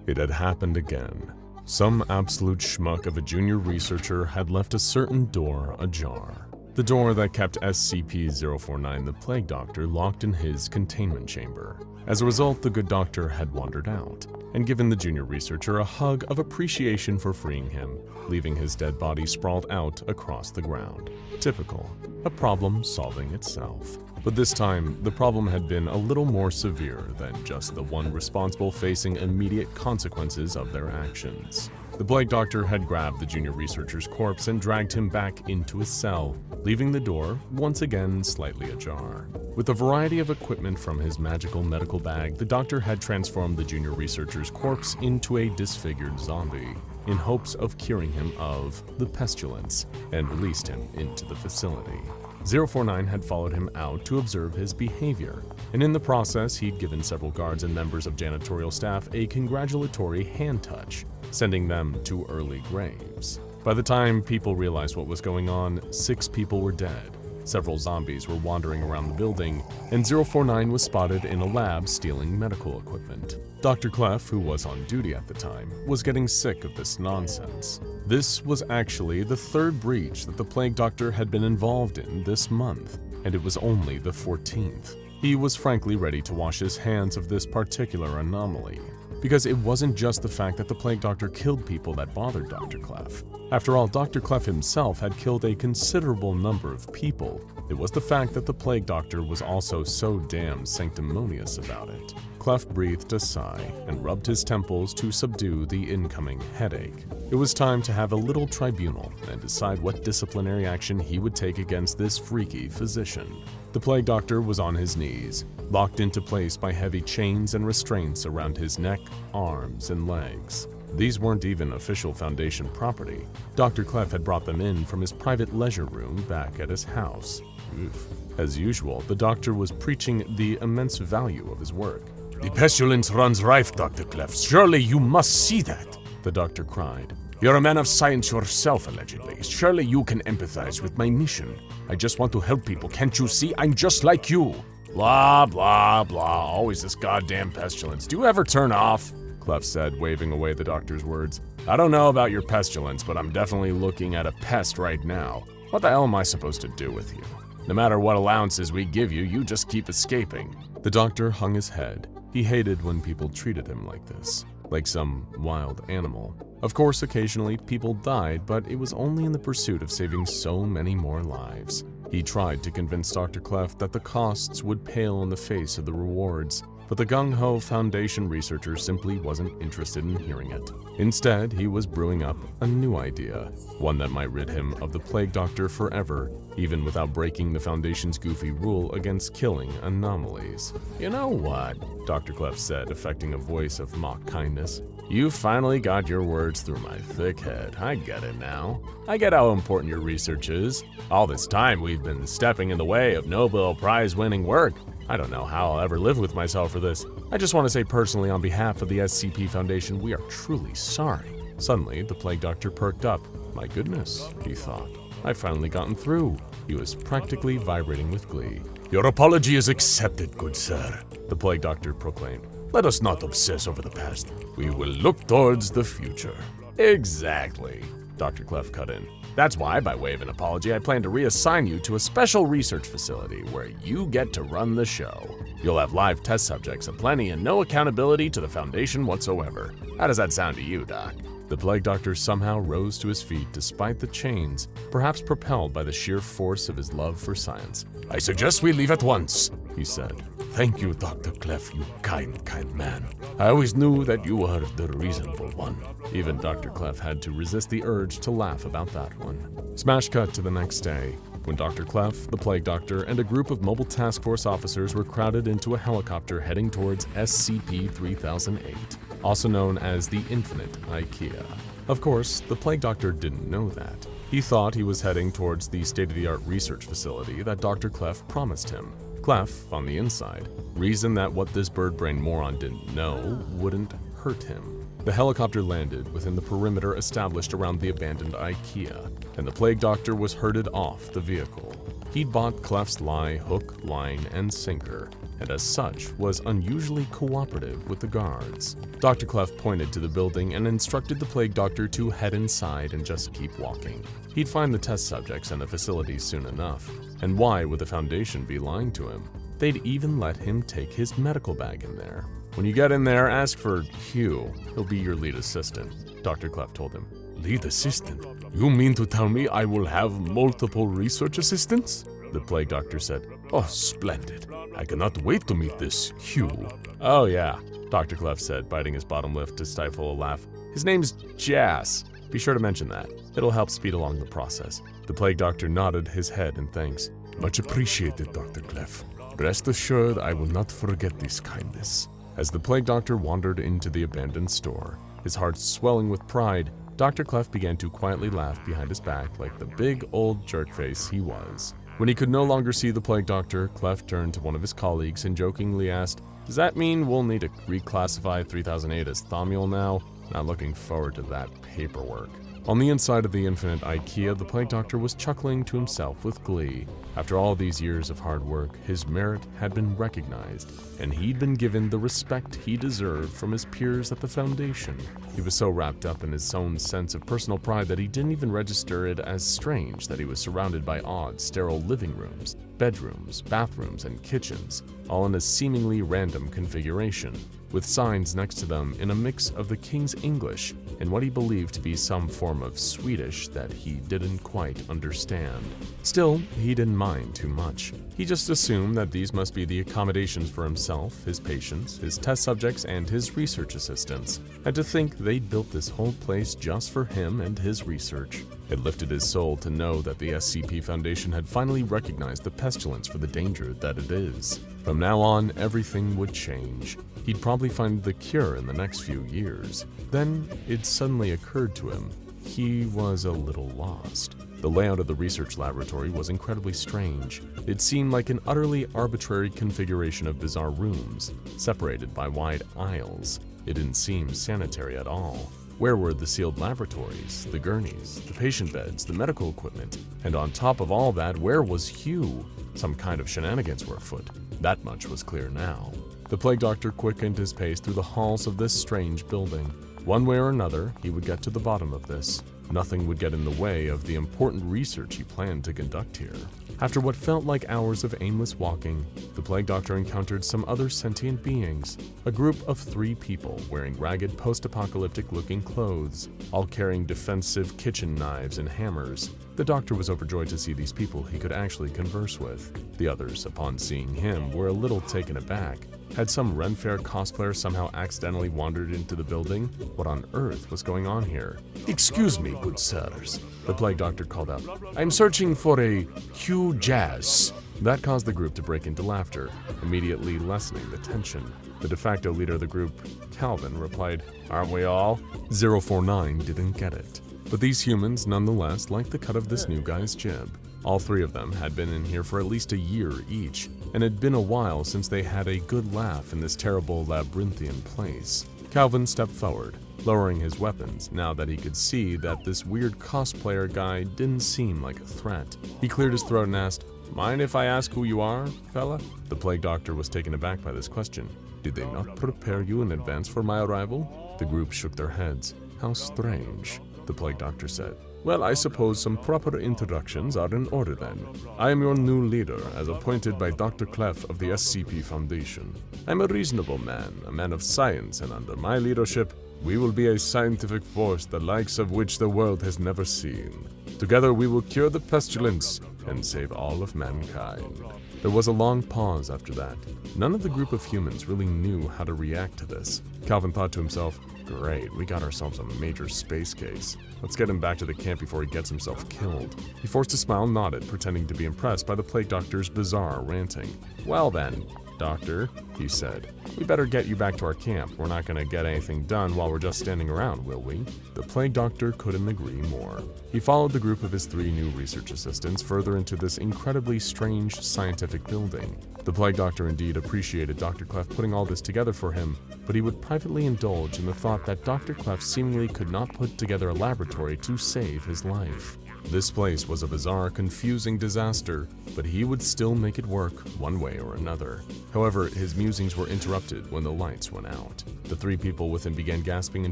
It had happened again. Some absolute schmuck of a junior researcher had left a certain door ajar. The door that kept SCP-049, the Plague Doctor, locked in his containment chamber. As a result, the good doctor had wandered out and given the junior researcher a hug of appreciation for freeing him, leaving his dead body sprawled out across the ground. Typical, a problem solving itself. But this time, the problem had been a little more severe than just the one responsible facing immediate consequences of their actions. The Plague Doctor had grabbed the junior researcher's corpse and dragged him back into his cell, leaving the door once again slightly ajar. With a variety of equipment from his magical medical bag, the doctor had transformed the junior researcher's corpse into a disfigured zombie, in hopes of curing him of the Pestilence, and released him into the facility. 049 had followed him out to observe his behavior, and in the process he'd given several guards and members of janitorial staff a congratulatory hand touch, sending them to early graves. By the time people realized what was going on, 6 people were dead, several zombies were wandering around the building, and 049 was spotted in a lab stealing medical equipment. Dr. Clef, who was on duty at the time, was getting sick of this nonsense. This was actually the 3rd breach that the Plague Doctor had been involved in this month, and it was only the 14th. He was frankly ready to wash his hands of this particular anomaly, because it wasn't just the fact that the Plague Doctor killed people that bothered Dr. Clef. After all, Dr. Clef himself had killed a considerable number of people. It was the fact that the Plague Doctor was also so damn sanctimonious about it. Clef breathed a sigh and rubbed his temples to subdue the incoming headache. It was time to have a little tribunal and decide what disciplinary action he would take against this freaky physician. The Plague Doctor was on his knees, locked into place by heavy chains and restraints around his neck, arms, and legs. These weren't even official Foundation property. Dr. Clef had brought them in from his private leisure room back at his house. Oof. As usual, the doctor was preaching the immense value of his work. "The pestilence runs rife, Dr. Clef. Surely you must see that," the doctor cried. "You're a man of science yourself, allegedly. Surely you can empathize with my mission. I just want to help people. Can't you see? I'm just like you." Blah, blah, blah. Always this goddamn pestilence. Do you ever turn off? Clef said, waving away the doctor's words. I don't know about your pestilence, but I'm definitely looking at a pest right now. What the hell am I supposed to do with you? No matter what allowances we give you, you just keep escaping. The doctor hung his head. He hated when people treated him like this, like some wild animal. Of course, occasionally people died, but it was only in the pursuit of saving so many more lives. He tried to convince Dr. Clef that the costs would pale in the face of the rewards, but the gung-ho Foundation researcher simply wasn't interested in hearing it. Instead, he was brewing up a new idea, one that might rid him of the Plague Doctor forever, even without breaking the Foundation's goofy rule against killing anomalies. You know what? Dr. Clef said, affecting a voice of mock kindness. You finally got your words through my thick head. I get it now. I get how important your research is. All this time we've been stepping in the way of Nobel Prize-winning work. I don't know how I'll ever live with myself for this. I just want to say personally on behalf of the SCP Foundation, we are truly sorry. Suddenly, the Plague Doctor perked up. My goodness, he thought. I've finally gotten through. He was practically vibrating with glee. "Your apology is accepted, good sir," the Plague Doctor proclaimed. "Let us not obsess over the past. We will look towards the future." Exactly, Dr. Clef cut in. That's why, by way of an apology, I plan to reassign you to a special research facility where you get to run the show. You'll have live test subjects aplenty and no accountability to the Foundation whatsoever. How does that sound to you, Doc? The Plague Doctor somehow rose to his feet despite the chains, perhaps propelled by the sheer force of his love for science. "I suggest we leave at once," he said. "Thank you, Dr. Clef, you kind man. I always knew that you were the reasonable one." Even Dr. Clef had to resist the urge to laugh about that one. Smash cut to the next day, when Dr. Clef, the Plague Doctor, and a group of mobile task force officers were crowded into a helicopter heading towards SCP-3008, also known as the Infinite Ikea. Of course, the Plague Doctor didn't know that. He thought he was heading towards the state-of-the-art research facility that Dr. Clef promised him. Clef, on the inside, reasoned that what this bird-brained moron didn't know wouldn't hurt him. The helicopter landed within the perimeter established around the abandoned Ikea, and the Plague Doctor was herded off the vehicle. He'd bought Clef's lie hook, line, and sinker, and as such was unusually cooperative with the guards. Dr. Clef pointed to the building and instructed the plague doctor to head inside and just keep walking. He'd find the test subjects and the facilities soon enough. And why would the Foundation be lying to him? They'd even let him take his medical bag in there. When you get in there, ask for Hugh. He'll be your lead assistant, Dr. Clef told him. Lead assistant? You mean to tell me I will have multiple research assistants? The plague doctor said. Oh, splendid. I cannot wait to meet this Hugh. Oh yeah, Dr. Clef said, biting his bottom lip to stifle a laugh. His name's Jas. Be sure to mention that. It'll help speed along the process. The plague doctor nodded his head in thanks. Much appreciated, Dr. Clef. Rest assured I will not forget this kindness. As the plague doctor wandered into the abandoned store, his heart swelling with pride, Dr. Clef began to quietly laugh behind his back like the big old jerkface he was. When he could no longer see the plague doctor, Clef turned to one of his colleagues and jokingly asked, "Does that mean we'll need to reclassify 3008 as Thaumiel now? Not looking forward to that paperwork." On the inside of the infinite Ikea, the plague doctor was chuckling to himself with glee. After all these years of hard work, his merit had been recognized, and he'd been given the respect he deserved from his peers at the Foundation. He was so wrapped up in his own sense of personal pride that he didn't even register it as strange that he was surrounded by odd, sterile living rooms, bedrooms, bathrooms, and kitchens, all in a seemingly random configuration, with signs next to them in a mix of the King's English and what he believed to be some form of Swedish that he didn't quite understand. Still, he didn't mind too much. He just assumed that these must be the accommodations for himself, his patients, his test subjects, and his research assistants, and to think they'd built this whole place just for him and his research. It lifted his soul to know that the SCP Foundation had finally recognized the pestilence for the danger that it is. From now on, everything would change. He'd probably find the cure in the next few years. Then it suddenly occurred to him he was a little lost. The layout of the research laboratory was incredibly strange. It seemed like an utterly arbitrary configuration of bizarre rooms, separated by wide aisles. It didn't seem sanitary at all. Where were the sealed laboratories, the gurneys, the patient beds, the medical equipment? And on top of all that, where was Hugh? Some kind of shenanigans were afoot. That much was clear now. The plague doctor quickened his pace through the halls of this strange building. One way or another, he would get to the bottom of this. Nothing would get in the way of the important research he planned to conduct here. After what felt like hours of aimless walking, the plague doctor encountered some other sentient beings. A group of 3 people wearing ragged post-apocalyptic looking clothes, all carrying defensive kitchen knives and hammers. The doctor was overjoyed to see these people he could actually converse with. The others, upon seeing him, were a little taken aback. Had some Ren Fair cosplayer somehow accidentally wandered into the building? What on earth was going on here? Excuse me, good sirs, the plague doctor called out. I'm searching for a Hugh Jas. That caused the group to break into laughter, immediately lessening the tension. The de facto leader of the group, Calvin, replied, "Aren't we all?" 049 didn't get it. But these humans nonetheless liked the cut of this new guy's jib. All 3 of them had been in here for at least a year each, and it had been a while since they had a good laugh in this terrible labyrinthian place. Calvin stepped forward, lowering his weapons now that he could see that this weird cosplayer guy didn't seem like a threat. He cleared his throat and asked, "Mind if I ask who you are, fella?" The plague doctor was taken aback by this question. "Did they not prepare you in advance for my arrival?" The group shook their heads. "How strange," the plague doctor said. "Well, I suppose some proper introductions are in order then. I am your new leader, as appointed by Dr. Clef of the SCP Foundation. I'm a reasonable man, a man of science, and under my leadership, we will be a scientific force the likes of which the world has never seen. Together we will cure the pestilence and save all of mankind." There was a long pause after that. None of the group of humans really knew how to react to this. Calvin thought to himself, "Great, we got ourselves a major space case. Let's get him back to the camp before he gets himself killed." He forced a smile and nodded, pretending to be impressed by the plague doctor's bizarre ranting. "Well then, Doctor," he said, "we better get you back to our camp. We're not going to get anything done while we're just standing around, will we?" The plague doctor couldn't agree more. He followed the group of his 3 new research assistants further into this incredibly strange scientific building. The plague doctor indeed appreciated Dr. Clef putting all this together for him, but he would privately indulge in the thought that Dr. Clef seemingly could not put together a laboratory to save his life. This place was a bizarre, confusing disaster, but he would still make it work one way or another. However, his musings were interrupted when the lights went out. The three people with him began gasping in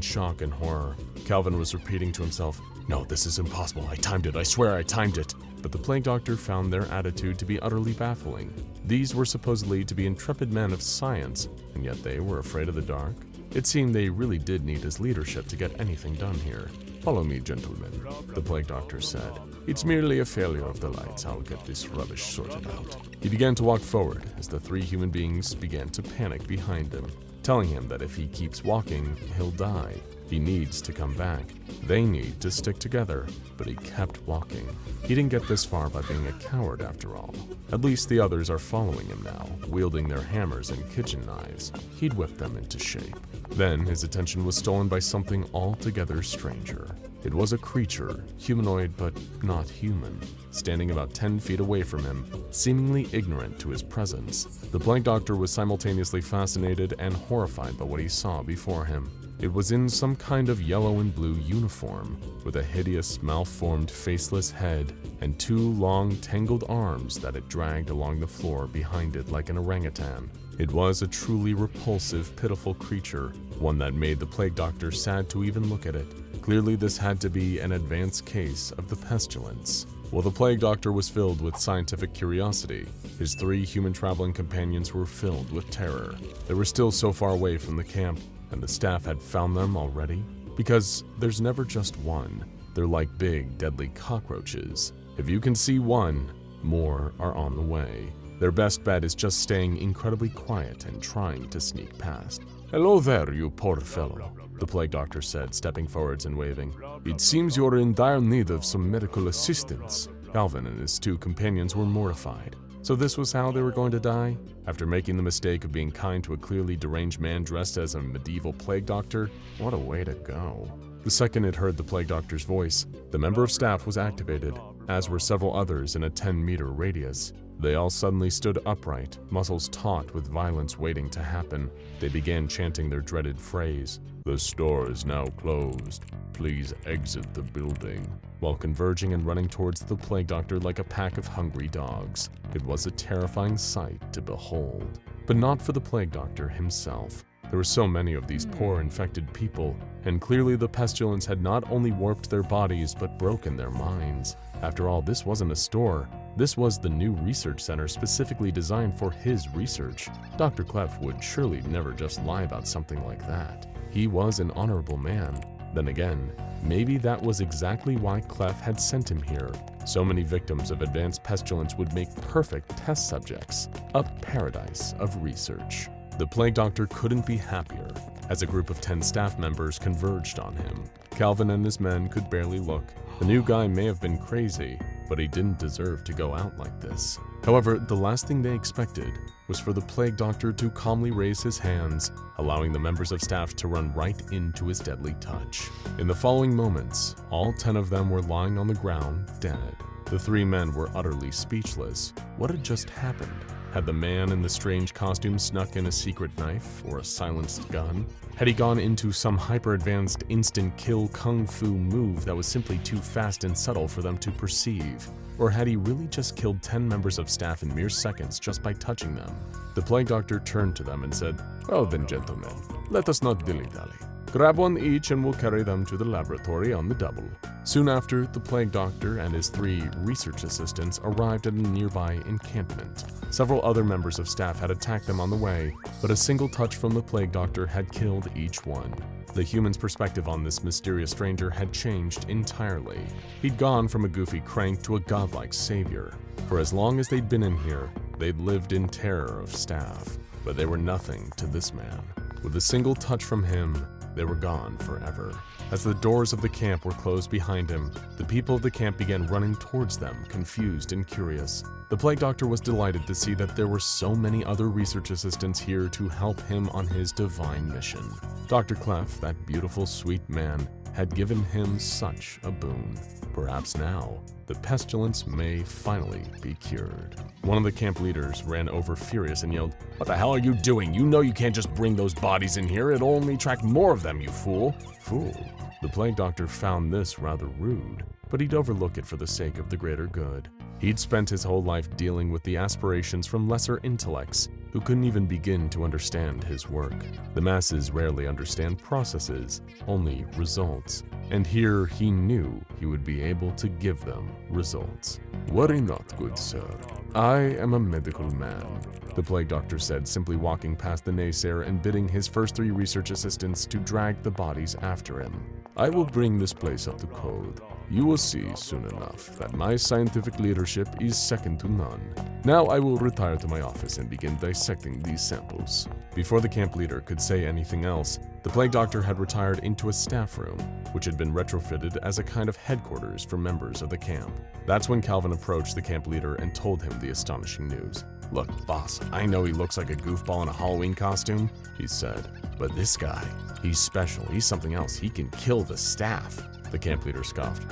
shock and horror. Calvin was repeating to himself, "No, this is impossible. I timed it. I swear I timed it." But the Plague Doctor found their attitude to be utterly baffling. These were supposedly to be intrepid men of science, and yet they were afraid of the dark. It seemed they really did need his leadership to get anything done here. "Follow me, gentlemen," the Plague Doctor said. "It's merely a failure of the lights. I'll get this rubbish sorted out." He began to walk forward as the three human beings began to panic behind him, telling him that if he keeps walking, he'll die. He needs to come back. They need to stick together, but he kept walking. He didn't get this far by being a coward after all. At least the others are following him now, wielding their hammers and kitchen knives. He'd whipped them into shape. Then his attention was stolen by something altogether stranger. It was a creature, humanoid but not human, standing about 10 feet away from him, seemingly ignorant to his presence. The Plague Doctor was simultaneously fascinated and horrified by what he saw before him. It was in some kind of yellow and blue uniform, with a hideous, malformed, faceless head and two long, tangled arms that it dragged along the floor behind it like an orangutan. It was a truly repulsive, pitiful creature, one that made the Plague Doctor sad to even look at it. Clearly, this had to be an advanced case of the Pestilence. While the Plague Doctor was filled with scientific curiosity, his three human traveling companions were filled with terror. They were still so far away from the camp, and the staff had found them already? Because there's never just one. They're like big, deadly cockroaches. If you can see one, more are on the way. Their best bet is just staying incredibly quiet and trying to sneak past. "Hello there, you poor fellow," the Plague Doctor said, stepping forwards and waving. "It seems you're in dire need of some medical assistance." Calvin and his two companions were mortified. So this was how they were going to die? After making the mistake of being kind to a clearly deranged man dressed as a medieval Plague Doctor? What a way to go. The second it heard the Plague Doctor's voice, the member of staff was activated, as were several others in a 10-meter radius. They all suddenly stood upright, muscles taut with violence waiting to happen. They began chanting their dreaded phrase, "The store is now closed. Please exit the building," while converging and running towards the Plague Doctor like a pack of hungry dogs. It was a terrifying sight to behold. But not for the Plague Doctor himself. There were so many of these poor infected people, and clearly the pestilence had not only warped their bodies but broken their minds. After all, this wasn't a store. This was the new research center specifically designed for his research. Dr. Clef would surely never just lie about something like that. He was an honorable man. Then again, maybe that was exactly why Clef had sent him here. So many victims of advanced pestilence would make perfect test subjects. A paradise of research. The Plague Doctor couldn't be happier as a group of 10 staff members converged on him. Calvin and his men could barely look. The new guy may have been crazy, but he didn't deserve to go out like this. However, the last thing they expected was for the Plague Doctor to calmly raise his hands, allowing the members of staff to run right into his deadly touch. In the following moments, all 10 of them were lying on the ground, dead. The 3 men were utterly speechless. What had just happened? Had the man in the strange costume snuck in a secret knife or a silenced gun? Had he gone into some hyper-advanced instant-kill kung fu move that was simply too fast and subtle for them to perceive? Or had he really just killed 10 members of staff in mere seconds just by touching them? The Plague Doctor turned to them and said, "Well then, gentlemen, let us not dilly-dally. Grab one each and we'll carry them to the laboratory on the double." Soon after, the Plague Doctor and his 3 research assistants arrived at a nearby encampment. Several other members of staff had attacked them on the way, but a single touch from the Plague Doctor had killed each one. The human's perspective on this mysterious stranger had changed entirely. He'd gone from a goofy crank to a godlike savior. For as long as they'd been in here, they'd lived in terror of staff, but they were nothing to this man. With a single touch from him, they were gone forever. As the doors of the camp were closed behind him, the people of the camp began running towards them, confused and curious. The Plague Doctor was delighted to see that there were so many other research assistants here to help him on his divine mission. Dr. Clef, that beautiful, sweet man, had given him such a boon. Perhaps now, the pestilence may finally be cured. One of the camp leaders ran over furious and yelled, "What the hell are you doing? You know you can't just bring those bodies in here. It'll only attract more of them, you fool." Fool? The Plague Doctor found this rather rude, but he'd overlook it for the sake of the greater good. He'd spent his whole life dealing with the aspirations from lesser intellects who couldn't even begin to understand his work. The masses rarely understand processes, only results. And here he knew he would be able to give them results. Worry not, good sir. I am a medical man, The plague doctor said, simply walking past the naysayer and bidding his first 3 research assistants to drag the bodies after him. I will bring this place up to code. You will see soon enough that my scientific leadership is second to none. Now I will retire to my office and begin dissecting these samples. Before the camp leader could say anything else, the plague doctor had retired into a staff room, which had been retrofitted as a kind of headquarters for members of the camp. That's when Calvin approached the camp leader and told him the astonishing news. Look, boss, I know he looks like a goofball in a Halloween costume, he said, but this guy, he's special. He's something else. He can kill the staff. The camp leader scoffed.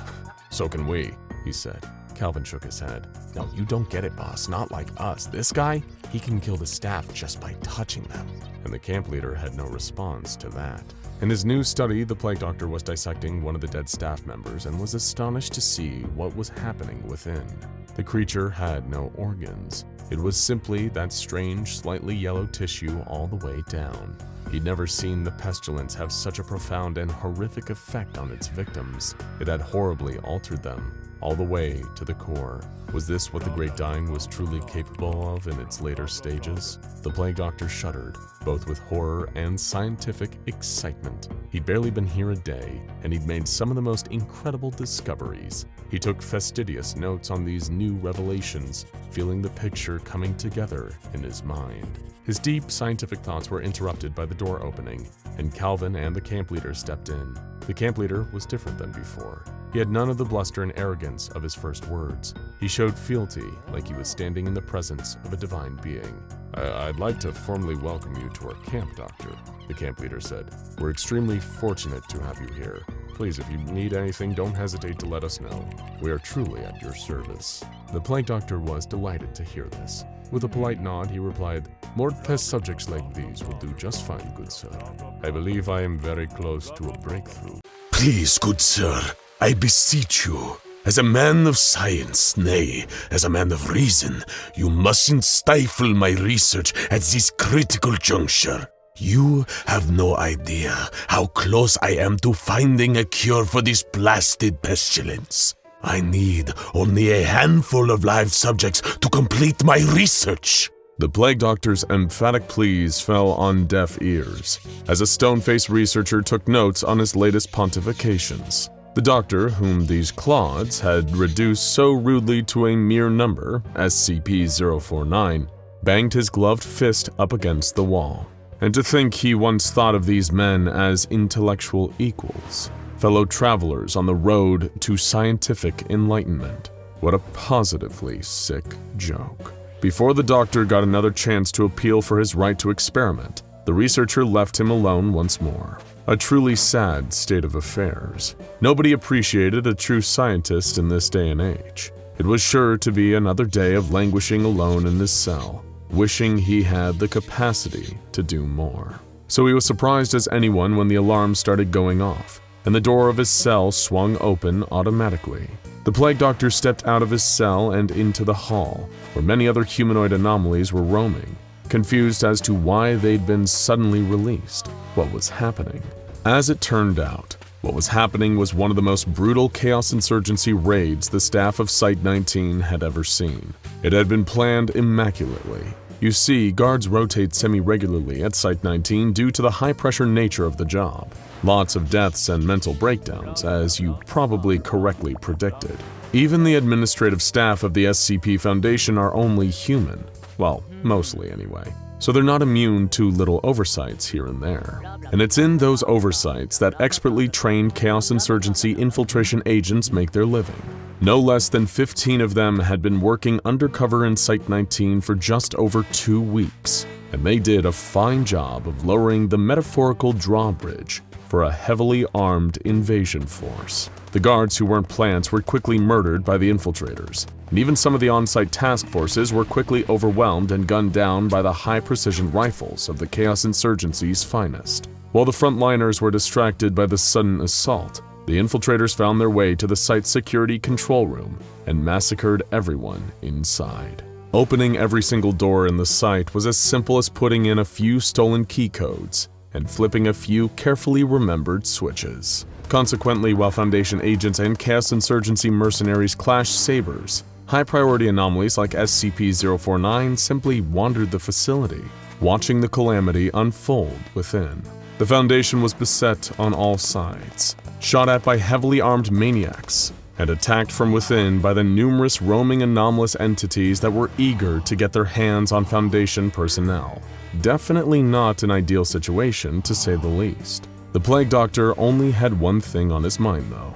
So can we, he said. Calvin shook his head. No, you don't get it, boss. Not like us. This guy, he can kill the staff just by touching them. And the camp leader had no response to that. In his new study, the plague doctor was dissecting one of the dead staff members and was astonished to see what was happening within. The creature had no organs. It was simply that strange, slightly yellow tissue all the way down. He'd never seen the pestilence have such a profound and horrific effect on its victims. It had horribly altered them, all the way to the core. Was this what the Great Dying was truly capable of in its later stages? The plague doctor shuddered, both with horror and scientific excitement. He'd barely been here a day, and he'd made some of the most incredible discoveries. He took fastidious notes on these new revelations, feeling the picture coming together in his mind. His deep scientific thoughts were interrupted by the door opening, and Calvin and the camp leader stepped in. The camp leader was different than before. He had none of the bluster and arrogance of his first words. He showed fealty, like he was standing in the presence of a divine being. I'd like to formally welcome you to our camp, Doctor, the camp leader said. We're extremely fortunate to have you here. Please, if you need anything, don't hesitate to let us know. We are truly at your service. The plague doctor was delighted to hear this. With a polite nod, he replied, More test subjects like these will do just fine, good sir. I believe I am very close to a breakthrough. Please, good sir, I beseech you, as a man of science, nay, as a man of reason, you mustn't stifle my research at this critical juncture. You have no idea how close I am to finding a cure for this blasted pestilence. I need only a handful of live subjects to complete my research. The plague doctor's emphatic pleas fell on deaf ears, as a stone-faced researcher took notes on his latest pontifications. The doctor, whom these clods had reduced so rudely to a mere number, SCP-049, banged his gloved fist up against the wall. And to think he once thought of these men as intellectual equals, fellow travelers on the road to scientific enlightenment. What a positively sick joke. Before the doctor got another chance to appeal for his right to experiment, the researcher left him alone once more. A truly sad state of affairs. Nobody appreciated a true scientist in this day and age. It was sure to be another day of languishing alone in his cell, wishing he had the capacity to do more. So he was surprised as anyone when the alarm started going off, and the door of his cell swung open automatically. The plague doctor stepped out of his cell and into the hall, where many other humanoid anomalies were roaming, confused as to why they'd been suddenly released. What was happening? As it turned out, what was happening was one of the most brutal Chaos Insurgency raids the staff of Site-19 had ever seen. It had been planned immaculately. You see, guards rotate semi-regularly at Site-19 due to the high-pressure nature of the job. Lots of deaths and mental breakdowns, as you probably correctly predicted. Even the administrative staff of the SCP Foundation are only human. Well, mostly anyway. So they're not immune to little oversights here and there. And it's in those oversights that expertly trained Chaos Insurgency infiltration agents make their living. No less than 15 of them had been working undercover in Site-19 for just over 2 weeks, and they did a fine job of lowering the metaphorical drawbridge for a heavily armed invasion force. The guards who weren't plants were quickly murdered by the infiltrators, and even some of the on-site task forces were quickly overwhelmed and gunned down by the high-precision rifles of the Chaos Insurgency's finest. While the frontliners were distracted by the sudden assault, The infiltrators found their way to the site's security control room and massacred everyone inside. Opening every single door in the site was as simple as putting in a few stolen key codes and flipping a few carefully remembered switches. Consequently, while Foundation agents and Chaos Insurgency mercenaries clashed sabers, high-priority anomalies like SCP-049 simply wandered the facility, watching the calamity unfold within. The Foundation was beset on all sides, shot at by heavily armed maniacs, and attacked from within by the numerous roaming anomalous entities that were eager to get their hands on Foundation personnel. Definitely not an ideal situation, to say the least. The Plague Doctor only had one thing on his mind, though.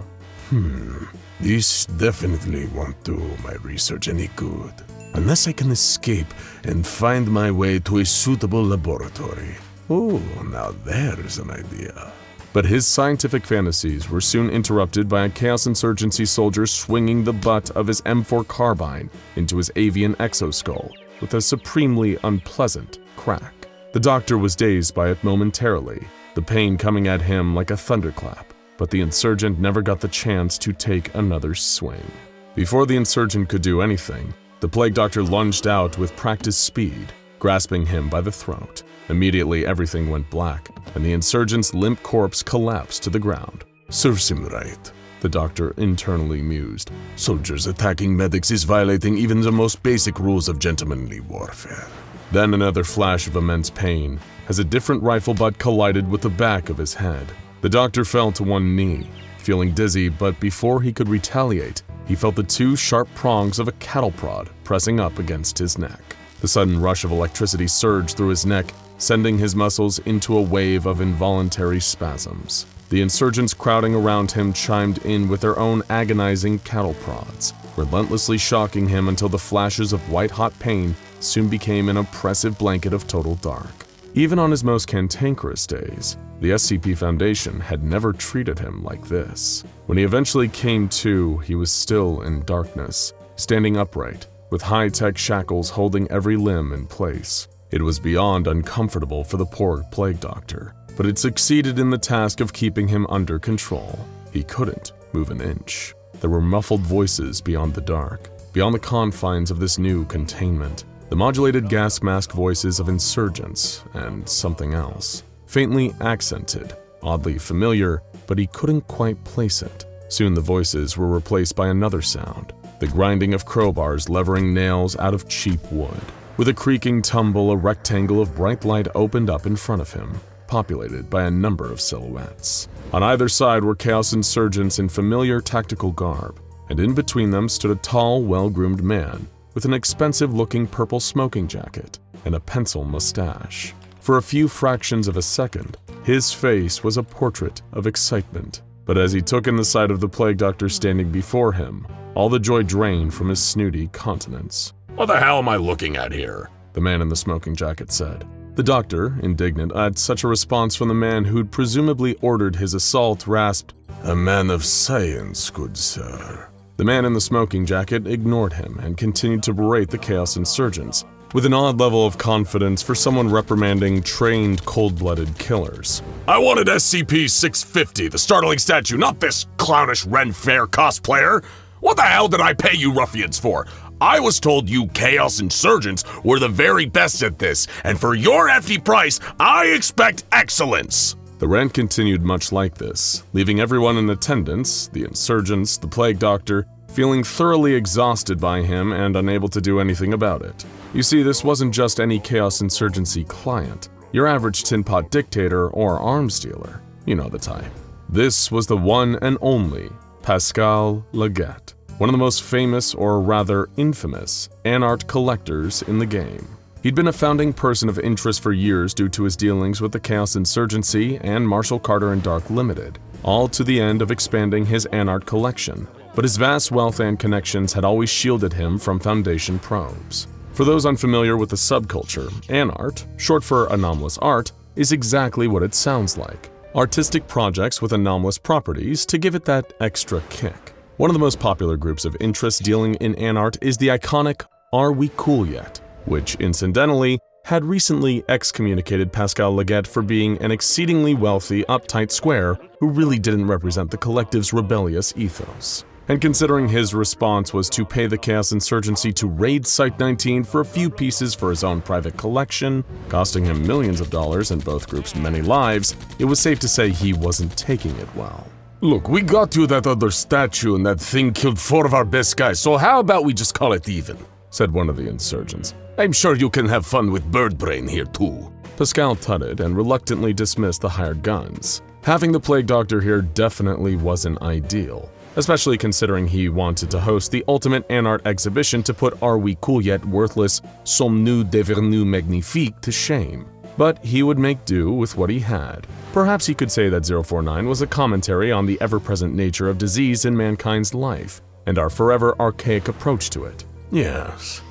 This definitely won't do my research any good, unless I can escape and find my way to a suitable laboratory. Oh, now there's an idea. But his scientific fantasies were soon interrupted by a Chaos Insurgency soldier swinging the butt of his M4 carbine into his avian exoskull with a supremely unpleasant crack. The Doctor was dazed by it momentarily, the pain coming at him like a thunderclap, but the insurgent never got the chance to take another swing. Before the insurgent could do anything, the Plague Doctor lunged out with practiced speed, grasping him by the throat. Immediately, everything went black, and the insurgent's limp corpse collapsed to the ground. Serves him right, the Doctor internally mused. Soldiers attacking medics is violating even the most basic rules of gentlemanly warfare. Then another flash of immense pain, as a different rifle butt collided with the back of his head. The Doctor fell to one knee, feeling dizzy, but before he could retaliate, he felt the two sharp prongs of a cattle prod pressing up against his neck. The sudden rush of electricity surged through his neck, sending his muscles into a wave of involuntary spasms. The insurgents crowding around him chimed in with their own agonizing cattle prods, relentlessly shocking him until the flashes of white-hot pain soon became an oppressive blanket of total dark. Even on his most cantankerous days, the SCP Foundation had never treated him like this. When he eventually came to, he was still in darkness, standing upright, with high-tech shackles holding every limb in place. It was beyond uncomfortable for the poor Plague Doctor, but it succeeded in the task of keeping him under control. He couldn't move an inch. There were muffled voices beyond the dark, beyond the confines of this new containment. The modulated gas mask voices of insurgents and something else. Faintly accented, oddly familiar, but he couldn't quite place it. Soon the voices were replaced by another sound, the grinding of crowbars levering nails out of cheap wood. With a creaking tumble, a rectangle of bright light opened up in front of him, populated by a number of silhouettes. On either side were Chaos Insurgents in familiar tactical garb, and in between them stood a tall, well-groomed man with an expensive-looking purple smoking jacket and a pencil mustache. For a few fractions of a second, his face was a portrait of excitement, but as he took in the sight of the Plague Doctor standing before him, all the joy drained from his snooty countenance. What the hell am I looking at here? The man in the smoking jacket said. The Doctor, indignant at such a response from the man who'd presumably ordered his assault, rasped, A man of science, good sir. The man in the smoking jacket ignored him and continued to berate the Chaos Insurgents, with an odd level of confidence for someone reprimanding trained cold-blooded killers. I wanted SCP-650, the startling statue, not this clownish Ren Fair cosplayer. What the hell did I pay you ruffians for? I was told you Chaos Insurgents were the very best at this, and for your hefty price, I expect excellence. The rant continued much like this, leaving everyone in attendance, the insurgents, the Plague Doctor, feeling thoroughly exhausted by him and unable to do anything about it. You see, this wasn't just any Chaos Insurgency client, your average tin pot dictator or arms dealer. You know the type. This was the one and only Pascal Leggett, one of the most famous, or rather infamous, anart collectors in the game. He'd been a founding person of interest for years due to his dealings with the Chaos Insurgency and Marshall Carter and Dark Limited, all to the end of expanding his anart collection, but his vast wealth and connections had always shielded him from Foundation probes. For those unfamiliar with the subculture, anart, short for anomalous art, is exactly what it sounds like. Artistic projects with anomalous properties to give it that extra kick. One of the most popular groups of interest dealing in anart is the iconic Are We Cool Yet?, which, incidentally, had recently excommunicated Pascal Leggett for being an exceedingly wealthy, uptight square who really didn't represent the collective's rebellious ethos. And considering his response was to pay the Chaos Insurgency to raid Site-19 for a few pieces for his own private collection, costing him millions of dollars and both groups many lives, it was safe to say he wasn't taking it well. Look, we got you that other statue and that thing killed 4 of our best guys, so how about we just call it even? Said one of the insurgents. I'm sure you can have fun with bird brain here too. Pascal tutted and reluctantly dismissed the hired guns. Having the Plague Doctor here definitely wasn't ideal, especially considering he wanted to host the ultimate Anart exhibition to put Are We Cool Yet Worthless Sommes-nous devenus magnifiques to shame. But he would make do with what he had. Perhaps he could say that 049 was a commentary on the ever-present nature of disease in mankind's life, and our forever archaic approach to it. Yes,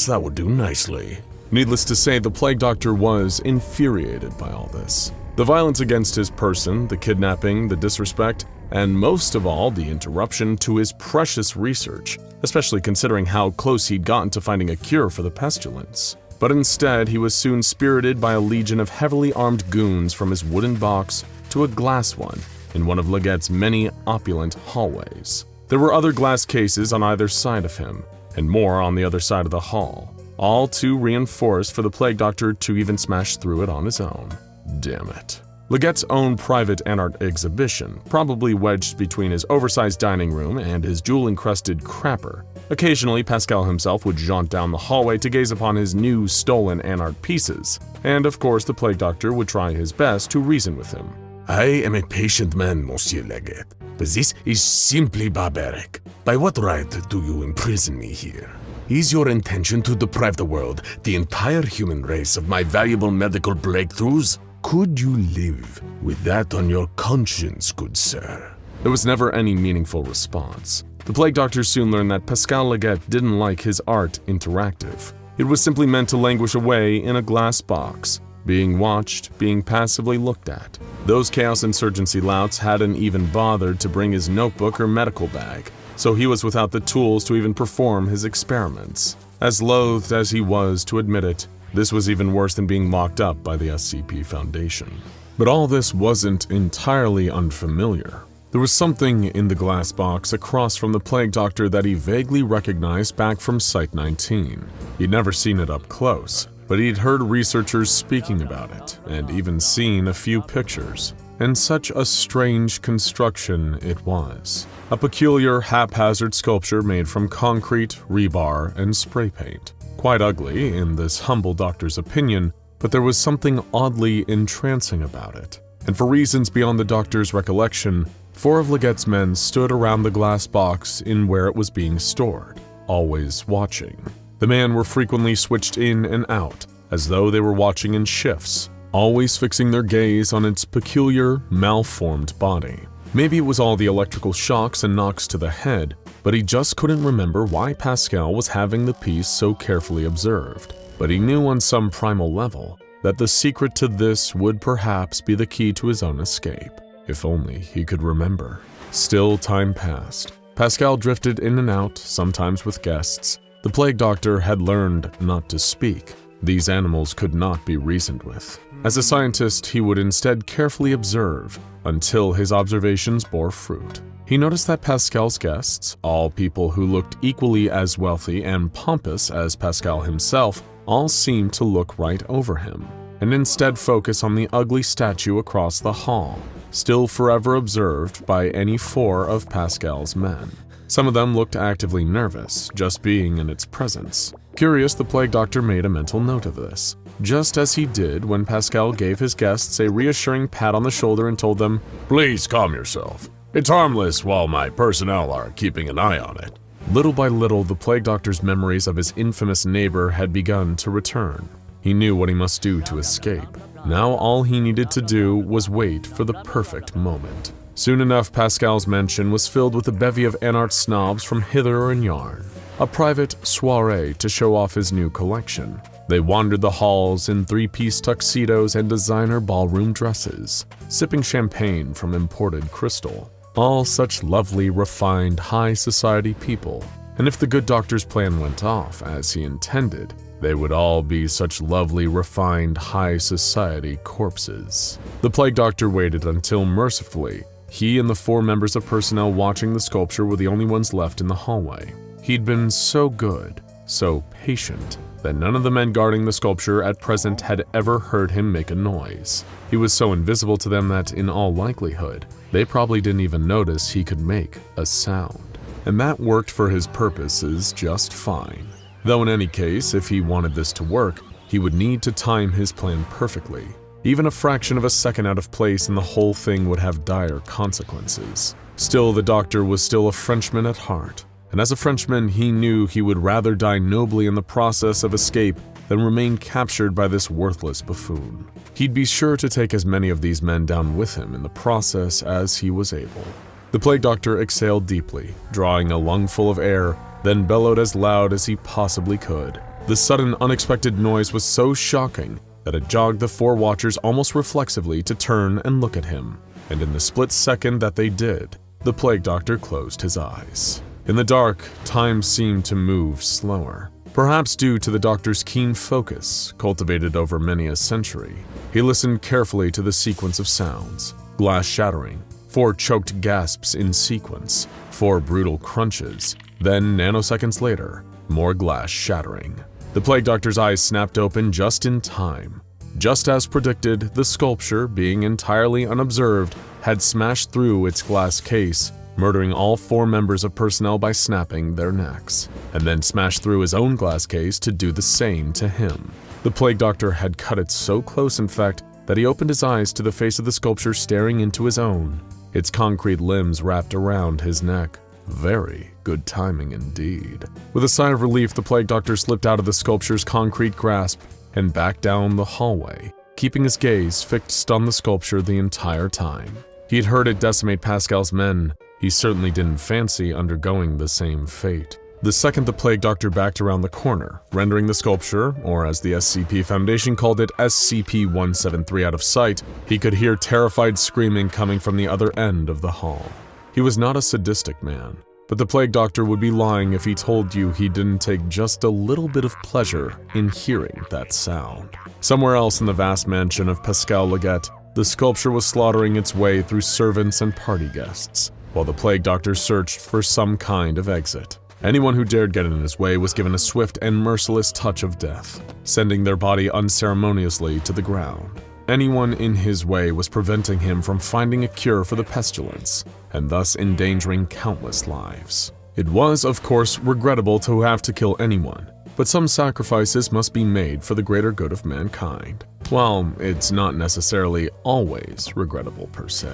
that would do nicely. Needless to say, the Plague Doctor was infuriated by all this. The violence against his person, the kidnapping, the disrespect, and most of all, the interruption to his precious research, especially considering how close he'd gotten to finding a cure for the pestilence. But instead, he was soon spirited by a legion of heavily armed goons from his wooden box to a glass one in one of Leggett's many opulent hallways. There were other glass cases on either side of him, and more on the other side of the hall, all too reinforced for the Plague Doctor to even smash through it on his own. Damn it. Leggett's own private Anart exhibition, probably wedged between his oversized dining room and his jewel-encrusted crapper. Occasionally, Pascal himself would jaunt down the hallway to gaze upon his new stolen Anart pieces, and of course the Plague Doctor would try his best to reason with him. I am a patient man, Monsieur Leggett, but this is simply barbaric. By what right do you imprison me here? Is your intention to deprive the world, the entire human race, of my valuable medical breakthroughs? Could you live with that on your conscience, good sir? There was never any meaningful response. The Plague Doctor soon learned that Pascal Leggett didn't like his art interactive. It was simply meant to languish away in a glass box, being watched, being passively looked at. Those Chaos Insurgency louts hadn't even bothered to bring his notebook or medical bag, so he was without the tools to even perform his experiments. As loathed as he was to admit it, this was even worse than being locked up by the SCP Foundation. But all this wasn't entirely unfamiliar. There was something in the glass box across from the Plague Doctor that he vaguely recognized back from Site-19. He'd never seen it up close, but he'd heard researchers speaking about it, and even seen a few pictures. And such a strange construction it was. A peculiar, haphazard sculpture made from concrete, rebar, and spray paint. Quite ugly, in this humble doctor's opinion, but there was something oddly entrancing about it. And for reasons beyond the doctor's recollection, 4 of Leggett's men stood around the glass box in where it was being stored, always watching. The men were frequently switched in and out, as though they were watching in shifts, always fixing their gaze on its peculiar, malformed body. Maybe it was all the electrical shocks and knocks to the head, but he just couldn't remember why Pascal was having the piece so carefully observed. But he knew on some primal level that the secret to this would perhaps be the key to his own escape. If only he could remember. Still, time passed. Pascal drifted in and out, sometimes with guests. The Plague Doctor had learned not to speak. These animals could not be reasoned with. As a scientist, he would instead carefully observe until his observations bore fruit. He noticed that Pascal's guests, all people who looked equally as wealthy and pompous as Pascal himself, all seemed to look right over him, and instead focus on the ugly statue across the hall, still forever observed by any 4 of Pascal's men. Some of them looked actively nervous, just being in its presence. Curious, the Plague Doctor made a mental note of this, just as he did when Pascal gave his guests a reassuring pat on the shoulder and told them, Please calm yourself. It's harmless while my personnel are keeping an eye on it. Little by little, the Plague Doctor's memories of his infamous neighbor had begun to return. He knew what he must do to escape. Now all he needed to do was wait for the perfect moment. Soon enough, Pascal's mansion was filled with a bevy of Anart snobs from hither and yon. A private soiree to show off his new collection. They wandered the halls in 3-piece tuxedos and designer ballroom dresses, sipping champagne from imported crystal. All such lovely, refined, high society people. And if the good doctor's plan went off as he intended, They would all be such lovely, refined, high society corpses. The plague doctor waited until, mercifully, he and the 4 members of personnel watching the sculpture were the only ones left in the hallway. He'd been so good, so patient, that none of the men guarding the sculpture at present had ever heard him make a noise. He was so invisible to them that, in all likelihood, they probably didn't even notice he could make a sound. And that worked for his purposes just fine. Though in any case, if he wanted this to work, he would need to time his plan perfectly. Even a fraction of a second out of place and the whole thing would have dire consequences. Still, the doctor was still a Frenchman at heart. And as a Frenchman, he knew he would rather die nobly in the process of escape than remain captured by this worthless buffoon. He'd be sure to take as many of these men down with him in the process as he was able. The plague doctor exhaled deeply, drawing a lungful of air, then bellowed as loud as he possibly could. The sudden, unexpected noise was so shocking that it jogged the 4 watchers almost reflexively to turn and look at him. And in the split second that they did, the plague doctor closed his eyes. In the dark, time seemed to move slower, perhaps due to the doctor's keen focus, cultivated over many a century. He listened carefully to the sequence of sounds: glass shattering, 4 choked gasps in sequence, 4 brutal crunches, then nanoseconds later, more glass shattering. The plague doctor's eyes snapped open just in time. Just as predicted, the sculpture, being entirely unobserved, had smashed through its glass case, murdering all 4 members of personnel by snapping their necks, and then smashed through his own glass case to do the same to him. The plague doctor had cut it so close, in fact, that he opened his eyes to the face of the sculpture staring into his own, its concrete limbs wrapped around his neck. Very good timing indeed. With a sigh of relief, the plague doctor slipped out of the sculpture's concrete grasp and back down the hallway, keeping his gaze fixed on the sculpture the entire time. He had heard it decimate Pascal's men. He certainly didn't fancy undergoing the same fate. The second the plague doctor backed around the corner, rendering the sculpture, or as the SCP Foundation called it, SCP-173 out of sight, he could hear terrified screaming coming from the other end of the hall. He was not a sadistic man, but the plague doctor would be lying if he told you he didn't take just a little bit of pleasure in hearing that sound. Somewhere else in the vast mansion of Pascal Leggett, the sculpture was slaughtering its way through servants and party guests, while the plague doctor searched for some kind of exit. Anyone who dared get in his way was given a swift and merciless touch of death, sending their body unceremoniously to the ground. Anyone in his way was preventing him from finding a cure for the pestilence, and thus endangering countless lives. It was, of course, regrettable to have to kill anyone, but some sacrifices must be made for the greater good of mankind. While it's not necessarily always regrettable per se.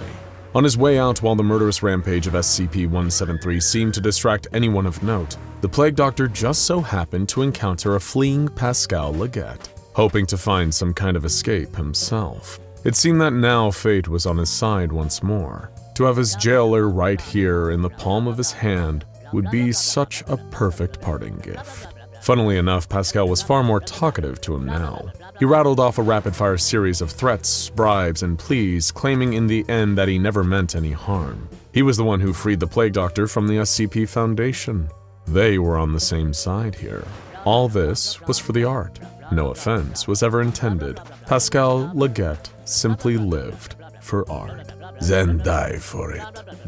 On his way out, while the murderous rampage of SCP-173 seemed to distract anyone of note, the plague doctor just so happened to encounter a fleeing Pascal Leggett, hoping to find some kind of escape himself. It seemed that now fate was on his side once more. To have his jailer right here in the palm of his hand would be such a perfect parting gift. Funnily enough, Pascal was far more talkative to him now. He rattled off a rapid-fire series of threats, bribes, and pleas, claiming in the end that he never meant any harm. He was the one who freed the plague doctor from the SCP Foundation. They were on the same side here. All this was for the art. No offense was ever intended. Pascal Leggett simply lived for art. Then die for it,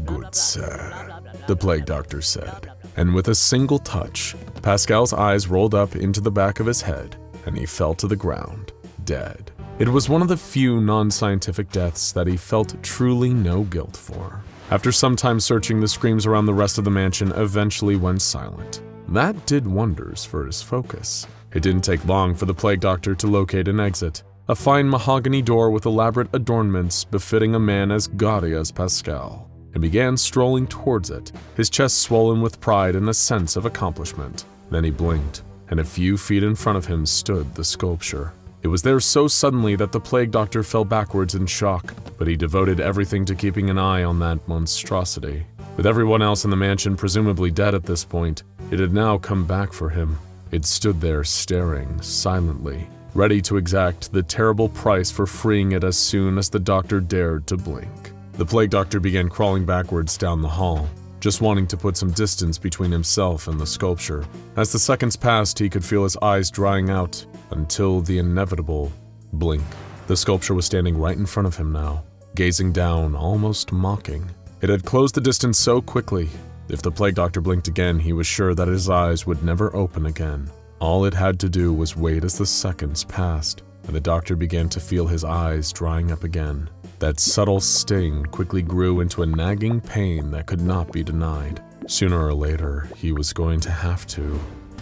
good sir, the plague doctor said. And with a single touch, Pascal's eyes rolled up into the back of his head, and he fell to the ground, dead. It was one of the few non-scientific deaths that he felt truly no guilt for. After some time searching, the screams around the rest of the mansion eventually went silent. That did wonders for his focus. It didn't take long for the plague doctor to locate an exit, a fine mahogany door with elaborate adornments befitting a man as gaudy as Pascal, and began strolling towards it, his chest swollen with pride and a sense of accomplishment. Then he blinked, and a few feet in front of him stood the sculpture. It was there so suddenly that the plague doctor fell backwards in shock, but he devoted everything to keeping an eye on that monstrosity. With everyone else in the mansion presumably dead at this point, it had now come back for him. It stood there staring silently, ready to exact the terrible price for freeing it as soon as the doctor dared to blink. The plague doctor began crawling backwards down the hall. just wanting to put some distance between himself and the sculpture. As the seconds passed, he could feel his eyes drying out until the inevitable blink. The sculpture was standing right in front of him now, gazing down, almost mocking. It had closed the distance so quickly. If the plague doctor blinked again, he was sure that his eyes would never open again. All it had to do was wait as the seconds passed, and the doctor began to feel his eyes drying up again. That subtle sting quickly grew into a nagging pain that could not be denied. Sooner or later, he was going to have to.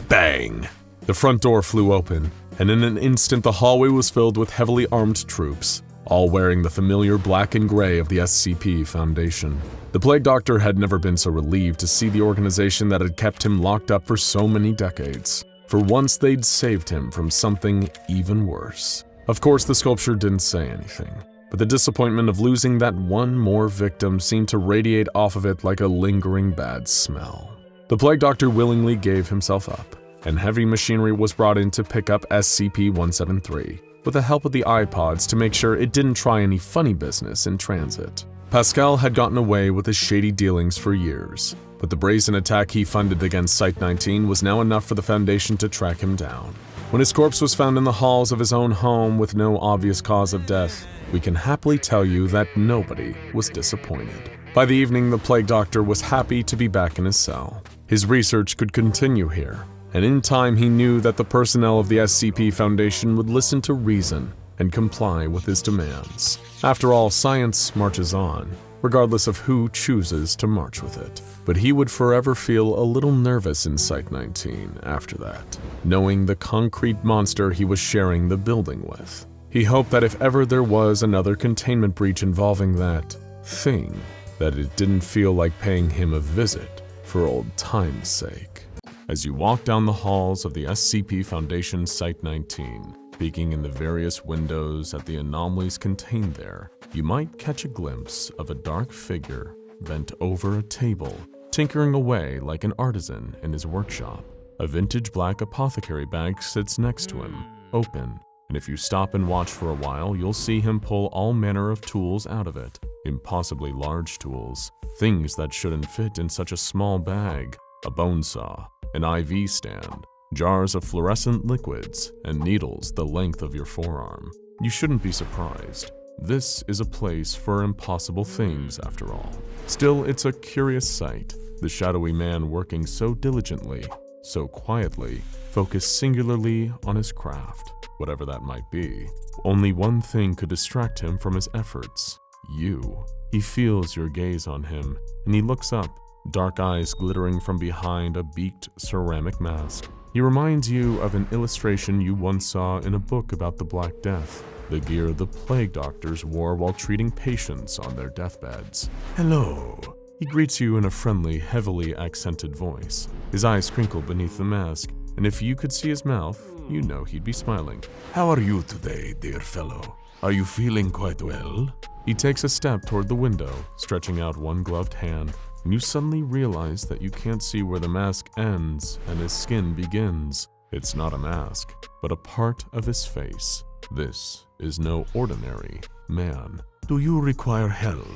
Bang! The front door flew open, and in an instant the hallway was filled with heavily armed troops, all wearing the familiar black and gray of the SCP Foundation. The plague doctor had never been so relieved to see the organization that had kept him locked up for so many decades. For once, they'd saved him from something even worse. Of course, the sculpture didn't say anything, but the disappointment of losing that one more victim seemed to radiate off of it like a lingering bad smell. The plague doctor willingly gave himself up, and heavy machinery was brought in to pick up SCP-173, with the help of the iPods to make sure it didn't try any funny business in transit. Pascal had gotten away with his shady dealings for years, but the brazen attack he funded against Site-19 was now enough for the Foundation to track him down. When his corpse was found in the halls of his own home with no obvious cause of death, we can happily tell you that nobody was disappointed. By the evening, the plague doctor was happy to be back in his cell. His research could continue here, and in time he knew that the personnel of the SCP Foundation would listen to reason and comply with his demands. After all, science marches on, regardless of who chooses to march with it. But he would forever feel a little nervous in Site-19 after that, knowing the concrete monster he was sharing the building with. He hoped that if ever there was another containment breach involving that thing, that it didn't feel like paying him a visit for old time's sake. As you walk down the halls of the SCP Foundation Site-19, peeking in the various windows at the anomalies contained there, you might catch a glimpse of a dark figure bent over a table, tinkering away like an artisan in his workshop. A vintage black apothecary bag sits next to him, open, and if you stop and watch for a while, you'll see him pull all manner of tools out of it, impossibly large tools, things that shouldn't fit in such a small bag, a bone saw, an IV stand, jars of fluorescent liquids, and needles the length of your forearm. You shouldn't be surprised. This is a place for impossible things, after all. Still, it's a curious sight, the shadowy man working so diligently, so quietly, focused singularly on his craft, whatever that might be. Only one thing could distract him from his efforts: you. He feels your gaze on him, and he looks up, dark eyes glittering from behind a beaked ceramic mask. He reminds you of an illustration you once saw in a book about the Black Death, the gear the plague doctors wore while treating patients on their deathbeds. Hello. He greets you in a friendly, heavily accented voice. His eyes crinkle beneath the mask, and if you could see his mouth, you know he'd be smiling. How are you today, dear fellow? Are you feeling quite well? He takes a step toward the window, stretching out one gloved hand, and you suddenly realize that you can't see where the mask ends and his skin begins. It's not a mask, but a part of his face. This is no ordinary man. Do you require help?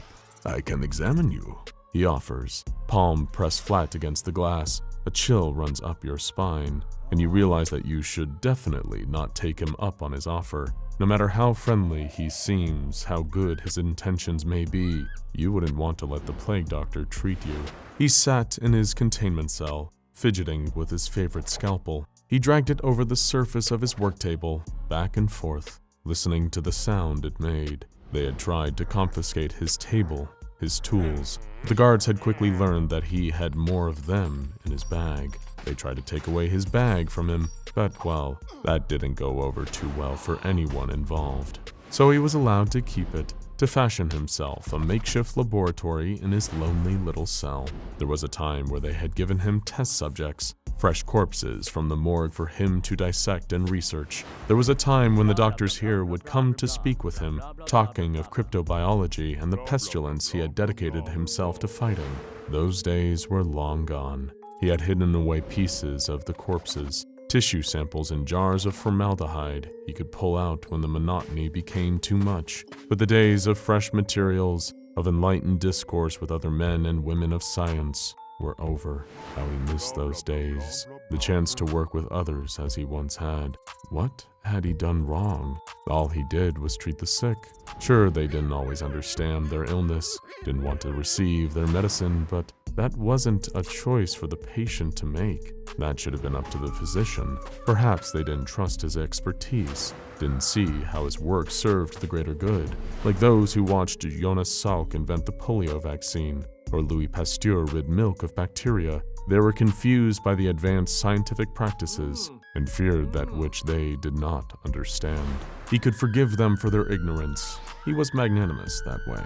I can examine you, he offers, palm pressed flat against the glass. A chill runs up your spine, and you realize that you should definitely not take him up on his offer. No matter how friendly he seems, how good his intentions may be, you wouldn't want to let the plague doctor treat you. He sat in his containment cell, fidgeting with his favorite scalpel. He dragged it over the surface of his work table, back and forth, listening to the sound it made. They had tried to confiscate his table, his tools. The guards had quickly learned that he had more of them in his bag. They tried to take away his bag from him, but, well, that didn't go over too well for anyone involved. So he was allowed to keep it, to fashion himself a makeshift laboratory in his lonely little cell. There was a time where they had given him test subjects, fresh corpses from the morgue for him to dissect and research. There was a time when the doctors here would come to speak with him, talking of cryptobiology and the pestilence he had dedicated himself to fighting. Those days were long gone. He had hidden away pieces of the corpses, tissue samples in jars of formaldehyde he could pull out when the monotony became too much. But the days of fresh materials, of enlightened discourse with other men and women of science were over. How he missed those days, the chance to work with others as he once had. What had he done wrong? All he did was treat the sick. Sure, they didn't always understand their illness, didn't want to receive their medicine, but that wasn't a choice for the patient to make. That should have been up to the physician. Perhaps they didn't trust his expertise, didn't see how his work served the greater good, like those who watched Jonas Salk invent the polio vaccine, or Louis Pasteur rid milk of bacteria. They were confused by the advanced scientific practices and feared that which they did not understand. He could forgive them for their ignorance. He was magnanimous that way.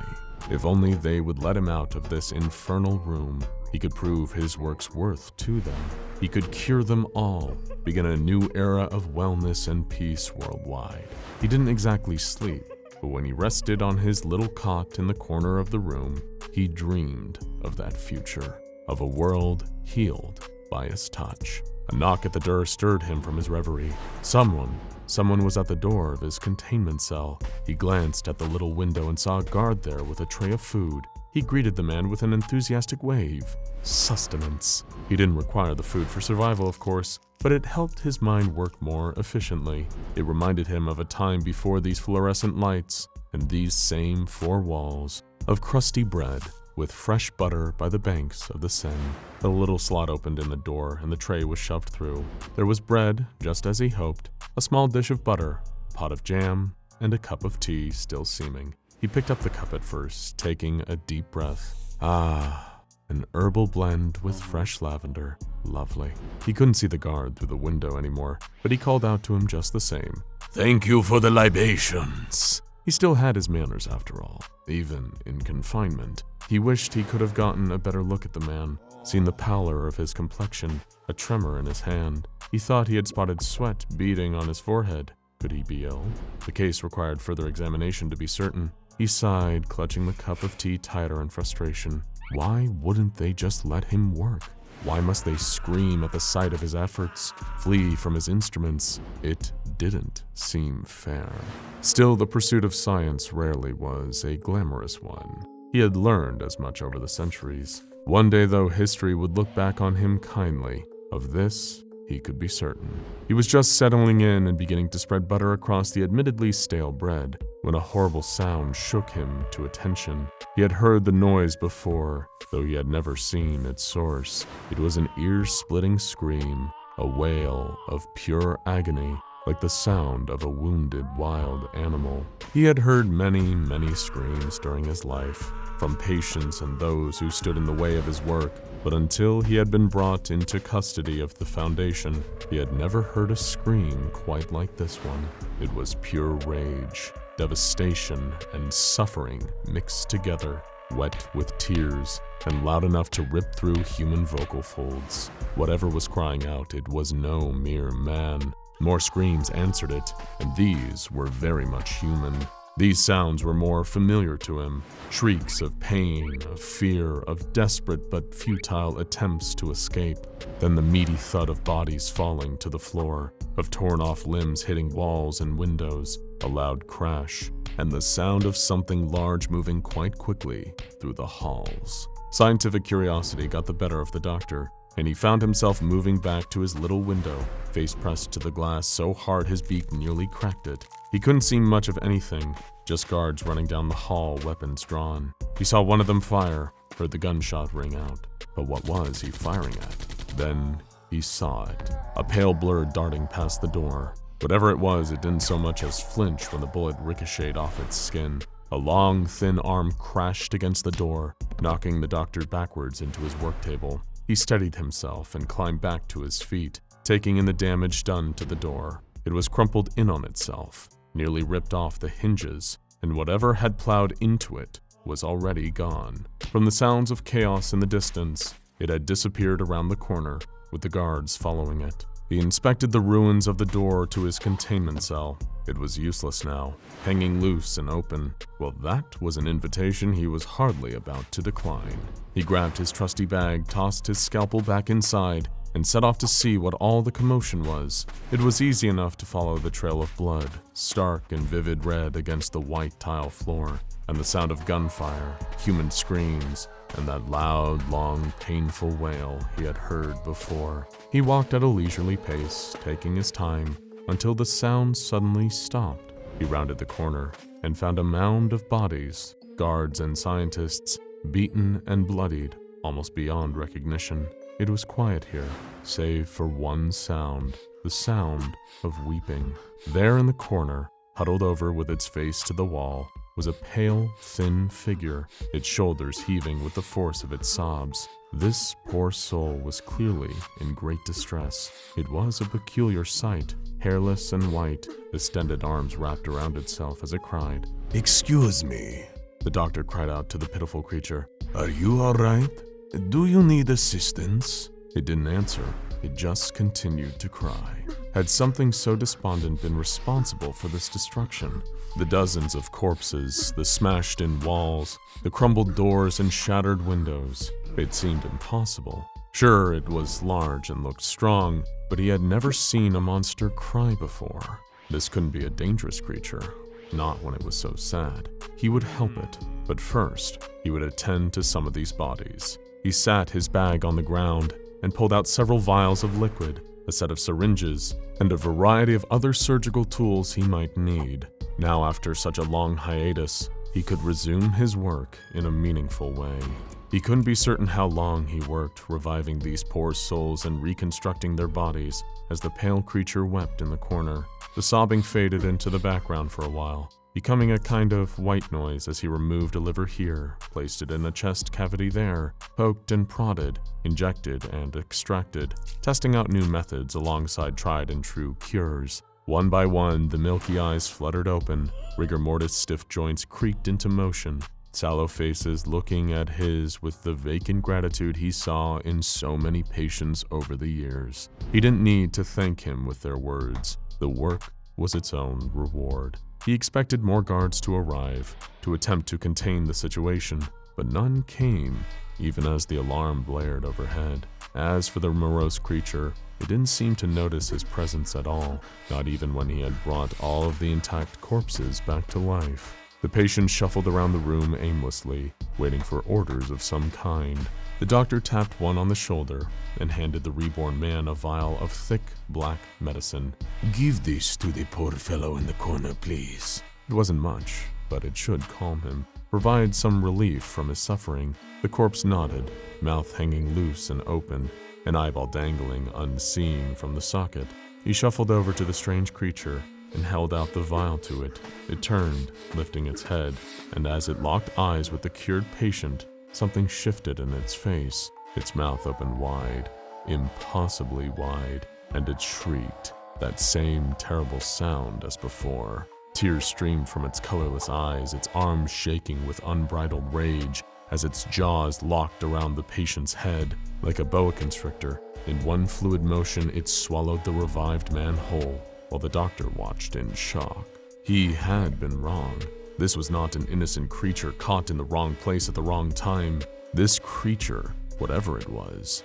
If only they would let him out of this infernal room, he could prove his work's worth to them. He could cure them all, begin a new era of wellness and peace worldwide. He didn't exactly sleep, but when he rested on his little cot in the corner of the room, he dreamed of that future, of a world healed by his touch. A knock at the door stirred him from his reverie. Someone was at the door of his containment cell. He glanced at the little window and saw a guard there with a tray of food. He greeted the man with an enthusiastic wave. Sustenance. He didn't require the food for survival, of course, but it helped his mind work more efficiently. It reminded him of a time before these fluorescent lights and these same four walls, of crusty bread with fresh butter by the banks of the Seine. A little slot opened in the door and the tray was shoved through. There was bread, just as he hoped, a small dish of butter, a pot of jam, and a cup of tea still steaming. He picked up the cup at first, taking a deep breath. Ah, an herbal blend with fresh lavender. Lovely. He couldn't see the guard through the window anymore, but he called out to him just the same. Thank you for the libations. He still had his manners after all, even in confinement. He wished he could have gotten a better look at the man, seen the pallor of his complexion, a tremor in his hand. He thought he had spotted sweat beading on his forehead. Could he be ill? The case required further examination to be certain. He sighed, clutching the cup of tea tighter in frustration. Why wouldn't they just let him work? Why must they scream at the sight of his efforts, flee from his instruments? It didn't seem fair. Still, the pursuit of science rarely was a glamorous one. He had learned as much over the centuries. One day, though, history would look back on him kindly. Of this, he could be certain. He was just settling in and beginning to spread butter across the admittedly stale bread when a horrible sound shook him to attention. He had heard the noise before, though he had never seen its source. It was an ear-splitting scream, a wail of pure agony, like the sound of a wounded wild animal. He had heard many, many screams during his life, from patients and those who stood in the way of his work, but until he had been brought into custody of the Foundation, he had never heard a scream quite like this one. It was pure rage, devastation, and suffering mixed together, wet with tears, and loud enough to rip through human vocal folds. Whatever was crying out, it was no mere man. More screams answered it, and these were very much human. These sounds were more familiar to him, shrieks of pain, of fear, of desperate but futile attempts to escape, than the meaty thud of bodies falling to the floor, of torn-off limbs hitting walls and windows, a loud crash, and the sound of something large moving quite quickly through the halls. Scientific curiosity got the better of the doctor, and he found himself moving back to his little window, face pressed to the glass so hard his beak nearly cracked it. He couldn't see much of anything, just guards running down the hall, weapons drawn. He saw one of them fire, heard the gunshot ring out. But what was he firing at? Then he saw it, a pale blur darting past the door. Whatever it was, it didn't so much as flinch when the bullet ricocheted off its skin. A long, thin arm crashed against the door, knocking the doctor backwards into his work table. He steadied himself and climbed back to his feet, taking in the damage done to the door. It was crumpled in on itself, nearly ripped off the hinges, and whatever had plowed into it was already gone. From the sounds of chaos in the distance, it had disappeared around the corner, with the guards following it. He inspected the ruins of the door to his containment cell. It was useless now, hanging loose and open. Well, that was an invitation he was hardly about to decline. He grabbed his trusty bag, tossed his scalpel back inside, and set off to see what all the commotion was. It was easy enough to follow the trail of blood, stark and vivid red against the white tile floor, and the sound of gunfire, human screams, and that loud, long, painful wail he had heard before. He walked at a leisurely pace, taking his time, until the sound suddenly stopped. He rounded the corner and found a mound of bodies, guards and scientists, beaten and bloodied, almost beyond recognition. It was quiet here, save for one sound, the sound of weeping. There in the corner, huddled over with its face to the wall, was a pale, thin figure, its shoulders heaving with the force of its sobs. This poor soul was clearly in great distress. It was a peculiar sight, hairless and white, extended arms wrapped around itself as it cried. Excuse me, The doctor cried out to the pitiful creature. are you all right? Do you need assistance? It didn't answer. It just continued to cry. Had something so despondent been responsible for this destruction? The dozens of corpses, the smashed-in walls, the crumbled doors and shattered windows. It seemed impossible. Sure, it was large and looked strong, but he had never seen a monster cry before. This couldn't be a dangerous creature, not when it was so sad. He would help it, but first, he would attend to some of these bodies. He sat his bag on the ground and pulled out several vials of liquid, a set of syringes, and a variety of other surgical tools he might need. Now, after such a long hiatus, he could resume his work in a meaningful way. He couldn't be certain how long he worked reviving these poor souls and reconstructing their bodies as the pale creature wept in the corner. The sobbing faded into the background for a while, becoming a kind of white noise as he removed a liver here, placed it in a chest cavity there, poked and prodded, injected and extracted, testing out new methods alongside tried and true cures. One by one, the milky eyes fluttered open, rigor mortis stiff joints creaked into motion, sallow faces looking at his with the vacant gratitude he saw in so many patients over the years. He didn't need to thank him with their words. The work was its own reward. He expected more guards to arrive, to attempt to contain the situation, but none came, even as the alarm blared overhead. As for the morose creature, it didn't seem to notice his presence at all, not even when he had brought all of the intact corpses back to life. The patient shuffled around the room aimlessly, waiting for orders of some kind. The doctor tapped one on the shoulder and handed the reborn man a vial of thick, black medicine. Give this to the poor fellow in the corner, please. It wasn't much, but it should calm him, provide some relief from his suffering. The corpse nodded, mouth hanging loose and open, an eyeball dangling unseen from the socket. He shuffled over to the strange creature and held out the vial to it. It turned, lifting its head, and as it locked eyes with the cured patient, something shifted in its face. Its mouth opened wide, impossibly wide, and it shrieked, that same terrible sound as before. Tears streamed from its colorless eyes, its arms shaking with unbridled rage as its jaws locked around the patient's head. Like a boa constrictor, in one fluid motion it swallowed the revived man whole, while the doctor watched in shock. He had been wrong. This was not an innocent creature caught in the wrong place at the wrong time. This creature, whatever it was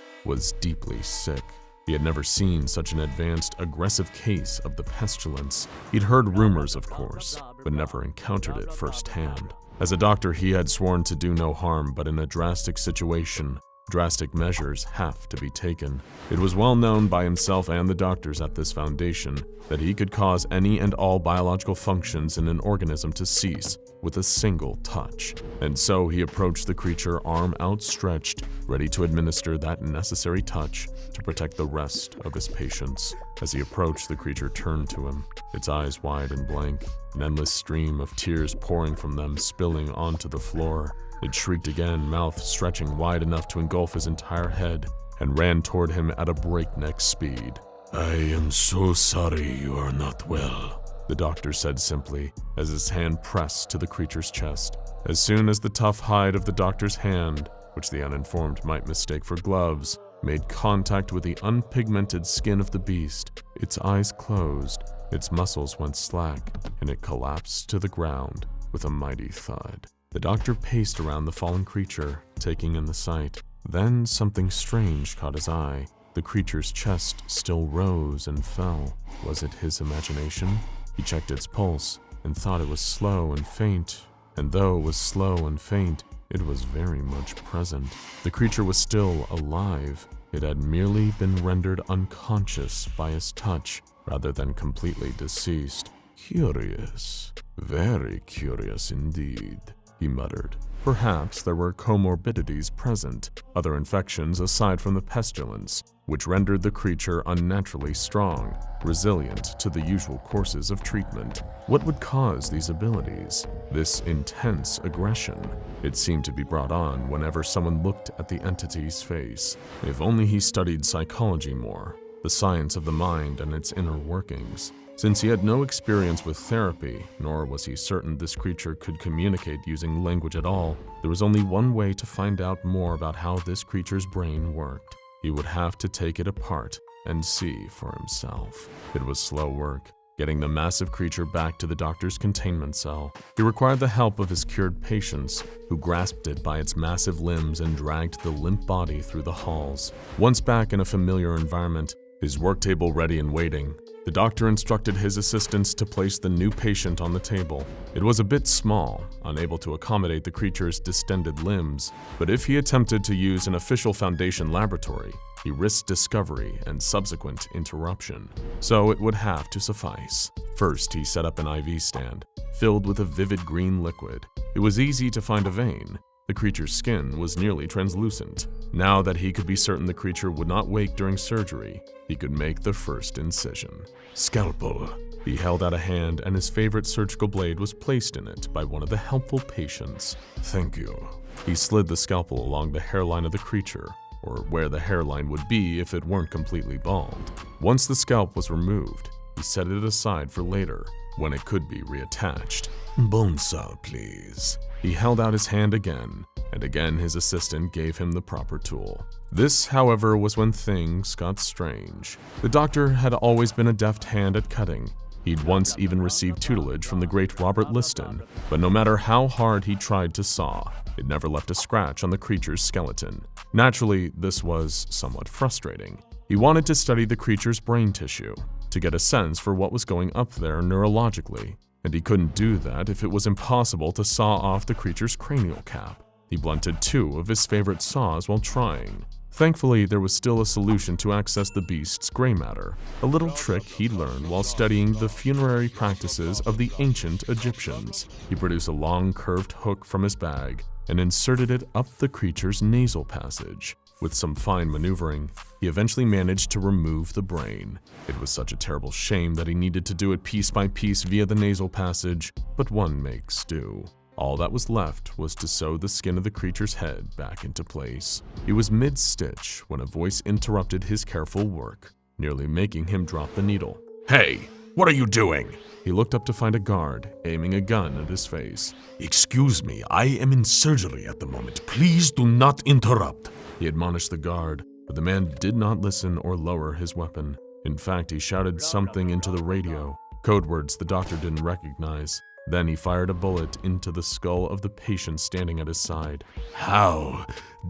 deeply sick. He had never seen such an advanced, aggressive case of the pestilence. He'd heard rumors, of course, but never encountered it firsthand. As a doctor, he had sworn to do no harm, but in a drastic situation, drastic measures have to be taken. It was well known by himself and the doctors at this foundation that he could cause any and all biological functions in an organism to cease with a single touch. And so he approached the creature, arm outstretched, ready to administer that necessary touch to protect the rest of his patients. As he approached, the creature turned to him, its eyes wide and blank, an endless stream of tears pouring from them, spilling onto the floor. It shrieked again, mouth stretching wide enough to engulf his entire head, and ran toward him at a breakneck speed. I am so sorry you are not well, the doctor said simply, as his hand pressed to the creature's chest. As soon as the tough hide of the doctor's hand, which the uninformed might mistake for gloves, made contact with the unpigmented skin of the beast, its eyes closed, its muscles went slack, and it collapsed to the ground with a mighty thud. The doctor paced around the fallen creature, taking in the sight. Then something strange caught his eye. The The creature's chest still rose and fell. Was it his imagination? He checked its pulse and thought it was slow and faint. And though it was slow and faint, it was very much present. The creature was still alive. It had merely been rendered unconscious by his touch rather than completely deceased. Curious. Very curious indeed, he muttered. Perhaps there were comorbidities present, other infections aside from the pestilence, which rendered the creature unnaturally strong, resilient to the usual courses of treatment. What would cause these abilities? This intense aggression? It seemed to be brought on whenever someone looked at the entity's face. If only he studied psychology more, the science of the mind and its inner workings. Since he had no experience with therapy, nor was he certain this creature could communicate using language at all, there was only one way to find out more about how this creature's brain worked. He would have to take it apart and see for himself. It was slow work, getting the massive creature back to the doctor's containment cell. He required the help of his cured patients, who grasped it by its massive limbs and dragged the limp body through the halls. Once back in a familiar environment, his work table ready and waiting, the doctor instructed his assistants to place the new patient on the table. It was a bit small, unable to accommodate the creature's distended limbs, but if he attempted to use an official Foundation laboratory, he risked discovery and subsequent interruption. So it would have to suffice. First, he set up an IV stand, filled with a vivid green liquid. It was easy to find a vein. The creature's skin was nearly translucent. Now that he could be certain the creature would not wake during surgery, he could make the first incision. Scalpel. He held out a hand and his favorite surgical blade was placed in it by one of the helpful patients. Thank you. He slid the scalpel along the hairline of the creature, or where the hairline would be if it weren't completely bald. Once the scalp was removed, he set it aside for later, when it could be reattached. Bone saw, please. He held out his hand again, and again his assistant gave him the proper tool. This, however, was when things got strange. The doctor had always been a deft hand at cutting. He'd once even received tutelage from the great Robert Liston, but no matter how hard he tried to saw, it never left a scratch on the creature's skeleton. Naturally, this was somewhat frustrating. He wanted to study the creature's brain tissue, to get a sense for what was going up there neurologically, and he couldn't do that if it was impossible to saw off the creature's cranial cap. He blunted 2 of his favorite saws while trying. Thankfully, there was still a solution to access the beast's gray matter, a little trick he'd learned while studying the funerary practices of the ancient Egyptians. He produced a long curved hook from his bag and inserted it up the creature's nasal passage. With some fine maneuvering, he eventually managed to remove the brain. It was such a terrible shame that he needed to do it piece by piece via the nasal passage, but one makes do. All that was left was to sew the skin of the creature's head back into place. He was mid-stitch when a voice interrupted his careful work, nearly making him drop the needle. Hey, what are you doing? He looked up to find a guard, aiming a gun at his face. Excuse me, I am in surgery at the moment. Please do not interrupt. He admonished the guard, but the man did not listen or lower his weapon. In fact, he shouted something into the radio, code words the doctor didn't recognize. Then he fired a bullet into the skull of the patient standing at his side. How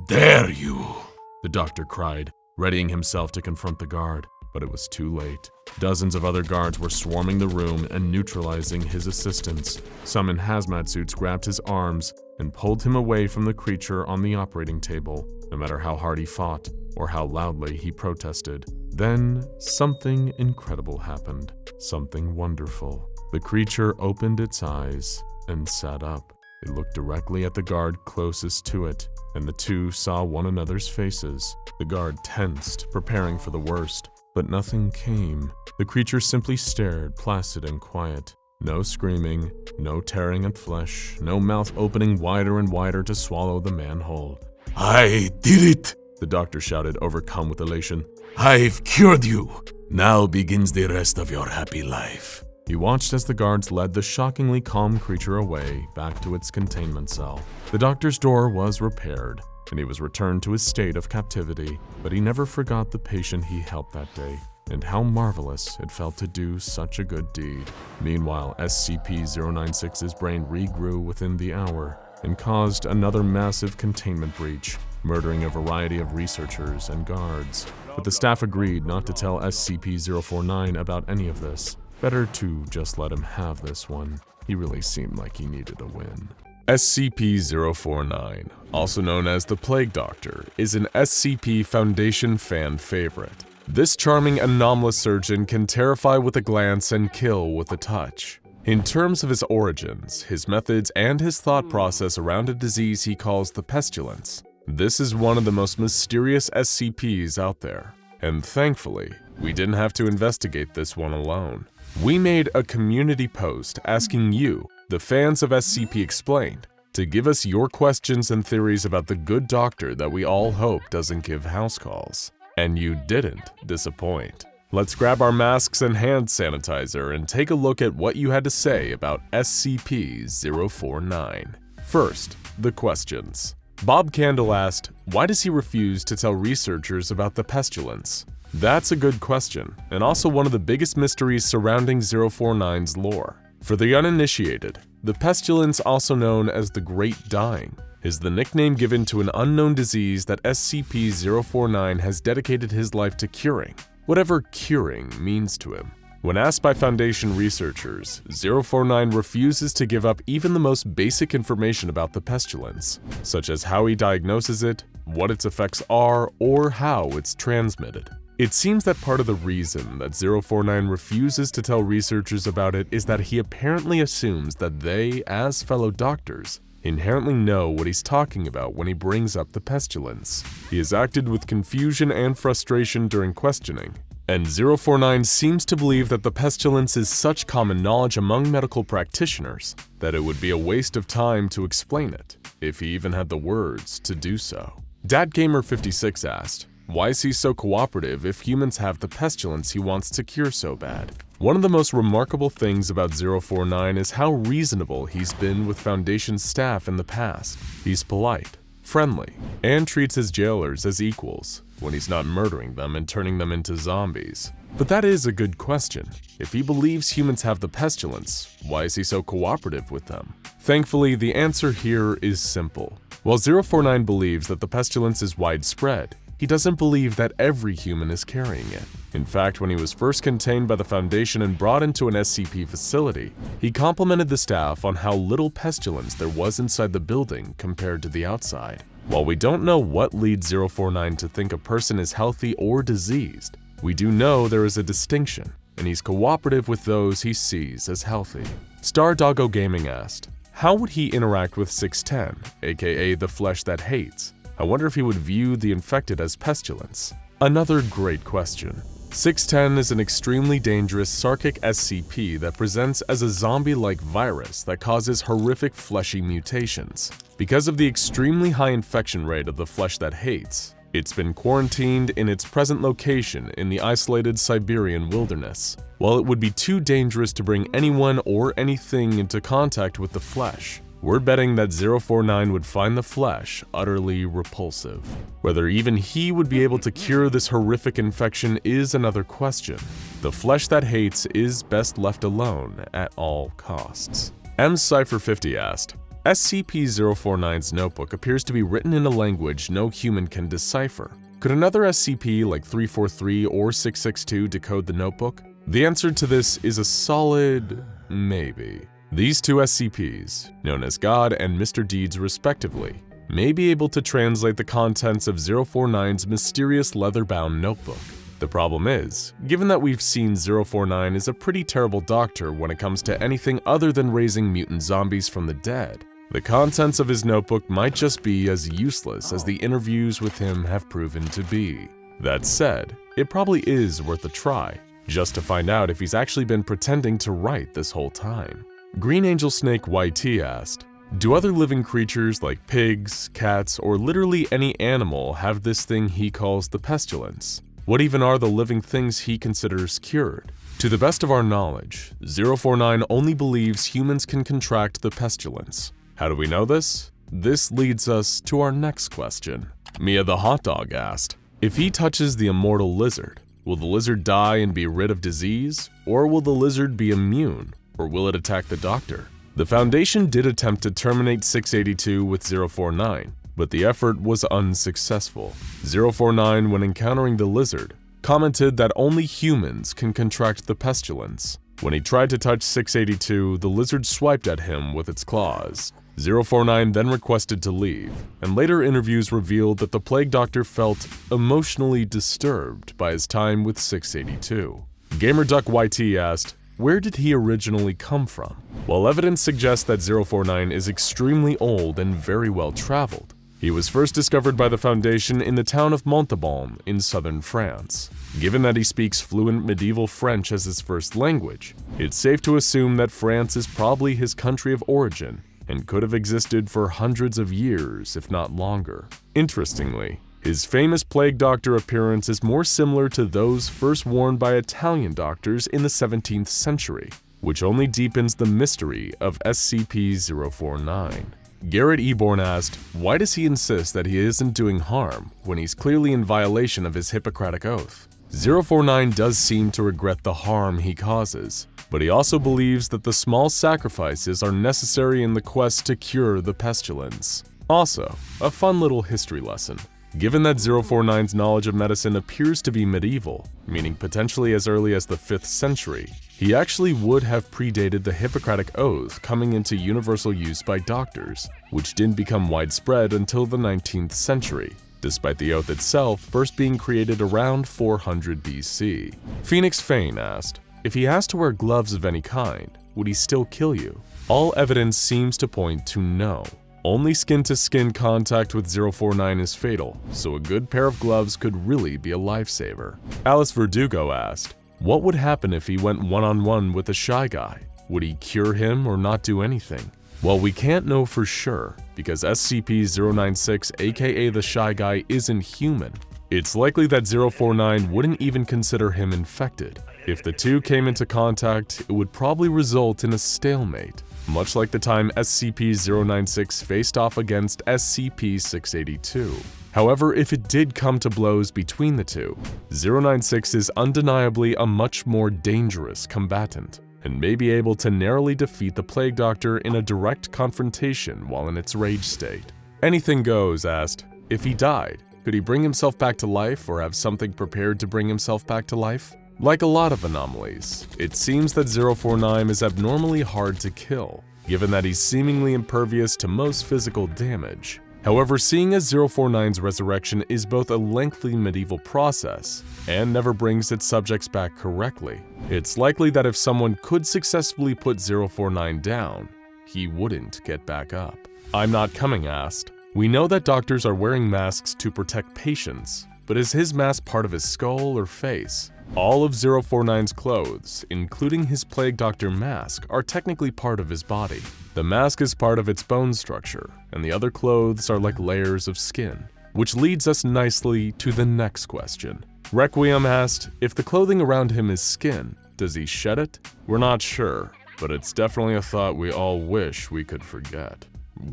dare you? The doctor cried, readying himself to confront the guard, but it was too late. Dozens of other guards were swarming the room and neutralizing his assistants. Some in hazmat suits grabbed his arms and pulled him away from the creature on the operating table, no matter how hard he fought or how loudly he protested. Then something incredible happened, something wonderful. The creature opened its eyes and sat up. It looked directly at the guard closest to it, and the two saw one another's faces. The guard tensed, preparing for the worst, but nothing came. The creature simply stared, placid and quiet. No screaming, no tearing at flesh, no mouth opening wider and wider to swallow the man whole. I did it, the doctor shouted, overcome with elation. I've cured you. Now begins the rest of your happy life. He watched as the guards led the shockingly calm creature away, back to its containment cell. The doctor's door was repaired, and he was returned to his state of captivity, but he never forgot the patient he helped that day, and how marvelous it felt to do such a good deed. Meanwhile, SCP-096's brain regrew within the hour, and caused another massive containment breach. murdering a variety of researchers and guards. But the staff agreed not to tell SCP-049 about any of this. Better to just let him have this one. He really seemed like he needed a win. SCP-049, also known as the Plague Doctor, is an SCP Foundation fan favorite. This charming anomalous surgeon can terrify with a glance and kill with a touch. In terms of his origins, his methods, and his thought process around a disease he calls the Pestilence, this is one of the most mysterious SCPs out there. And thankfully, we didn't have to investigate this one alone. We made a community post asking you, the fans of SCP Explained, to give us your questions and theories about the good doctor that we all hope doesn't give house calls. And you didn't disappoint. Let's grab our masks and hand sanitizer and take a look at what you had to say about SCP-049. First, the questions. Bob Candle asked, why does he refuse to tell researchers about the Pestilence? That's a good question, and also one of the biggest mysteries surrounding 049's lore. For the uninitiated, the Pestilence, also known as the Great Dying, is the nickname given to an unknown disease that SCP-049 has dedicated his life to curing, whatever curing means to him. When asked by Foundation researchers, 049 refuses to give up even the most basic information about the Pestilence, such as how he diagnoses it, what its effects are, or how it's transmitted. It seems that part of the reason that 049 refuses to tell researchers about it is that he apparently assumes that they, as fellow doctors, inherently know what he's talking about when he brings up the Pestilence. He has acted with confusion and frustration during questioning, and 049 seems to believe that the Pestilence is such common knowledge among medical practitioners that it would be a waste of time to explain it, if he even had the words to do so. DadGamer56 asked, why is he so cooperative if humans have the Pestilence he wants to cure so bad? One of the most remarkable things about 049 is how reasonable he's been with Foundation staff in the past. He's polite, friendly, and treats his jailers as equals when he's not murdering them and turning them into zombies. But that is a good question. If he believes humans have the Pestilence, why is he so cooperative with them? Thankfully, the answer here is simple. While 049 believes that the Pestilence is widespread, he doesn't believe that every human is carrying it. In fact, when he was first contained by the Foundation and brought into an SCP facility, he complimented the staff on how little Pestilence there was inside the building compared to the outside. While we don't know what leads 049 to think a person is healthy or diseased, we do know there is a distinction, and he's cooperative with those he sees as healthy. Stardoggo Gaming asked, how would he interact with 610, aka the flesh that hates? I wonder if he would view the infected as Pestilence. Another great question. 610 is an extremely dangerous Sarkic SCP that presents as a zombie-like virus that causes horrific fleshy mutations. Because of the extremely high infection rate of the flesh that hates, it's been quarantined in its present location in the isolated Siberian wilderness. While it would be too dangerous to bring anyone or anything into contact with the flesh, we're betting that 049 would find the flesh utterly repulsive. Whether even he would be able to cure this horrific infection is another question. The flesh that hates is best left alone at all costs. mCypher50 asked, SCP-049's notebook appears to be written in a language no human can decipher. Could another SCP like 343 or 662 decode the notebook? The answer to this is a solid maybe. These two SCPs, known as God and Mr. Deeds respectively, may be able to translate the contents of 049's mysterious leather-bound notebook. The problem is, given that we've seen 049 is a pretty terrible doctor when it comes to anything other than raising mutant zombies from the dead, the contents of his notebook might just be as useless as the interviews with him have proven to be. That said, it probably is worth a try, just to find out if he's actually been pretending to write this whole time. Green Angel Snake YT asked, do other living creatures like pigs, cats, or literally any animal have this thing he calls the Pestilence? What even are the living things he considers cured? To the best of our knowledge, 049 only believes humans can contract the Pestilence. How do we know this? This leads us to our next question. Mia the Hot Dog asked, if he touches the immortal lizard, will the lizard die and be rid of disease, or will the lizard be immune? Or will it attack the doctor? The Foundation did attempt to terminate 682 with 049, but the effort was unsuccessful. 049, when encountering the lizard, commented that only humans can contract the pestilence. When he tried to touch 682, the lizard swiped at him with its claws. 049 then requested to leave, and later interviews revealed that the Plague Doctor felt emotionally disturbed by his time with 682. GamerDuckYT asked, where did he originally come from? While evidence suggests that 049 is extremely old and very well traveled, he was first discovered by the Foundation in the town of Montauban in southern France. Given that he speaks fluent medieval French as his first language, it's safe to assume that France is probably his country of origin and could have existed for hundreds of years, if not longer. Interestingly, his famous Plague Doctor appearance is more similar to those first worn by Italian doctors in the 17th century, which only deepens the mystery of SCP-049. Garrett Eborn asked, why does he insist that he isn't doing harm when he's clearly in violation of his Hippocratic Oath? 049 does seem to regret the harm he causes, but he also believes that the small sacrifices are necessary in the quest to cure the pestilence. Also, a fun little history lesson. Given that 049's knowledge of medicine appears to be medieval, meaning potentially as early as the 5th century, he actually would have predated the Hippocratic Oath coming into universal use by doctors, which didn't become widespread until the 19th century, despite the oath itself first being created around 400 BC. Phoenix Fane asked, if he has to wear gloves of any kind, would he still kill you? All evidence seems to point to no. Only skin-to-skin contact with 049 is fatal, so a good pair of gloves could really be a lifesaver. Alice Verdugo asked, what would happen if he went one-on-one with a shy guy? Would he cure him or not do anything? Well, we can't know for sure, because SCP-096, aka the Shy Guy, isn't human. It's likely that 049 wouldn't even consider him infected. If the two came into contact, it would probably result in a stalemate, much like the time SCP-096 faced off against SCP-682. However, if it did come to blows between the two, 096 is undeniably a much more dangerous combatant, and may be able to narrowly defeat the Plague Doctor in a direct confrontation while in its rage state. Anything Goes asked, if he died, could he bring himself back to life or have something prepared to bring himself back to life? Like a lot of anomalies, it seems that 049 is abnormally hard to kill, given that he's seemingly impervious to most physical damage. However, seeing as 049's resurrection is both a lengthy medieval process and never brings its subjects back correctly, it's likely that if someone could successfully put 049 down, he wouldn't get back up. I'm Not Coming asked, we know that doctors are wearing masks to protect patients, but is his mask part of his skull or face? All of 049's clothes, including his Plague Doctor mask, are technically part of his body. The mask is part of its bone structure, and the other clothes are like layers of skin. Which leads us nicely to the next question. Requiem asked, if the clothing around him is skin, does he shed it? We're not sure, but it's definitely a thought we all wish we could forget.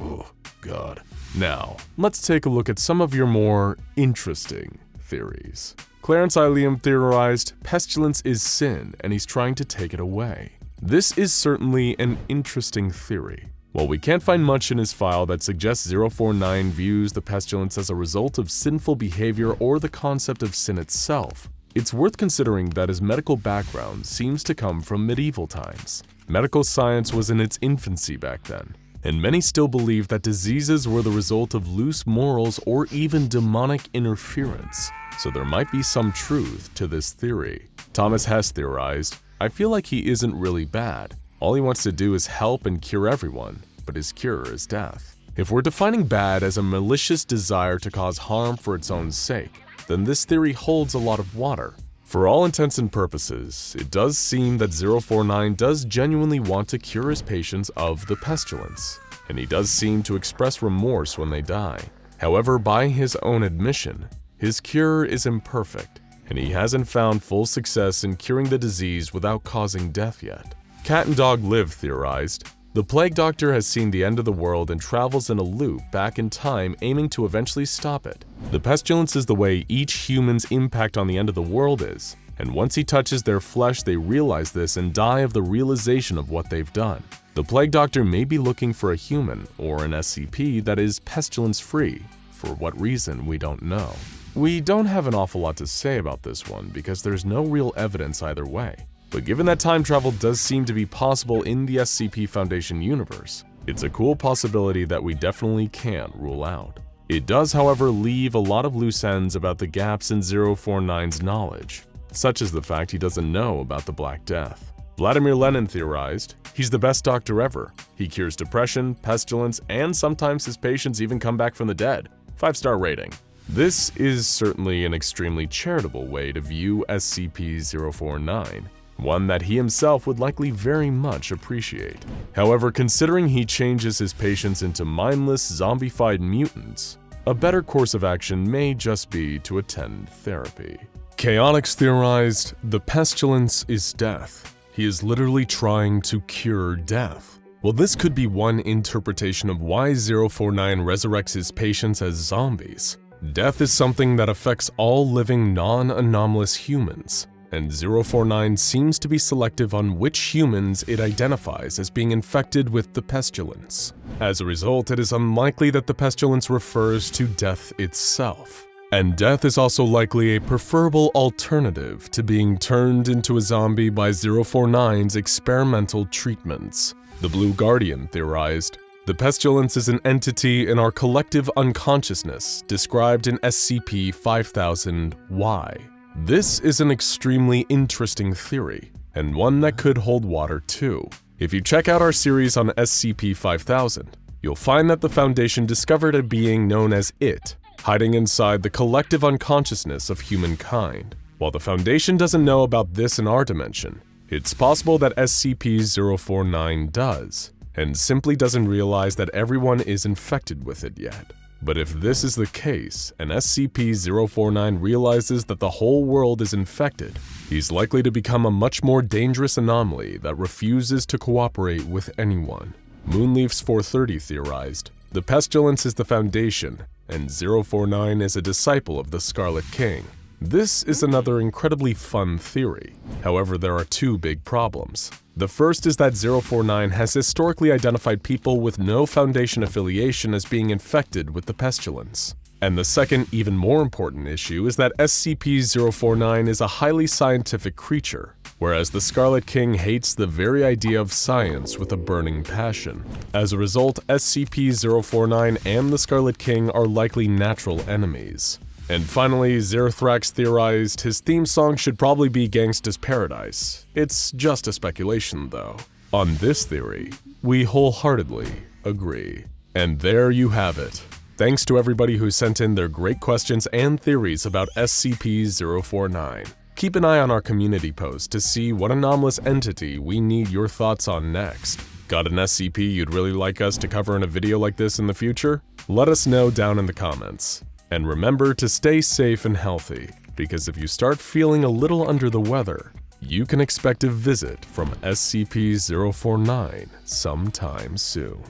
Oh, God. Now, let's take a look at some of your more interesting theories. Clarence Ilium theorized, pestilence is sin and he's trying to take it away. This is certainly an interesting theory. While we can't find much in his file that suggests 049 views the pestilence as a result of sinful behavior or the concept of sin itself, it's worth considering that his medical background seems to come from medieval times. Medical science was in its infancy back then, and many still believe that diseases were the result of loose morals or even demonic interference. So there might be some truth to this theory. Thomas Hess theorized, I feel like he isn't really bad. All he wants to do is help and cure everyone, but his cure is death. If we're defining bad as a malicious desire to cause harm for its own sake, then this theory holds a lot of water. For all intents and purposes, it does seem that 049 does genuinely want to cure his patients of the pestilence, and he does seem to express remorse when they die. However, by his own admission, his cure is imperfect, and he hasn't found full success in curing the disease without causing death yet. Cat and Dog Live theorized, the Plague Doctor has seen the end of the world and travels in a loop back in time aiming to eventually stop it. The pestilence is the way each human's impact on the end of the world is, and once he touches their flesh, they realize this and die of the realization of what they've done. The Plague Doctor may be looking for a human or an SCP that is pestilence-free. For what reason, we don't know. We don't have an awful lot to say about this one because there's no real evidence either way. But given that time travel does seem to be possible in the SCP Foundation universe, it's a cool possibility that we definitely can't rule out. It does, however, leave a lot of loose ends about the gaps in 049's knowledge, such as the fact he doesn't know about the Black Death. Vladimir Lenin theorized, he's the best doctor ever. He cures depression, pestilence, and sometimes his patients even come back from the dead. 5-star rating. This is certainly an extremely charitable way to view SCP-049, one that he himself would likely very much appreciate. However, considering he changes his patients into mindless, zombified mutants, a better course of action may just be to attend therapy. Chaotix theorized, the pestilence is death. He is literally trying to cure death. Well, this could be one interpretation of why 049 resurrects his patients as zombies. Death is something that affects all living non-anomalous humans, and 049 seems to be selective on which humans it identifies as being infected with the pestilence. As a result, it is unlikely that the pestilence refers to death itself. And death is also likely a preferable alternative to being turned into a zombie by 049's experimental treatments. The Blue Guardian theorized, the pestilence is an entity in our collective unconsciousness described in SCP-5000. Why? This is an extremely interesting theory, and one that could hold water too. If you check out our series on SCP-5000, you'll find that the Foundation discovered a being known as It, hiding inside the collective unconsciousness of humankind. While the Foundation doesn't know about this in our dimension, it's possible that SCP-049 does, and simply doesn't realize that everyone is infected with it yet. But if this is the case, and SCP-049 realizes that the whole world is infected, he's likely to become a much more dangerous anomaly that refuses to cooperate with anyone. Moonleaf's 430 theorized, the pestilence is the Foundation, and 049 is a disciple of the Scarlet King. This is another incredibly fun theory. However, there are two big problems. The first is that 049 has historically identified people with no Foundation affiliation as being infected with the pestilence. And the second, even more important issue is that SCP-049 is a highly scientific creature, whereas the Scarlet King hates the very idea of science with a burning passion. As a result, SCP-049 and the Scarlet King are likely natural enemies. And finally, Zerthrax theorized his theme song should probably be Gangsta's Paradise. It's just a speculation though. On this theory, we wholeheartedly agree. And there you have it. Thanks to everybody who sent in their great questions and theories about SCP-049. Keep an eye on our community post to see what anomalous entity we need your thoughts on next. Got an SCP you'd really like us to cover in a video like this in the future? Let us know down in the comments. And remember to stay safe and healthy, because if you start feeling a little under the weather, you can expect a visit from SCP-049 sometime soon.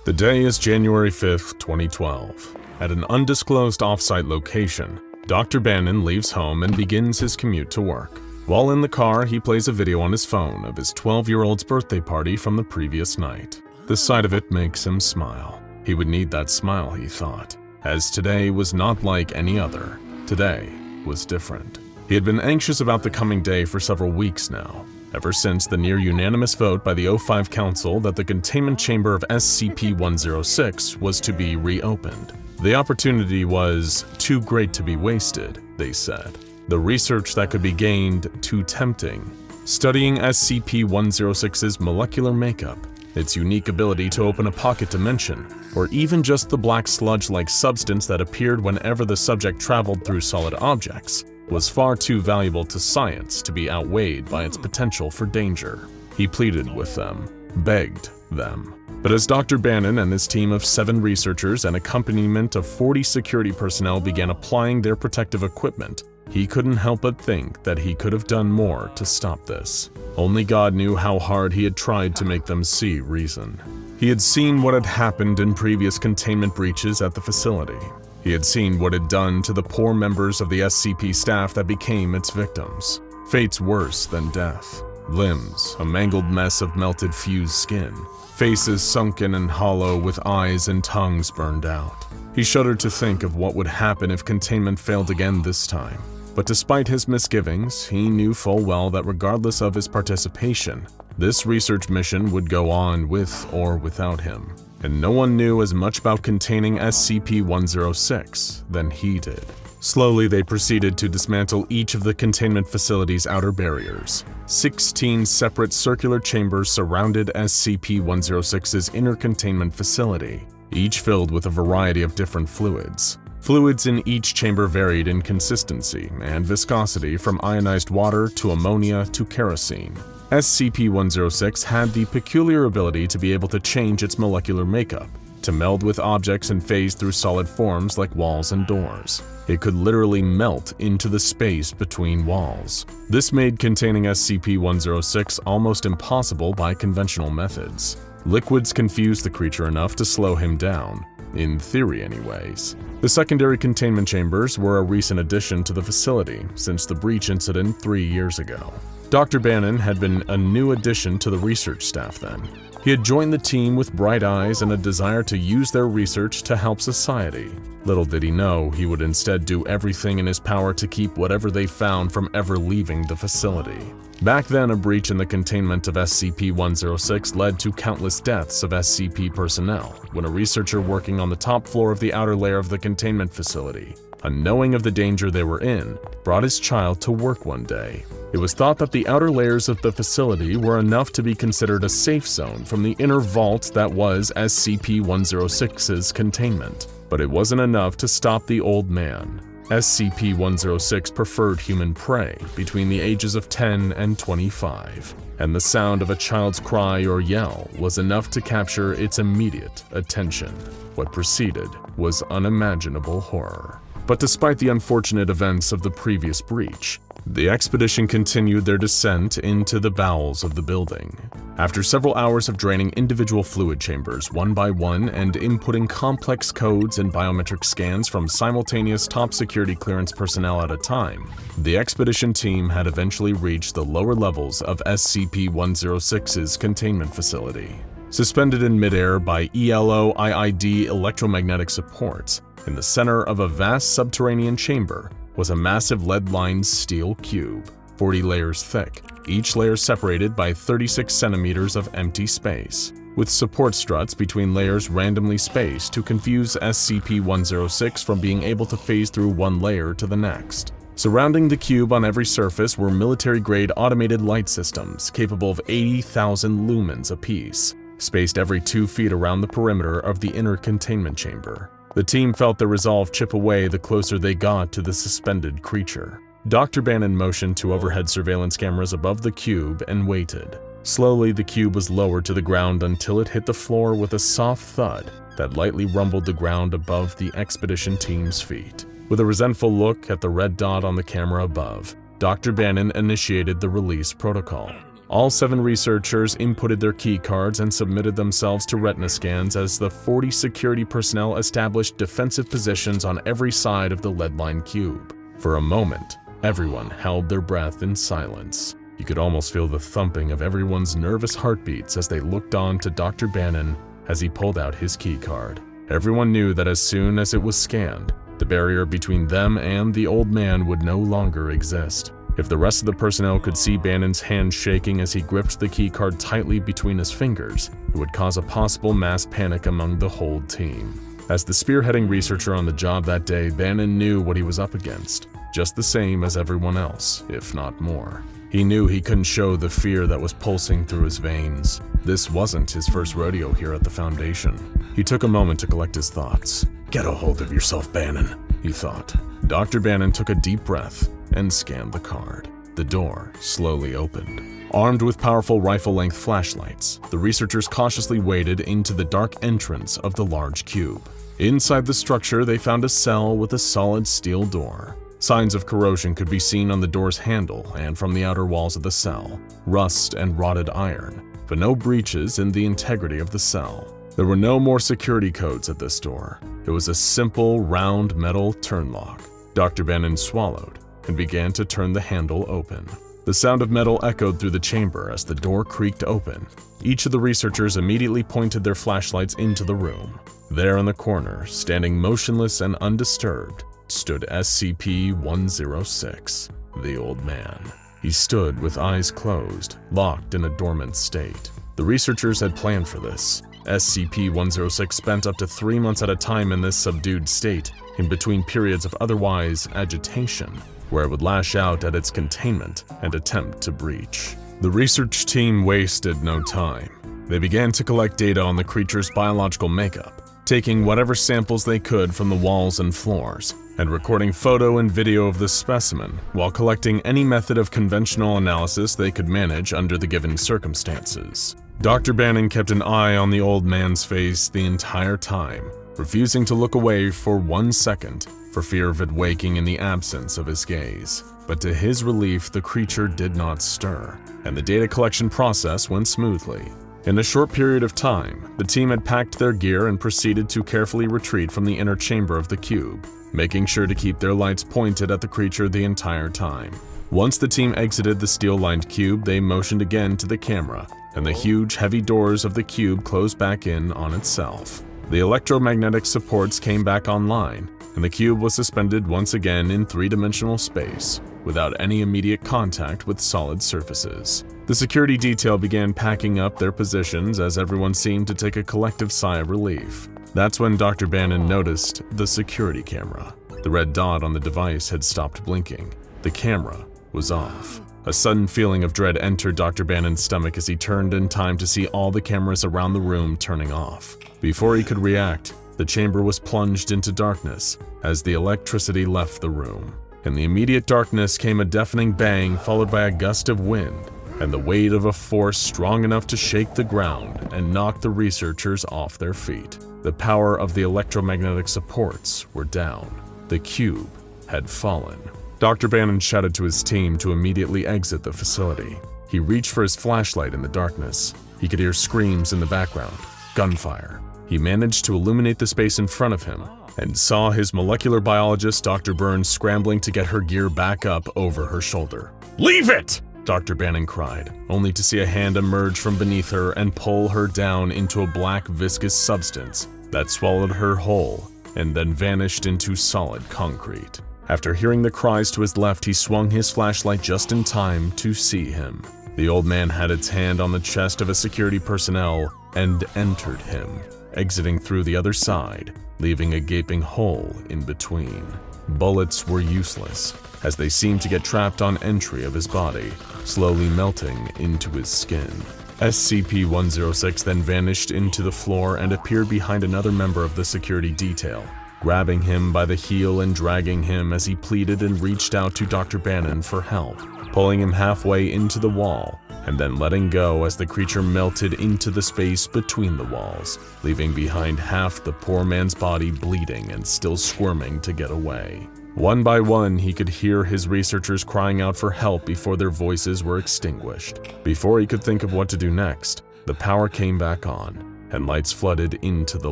The day is January 5th, 2012. At an undisclosed off-site location, Dr. Bannon leaves home and begins his commute to work. While in the car, he plays a video on his phone of his 12-year-old's birthday party from the previous night. The sight of it makes him smile. He would need that smile, he thought, as today was not like any other. Today was different. He had been anxious about the coming day for several weeks now, ever since the near-unanimous vote by the O5 Council that the containment chamber of SCP-106 was to be reopened. The opportunity was too great to be wasted, they said. The research that could be gained too tempting. Studying SCP-106's molecular makeup, its unique ability to open a pocket dimension, or even just the black sludge-like substance that appeared whenever the subject traveled through solid objects, was far too valuable to science to be outweighed by its potential for danger. He pleaded with them, begged them. But as Dr. Bannon and his team of 7 researchers and accompaniment of 40 security personnel began applying their protective equipment, he couldn't help but think that he could have done more to stop this. Only God knew how hard he had tried to make them see reason. He had seen what had happened in previous containment breaches at the facility. He had seen what it had done to the poor members of the SCP staff that became its victims. fates worse than death. Limbs, a mangled mess of melted fused skin. Faces sunken and hollow with eyes and tongues burned out. He shuddered to think of what would happen if containment failed again this time. But despite his misgivings, he knew full well that regardless of his participation, this research mission would go on with or without him. And no one knew as much about containing SCP-106 than he did. Slowly, they proceeded to dismantle each of the containment facility's outer barriers. 16 separate circular chambers surrounded SCP-106's inner containment facility, each filled with a variety of different fluids. Fluids in each chamber varied in consistency and viscosity from ionized water to ammonia to kerosene. SCP-106 had the peculiar ability to be able to change its molecular makeup, to meld with objects and phase through solid forms like walls and doors. It could literally melt into the space between walls. This made containing SCP-106 almost impossible by conventional methods. Liquids confused the creature enough to slow him down, in theory anyways. The secondary containment chambers were a recent addition to the facility since the breach incident 3 years ago. Dr. Bannon had been a new addition to the research staff then. He had joined the team with bright eyes and a desire to use their research to help society. Little did he know he would instead do everything in his power to keep whatever they found from ever leaving the facility. Back then, a breach in the containment of SCP-106 led to countless deaths of SCP personnel when a researcher working on the top floor of the outer layer of the containment facility, unknowing of the danger they were in, brought his child to work one day. It was thought that the outer layers of the facility were enough to be considered a safe zone from the inner vault that was SCP-106's containment. But it wasn't enough to stop the old man. SCP-106 preferred human prey between the ages of 10 and 25, and the sound of a child's cry or yell was enough to capture its immediate attention. What preceded was unimaginable horror. But despite the unfortunate events of the previous breach, the expedition continued their descent into the bowels of the building. After several hours of draining individual fluid chambers one by one and inputting complex codes and biometric scans from simultaneous top security clearance personnel at a time, the expedition team had eventually reached the lower levels of SCP-106's containment facility. Suspended in midair by ELO-IID electromagnetic supports, in the center of a vast subterranean chamber was a massive lead-lined steel cube, 40 layers thick, each layer separated by 36 centimeters of empty space, with support struts between layers randomly spaced to confuse SCP-106 from being able to phase through one layer to the next. Surrounding the cube on every surface were military-grade automated light systems capable of 80,000 lumens apiece, spaced every 2 feet around the perimeter of the inner containment chamber. The team felt their resolve chip away the closer they got to the suspended creature. Dr. Bannon motioned to overhead surveillance cameras above the cube and waited. Slowly, the cube was lowered to the ground until it hit the floor with a soft thud that lightly rumbled the ground above the expedition team's feet. With a resentful look at the red dot on the camera above, Dr. Bannon initiated the release protocol. All 7 researchers inputted their key cards and submitted themselves to retina scans as the 40 security personnel established defensive positions on every side of the lead-lined cube. For a moment, everyone held their breath in silence. You could almost feel the thumping of everyone's nervous heartbeats as they looked on to Dr. Bannon as he pulled out his key card. Everyone knew that as soon as it was scanned, the barrier between them and the old man would no longer exist. If the rest of the personnel could see Bannon's hand shaking as he gripped the keycard tightly between his fingers, it would cause a possible mass panic among the whole team. As the spearheading researcher on the job that day, Bannon knew what he was up against, just the same as everyone else, if not more. He knew he couldn't show the fear that was pulsing through his veins. This wasn't his first rodeo here at the Foundation. He took a moment to collect his thoughts. Get a hold of yourself, Bannon, he thought. Dr. Bannon took a deep breath and scanned the card. The door slowly opened. Armed with powerful rifle-length flashlights, the researchers cautiously waded into the dark entrance of the large cube. Inside the structure, they found a cell with a solid steel door. Signs of corrosion could be seen on the door's handle and from the outer walls of the cell, rust and rotted iron, but no breaches in the integrity of the cell. There were no more security codes at this door. It was a simple, round metal turn lock. Dr. Bannon swallowed and began to turn the handle open. The sound of metal echoed through the chamber as the door creaked open. Each of the researchers immediately pointed their flashlights into the room. There in the corner, standing motionless and undisturbed, stood SCP-106, the Old Man. He stood with eyes closed, locked in a dormant state. The researchers had planned for this. SCP-106 spent up to 3 months at a time in this subdued state, in between periods of otherwise agitation, where it would lash out at its containment and attempt to breach. The research team wasted no time. They began to collect data on the creature's biological makeup, taking whatever samples they could from the walls and floors, and recording photo and video of the specimen, while collecting any method of conventional analysis they could manage under the given circumstances. Dr. Bannon kept an eye on the old man's face the entire time, refusing to look away for 1 second for fear of it waking in the absence of his gaze. But to his relief, the creature did not stir, and the data collection process went smoothly. In a short period of time, the team had packed their gear and proceeded to carefully retreat from the inner chamber of the cube, making sure to keep their lights pointed at the creature the entire time. Once the team exited the steel-lined cube, they motioned again to the camera, and the huge, heavy doors of the cube closed back in on itself. The electromagnetic supports came back online, and the cube was suspended once again in three-dimensional space, without any immediate contact with solid surfaces. The security detail began packing up their positions as everyone seemed to take a collective sigh of relief. That's when Dr. Bannon noticed the security camera. The red dot on the device had stopped blinking. The camera was off. A sudden feeling of dread entered Dr. Bannon's stomach as he turned in time to see all the cameras around the room turning off. Before he could react, the chamber was plunged into darkness as the electricity left the room. In the immediate darkness came a deafening bang followed by a gust of wind and the weight of a force strong enough to shake the ground and knock the researchers off their feet. The power of the electromagnetic supports were down. The cube had fallen. Dr. Bannon shouted to his team to immediately exit the facility. He reached for his flashlight in the darkness. He could hear screams in the background, gunfire. He managed to illuminate the space in front of him and saw his molecular biologist, Dr. Burns, scrambling to get her gear back up over her shoulder. "Leave it!" Dr. Bannon cried, only to see a hand emerge from beneath her and pull her down into a black viscous substance that swallowed her whole and then vanished into solid concrete. After hearing the cries to his left, he swung his flashlight just in time to see him. The old man had its hand on the chest of a security personnel and entered him, exiting through the other side, leaving a gaping hole in between. Bullets were useless, as they seemed to get trapped on entry of his body, slowly melting into his skin. SCP-106 then vanished into the floor and appeared behind another member of the security detail, grabbing him by the heel and dragging him as he pleaded and reached out to Dr. Bannon for help, pulling him halfway into the wall, and then letting go as the creature melted into the space between the walls, leaving behind half the poor man's body bleeding and still squirming to get away. One by one, he could hear his researchers crying out for help before their voices were extinguished. Before he could think of what to do next, the power came back on, and lights flooded into the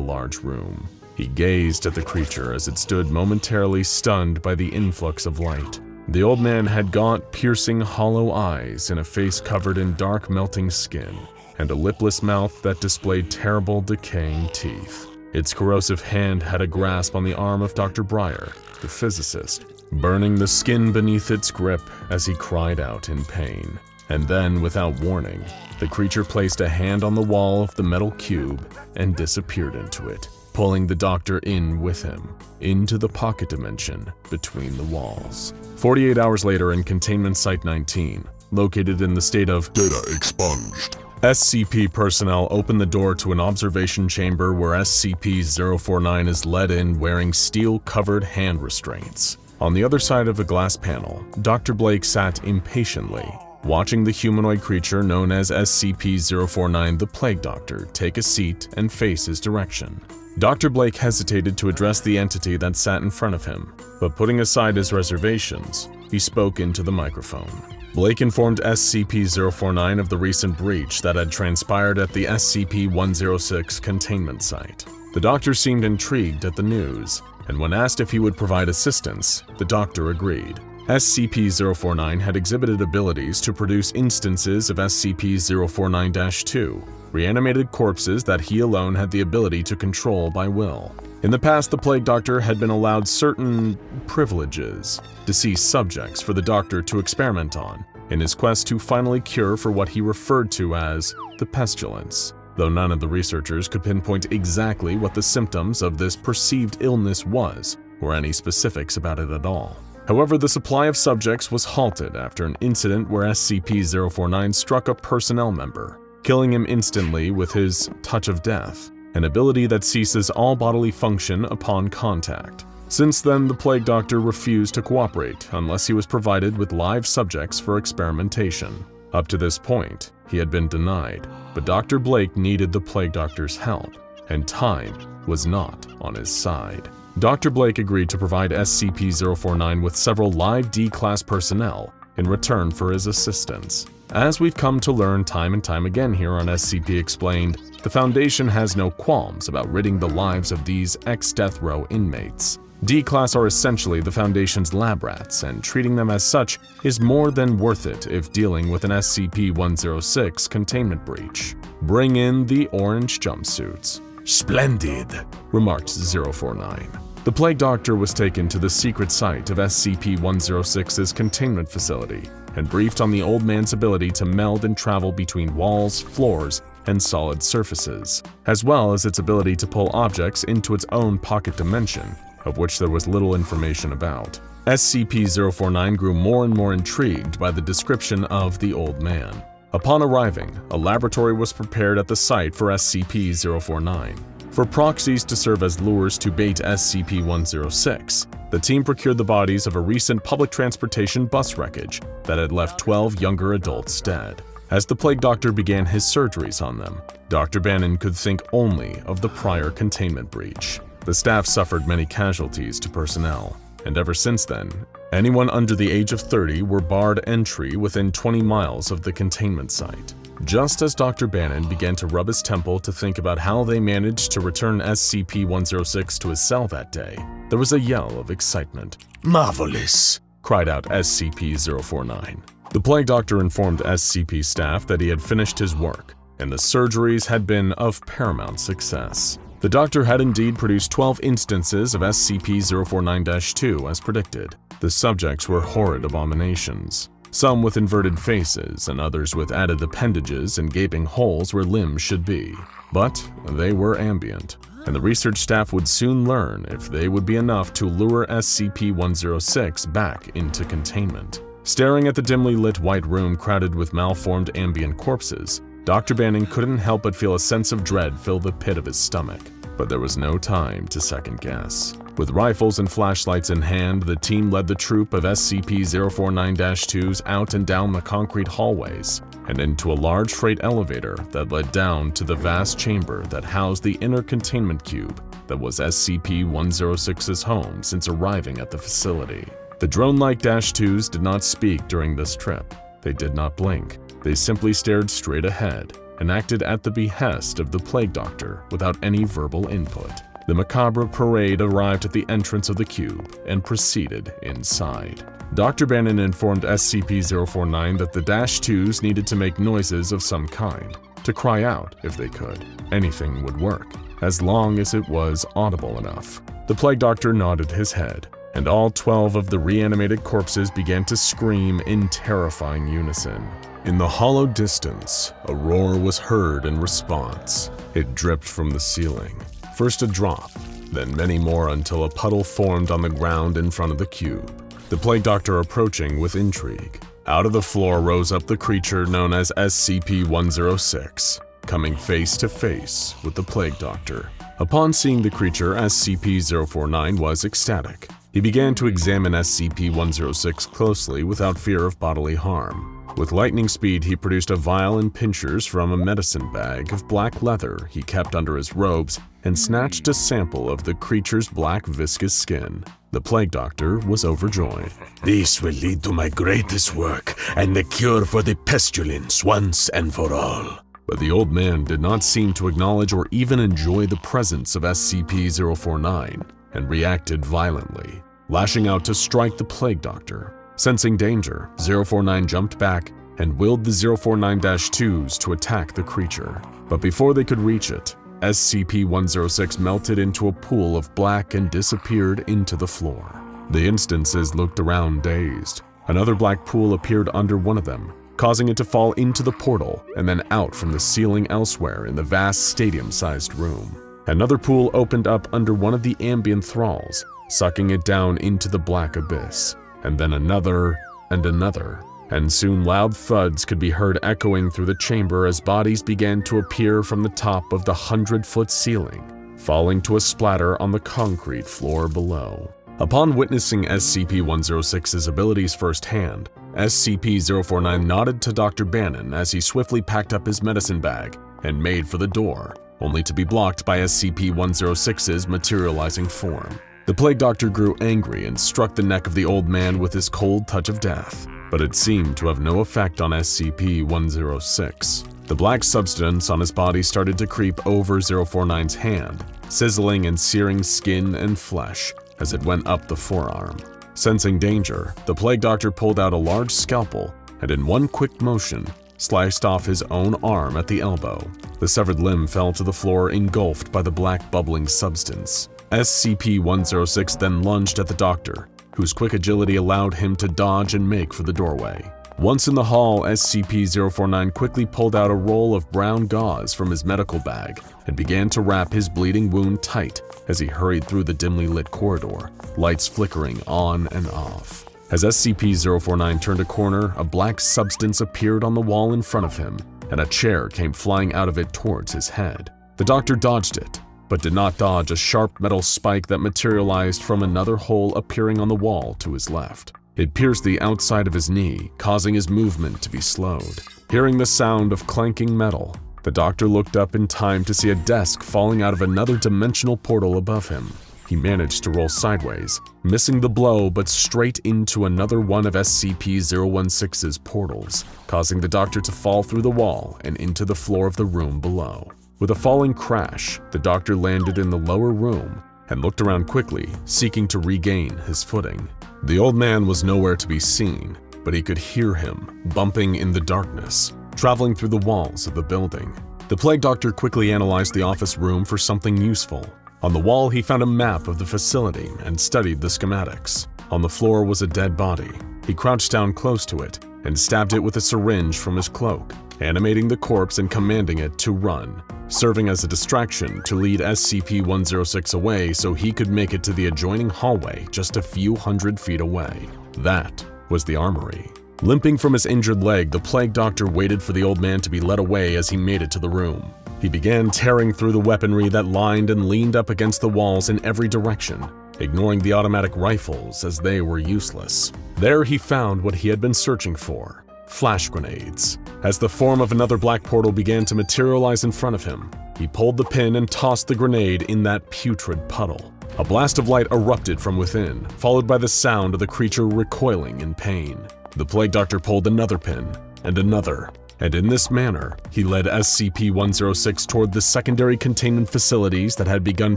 large room. He gazed at the creature as it stood momentarily stunned by the influx of light. The old man had gaunt, piercing, hollow eyes and a face covered in dark, melting skin, and a lipless mouth that displayed terrible, decaying teeth. Its corrosive hand had a grasp on the arm of Dr. Breyer, the physicist, burning the skin beneath its grip as he cried out in pain. And then, without warning, the creature placed a hand on the wall of the metal cube and disappeared into it, pulling the doctor in with him, into the pocket dimension between the walls. 48 hours later in Containment Site 19, located in the state of Data expunged. SCP personnel open the door to an observation chamber where SCP-049 is led in wearing steel-covered hand restraints. On the other side of a glass panel, Dr. Blake sat impatiently, watching the humanoid creature known as SCP-049 the Plague Doctor take a seat and face his direction. Dr. Blake hesitated to address the entity that sat in front of him, but putting aside his reservations, he spoke into the microphone. Blake informed SCP-049 of the recent breach that had transpired at the SCP-106 containment site. The doctor seemed intrigued at the news, and when asked if he would provide assistance, the doctor agreed. SCP-049 had exhibited abilities to produce instances of SCP-049-2, reanimated corpses that he alone had the ability to control by will. In the past, the Plague Doctor had been allowed certain privileges, deceased subjects for the Doctor to experiment on, in his quest to finally cure for what he referred to as the Pestilence, though none of the researchers could pinpoint exactly what the symptoms of this perceived illness was, or any specifics about it at all. However, the supply of subjects was halted after an incident where SCP-049 struck a personnel member, killing him instantly with his Touch of Death, an ability that ceases all bodily function upon contact. Since then, the Plague Doctor refused to cooperate unless he was provided with live subjects for experimentation. Up to this point, he had been denied, but Dr. Blake needed the Plague Doctor's help, and time was not on his side. Dr. Blake agreed to provide SCP-049 with several live D-Class personnel in return for his assistance. As we've come to learn time and time again here on SCP Explained, the Foundation has no qualms about ridding the lives of these ex-death row inmates. D-Class are essentially the Foundation's lab rats, and treating them as such is more than worth it if dealing with an SCP-106 containment breach. Bring in the orange jumpsuits. Splendid, remarked 049. The Plague Doctor was taken to the secret site of SCP-106's containment facility and briefed on the old man's ability to meld and travel between walls, floors, and solid surfaces, as well as its ability to pull objects into its own pocket dimension, of which there was little information about. SCP-049 grew more and more intrigued by the description of the old man. Upon arriving, a laboratory was prepared at the site for SCP-049. For proxies to serve as lures to bait SCP-106, the team procured the bodies of a recent public transportation bus wreckage that had left 12 younger adults dead. As the Plague Doctor began his surgeries on them, Dr. Bannon could think only of the prior containment breach. The staff suffered many casualties to personnel, and ever since then, anyone under the age of 30 were barred entry within 20 miles of the containment site. Just as Dr. Bannon began to rub his temple to think about how they managed to return SCP-106 to his cell that day, there was a yell of excitement. Marvelous, cried out SCP-049. The Plague Doctor informed SCP staff that he had finished his work, and the surgeries had been of paramount success. The Doctor had indeed produced 12 instances of SCP-049-2 as predicted. The subjects were horrid abominations, some with inverted faces and others with added appendages and gaping holes where limbs should be. But they were ambient, and the research staff would soon learn if they would be enough to lure SCP-106 back into containment. Staring at the dimly lit white room crowded with malformed ambient corpses, Dr. Bannon couldn't help but feel a sense of dread fill the pit of his stomach. But there was no time to second guess. With rifles and flashlights in hand, the team led the troop of SCP-049-2s out and down the concrete hallways and into a large freight elevator that led down to the vast chamber that housed the inner containment cube that was SCP-106's home since arriving at the facility. The drone-like -2s did not speak during this trip. They did not blink. They simply stared straight ahead and acted at the behest of the Plague Doctor without any verbal input. The macabre parade arrived at the entrance of the cube and proceeded inside. Dr. Bannon informed SCP-049 that the -2s needed to make noises of some kind, to cry out if they could. Anything would work, as long as it was audible enough. The Plague Doctor nodded his head, and all 12 of the reanimated corpses began to scream in terrifying unison. In the hollow distance, a roar was heard in response. It dripped from the ceiling. First a drop, then many more until a puddle formed on the ground in front of the cube. The Plague Doctor approaching with intrigue. Out of the floor rose up the creature known as SCP-106, coming face to face with the Plague Doctor. Upon seeing the creature, SCP-049 was ecstatic. He began to examine SCP-106 closely without fear of bodily harm. With lightning speed, he produced a vial and pincers from a medicine bag of black leather he kept under his robes and snatched a sample of the creature's black viscous skin. The Plague Doctor was overjoyed. This will lead to my greatest work and the cure for the pestilence once and for all. But the old man did not seem to acknowledge or even enjoy the presence of SCP-049 and reacted violently, lashing out to strike the Plague Doctor. Sensing danger, 049 jumped back and willed the 049-2s to attack the creature. But before they could reach it, SCP-106 melted into a pool of black and disappeared into the floor. The instances looked around dazed. Another black pool appeared under one of them, causing it to fall into the portal and then out from the ceiling elsewhere in the vast stadium-sized room. Another pool opened up under one of the ambient thralls, sucking it down into the black abyss, and then another and another. And soon loud thuds could be heard echoing through the chamber as bodies began to appear from the top of the 100-foot ceiling, falling to a splatter on the concrete floor below. Upon witnessing SCP-106's abilities firsthand, SCP-049 nodded to Dr. Bannon as he swiftly packed up his medicine bag and made for the door, only to be blocked by SCP-106's materializing form. The Plague Doctor grew angry and struck the neck of the old man with his cold touch of death, but it seemed to have no effect on SCP-106. The black substance on his body started to creep over 049's hand, sizzling and searing skin and flesh as it went up the forearm. Sensing danger, the Plague Doctor pulled out a large scalpel and in one quick motion, sliced off his own arm at the elbow. The severed limb fell to the floor engulfed by the black bubbling substance. SCP-106 then lunged at the Doctor, whose quick agility allowed him to dodge and make for the doorway. Once in the hall, SCP-049 quickly pulled out a roll of brown gauze from his medical bag and began to wrap his bleeding wound tight as he hurried through the dimly lit corridor, lights flickering on and off. As SCP-049 turned a corner, a black substance appeared on the wall in front of him, and a chair came flying out of it towards his head. The Doctor dodged it, but did not dodge a sharp metal spike that materialized from another hole appearing on the wall to his left. It pierced the outside of his knee, causing his movement to be slowed. Hearing the sound of clanking metal, the Doctor looked up in time to see a desk falling out of another dimensional portal above him. He managed to roll sideways, missing the blow but straight into another one of SCP-016's portals, causing the Doctor to fall through the wall and into the floor of the room below. With a falling crash, the Doctor landed in the lower room and looked around quickly, seeking to regain his footing. The old man was nowhere to be seen, but he could hear him bumping in the darkness, traveling through the walls of the building. The Plague Doctor quickly analyzed the office room for something useful. On the wall, he found a map of the facility and studied the schematics. On the floor was a dead body. He crouched down close to it and stabbed it with a syringe from his cloak, animating the corpse and commanding it to run, serving as a distraction to lead SCP-106 away so he could make it to the adjoining hallway just a few hundred feet away. That was the armory. Limping from his injured leg, the Plague Doctor waited for the old man to be led away as he made it to the room. He began tearing through the weaponry that lined and leaned up against the walls in every direction, ignoring the automatic rifles as they were useless. There he found what he had been searching for: flash grenades. As the form of another black portal began to materialize in front of him, he pulled the pin and tossed the grenade in that putrid puddle. A blast of light erupted from within, followed by the sound of the creature recoiling in pain. The Plague Doctor pulled another pin, and another, and in this manner, he led SCP-106 toward the secondary containment facilities that had begun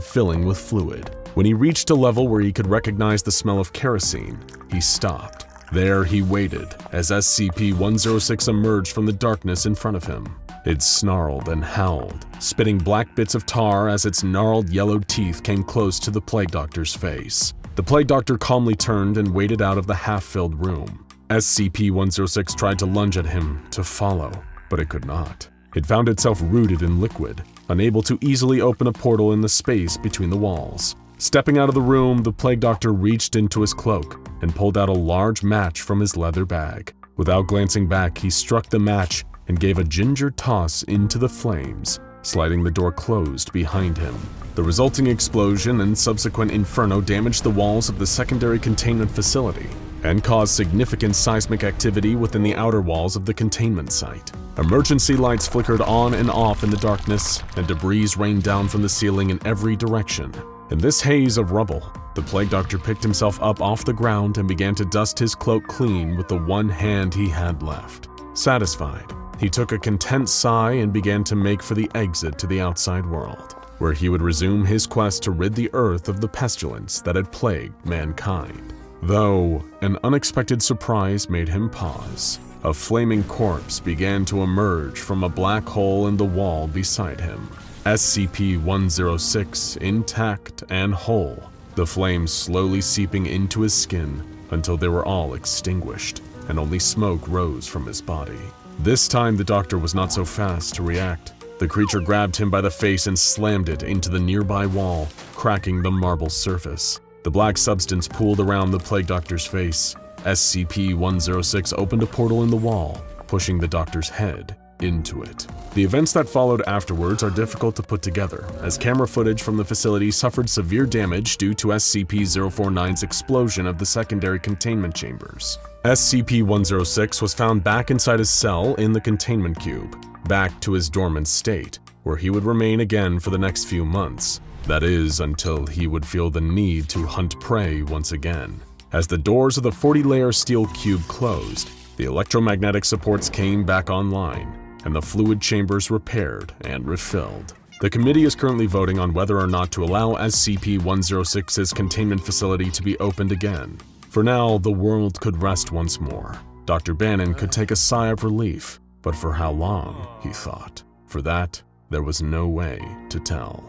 filling with fluid. When he reached a level where he could recognize the smell of kerosene, he stopped. There he waited as SCP-106 emerged from the darkness in front of him. It snarled and howled, spitting black bits of tar as its gnarled yellow teeth came close to the Plague Doctor's face. The Plague Doctor calmly turned and waded out of the half-filled room. SCP-106 tried to lunge at him to follow, but it could not. It found itself rooted in liquid, unable to easily open a portal in the space between the walls. Stepping out of the room, the Plague Doctor reached into his cloak and pulled out a large match from his leather bag. Without glancing back, he struck the match and gave a ginger toss into the flames, sliding the door closed behind him. The resulting explosion and subsequent inferno damaged the walls of the secondary containment facility and caused significant seismic activity within the outer walls of the containment site. Emergency lights flickered on and off in the darkness, and debris rained down from the ceiling in every direction. In this haze of rubble, the Plague Doctor picked himself up off the ground and began to dust his cloak clean with the one hand he had left. Satisfied, he took a content sigh and began to make for the exit to the outside world, where he would resume his quest to rid the Earth of the pestilence that had plagued mankind. Though, an unexpected surprise made him pause. A flaming corpse began to emerge from a black hole in the wall beside him. SCP-106 intact and whole, the flames slowly seeping into his skin until they were all extinguished, and only smoke rose from his body. This time the doctor was not so fast to react. The creature grabbed him by the face and slammed it into the nearby wall, cracking the marble surface. The black substance pooled around the plague doctor's face. SCP-106 opened a portal in the wall, pushing the doctor's head into it. The events that followed afterwards are difficult to put together, as camera footage from the facility suffered severe damage due to SCP-049's explosion of the secondary containment chambers. SCP-106 was found back inside his cell in the containment cube, back to his dormant state, where he would remain again for the next few months. That is, until he would feel the need to hunt prey once again. As the doors of the 40-layer steel cube closed, the electromagnetic supports came back online, and the fluid chambers repaired and refilled. The committee is currently voting on whether or not to allow SCP-106's containment facility to be opened again. For now, the world could rest once more. Dr. Bannon could take a sigh of relief, but for how long, he thought. For that, there was no way to tell.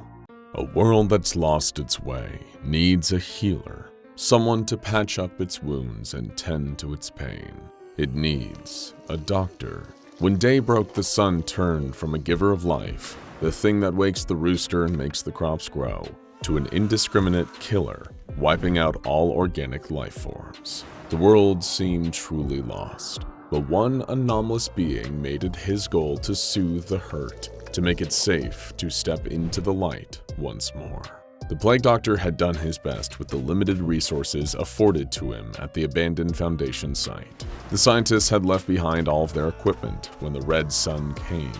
A world that's lost its way needs a healer, someone to patch up its wounds and tend to its pain. It needs a doctor. When day broke, the sun turned from a giver of life, the thing that wakes the rooster and makes the crops grow, to an indiscriminate killer, wiping out all organic life forms. The world seemed truly lost, but one anomalous being made it his goal to soothe the hurt, to make it safe to step into the light once more. The Plague Doctor had done his best with the limited resources afforded to him at the abandoned Foundation site. The scientists had left behind all of their equipment when the Red Sun came,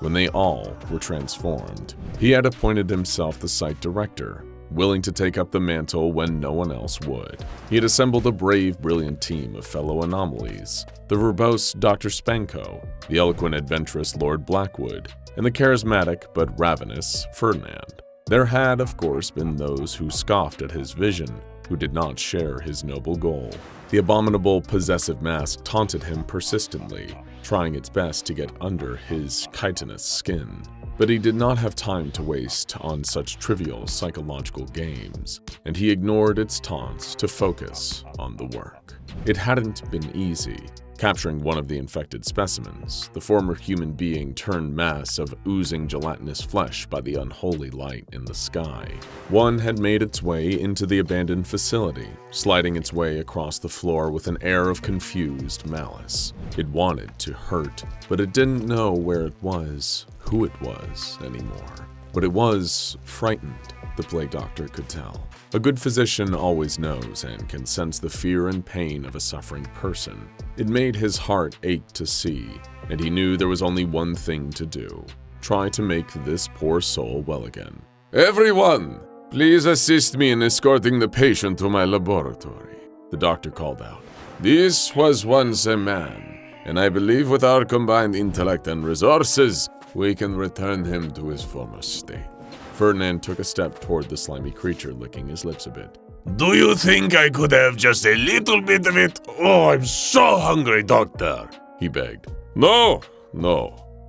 when they all were transformed. He had appointed himself the site director, willing to take up the mantle when no one else would. He had assembled a brave, brilliant team of fellow anomalies: the verbose Dr. Spanko, the eloquent, adventurous Lord Blackwood, and the charismatic but ravenous Ferdinand. There had, of course, been those who scoffed at his vision, who did not share his noble goal. The abominable possessive mask taunted him persistently, trying its best to get under his chitinous skin. But he did not have time to waste on such trivial psychological games, and he ignored its taunts to focus on the work. It hadn't been easy. Capturing one of the infected specimens, the former human being turned mass of oozing gelatinous flesh by the unholy light in the sky. One had made its way into the abandoned facility, sliding its way across the floor with an air of confused malice. It wanted to hurt, but it didn't know where it was, who it was anymore. But it was frightened, the Plague Doctor could tell. A good physician always knows and can sense the fear and pain of a suffering person. It made his heart ache to see, and he knew there was only one thing to do: try to make this poor soul well again. "Everyone, please assist me in escorting the patient to my laboratory," the doctor called out. "This was once a man, and I believe with our combined intellect and resources, we can return him to his former state." Ferdinand took a step toward the slimy creature, licking his lips a bit. Do you think I could have just a little bit of it? Oh, I'm so hungry, Doctor, he begged. No.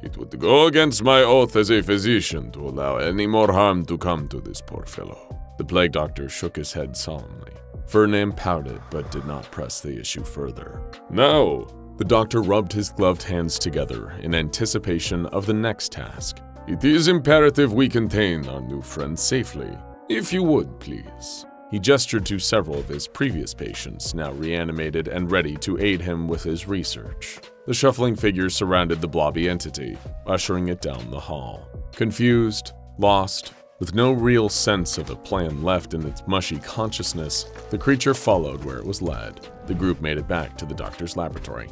It would go against my oath as a physician to allow any more harm to come to this poor fellow. The Plague Doctor shook his head solemnly. Ferdinand pouted but did not press the issue further. No. The doctor rubbed his gloved hands together in anticipation of the next task. It is imperative we contain our new friend safely. If you would, please. He gestured to several of his previous patients, now reanimated and ready to aid him with his research. The shuffling figures surrounded the blobby entity, ushering it down the hall. Confused, lost, with no real sense of a plan left in its mushy consciousness, the creature followed where it was led. The group made it back to the doctor's laboratory.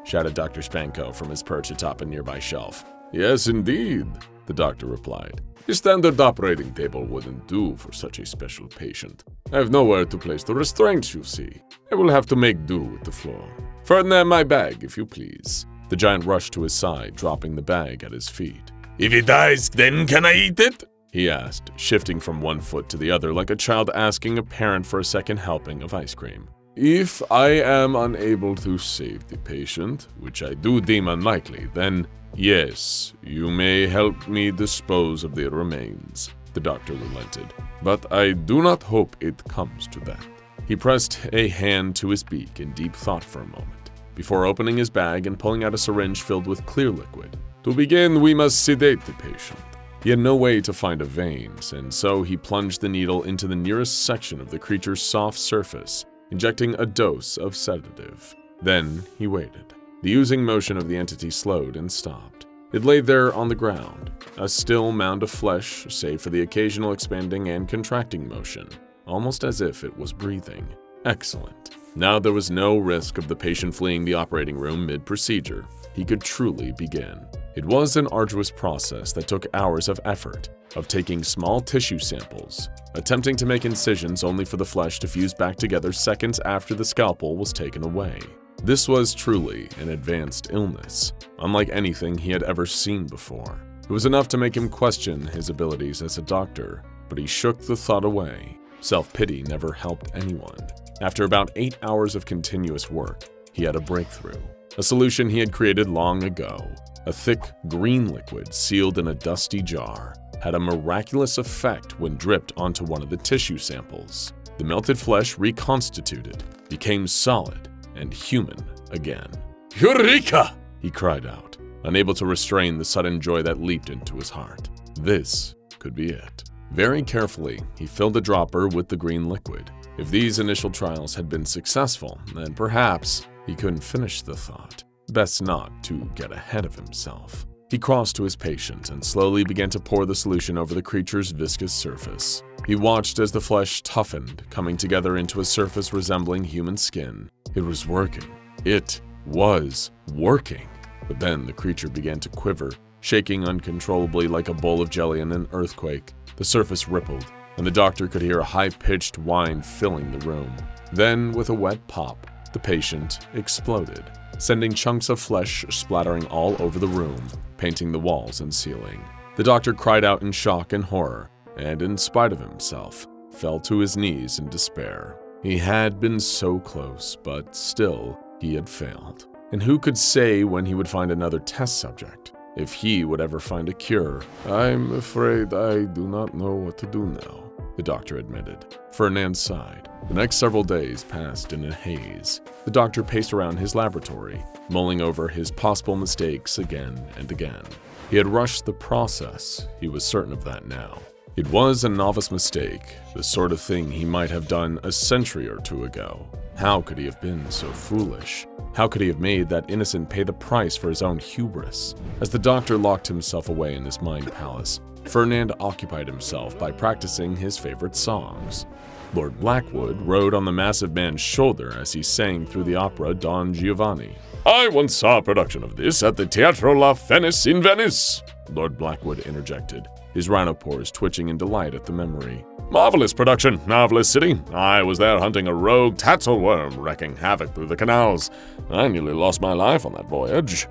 Shouted Dr. Spanko from his perch atop a nearby shelf. Yes, indeed, the doctor replied. A standard operating table wouldn't do for such a special patient. I have nowhere to place the restraints, you see. I will have to make do with the floor. Ferdinand, my bag, if you please. The giant rushed to his side, dropping the bag at his feet. If it dies, then can I eat it? he asked, shifting from one foot to the other like a child asking a parent for a second helping of ice cream. If I am unable to save the patient, which I do deem unlikely, then yes, you may help me dispose of the remains, the doctor relented. But I do not hope it comes to that. He pressed a hand to his beak in deep thought for a moment, before opening his bag and pulling out a syringe filled with clear liquid. To begin, we must sedate the patient. He had no way to find a veins, and so he plunged the needle into the nearest section of the creature's soft surface, injecting a dose of sedative. Then he waited. The oozing motion of the entity slowed and stopped. It lay there on the ground, a still mound of flesh save for the occasional expanding and contracting motion, almost as if it was breathing. Excellent. Now there was no risk of the patient fleeing the operating room mid-procedure. He could truly begin. It was an arduous process that took hours of effort, of taking small tissue samples, attempting to make incisions only for the flesh to fuse back together seconds after the scalpel was taken away. This was truly an advanced illness, unlike anything he had ever seen before. It was enough to make him question his abilities as a doctor, but he shook the thought away. Self-pity never helped anyone. After about 8 hours of continuous work, he had a breakthrough. A solution he had created long ago. A thick green liquid sealed in a dusty jar had a miraculous effect when dripped onto one of the tissue samples. The melted flesh reconstituted, became solid and human again. Eureka! He cried out, unable to restrain the sudden joy that leaped into his heart. This could be it. Very carefully, he filled the dropper with the green liquid. If these initial trials had been successful, then perhaps he couldn't finish the thought. Best not to get ahead of himself. He crossed to his patient and slowly began to pour the solution over the creature's viscous surface. He watched as the flesh toughened, coming together into a surface resembling human skin. It was working. It was working. But then the creature began to quiver, shaking uncontrollably like a bowl of jelly in an earthquake. The surface rippled, and the doctor could hear a high-pitched whine filling the room. Then, with a wet pop, the patient exploded, sending chunks of flesh splattering all over the room, painting the walls and ceiling. The doctor cried out in shock and horror, and in spite of himself, fell to his knees in despair. He had been so close, but still, he had failed. And who could say when he would find another test subject? If he would ever find a cure? I'm afraid I do not know what to do now, the doctor admitted. Fernand sighed. The next several days passed in a haze. The doctor paced around his laboratory, mulling over his possible mistakes again and again. He had rushed the process. He was certain of that now. It was a novice mistake, the sort of thing he might have done a century or two ago. How could he have been so foolish? How could he have made that innocent pay the price for his own hubris? As the doctor locked himself away in his mind palace, Fernand occupied himself by practicing his favorite songs. Lord Blackwood rode on the massive man's shoulder as he sang through the opera Don Giovanni. I once saw a production of this at the Teatro La Fenice in Venice, Lord Blackwood interjected, his rhinopores twitching in delight at the memory. Marvelous production, marvelous city. I was there hunting a rogue tatzelworm, wrecking havoc through the canals. I nearly lost my life on that voyage.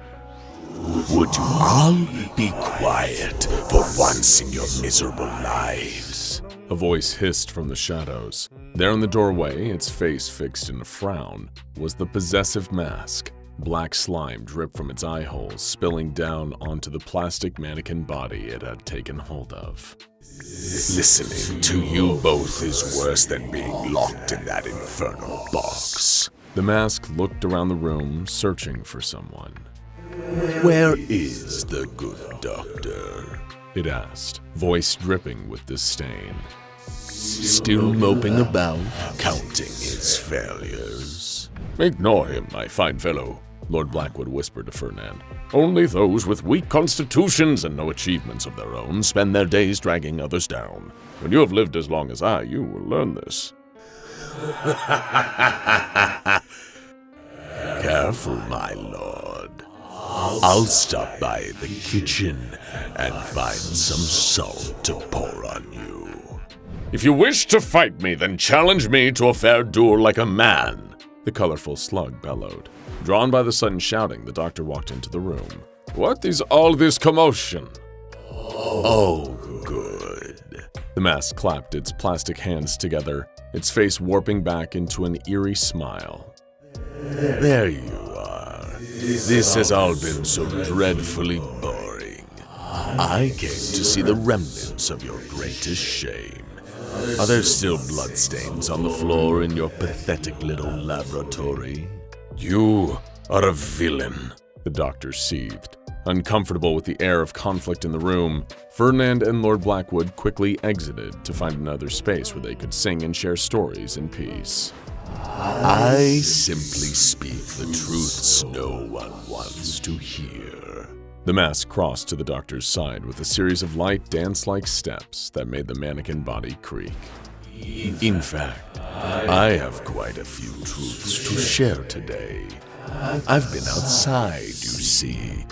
Would you all be quiet for once in your miserable lives? A voice hissed from the shadows. There in the doorway, its face fixed in a frown, was the possessive mask. Black slime dripped from its eye holes, spilling down onto the plastic mannequin body it had taken hold of. Listening to you both is worse than being locked in that infernal box. The mask looked around the room, searching for someone. Where is the good doctor? It asked, voice dripping with disdain. Still moping about, counting his failures. Ignore him, my fine fellow, Lord Blackwood whispered to Fernand. Only those with weak constitutions and no achievements of their own spend their days dragging others down. When you have lived as long as I, you will learn this. Careful, my lord. I'll stop by the kitchen and find some salt to pour on you. If you wish to fight me, then challenge me to a fair duel like a man, the colorful slug bellowed. Drawn by the sudden shouting, the doctor walked into the room. What is all this commotion? Oh, good. The mask clapped its plastic hands together, its face warping back into an eerie smile. There you are. This has all been so dreadfully boring. I came to see the remnants of your greatest shame. Are there still bloodstains on the floor in your pathetic little laboratory? You are a villain, the doctor seethed. Uncomfortable with the air of conflict in the room, Ferdinand and Lord Blackwood quickly exited to find another space where they could sing and share stories in peace. I simply speak the truths no one wants to hear. The mask crossed to the doctor's side with a series of light dance-like steps that made the mannequin body creak. In fact, I have quite a few truths to share today. I've been outside, you see.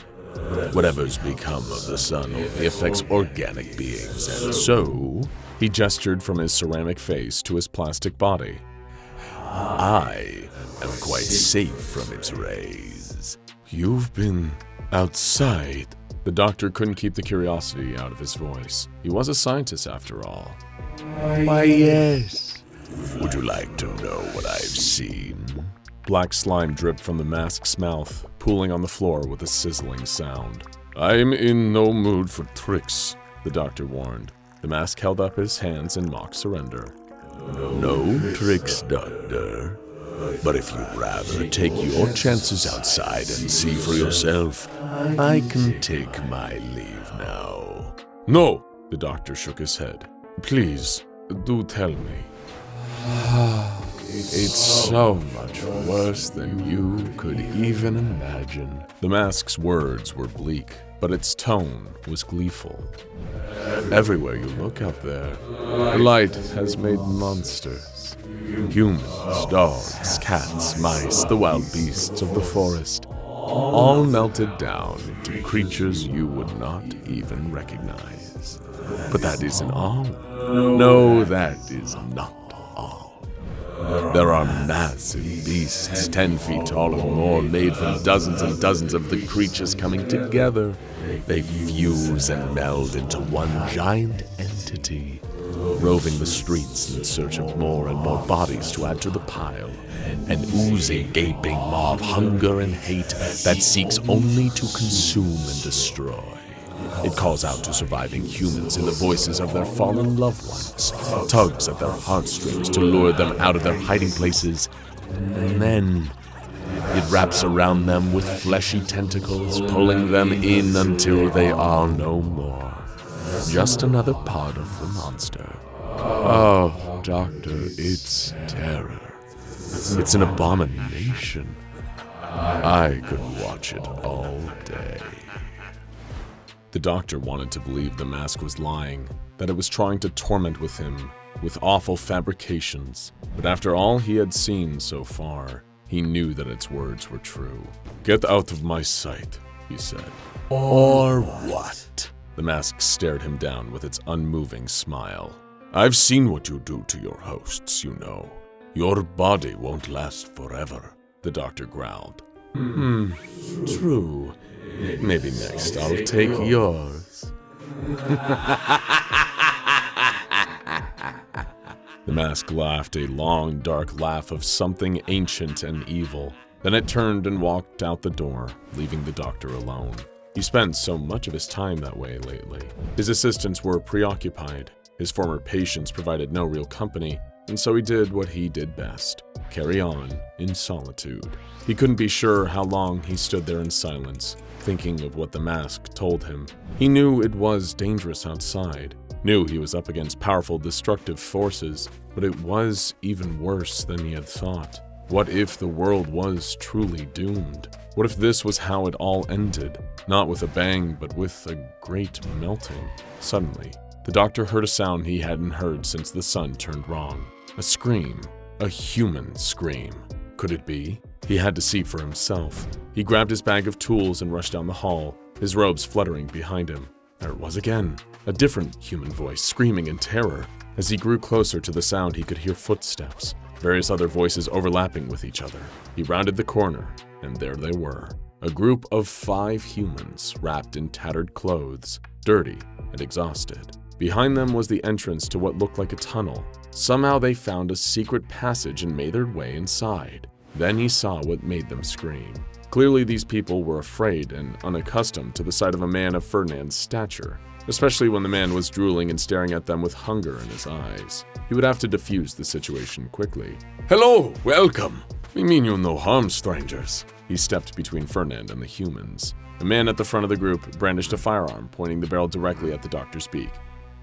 Whatever's become of the sun only affects organic beings, and so he gestured from his ceramic face to his plastic body. I am quite safe from its rays. You've been outside? The doctor couldn't keep the curiosity out of his voice. He was a scientist after all. Why, yes. Would you like to know what I've seen? Black slime dripped from the mask's mouth, pooling on the floor with a sizzling sound. I'm in no mood for tricks, the doctor warned. The mask held up his hands in mock surrender. No tricks, Doctor. But if you'd rather take your chances outside and see for yourself, I can take my leave now. No, the doctor shook his head. Please, do tell me. It's so much worse than you could even imagine. The mask's words were bleak, but its tone was gleeful. Everywhere you look out there, the light has made monsters. Humans, dogs, cats, mice, the wild beasts of the forest, all melted down into creatures you would not even recognize. But that isn't all. No, that is not all. There are massive beasts, 10 feet tall or more, made from dozens and dozens of the creatures coming together. They fuse and meld into one giant entity, roving the streets in search of more and more bodies to add to the pile, an oozing, gaping maw of hunger and hate that seeks only to consume and destroy. It calls out to surviving humans in the voices of their fallen loved ones, tugs at their heartstrings to lure them out of their hiding places, and then it wraps around them with fleshy tentacles, pulling them in until they are no more. Just another part of the monster. Oh, Doctor, it's terror. It's an abomination. I could watch it all day. The doctor wanted to believe the mask was lying, that it was trying to torment with him with awful fabrications. But after all he had seen so far, he knew that its words were true. Get out of my sight, he said. Or what? The mask stared him down with its unmoving smile. I've seen what you do to your hosts, you know. Your body won't last forever, the doctor growled. True. Maybe next I'll take yours. The mask laughed a long, dark laugh of something ancient and evil. Then it turned and walked out the door, leaving the doctor alone. He spent so much of his time that way lately. His assistants were preoccupied. His former patients provided no real company, and so he did what he did best, carry on in solitude. He couldn't be sure how long he stood there in silence, thinking of what the mask told him. He knew it was dangerous outside, knew he was up against powerful destructive forces, but it was even worse than he had thought. What if the world was truly doomed? What if this was how it all ended? Not with a bang, but with a great melting. Suddenly, the doctor heard a sound he hadn't heard since the sun turned wrong. A scream. A human scream. Could it be? He had to see for himself. He grabbed his bag of tools and rushed down the hall, his robes fluttering behind him. There it was again. A different human voice, screaming in terror. As he grew closer to the sound, he could hear footsteps, various other voices overlapping with each other. He rounded the corner, and there they were. A group of 5 humans, wrapped in tattered clothes, dirty and exhausted. Behind them was the entrance to what looked like a tunnel. Somehow they found a secret passage and made their way inside. Then he saw what made them scream. Clearly these people were afraid and unaccustomed to the sight of a man of Ferdinand's stature, especially when the man was drooling and staring at them with hunger in his eyes. He would have to defuse the situation quickly. Hello, welcome. We mean you no harm, strangers. He stepped between Ferdinand and the humans. The man at the front of the group brandished a firearm, pointing the barrel directly at the doctor's beak.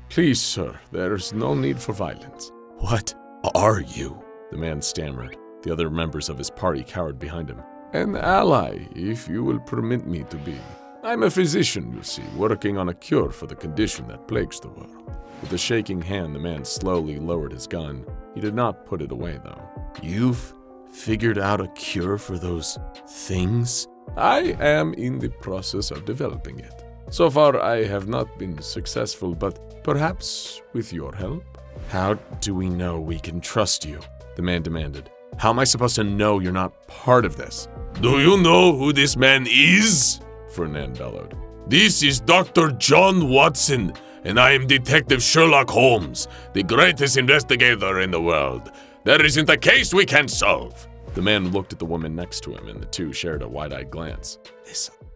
Please, sir, there's no need for violence. What are you? The man stammered. The other members of his party cowered behind him. An ally, if you will permit me to be. I'm a physician, you see, working on a cure for the condition that plagues the world. With a shaking hand, the man slowly lowered his gun. He did not put it away, though. You've figured out a cure for those things? I am in the process of developing it. So far, I have not been successful, but perhaps with your help? How do we know we can trust you? The man demanded. How am I supposed to know you're not part of this? Do you know who this man is? Ferdinand bellowed. This is Dr. John Watson, and I am Detective Sherlock Holmes, the greatest investigator in the world. There isn't a case we can't solve. The man looked at the woman next to him, and the two shared a wide-eyed glance.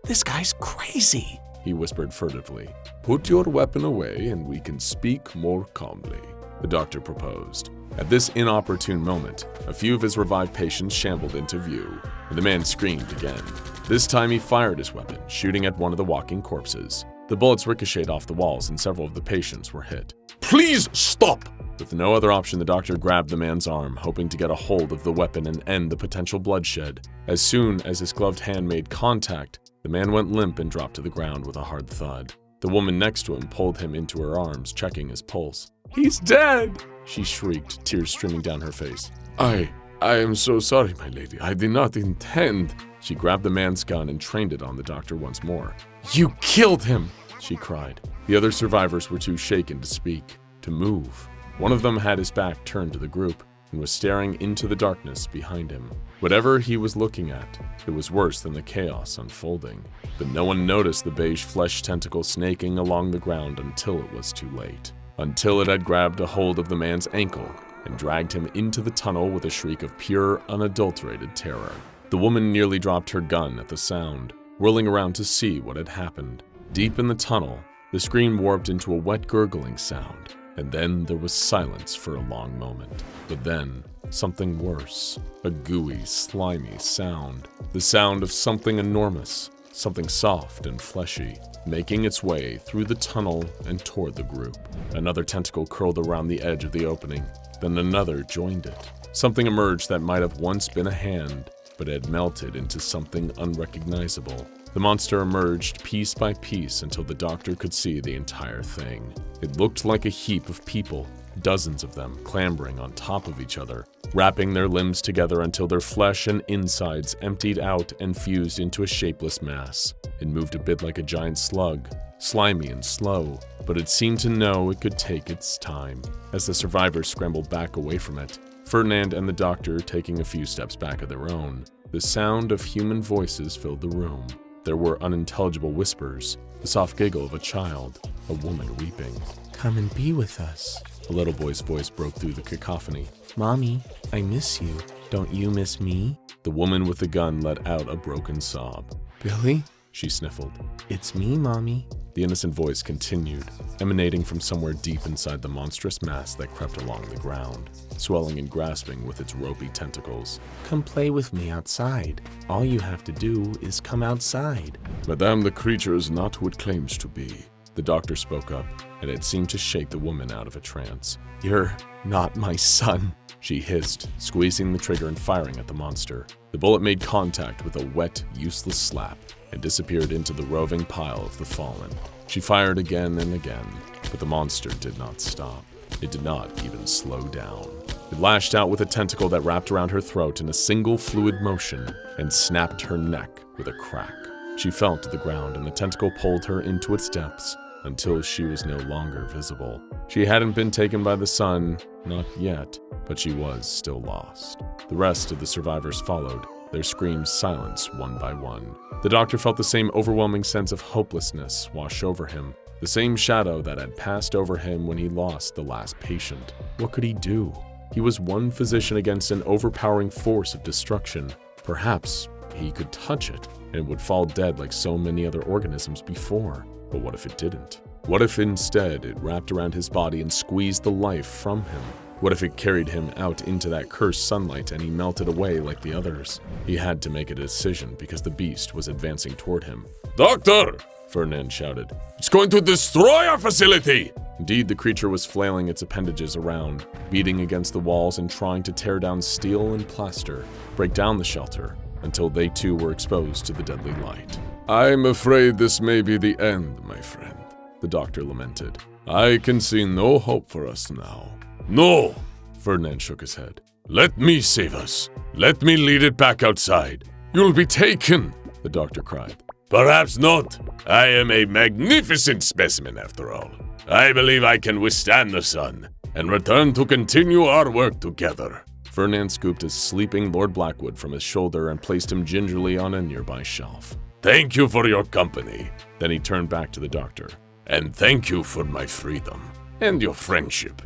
This guy's crazy, he whispered furtively. Put your weapon away, and we can speak more calmly, the doctor proposed. At this inopportune moment, a few of his revived patients shambled into view, and the man screamed again. This time he fired his weapon, shooting at one of the walking corpses. The bullets ricocheted off the walls, and several of the patients were hit. Please stop! With no other option, the doctor grabbed the man's arm, hoping to get a hold of the weapon and end the potential bloodshed. As soon as his gloved hand made contact, the man went limp and dropped to the ground with a hard thud. The woman next to him pulled him into her arms, checking his pulse. He's dead! She shrieked, tears streaming down her face. I am so sorry, my lady. I did not intend. She grabbed the man's gun and trained it on the doctor once more. You killed him, she cried. The other survivors were too shaken to speak, to move. One of them had his back turned to the group and was staring into the darkness behind him. Whatever he was looking at, it was worse than the chaos unfolding. But no one noticed the beige flesh tentacle snaking along the ground until it was too late. Until it had grabbed a hold of the man's ankle and dragged him into the tunnel with a shriek of pure, unadulterated terror. The woman nearly dropped her gun at the sound, whirling around to see what had happened. Deep in the tunnel, the scream warped into a wet gurgling sound, and then there was silence for a long moment. But then, something worse. A gooey, slimy sound. The sound of something enormous, something soft and fleshy, making its way through the tunnel and toward the group. Another tentacle curled around the edge of the opening, then another joined it. Something emerged that might have once been a hand, but had melted into something unrecognizable. The monster emerged piece by piece until the doctor could see the entire thing. It looked like a heap of people, dozens of them clambering on top of each other, wrapping their limbs together until their flesh and insides emptied out and fused into a shapeless mass. It moved a bit like a giant slug, slimy and slow, but it seemed to know it could take its time. As the survivors scrambled back away from it, Ferdinand and the doctor taking a few steps back of their own, the sound of human voices filled the room. There were unintelligible whispers, the soft giggle of a child, a woman weeping. Come and be with us. A little boy's voice broke through the cacophony. Mommy, I miss you. Don't you miss me? The woman with the gun let out a broken sob. Billy? She sniffled. It's me, Mommy. The innocent voice continued, emanating from somewhere deep inside the monstrous mass that crept along the ground, swelling and grasping with its ropey tentacles. Come play with me outside. All you have to do is come outside. Madame, the creature is not who it claims to be. The doctor spoke up, and it seemed to shake the woman out of a trance. You're not my son, she hissed, squeezing the trigger and firing at the monster. The bullet made contact with a wet, useless slap and disappeared into the roving pile of the fallen. She fired again and again, but the monster did not stop. It did not even slow down. It lashed out with a tentacle that wrapped around her throat in a single fluid motion and snapped her neck with a crack. She fell to the ground, and the tentacle pulled her into its depths until she was no longer visible. She hadn't been taken by the sun, not yet, but she was still lost. The rest of the survivors followed, their screams silenced one by one. The doctor felt the same overwhelming sense of hopelessness wash over him. the same shadow that had passed over him when he lost the last patient. What could he do? He was one physician against an overpowering force of destruction. Perhaps he could touch it and would fall dead like so many other organisms before. But what if it didn't? What if instead it wrapped around his body and squeezed the life from him? What if it carried him out into that cursed sunlight and he melted away like the others? He had to make a decision because the beast was advancing toward him. Doctor! Ferdinand shouted. It's going to destroy our facility! Indeed, the creature was flailing its appendages around, beating against the walls and trying to tear down steel and plaster, break down the shelter, until they too were exposed to the deadly light. I'm afraid this may be the end, my friend, the doctor lamented. I can see no hope for us now. No! Ferdinand shook his head. Let me save us. Let me lead it back outside. You'll be taken, the doctor cried. Perhaps not. I am a magnificent specimen after all. I believe I can withstand the sun and return to continue our work together. Ferdinand scooped his sleeping Lord Blackwood from his shoulder and placed him gingerly on a nearby shelf. Thank you for your company. Then he turned back to the doctor. And thank you for my freedom and your friendship.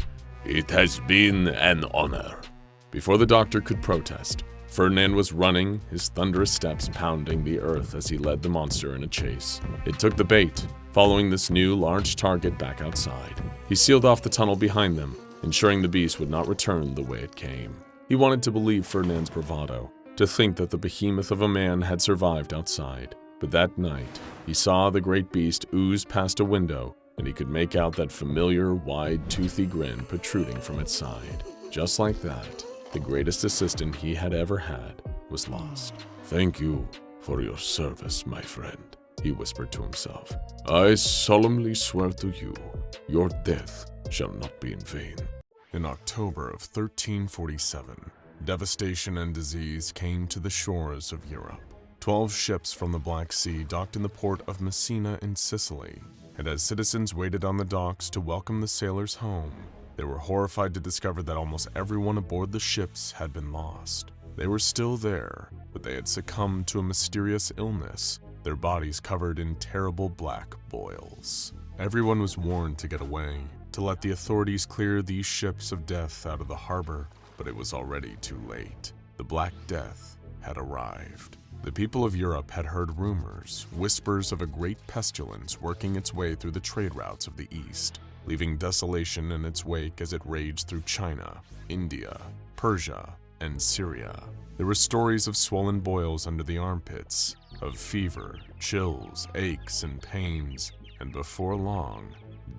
It has been an honor. Before the doctor could protest, Ferdinand was running, his thunderous steps pounding the earth as he led the monster in a chase. It took the bait, following this new large target back outside. He sealed off the tunnel behind them, ensuring the beast would not return the way it came. He wanted to believe Ferdinand's bravado, to think that the behemoth of a man had survived outside. But that night, he saw the great beast ooze past a window, and he could make out that familiar, wide, toothy grin protruding from its side. Just like that, the greatest assistant he had ever had was lost. Thank you for your service, my friend, he whispered to himself. I solemnly swear to you, your death shall not be in vain. In October of 1347, devastation and disease came to the shores of Europe. 12 ships from the Black Sea docked in the port of Messina in Sicily, and as citizens waited on the docks to welcome the sailors home, they were horrified to discover that almost everyone aboard the ships had been lost. They were still there, but they had succumbed to a mysterious illness, their bodies covered in terrible black boils. Everyone was warned to get away, to let the authorities clear these ships of death out of the harbor, but it was already too late. The Black Death had arrived. The people of Europe had heard rumors, whispers of a great pestilence working its way through the trade routes of the East, leaving desolation in its wake as it raged through China, India, Persia, and Syria. There were stories of swollen boils under the armpits, of fever, chills, aches, and pains, and before long,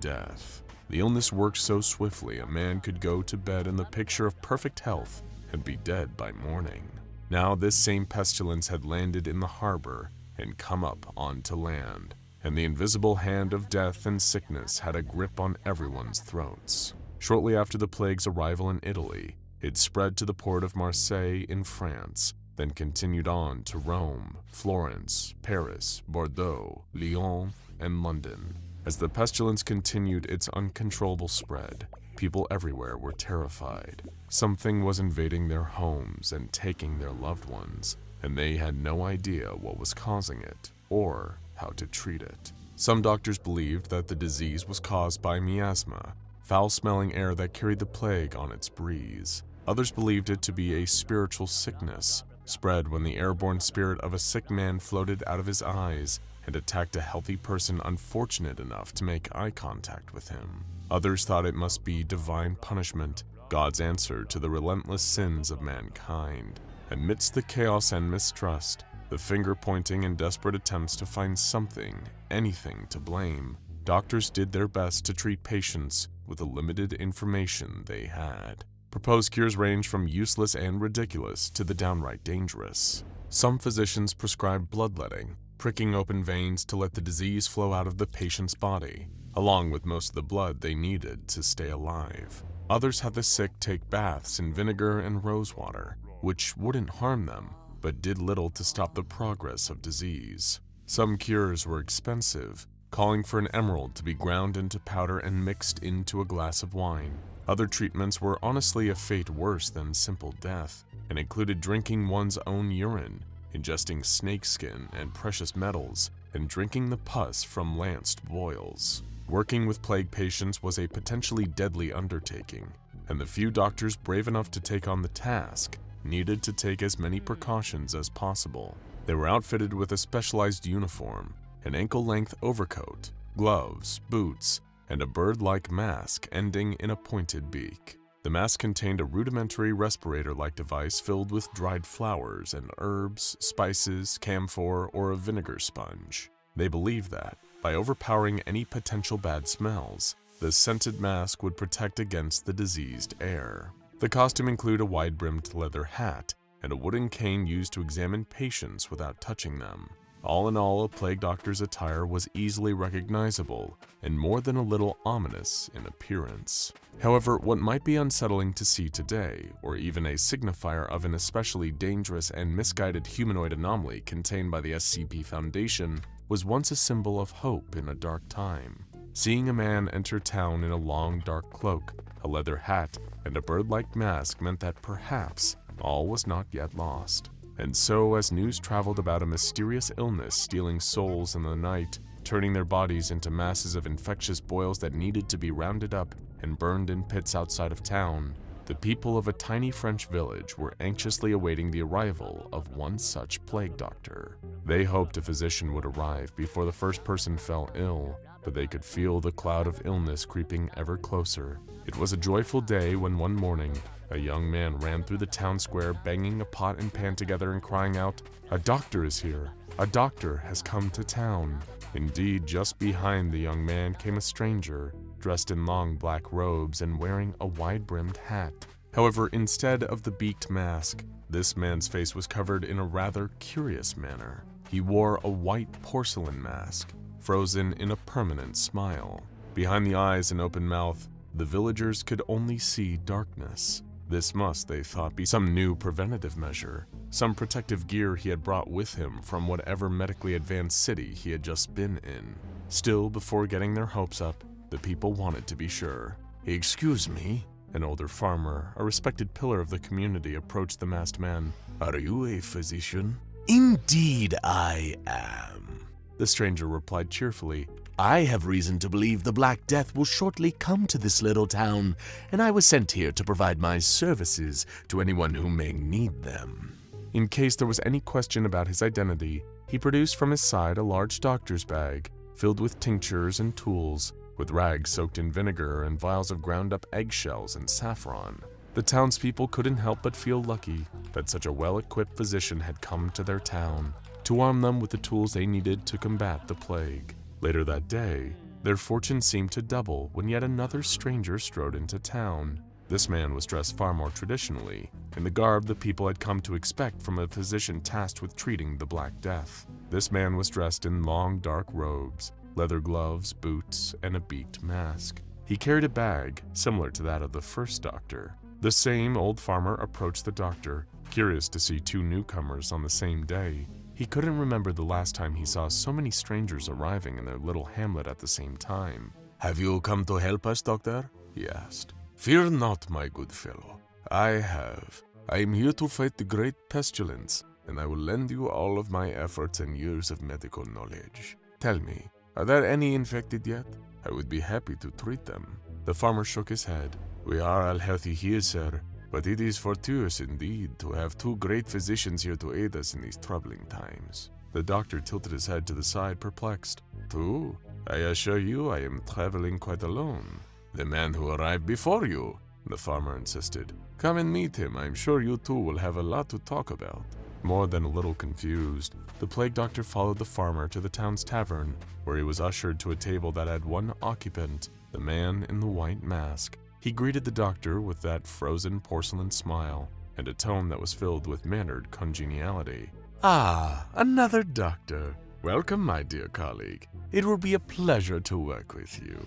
death. The illness worked so swiftly a man could go to bed in the picture of perfect health and be dead by morning. Now this same pestilence had landed in the harbor and come up onto land, and the invisible hand of death and sickness had a grip on everyone's throats. Shortly after the plague's arrival in Italy, it spread to the port of Marseille in France, then continued on to Rome, Florence, Paris, Bordeaux, Lyon, and London. As the pestilence continued its uncontrollable spread, people everywhere were terrified. Something was invading their homes and taking their loved ones, and they had no idea what was causing it or how to treat it. Some doctors believed that the disease was caused by miasma, foul-smelling air that carried the plague on its breeze. Others believed it to be a spiritual sickness, spread when the airborne spirit of a sick man floated out of his eyes and attacked a healthy person unfortunate enough to make eye contact with him. Others thought it must be divine punishment, God's answer to the relentless sins of mankind. Amidst the chaos and mistrust, the finger-pointing and desperate attempts to find something, anything to blame, doctors did their best to treat patients with the limited information they had. Proposed cures range from useless and ridiculous to the downright dangerous. Some physicians prescribed bloodletting, pricking open veins to let the disease flow out of the patient's body, along with most of the blood they needed to stay alive. Others had the sick take baths in vinegar and rosewater, which wouldn't harm them, but did little to stop the progress of disease. Some cures were expensive, calling for an emerald to be ground into powder and mixed into a glass of wine. Other treatments were honestly a fate worse than simple death, and included drinking one's own urine, ingesting snakeskin and precious metals, and drinking the pus from lanced boils. Working with plague patients was a potentially deadly undertaking, and the few doctors brave enough to take on the task needed to take as many precautions as possible. They were outfitted with a specialized uniform, an ankle-length overcoat, gloves, boots, and a bird-like mask ending in a pointed beak. The mask contained a rudimentary respirator-like device filled with dried flowers and herbs, spices, camphor, or a vinegar sponge. They believed that, by overpowering any potential bad smells, the scented mask would protect against the diseased air. The costume included a wide-brimmed leather hat and a wooden cane used to examine patients without touching them. All in all, a plague doctor's attire was easily recognizable and more than a little ominous in appearance. However, what might be unsettling to see today, or even a signifier of an especially dangerous and misguided humanoid anomaly contained by the SCP Foundation, was once a symbol of hope in a dark time. Seeing a man enter town in a long dark cloak, a leather hat, and a bird-like mask meant that perhaps all was not yet lost. And so, as news traveled about a mysterious illness stealing souls in the night, turning their bodies into masses of infectious boils that needed to be rounded up and burned in pits outside of town, the people of a tiny French village were anxiously awaiting the arrival of one such plague doctor. They hoped a physician would arrive before the first person fell ill, but they could feel the cloud of illness creeping ever closer. It was a joyful day when one morning, a young man ran through the town square banging a pot and pan together and crying out, "A doctor is here! A doctor has come to town!" Indeed, just behind the young man came a stranger, dressed in long black robes and wearing a wide-brimmed hat. However, instead of the beaked mask, this man's face was covered in a rather curious manner. He wore a white porcelain mask, frozen in a permanent smile. Behind the eyes and open mouth, the villagers could only see darkness. This must, they thought, be some new preventative measure, some protective gear he had brought with him from whatever medically advanced city he had just been in. Still, before getting their hopes up, the people wanted to be sure. Excuse me? An older farmer, a respected pillar of the community, approached the masked man. Are you a physician? Indeed I am. The stranger replied cheerfully. I have reason to believe the Black Death will shortly come to this little town, and I was sent here to provide my services to anyone who may need them. In case there was any question about his identity, he produced from his side a large doctor's bag, filled with tinctures and tools, with rags soaked in vinegar and vials of ground-up eggshells and saffron. The townspeople couldn't help but feel lucky that such a well-equipped physician had come to their town, to arm them with the tools they needed to combat the plague. Later that day, their fortune seemed to double when yet another stranger strode into town. This man was dressed far more traditionally, in the garb the people had come to expect from a physician tasked with treating the Black Death. This man was dressed in long dark robes, leather gloves, boots, and a beaked mask. He carried a bag similar to that of the first doctor. The same old farmer approached the doctor, curious to see two newcomers on the same day. He couldn't remember the last time he saw so many strangers arriving in their little hamlet at the same time. Have you come to help us, doctor? He asked. Fear not, my good fellow. I have. I am here to fight the great pestilence, and I will lend you all of my efforts and years of medical knowledge. Tell me, are there any infected yet? I would be happy to treat them. The farmer shook his head. We are all healthy here, sir, but it is fortuitous indeed to have two great physicians here to aid us in these troubling times. The doctor tilted his head to the side, perplexed. Two? I assure you I am traveling quite alone. The man who arrived before you, the farmer insisted. Come and meet him. I'm sure you two will have a lot to talk about. More than a little confused, the plague doctor followed the farmer to the town's tavern, where he was ushered to a table that had one occupant, the man in the white mask. He greeted the doctor with that frozen porcelain smile and a tone that was filled with mannered congeniality. Ah, another doctor. Welcome, my dear colleague. It will be a pleasure to work with you.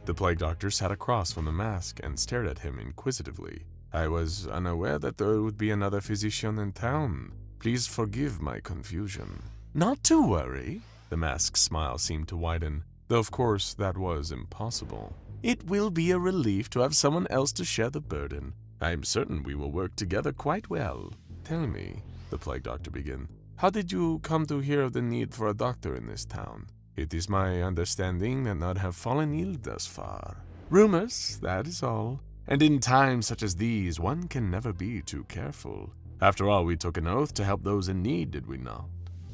The plague doctor sat across from the mask and stared at him inquisitively. I was unaware that there would be another physician in town. Please forgive my confusion. Not to worry. The mask's smile seemed to widen, though of course that was impossible. It will be a relief to have someone else to share the burden. I am certain we will work together quite well. Tell me, the plague doctor began, how did you come to hear of the need for a doctor in this town? It is my understanding that none have fallen ill thus far. Rumors, that is all. And in times such as these, one can never be too careful. After all, we took an oath to help those in need, did we not?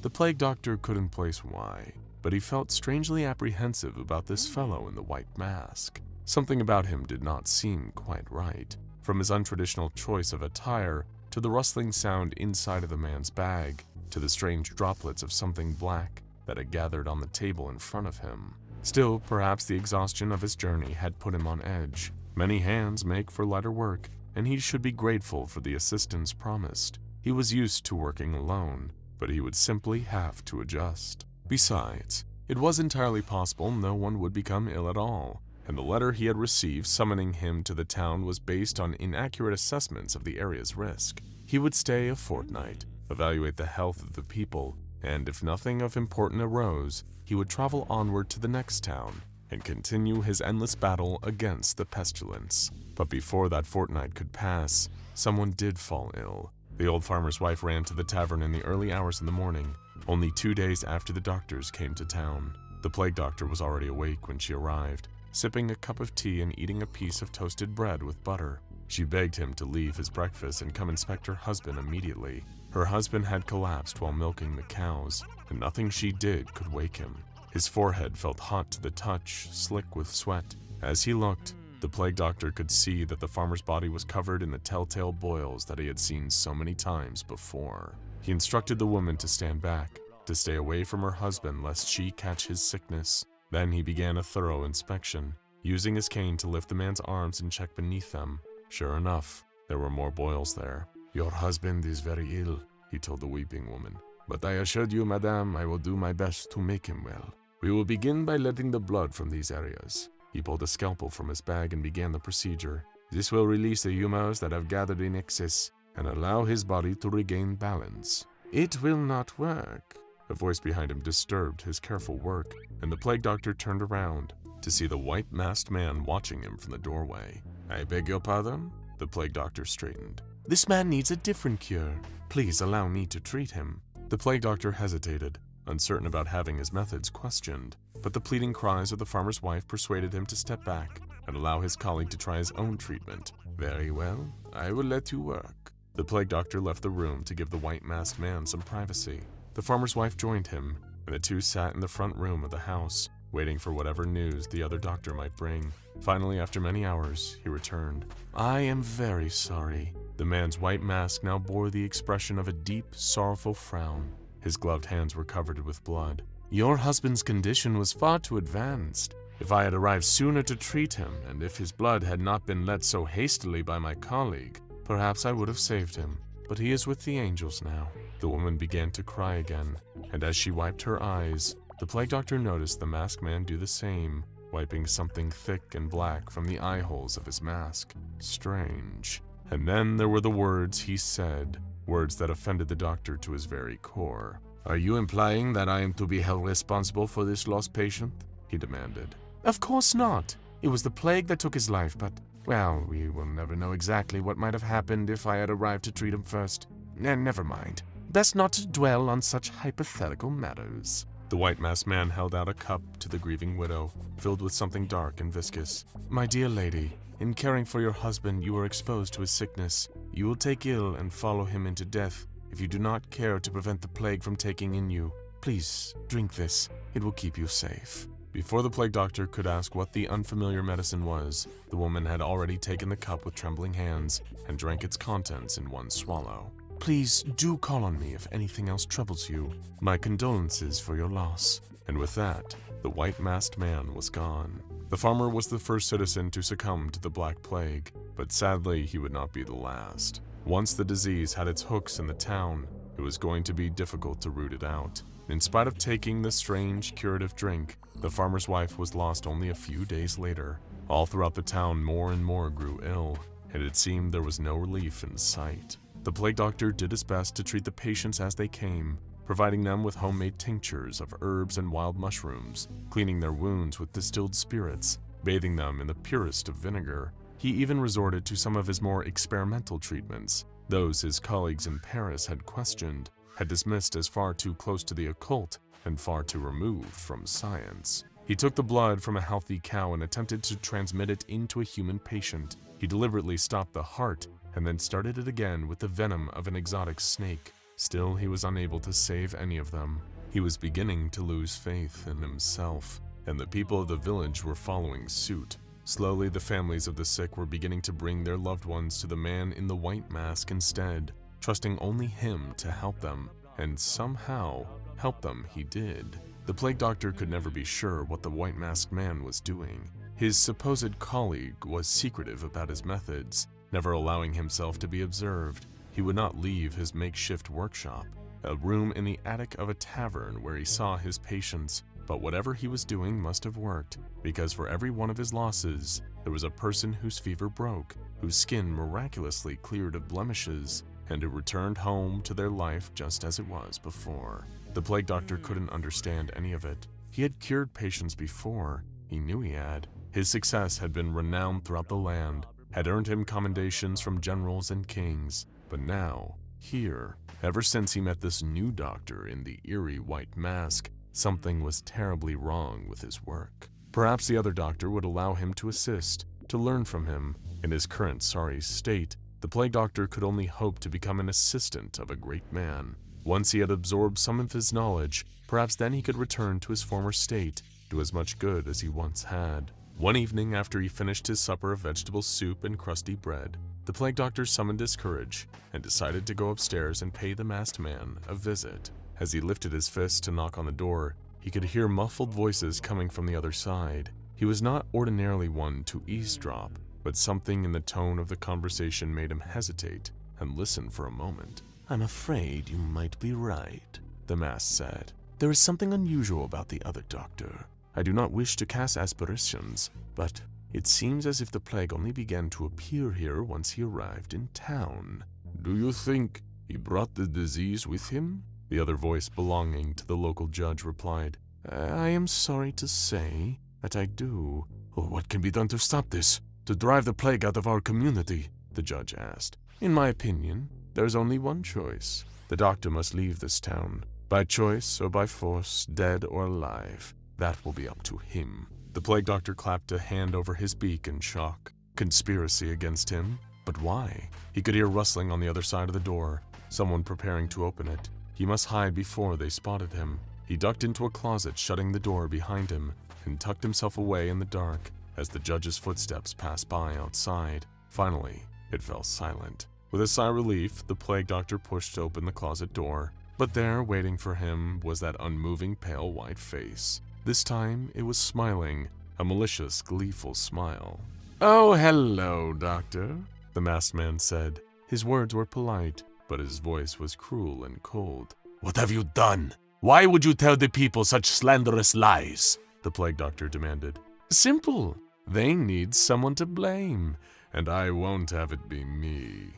The plague doctor couldn't place why, but he felt strangely apprehensive about this fellow in the white mask. Something about him did not seem quite right, from his untraditional choice of attire, to the rustling sound inside of the man's bag, to the strange droplets of something black that had gathered on the table in front of him. Still, perhaps the exhaustion of his journey had put him on edge. Many hands make for lighter work, and he should be grateful for the assistance promised. He was used to working alone, but he would simply have to adjust. Besides, it was entirely possible no one would become ill at all, and the letter he had received summoning him to the town was based on inaccurate assessments of the area's risk. He would stay a fortnight, evaluate the health of the people, and if nothing of importance arose, he would travel onward to the next town and continue his endless battle against the pestilence. But before that fortnight could pass, someone did fall ill. The old farmer's wife ran to the tavern in the early hours of the morning, only 2 days after the doctors came to town. The plague doctor was already awake when she arrived, sipping a cup of tea and eating a piece of toasted bread with butter. She begged him to leave his breakfast and come inspect her husband immediately. Her husband had collapsed while milking the cows, and nothing she did could wake him. His forehead felt hot to the touch, slick with sweat. As he looked, the plague doctor could see that the farmer's body was covered in the telltale boils that he had seen so many times before. He instructed the woman to stand back, to stay away from her husband lest she catch his sickness. Then he began a thorough inspection, using his cane to lift the man's arms and check beneath them. Sure enough, there were more boils there. "Your husband is very ill," he told the weeping woman. "But I assure you, madame, I will do my best to make him well. We will begin by letting the blood from these areas." He pulled a scalpel from his bag and began the procedure. "This will release the humors that have gathered in excess and allow his body to regain balance." "It will not work." A voice behind him disturbed his careful work, and the plague doctor turned around to see the white-masked man watching him from the doorway. "I beg your pardon?" The plague doctor straightened. "This man needs a different cure. Please allow me to treat him." The plague doctor hesitated, uncertain about having his methods questioned, but the pleading cries of the farmer's wife persuaded him to step back and allow his colleague to try his own treatment. "Very well, I will let you work." The plague doctor left the room to give the white-masked man some privacy. The farmer's wife joined him, and the two sat in the front room of the house, waiting for whatever news the other doctor might bring. Finally, after many hours, he returned. "I am very sorry." The man's white mask now bore the expression of a deep, sorrowful frown. His gloved hands were covered with blood. "Your husband's condition was far too advanced. If I had arrived sooner to treat him, and if his blood had not been let so hastily by my colleague, perhaps I would have saved him. But he is with the angels now." The woman began to cry again, and as she wiped her eyes, the plague doctor noticed the masked man do the same, wiping something thick and black from the eye holes of his mask. Strange. And then there were the words he said, words that offended the doctor to his very core. "Are you implying that I am to be held responsible for this lost patient?" he demanded. "Of course not. It was the plague that took his life, but, well, we will never know exactly what might have happened if I had arrived to treat him first. Never mind. Best not to dwell on such hypothetical matters." The white-masked man held out a cup to the grieving widow, filled with something dark and viscous. "My dear lady, in caring for your husband, you are exposed to his sickness. You will take ill and follow him into death if you do not care to prevent the plague from taking in you. Please, drink this. It will keep you safe." Before the plague doctor could ask what the unfamiliar medicine was, the woman had already taken the cup with trembling hands and drank its contents in one swallow. "Please do call on me if anything else troubles you. My condolences for your loss." And with that, the white-masked man was gone. The farmer was the first citizen to succumb to the Black Plague, but sadly he would not be the last. Once the disease had its hooks in the town, it was going to be difficult to root it out. In spite of taking the strange curative drink, the farmer's wife was lost only a few days later. All throughout the town, more and more grew ill, and it seemed there was no relief in sight. The plague doctor did his best to treat the patients as they came, providing them with homemade tinctures of herbs and wild mushrooms, cleaning their wounds with distilled spirits, bathing them in the purest of vinegar. He even resorted to some of his more experimental treatments, those his colleagues in Paris had questioned, had dismissed as far too close to the occult, and far too removed from science. He took the blood from a healthy cow and attempted to transmit it into a human patient. He deliberately stopped the heart and then started it again with the venom of an exotic snake. Still, he was unable to save any of them. He was beginning to lose faith in himself, and the people of the village were following suit. Slowly, the families of the sick were beginning to bring their loved ones to the man in the white mask instead, trusting only him to help them, and somehow help them he did. The plague doctor could never be sure what the white masked man was doing. His supposed colleague was secretive about his methods, never allowing himself to be observed. He would not leave his makeshift workshop, a room in the attic of a tavern where he saw his patients. But whatever he was doing must have worked, because for every one of his losses, there was a person whose fever broke, whose skin miraculously cleared of blemishes, and who returned home to their life just as it was before. The plague doctor couldn't understand any of it. He had cured patients before. He knew he had. His success had been renowned throughout the land, had earned him commendations from generals and kings. But now, here, ever since he met this new doctor in the eerie white mask, something was terribly wrong with his work. Perhaps the other doctor would allow him to assist, to learn from him. In his current sorry state, the plague doctor could only hope to become an assistant of a great man. Once he had absorbed some of his knowledge, perhaps then he could return to his former state, do as much good as he once had. One evening, after he finished his supper of vegetable soup and crusty bread, the plague doctor summoned his courage and decided to go upstairs and pay the masked man a visit. As he lifted his fist to knock on the door, he could hear muffled voices coming from the other side. He was not ordinarily one to eavesdrop, but something in the tone of the conversation made him hesitate and listen for a moment. "I'm afraid you might be right," the mask said. "There is something unusual about the other doctor. I do not wish to cast aspersions, but it seems as if the plague only began to appear here once he arrived in town." "Do you think he brought the disease with him?" The other voice belonging to the local judge replied. "I am sorry to say that I do." "What can be done to stop this? To drive the plague out of our community?" the judge asked. "In my opinion, there's only one choice. The doctor must leave this town, by choice or by force, dead or alive. That will be up to him." The plague doctor clapped a hand over his beak in shock. Conspiracy against him? But why? He could hear rustling on the other side of the door, someone preparing to open it. He must hide before they spotted him. He ducked into a closet, shutting the door behind him, and tucked himself away in the dark as the judge's footsteps passed by outside. Finally, it fell silent. With a sigh of relief, the plague doctor pushed open the closet door. But there, waiting for him, was that unmoving pale white face. This time, it was smiling, a malicious, gleeful smile. "Oh, hello, Doctor," the masked man said. His words were polite, but his voice was cruel and cold. What have you done? Why would you tell the people such slanderous lies? The plague doctor demanded. Simple. They need someone to blame, and I won't have it be me.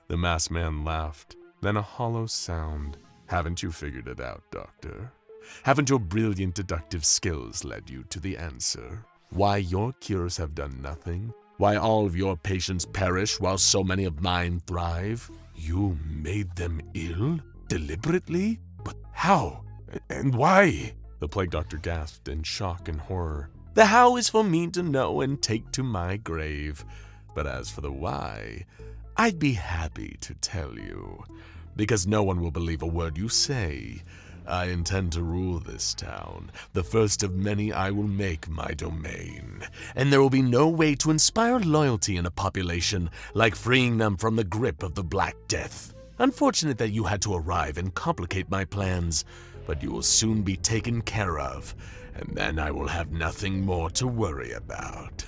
The masked man laughed, then a hollow sound. Haven't you figured it out, Doctor? Haven't your brilliant deductive skills led you to the answer? Why your cures have done nothing? Why all of your patients perish while so many of mine thrive? You made them ill? Deliberately? But how? And why? The plague doctor gasped in shock and horror. The how is for me to know and take to my grave. But as for the why, I'd be happy to tell you. Because no one will believe a word you say. I intend to rule this town, the first of many I will make my domain. And there will be no way to inspire loyalty in a population like freeing them from the grip of the Black Death. Unfortunate that you had to arrive and complicate my plans, but you will soon be taken care of, and then I will have nothing more to worry about.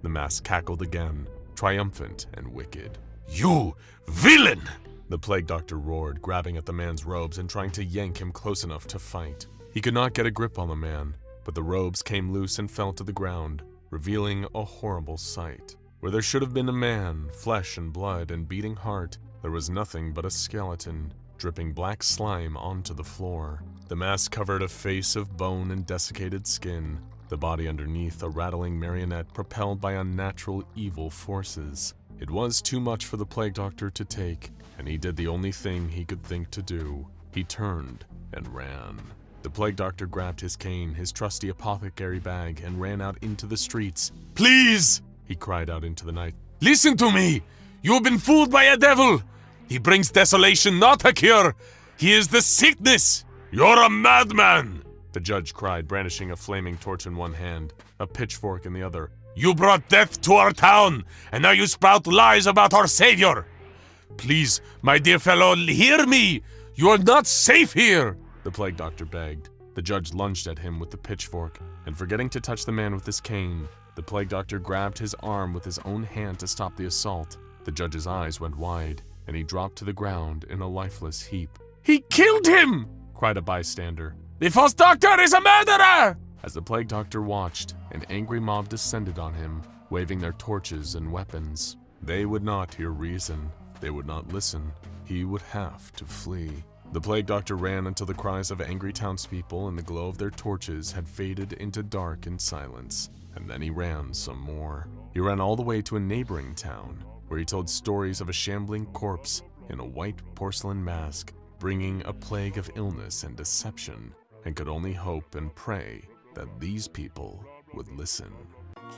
The mask cackled again, triumphant and wicked. You villain! The plague doctor roared, grabbing at the man's robes and trying to yank him close enough to fight. He could not get a grip on the man, but the robes came loose and fell to the ground, revealing a horrible sight. Where there should have been a man, flesh and blood and beating heart, there was nothing but a skeleton, dripping black slime onto the floor. The mask covered a face of bone and desiccated skin, the body underneath a rattling marionette propelled by unnatural evil forces. It was too much for the plague doctor to take, and he did the only thing he could think to do. He turned and ran. The plague doctor grabbed his cane, his trusty apothecary bag, and ran out into the streets. Please, He cried out into the night. listen to me. You have been fooled by a devil. He brings desolation, not a cure. He is the sickness. You're a madman. The judge cried, brandishing a flaming torch in one hand, a pitchfork in the other. You brought death to our town, and now you sprout lies about our savior. Please, my dear fellow, hear me. You are not safe here. The plague doctor begged. The judge lunged at him with the pitchfork, and forgetting to touch the man with his cane, the plague doctor grabbed his arm with his own hand to stop the assault. The judge's eyes went wide, and he dropped to the ground in a lifeless heap. He killed him, Cried a bystander. The false doctor is a murderer. As the plague doctor watched, an angry mob descended on him, waving their torches and weapons. They would not hear reason. They would not listen. He would have to flee. The plague doctor ran until the cries of angry townspeople and the glow of their torches had faded into dark and silence. And then he ran some more. He ran all the way to a neighboring town, where he told stories of a shambling corpse in a white porcelain mask, bringing a plague of illness and deception, and could only hope and pray that these people would listen.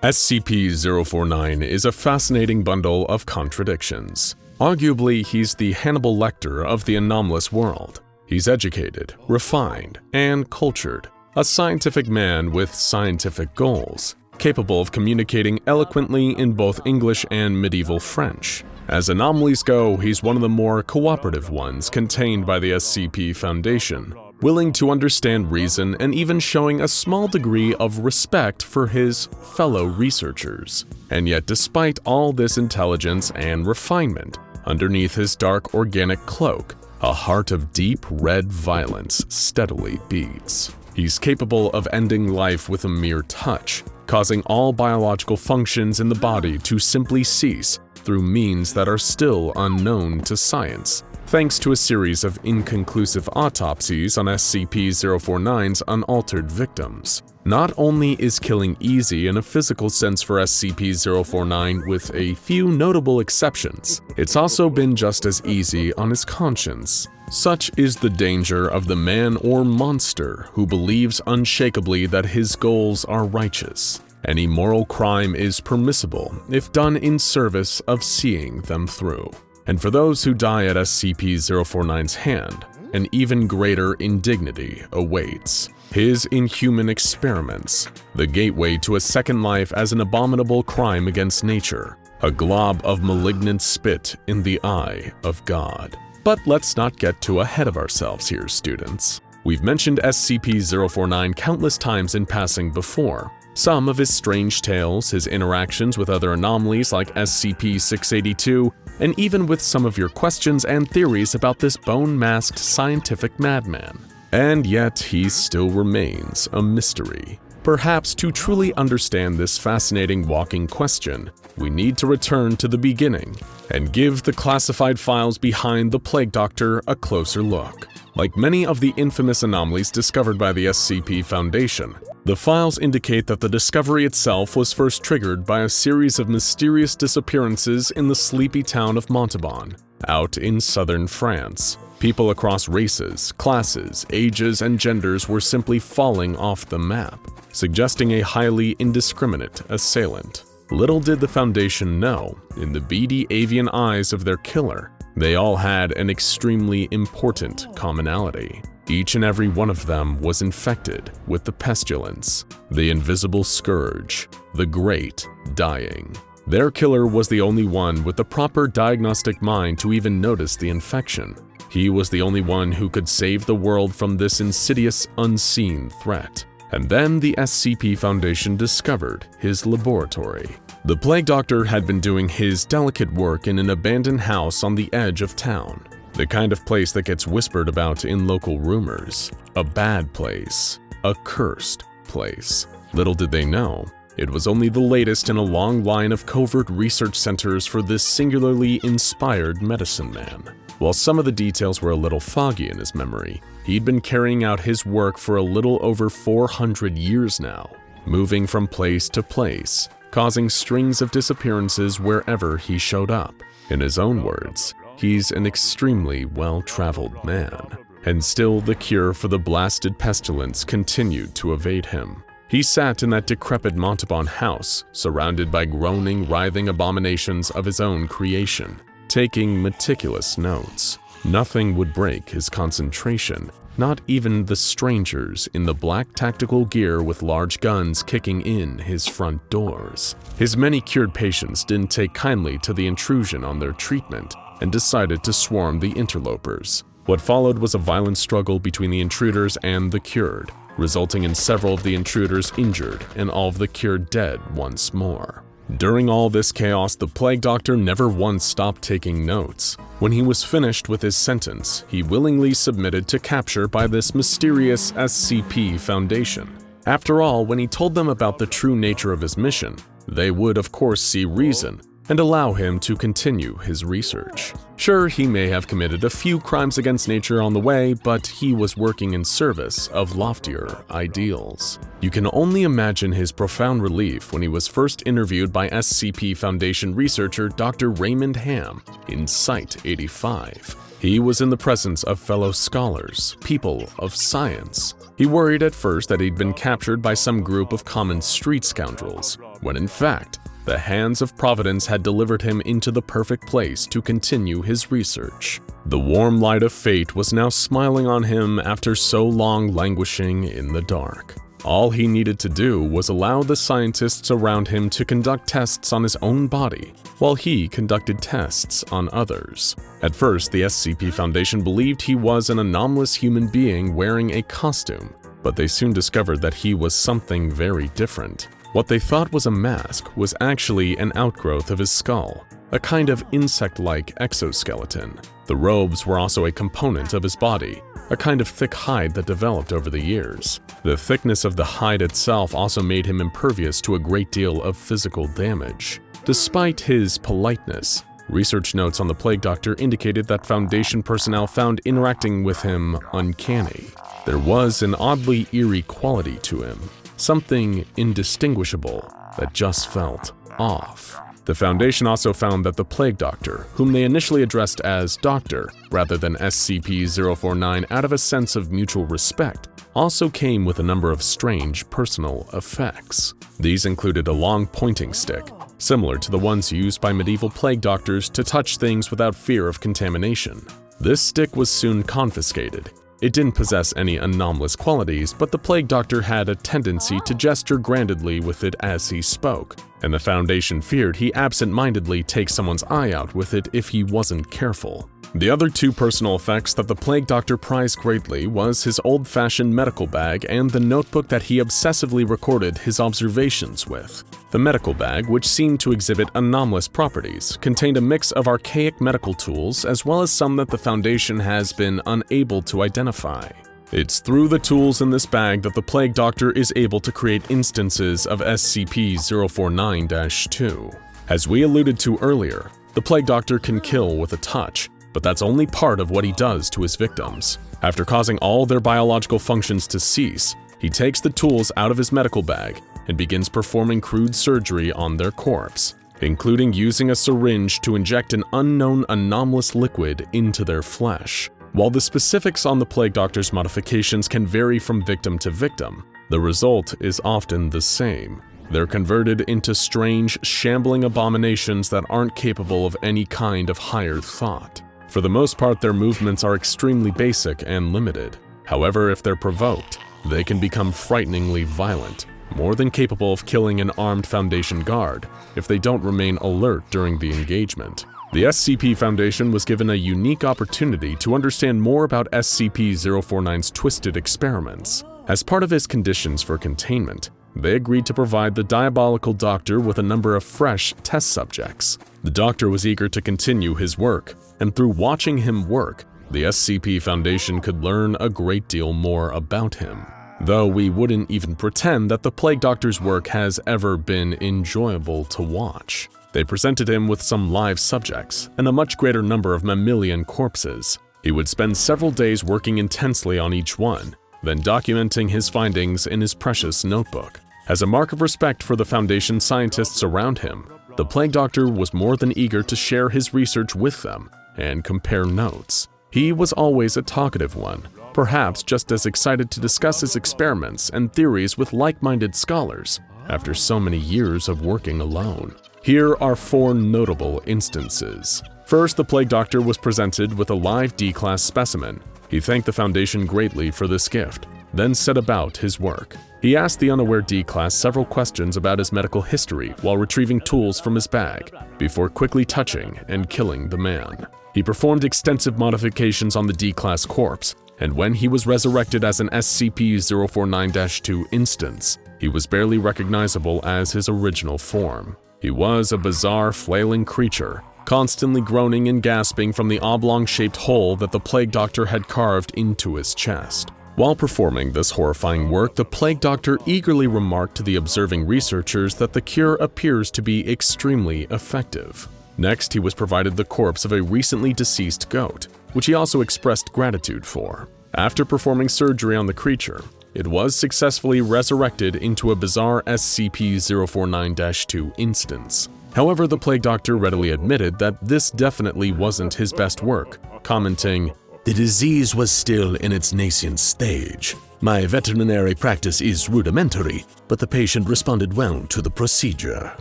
SCP-049 is a fascinating bundle of contradictions. Arguably, he's the Hannibal Lecter of the anomalous world. He's educated, refined, and cultured, a scientific man with scientific goals, capable of communicating eloquently in both English and medieval French. As anomalies go, he's one of the more cooperative ones contained by the SCP Foundation, willing to understand reason and even showing a small degree of respect for his fellow researchers. And yet, despite all this intelligence and refinement, underneath his dark organic cloak, a heart of deep red violence steadily beats. He's capable of ending life with a mere touch, causing all biological functions in the body to simply cease through means that are still unknown to science, thanks to a series of inconclusive autopsies on SCP-049's unaltered victims. Not only is killing easy in a physical sense for SCP-049 with a few notable exceptions, it's also been just as easy on his conscience. Such is the danger of the man or monster who believes unshakably that his goals are righteous. Any moral crime is permissible if done in service of seeing them through. And for those who die at SCP-049's hand, an even greater indignity awaits. His inhuman experiments, the gateway to a second life as an abominable crime against nature, a glob of malignant spit in the eye of God. But let's not get too ahead of ourselves here, students. We've mentioned SCP-049 countless times in passing before. Some of his strange tales, his interactions with other anomalies like SCP-682, and even with some of your questions and theories about this bone-masked scientific madman. And yet, he still remains a mystery. Perhaps to truly understand this fascinating walking question, we need to return to the beginning and give the classified files behind the Plague Doctor a closer look. Like many of the infamous anomalies discovered by the SCP Foundation, the files indicate that the discovery itself was first triggered by a series of mysterious disappearances in the sleepy town of Montauban, out in southern France. People across races, classes, ages, and genders were simply falling off the map, suggesting a highly indiscriminate assailant. Little did the Foundation know, in the beady avian eyes of their killer, they all had an extremely important commonality. Each and every one of them was infected with the Pestilence, the invisible scourge, the Great Dying. Their killer was the only one with the proper diagnostic mind to even notice the infection. He was the only one who could save the world from this insidious, unseen threat. And then the SCP Foundation discovered his laboratory. The Plague Doctor had been doing his delicate work in an abandoned house on the edge of town. The kind of place that gets whispered about in local rumors. A bad place. A cursed place. Little did they know, it was only the latest in a long line of covert research centers for this singularly inspired medicine man. While some of the details were a little foggy in his memory, he'd been carrying out his work for a little over 400 years now, moving from place to place, causing strings of disappearances wherever he showed up. In his own words, he's an extremely well-traveled man. And still the cure for the blasted pestilence continued to evade him. He sat in that decrepit Montalban house, surrounded by groaning, writhing abominations of his own creation, taking meticulous notes. Nothing would break his concentration, not even the strangers in the black tactical gear with large guns kicking in his front doors. His many cured patients didn't take kindly to the intrusion on their treatment and decided to swarm the interlopers. What followed was a violent struggle between the intruders and the cured, resulting in several of the intruders injured and all of the cured dead once more. During all this chaos, the Plague Doctor never once stopped taking notes. When he was finished with his sentence, he willingly submitted to capture by this mysterious SCP Foundation. After all, when he told them about the true nature of his mission, they would of course see reason and allow him to continue his research. Sure, he may have committed a few crimes against nature on the way, but he was working in service of loftier ideals. You can only imagine his profound relief when he was first interviewed by SCP Foundation researcher Dr. Raymond Ham in Site 85. He was in the presence of fellow scholars, people of science. He worried at first that he'd been captured by some group of common street scoundrels, when in fact, the hands of Providence had delivered him into the perfect place to continue his research. The warm light of fate was now smiling on him after so long languishing in the dark. All he needed to do was allow the scientists around him to conduct tests on his own body, while he conducted tests on others. At first, the SCP Foundation believed he was an anomalous human being wearing a costume, but they soon discovered that he was something very different. What they thought was a mask was actually an outgrowth of his skull, a kind of insect-like exoskeleton. The robes were also a component of his body, a kind of thick hide that developed over the years. The thickness of the hide itself also made him impervious to a great deal of physical damage. Despite his politeness, research notes on the Plague Doctor indicated that Foundation personnel found interacting with him uncanny. There was an oddly eerie quality to him, something indistinguishable that just felt off. The Foundation also found that the Plague Doctor, whom they initially addressed as Doctor rather than SCP-049 out of a sense of mutual respect, also came with a number of strange personal effects. These included a long pointing stick, similar to the ones used by medieval plague doctors to touch things without fear of contamination. This stick was soon confiscated. It didn't possess any anomalous qualities, but the Plague Doctor had a tendency to gesture grandly with it as he spoke, and the Foundation feared he absent-mindedly take someone's eye out with it if he wasn't careful. The other two personal effects that the Plague Doctor prized greatly was his old-fashioned medical bag and the notebook that he obsessively recorded his observations with. The medical bag, which seemed to exhibit anomalous properties, contained a mix of archaic medical tools as well as some that the Foundation has been unable to identify. It's through the tools in this bag that the Plague Doctor is able to create instances of SCP-049-2. As we alluded to earlier, the Plague Doctor can kill with a touch, but that's only part of what he does to his victims. After causing all their biological functions to cease, he takes the tools out of his medical bag and begins performing crude surgery on their corpse, including using a syringe to inject an unknown anomalous liquid into their flesh. While the specifics on the Plague Doctor's modifications can vary from victim to victim, the result is often the same. They're converted into strange, shambling abominations that aren't capable of any kind of higher thought. For the most part, their movements are extremely basic and limited. However, if they're provoked, they can become frighteningly violent, more than capable of killing an armed Foundation guard if they don't remain alert during the engagement. The SCP Foundation was given a unique opportunity to understand more about SCP-049's twisted experiments. As part of his conditions for containment, they agreed to provide the diabolical doctor with a number of fresh test subjects. The doctor was eager to continue his work, and through watching him work, the SCP Foundation could learn a great deal more about him. Though we wouldn't even pretend that the Plague Doctor's work has ever been enjoyable to watch. They presented him with some live subjects and a much greater number of mammalian corpses. He would spend several days working intensely on each one, then documenting his findings in his precious notebook. As a mark of respect for the Foundation scientists around him, the Plague Doctor was more than eager to share his research with them and compare notes. He was always a talkative one, perhaps just as excited to discuss his experiments and theories with like-minded scholars after so many years of working alone. Here are 4 notable instances. First, the Plague Doctor was presented with a live D-Class specimen. He thanked the Foundation greatly for this gift, then set about his work. He asked the unaware D-Class several questions about his medical history while retrieving tools from his bag, before quickly touching and killing the man. He performed extensive modifications on the D-Class corpse, and when he was resurrected as an SCP-049-2 instance, he was barely recognizable as his original form. He was a bizarre, flailing creature, constantly groaning and gasping from the oblong-shaped hole that the Plague Doctor had carved into his chest. While performing this horrifying work, the Plague Doctor eagerly remarked to the observing researchers that the cure appears to be extremely effective. Next, he was provided the corpse of a recently deceased goat, which he also expressed gratitude for. After performing surgery on the creature, it was successfully resurrected into a bizarre SCP-049-2 instance. However, the Plague Doctor readily admitted that this definitely wasn't his best work, commenting, "The disease was still in its nascent stage. My veterinary practice is rudimentary, but the patient responded well to the procedure."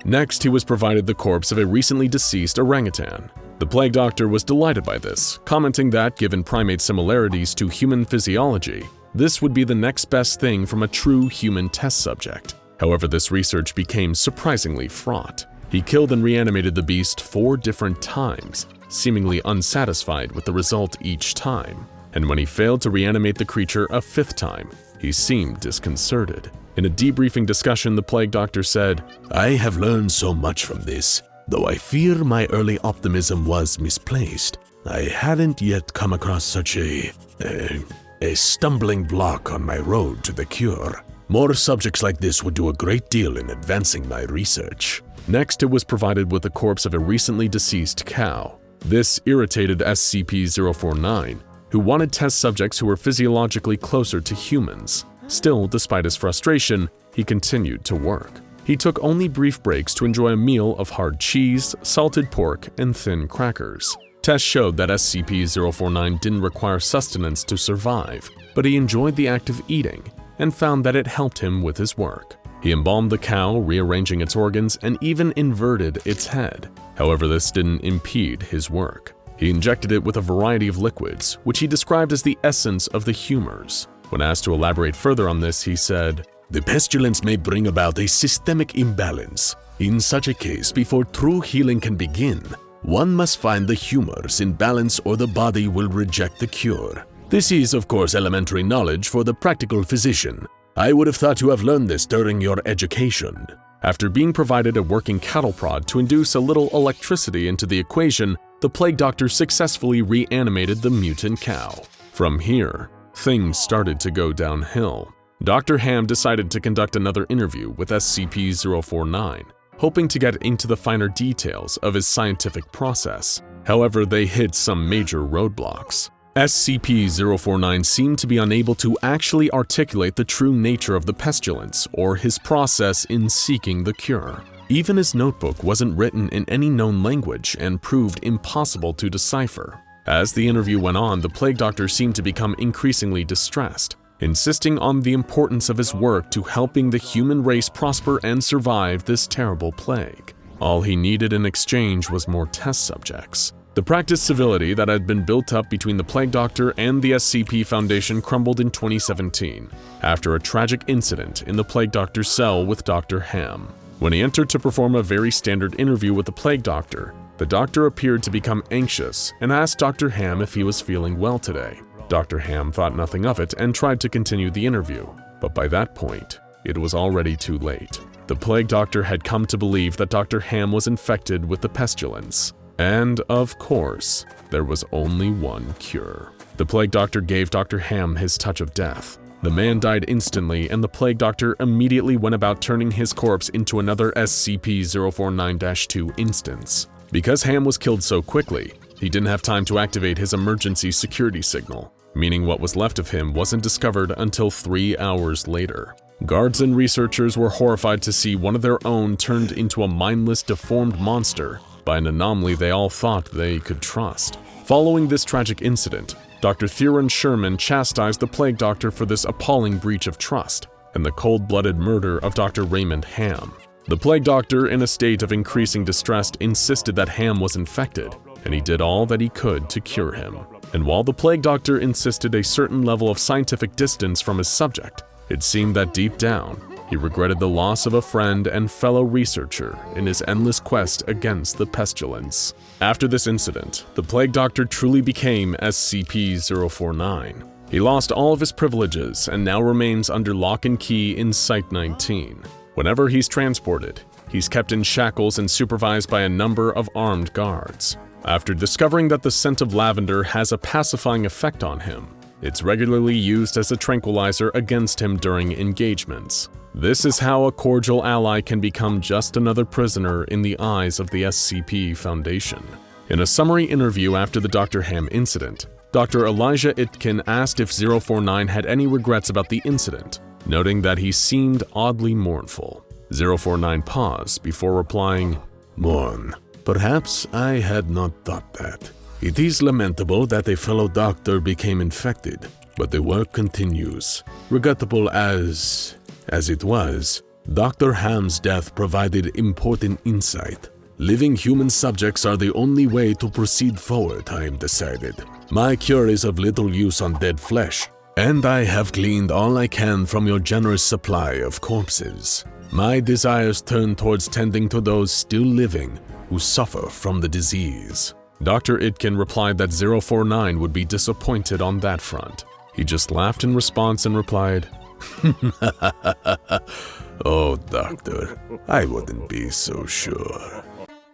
Next, he was provided the corpse of a recently deceased orangutan. The Plague Doctor was delighted by this, commenting that, given primate similarities to human physiology, this would be the next best thing from a true human test subject. However, this research became surprisingly fraught. He killed and reanimated the beast 4 different times, seemingly unsatisfied with the result each time. And when he failed to reanimate the creature a 5th time, he seemed disconcerted. In a debriefing discussion, the Plague Doctor said, "I have learned so much from this. Though I fear my early optimism was misplaced, I hadn't yet come across such a stumbling block on my road to the cure. More subjects like this would do a great deal in advancing my research." Next, it was provided with the corpse of a recently deceased cow. This irritated SCP-049, who wanted test subjects who were physiologically closer to humans. Still, despite his frustration, he continued to work. He took only brief breaks to enjoy a meal of hard cheese, salted pork, and thin crackers. Tests showed that SCP-049 didn't require sustenance to survive, but he enjoyed the act of eating and found that it helped him with his work. He embalmed the cow, rearranging its organs, and even inverted its head. However, this didn't impede his work. He injected it with a variety of liquids, which he described as the essence of the humors. When asked to elaborate further on this, he said, "The pestilence may bring about a systemic imbalance. In such a case, before true healing can begin, one must find the humors in balance or the body will reject the cure. This is, of course, elementary knowledge for the practical physician. I would have thought to have learned this during your education." After being provided a working cattle prod to induce a little electricity into the equation, the Plague Doctor successfully reanimated the mutant cow. From here, things started to go downhill. Dr. Ham decided to conduct another interview with SCP-049, hoping to get into the finer details of his scientific process. However, they hit some major roadblocks. SCP-049 seemed to be unable to actually articulate the true nature of the pestilence or his process in seeking the cure. Even his notebook wasn't written in any known language and proved impossible to decipher. As the interview went on, the Plague Doctor seemed to become increasingly distressed, insisting on the importance of his work to helping the human race prosper and survive this terrible plague. All he needed in exchange was more test subjects. The practiced civility that had been built up between the Plague Doctor and the SCP Foundation crumbled in 2017, after a tragic incident in the Plague Doctor's cell with Dr. Ham. When he entered to perform a very standard interview with the Plague Doctor, the doctor appeared to become anxious and asked Dr. Ham if he was feeling well today. Dr. Ham thought nothing of it and tried to continue the interview, but by that point, it was already too late. The Plague Doctor had come to believe that Dr. Ham was infected with the pestilence. And, of course, there was only one cure. The Plague Doctor gave Dr. Ham his touch of death. The man died instantly, and the Plague Doctor immediately went about turning his corpse into another SCP-049-2 instance. Because Ham was killed so quickly, he didn't have time to activate his emergency security signal, meaning what was left of him wasn't discovered until 3 hours later. Guards and researchers were horrified to see one of their own turned into a mindless, deformed monster by an anomaly they all thought they could trust. Following this tragic incident, Dr. Theron Sherman chastised the Plague Doctor for this appalling breach of trust and the cold-blooded murder of Dr. Raymond Ham. The Plague Doctor, in a state of increasing distress, insisted that Ham was infected, and he did all that he could to cure him. And while the Plague Doctor insisted a certain level of scientific distance from his subject, it seemed that deep down, he regretted the loss of a friend and fellow researcher in his endless quest against the pestilence. After this incident, the Plague Doctor truly became SCP-049. He lost all of his privileges and now remains under lock and key in Site-19. Whenever he's transported, he's kept in shackles and supervised by a number of armed guards. After discovering that the scent of lavender has a pacifying effect on him, it's regularly used as a tranquilizer against him during engagements. This is how a cordial ally can become just another prisoner in the eyes of the SCP Foundation. In a summary interview after the Dr. Ham incident, Dr. Elijah Itkin asked if 049 had any regrets about the incident, noting that he seemed oddly mournful. 049 paused before replying, "Mourn. Perhaps I had not thought that. It is lamentable that a fellow doctor became infected, but the work continues. Regrettable as it was, Dr. Ham's death provided important insight. Living human subjects are the only way to proceed forward, I am decided. My cure is of little use on dead flesh, and I have gleaned all I can from your generous supply of corpses. My desires turn towards tending to those still living who suffer from the disease." Dr. Itkin replied that 049 would be disappointed on that front. He just laughed in response and replied, "Oh, Doctor, I wouldn't be so sure."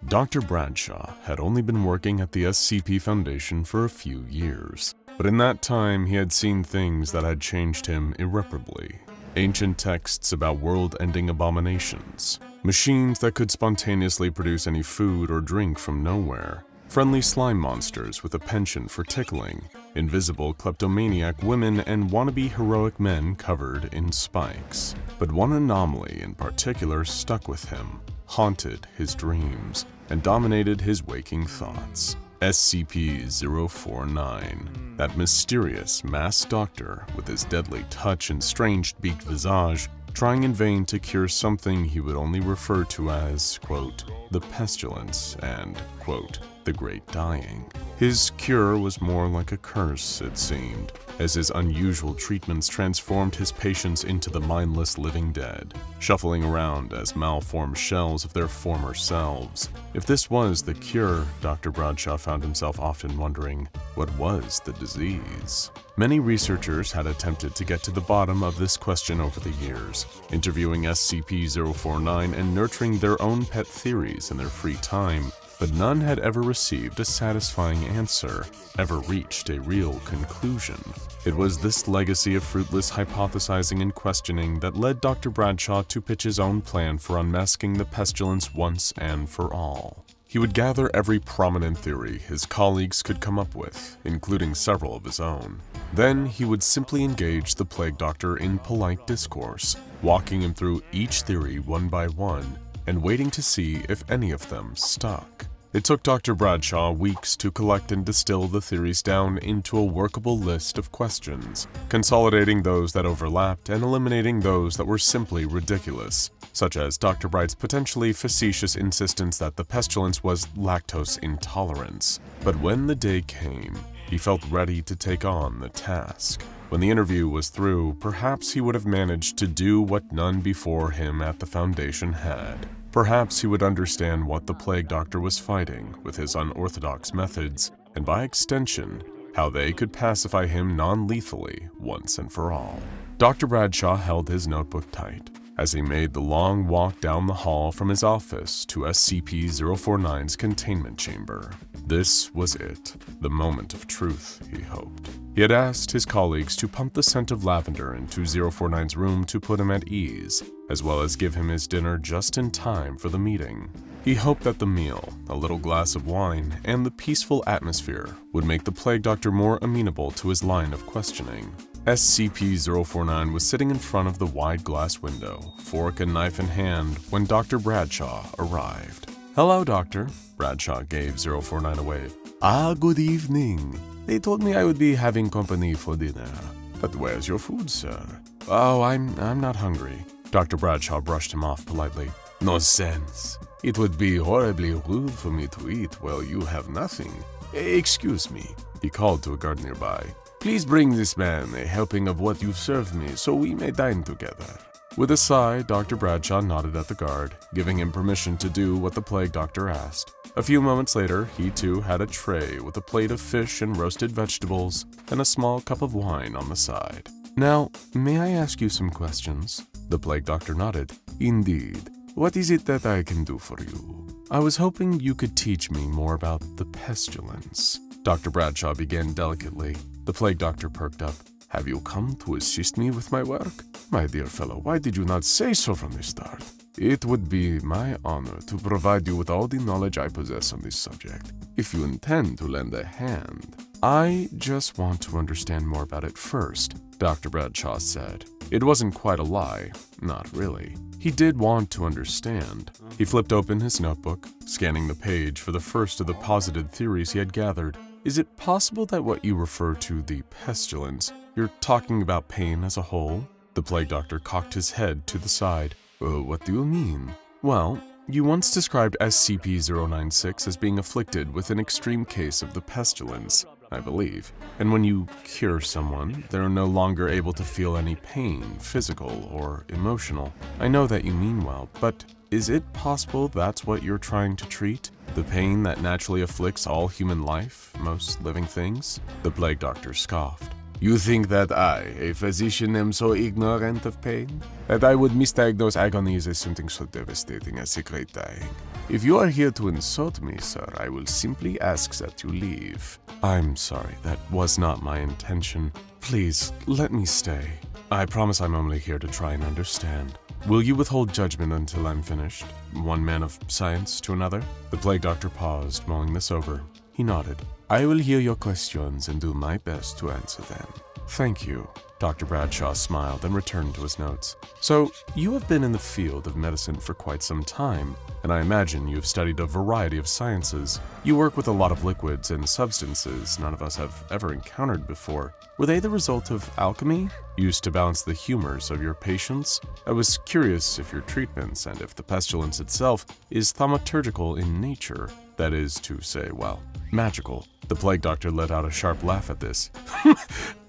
Dr. Bradshaw had only been working at the SCP Foundation for a few years, but in that time he had seen things that had changed him irreparably. Ancient texts about world-ending abominations, machines that could spontaneously produce any food or drink from nowhere, friendly slime monsters with a penchant for tickling, invisible kleptomaniac women, and wannabe heroic men covered in spikes. But one anomaly in particular stuck with him, haunted his dreams, and dominated his waking thoughts. SCP-049, that mysterious masked doctor with his deadly touch and strange beaked visage, trying in vain to cure something he would only refer to as, quote, the pestilence and, quote, the great dying. His cure was more like a curse, it seemed, as his unusual treatments transformed his patients into the mindless living dead, shuffling around as malformed shells of their former selves. If this was the cure, Dr. Bradshaw found himself often wondering, what was the disease? Many researchers had attempted to get to the bottom of this question over the years, interviewing SCP-049 and nurturing their own pet theories in their free time, but none had ever received a satisfying answer, ever reached a real conclusion. It was this legacy of fruitless hypothesizing and questioning that led Dr. Bradshaw to pitch his own plan for unmasking the pestilence once and for all. He would gather every prominent theory his colleagues could come up with, including several of his own. Then he would simply engage the Plague Doctor in polite discourse, walking him through each theory one by one, and waiting to see if any of them stuck. It took Dr. Bradshaw weeks to collect and distill the theories down into a workable list of questions, consolidating those that overlapped and eliminating those that were simply ridiculous, such as Dr. Bright's potentially facetious insistence that the pestilence was lactose intolerance. But when the day came, he felt ready to take on the task. When the interview was through, perhaps he would have managed to do what none before him at the Foundation had. Perhaps he would understand what the Plague Doctor was fighting with his unorthodox methods, and by extension, how they could pacify him non-lethally once and for all. Dr. Bradshaw held his notebook tight as he made the long walk down the hall from his office to SCP-049's containment chamber. This was it, the moment of truth, he hoped. He had asked his colleagues to pump the scent of lavender into 049's room to put him at ease, as well as give him his dinner just in time for the meeting. He hoped that the meal, a little glass of wine, and the peaceful atmosphere would make the plague doctor more amenable to his line of questioning. SCP-049 was sitting in front of the wide glass window, fork and knife in hand, when Dr. Bradshaw arrived. "Hello, Doctor." Bradshaw gave 049 a wave. Ah, good evening. They told me I would be having company for dinner. But where's your food, sir? "Oh, I'm not hungry." Dr. Bradshaw brushed him off politely. No sense. It would be horribly rude for me to eat while you have nothing. Excuse me, he called to a guard nearby. Please bring this man a helping of what you've served me so we may dine together. With a sigh, Dr. Bradshaw nodded at the guard, giving him permission to do what the plague doctor asked. A few moments later, he too had a tray with a plate of fish and roasted vegetables and a small cup of wine on the side. "Now, may I ask you some questions?" The plague doctor nodded. Indeed. What is it that I can do for you? "I was hoping you could teach me more about the pestilence." Dr. Bradshaw began delicately. The plague doctor perked up. Have you come to assist me with my work? My dear fellow, why did you not say so from the start? It would be my honor to provide you with all the knowledge I possess on this subject, if you intend to lend a hand. "I just want to understand more about it first," Dr. Bradshaw said. It wasn't quite a lie, not really. He did want to understand. He flipped open his notebook, scanning the page for the first of the posited theories he had gathered. "Is it possible that what you refer to the pestilence, you're talking about pain as a whole?" The plague doctor cocked his head to the side. What do you mean? "Well, you once described SCP-096 as being afflicted with an extreme case of the pestilence, I believe. And when you cure someone, they're no longer able to feel any pain, physical or emotional. I know that you mean well, but is it possible that's what you're trying to treat? The pain that naturally afflicts all human life, most living things?" The plague doctor scoffed. You think that I, a physician, am so ignorant of pain? That I would misdiagnose agonies as something so devastating as a great dying? If you are here to insult me, sir, I will simply ask that you leave. "I'm sorry, that was not my intention. Please, let me stay. I promise I'm only here to try and understand. Will you withhold judgment until I'm finished? One man of science to another?" The plague doctor paused, mulling this over. He nodded. "I will hear your questions and do my best to answer them." "Thank you." Dr. Bradshaw smiled and returned to his notes. "So, you have been in the field of medicine for quite some time, and I imagine you have studied a variety of sciences. You work with a lot of liquids and substances none of us have ever encountered before. Were they the result of alchemy, used to balance the humors of your patients? I was curious if your treatments and if the pestilence itself is thaumaturgical in nature, that is to say, well, magical." The plague doctor let out a sharp laugh at this.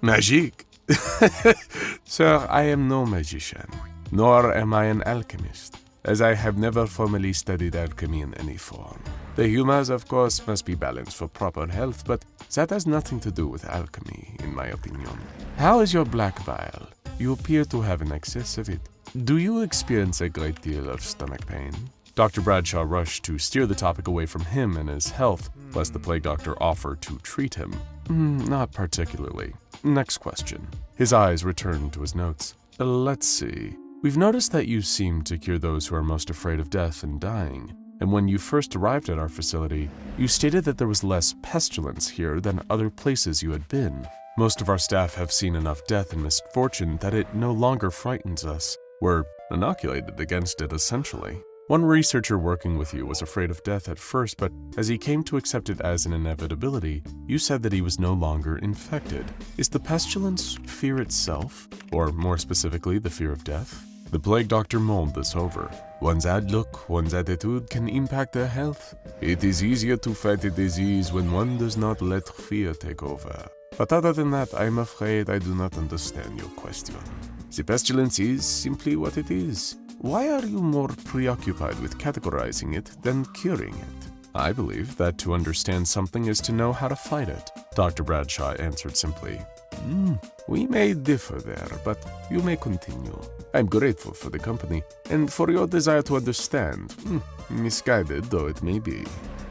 Magic? Sir, I am no magician, nor am I an alchemist, as I have never formally studied alchemy in any form. The humors, of course, must be balanced for proper health, but that has nothing to do with alchemy, in my opinion. How is your black bile? You appear to have an excess of it. Do you experience a great deal of stomach pain? Dr. Bradshaw rushed to steer the topic away from him and his health, lest the plague doctor offer to treat him. "Not particularly. Next question." His eyes returned to his notes. "Let's see. We've noticed that you seem to cure those who are most afraid of death and dying. And when you first arrived at our facility, you stated that there was less pestilence here than other places you had been. Most of our staff have seen enough death and misfortune that it no longer frightens us. We're inoculated against it, essentially. One researcher working with you was afraid of death at first, but as he came to accept it as an inevitability, you said that he was no longer infected. Is the pestilence fear itself? Or more specifically, the fear of death?" The plague doctor mulled this over. One's outlook, one's attitude can impact their health. It is easier to fight a disease when one does not let fear take over. But other than that, I'm afraid I do not understand your question. The pestilence is simply what it is. Why are you more preoccupied with categorizing it than curing it? "I believe that to understand something is to know how to fight it," Dr. Bradshaw answered simply. We may differ there, but you may continue. I'm grateful for the company and for your desire to understand, misguided though it may be.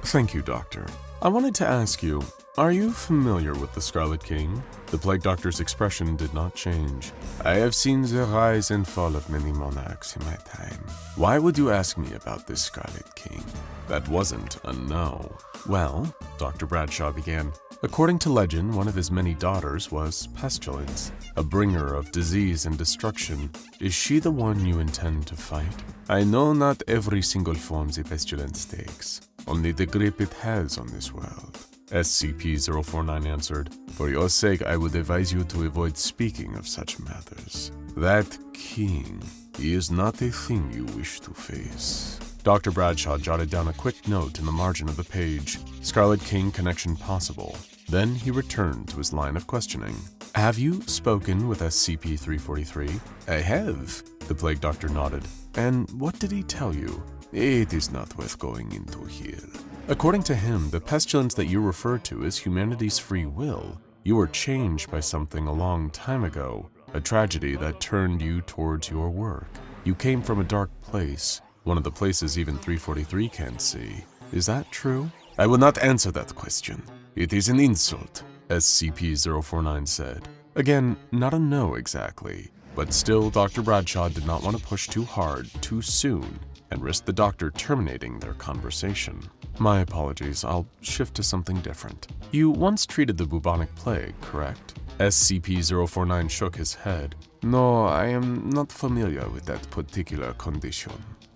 "Thank you, Doctor. I wanted to ask you, Are you familiar with the Scarlet King? The Plague Doctor's expression did not change. I have seen the rise and fall of many monarchs in my time. Why would you ask me about this Scarlet King? That wasn't a no. Well, Dr. Bradshaw began. According to legend, one of his many daughters was Pestilence, a bringer of disease and destruction. Is she the one you intend to fight? I know not every single form the Pestilence takes, only the grip it has on this world. SCP-049 answered, For your sake, I would advise you to avoid speaking of such matters. That king, he is not a thing you wish to face. Dr. Bradshaw jotted down a quick note in the margin of the page, Scarlet King connection possible. Then he returned to his line of questioning. Have you spoken with SCP-343? I have, the Plague Doctor nodded. And what did he tell you? It is not worth going into here. According to him, the pestilence that you refer to is humanity's free will. You were changed by something a long time ago, a tragedy that turned you towards your work. You came from a dark place, one of the places even 343 can't see. Is that true? I will not answer that question. It is an insult, SCP-049 said. Again, not a no exactly, but still Dr. Bradshaw did not want to push too hard, too soon, and risk the doctor terminating their conversation. My apologies, I'll shift to something different. You once treated the bubonic plague, correct? SCP-049 shook his head. No, I am not familiar with that particular condition.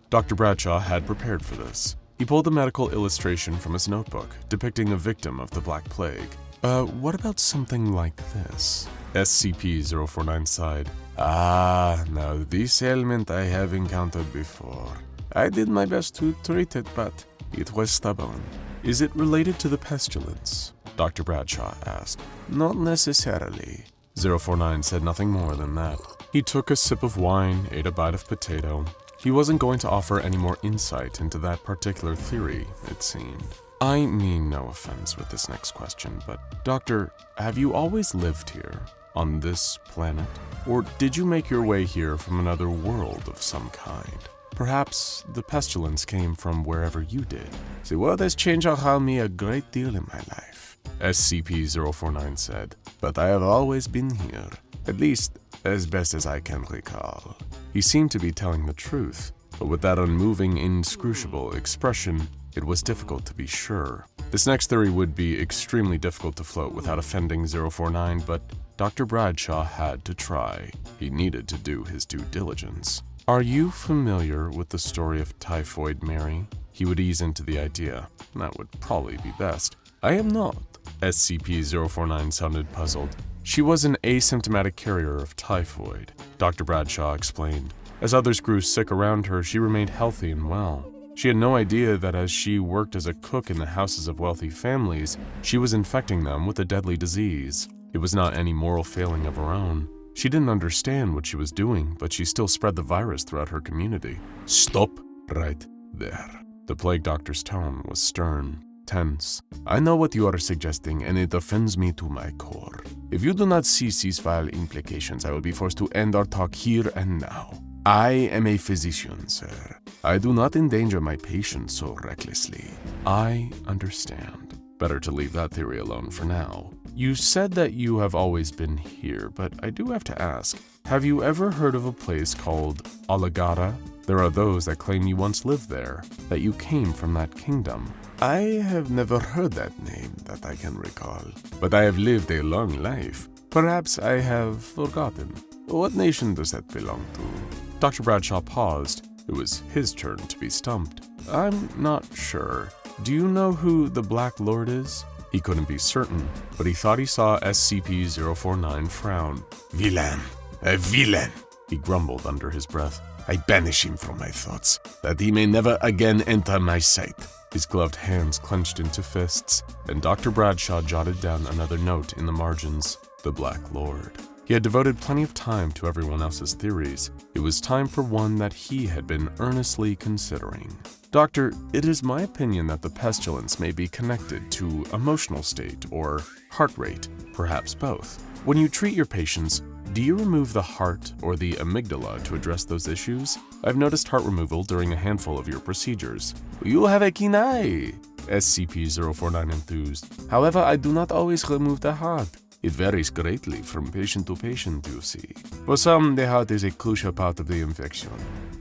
Dr. Bradshaw had prepared for this. He pulled a medical illustration from his notebook, depicting a victim of the Black Plague. What about something like this? SCP-049 sighed. Now this ailment I have encountered before. I did my best to treat it, but it was stubborn. Is it related to the pestilence? Dr. Bradshaw asked. Not necessarily. 049 said nothing more than that. He took a sip of wine, ate a bite of potato. He wasn't going to offer any more insight into that particular theory, it seemed. I mean no offense with this next question, but Doctor, have you always lived here, on this planet? Or did you make your way here from another world of some kind? Perhaps the pestilence came from wherever you did. The world has changed around me a great deal in my life, SCP-049 said, but I have always been here, at least as best as I can recall. He seemed to be telling the truth, but with that unmoving, inscrutable expression, it was difficult to be sure. This next theory would be extremely difficult to float without offending 049, but Dr. Bradshaw had to try. He needed to do his due diligence. Are you familiar with the story of Typhoid Mary? He would ease into the idea. That would probably be best. I am not. SCP-049 sounded puzzled. She was an asymptomatic carrier of typhoid, Dr. Bradshaw explained. As others grew sick around her, she remained healthy and well. She had no idea that as she worked as a cook in the houses of wealthy families, she was infecting them with a deadly disease. It was not any moral failing of her own. She didn't understand what she was doing, but she still spread the virus throughout her community. Stop right there. The Plague Doctor's tone was stern. Tense. I know what you are suggesting, and it offends me to my core. If you do not cease these vile implications, I will be forced to end our talk here and now. I am a physician, sir. I do not endanger my patients so recklessly. I understand. Better to leave that theory alone for now. You said that you have always been here, but I do have to ask, have you ever heard of a place called Alagata? There are those that claim you once lived there, that you came from that kingdom. I have never heard that name that I can recall, but I have lived a long life. Perhaps I have forgotten. What nation does that belong to? Dr. Bradshaw paused. It was his turn to be stumped. I'm not sure. Do you know who the Black Lord is? He couldn't be certain, but he thought he saw SCP-049 frown. Villain, a villain, he grumbled under his breath. I banish him from my thoughts, that he may never again enter my sight. His gloved hands clenched into fists, and Dr. Bradshaw jotted down another note in the margins, the Black Lord. He had devoted plenty of time to everyone else's theories. It was time for one that he had been earnestly considering. Doctor, it is my opinion that the pestilence may be connected to emotional state or heart rate, perhaps both. When you treat your patients, do you remove the heart or the amygdala to address those issues? I've noticed heart removal during a handful of your procedures. You have a keen eye. SCP-049 enthused. However, I do not always remove the heart. It varies greatly from patient to patient, you see. For some, the heart is a crucial part of the infection.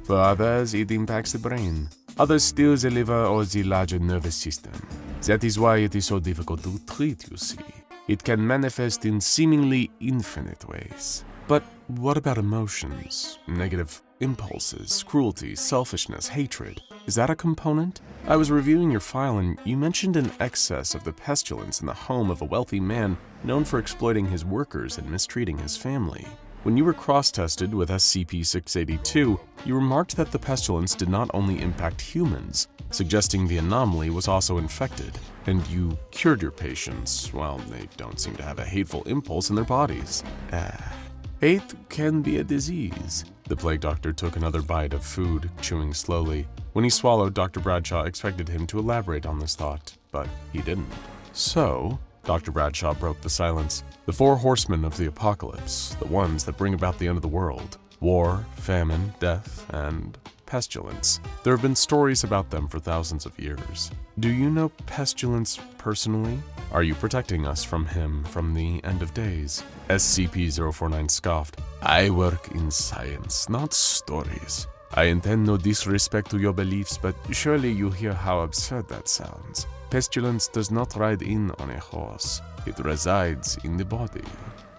For others, it impacts the brain. Others still the liver or the larger nervous system. That is why it is so difficult to treat, you see. It can manifest in seemingly infinite ways. But what about emotions? Negative impulses, cruelty, selfishness, hatred. Is that a component? I was reviewing your file and you mentioned an excess of the pestilence in the home of a wealthy man known for exploiting his workers and mistreating his family. When you were cross-tested with SCP-682, you remarked that the pestilence did not only impact humans, suggesting the anomaly was also infected, and you cured your patients. Well, they don't seem to have a hateful impulse in their bodies. Hate can be a disease. The plague doctor took another bite of food, chewing slowly. When he swallowed, Dr. Bradshaw expected him to elaborate on this thought, but he didn't. So, Dr. Bradshaw broke the silence. The four horsemen of the apocalypse, the ones that bring about the end of the world. War, famine, death, and pestilence. There have been stories about them for thousands of years. Do you know Pestilence personally? Are you protecting us from him from the end of days? SCP-049 scoffed. I work in science, not stories. I intend no disrespect to your beliefs, but surely you hear how absurd that sounds. Pestilence does not ride in on a horse. It resides in the body.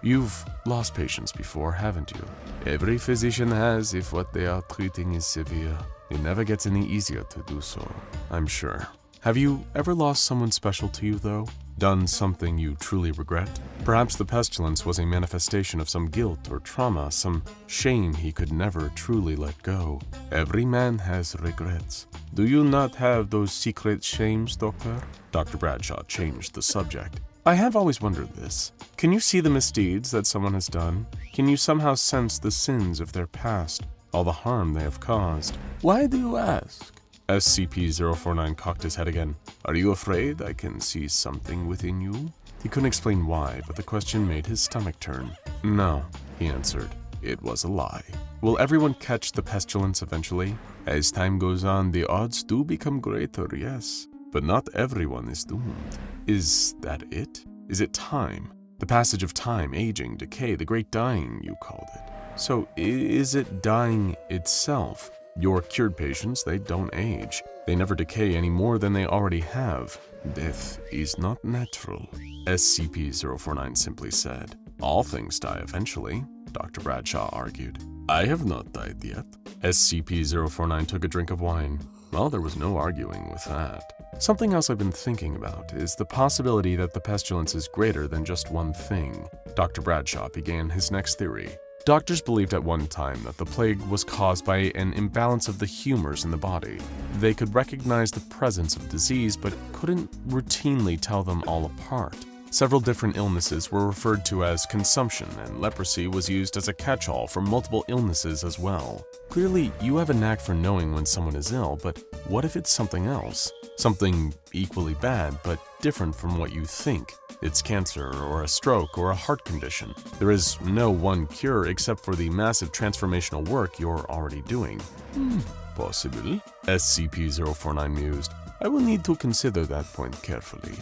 You've lost patients before, haven't you? Every physician has if what they are treating is severe. It never gets any easier to do so. I'm sure. Have you ever lost someone special to you, though? Done something you truly regret? Perhaps the pestilence was a manifestation of some guilt or trauma, some shame he could never truly let go. Every man has regrets. Do you not have those secret shames, Doctor? Dr. Bradshaw changed the subject. I have always wondered this. Can you see the misdeeds that someone has done? Can you somehow sense the sins of their past, all the harm they have caused? Why do you ask? SCP-049 cocked his head again. Are you afraid I can see something within you? He couldn't explain why, but the question made his stomach turn. No, he answered. It was a lie. Will everyone catch the pestilence eventually? As time goes on, the odds do become greater, yes. But not everyone is doomed. Is that it? Is it time? The passage of time, aging, decay, the great dying, you called it. So is it dying itself? Your cured patients, they don't age. They never decay any more than they already have. Death is not natural, SCP-049 simply said. All things die eventually, Dr. Bradshaw argued. I have not died yet. SCP-049 took a drink of wine. Well, there was no arguing with that. Something else I've been thinking about is the possibility that the pestilence is greater than just one thing. Dr. Bradshaw began his next theory. Doctors believed at one time that the plague was caused by an imbalance of the humors in the body. They could recognize the presence of disease, but couldn't routinely tell them all apart. Several different illnesses were referred to as consumption, and leprosy was used as a catch-all for multiple illnesses as well. Clearly, you have a knack for knowing when someone is ill, but what if it's something else? Something equally bad, but different from what you think. It's cancer, or a stroke, or a heart condition. There is no one cure except for the massive transformational work you're already doing. Possible. SCP-049 mused. I will need to consider that point carefully.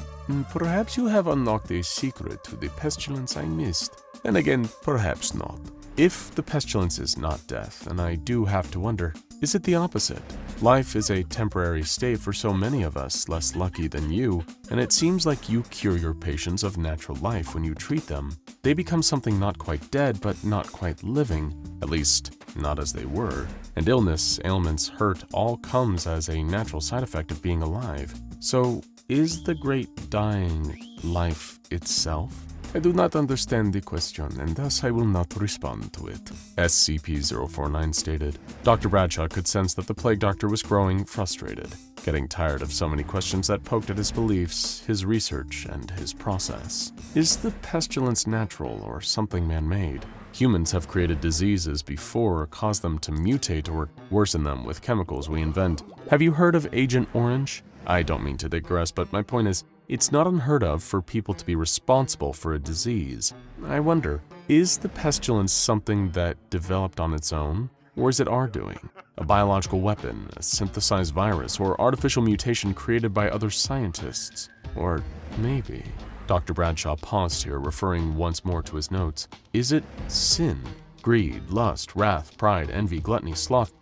Perhaps you have unlocked a secret to the pestilence I missed. And again, perhaps not. If the pestilence is not death, and I do have to wonder, is it the opposite? Life is a temporary state for so many of us less lucky than you, and it seems like you cure your patients of natural life when you treat them. They become something not quite dead, but not quite living, at least not as they were. And illness, ailments, hurt all comes as a natural side effect of being alive. So, is the great dying life itself? I do not understand the question, and thus I will not respond to it, SCP-049 stated. Dr. Bradshaw could sense that the plague doctor was growing frustrated, getting tired of so many questions that poked at his beliefs, his research, and his process. Is the pestilence natural or something man-made? Humans have created diseases before or caused them to mutate or worsen them with chemicals we invent. Have you heard of Agent Orange? I don't mean to digress, but my point is, it's not unheard of for people to be responsible for a disease. I wonder, is the pestilence something that developed on its own, or is it our doing? A biological weapon, a synthesized virus, or artificial mutation created by other scientists. Or maybe... Dr. Bradshaw paused here, referring once more to his notes. Is it sin? Greed, lust, wrath, pride, envy, gluttony, sloth?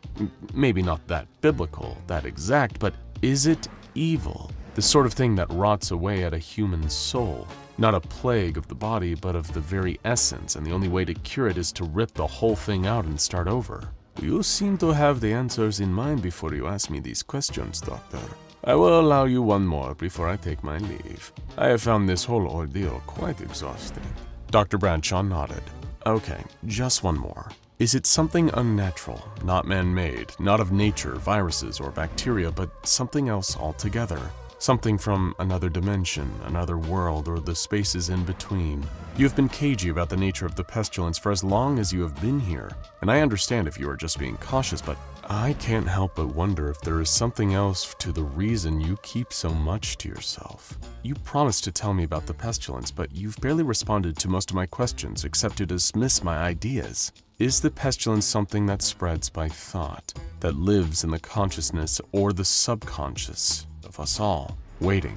Maybe not that biblical, that exact, but is it evil? The sort of thing that rots away at a human soul. Not a plague of the body, but of the very essence, and the only way to cure it is to rip the whole thing out and start over. You seem to have the answers in mind before you ask me these questions, Doctor. I will allow you one more before I take my leave. I have found this whole ordeal quite exhausting. Dr. Bradshaw nodded. Okay, just one more. Is it something unnatural, not man-made, not of nature, viruses, or bacteria, but something else altogether? Something from another dimension, another world, or the spaces in between. You have been cagey about the nature of the pestilence for as long as you have been here, and I understand if you are just being cautious, but I can't help but wonder if there is something else to the reason you keep so much to yourself. You promised to tell me about the pestilence, but you've barely responded to most of my questions except to dismiss my ideas. Is the pestilence something that spreads by thought, that lives in the consciousness or the subconscious of us all, waiting,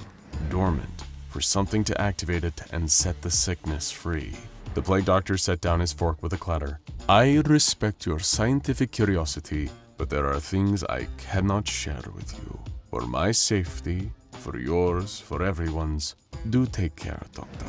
dormant, for something to activate it and set the sickness free? The plague doctor set down his fork with a clatter. I respect your scientific curiosity, but there are things I cannot share with you. For my safety, for yours, for everyone's, do take care, Doctor.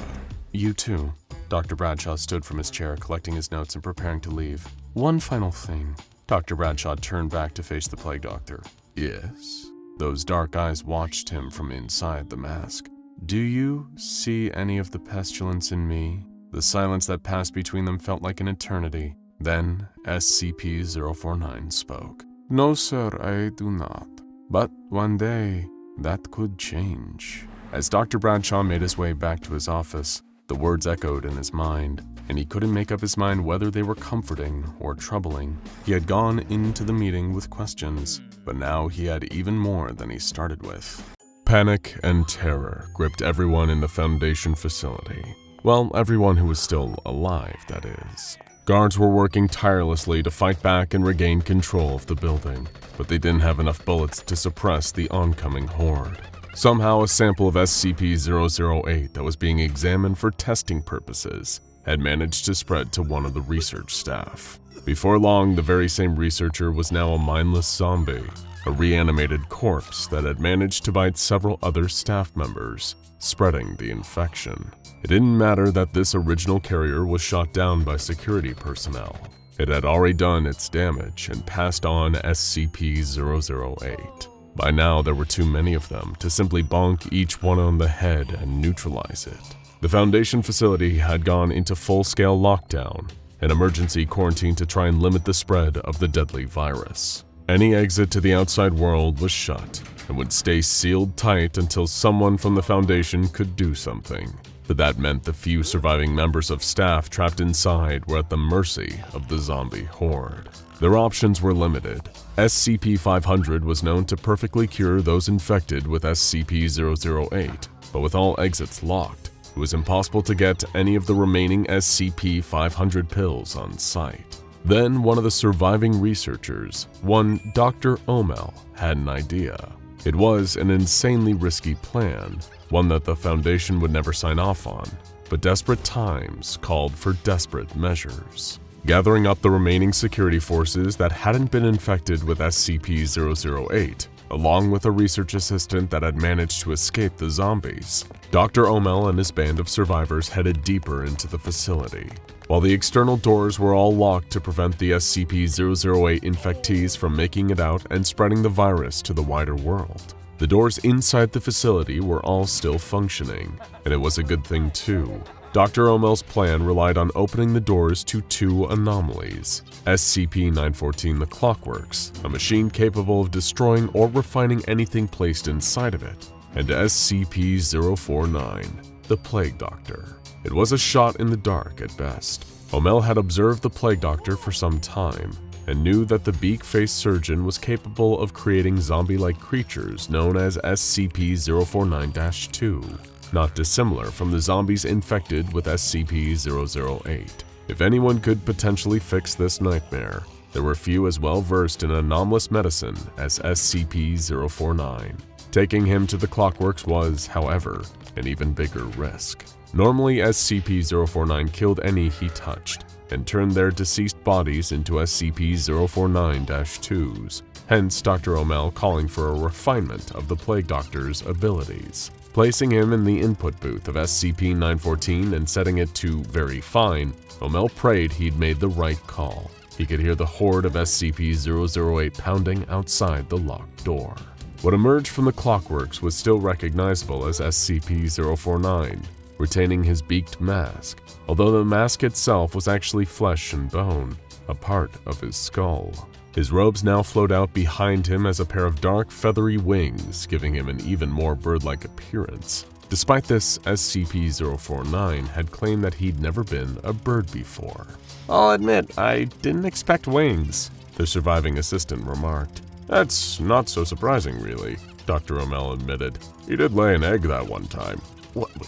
You too. Dr. Bradshaw stood from his chair, collecting his notes and preparing to leave. One final thing. Dr. Bradshaw turned back to face the plague doctor. Yes? Those dark eyes watched him from inside the mask. Do you see any of the pestilence in me? The silence that passed between them felt like an eternity. Then SCP-049 spoke. No, sir, I do not. But one day, that could change. As Dr. Bradshaw made his way back to his office, the words echoed in his mind, and he couldn't make up his mind whether they were comforting or troubling. He had gone into the meeting with questions, but now he had even more than he started with. Panic and terror gripped everyone in the Foundation facility. Well, everyone who was still alive, that is. Guards were working tirelessly to fight back and regain control of the building, but they didn't have enough bullets to suppress the oncoming horde. Somehow, a sample of SCP-008 that was being examined for testing purposes had managed to spread to one of the research staff. Before long, the very same researcher was now a mindless zombie, a reanimated corpse that had managed to bite several other staff members, spreading the infection. It didn't matter that this original carrier was shot down by security personnel. It had already done its damage and passed on SCP-008. By now, there were too many of them to simply bonk each one on the head and neutralize it. The Foundation facility had gone into full-scale lockdown, an emergency quarantine to try and limit the spread of the deadly virus. Any exit to the outside world was shut and would stay sealed tight until someone from the Foundation could do something. But that meant the few surviving members of staff trapped inside were at the mercy of the zombie horde. Their options were limited. SCP-500 was known to perfectly cure those infected with SCP-008, but with all exits locked, it was impossible to get any of the remaining SCP-500 pills on site. Then one of the surviving researchers, one Dr. Omel, had an idea. It was an insanely risky plan, one that the Foundation would never sign off on, but desperate times called for desperate measures. Gathering up the remaining security forces that hadn't been infected with SCP-008, along with a research assistant that had managed to escape the zombies, Dr. Omel and his band of survivors headed deeper into the facility. While the external doors were all locked to prevent the SCP-008 infectees from making it out and spreading the virus to the wider world, the doors inside the facility were all still functioning, and it was a good thing too. Dr. Omel's plan relied on opening the doors to two anomalies: SCP-914 the Clockworks, a machine capable of destroying or refining anything placed inside of it, and SCP-049, the Plague Doctor. It was a shot in the dark at best. Omel had observed the Plague Doctor for some time, and knew that the beak-faced surgeon was capable of creating zombie-like creatures known as SCP-049-2, not dissimilar from the zombies infected with SCP-008. If anyone could potentially fix this nightmare, there were few as well versed in anomalous medicine as SCP-049. Taking him to the Clockworks was, however, an even bigger risk. Normally, SCP-049 killed any he touched and turned their deceased bodies into SCP-049-2s, hence Dr. O'Mel calling for a refinement of the Plague Doctor's abilities. Placing him in the input booth of SCP-914 and setting it to very fine, O'Mel prayed he'd made the right call. He could hear the horde of SCP-008 pounding outside the locked door. What emerged from the Clockworks was still recognizable as SCP-049, retaining his beaked mask, although the mask itself was actually flesh and bone, a part of his skull. His robes now flowed out behind him as a pair of dark, feathery wings, giving him an even more bird-like appearance. Despite this, SCP-049 had claimed that he'd never been a bird before. "I'll admit, I didn't expect wings," the surviving assistant remarked. "That's not so surprising, really," Dr. O'Mel admitted. "He did lay an egg that one time."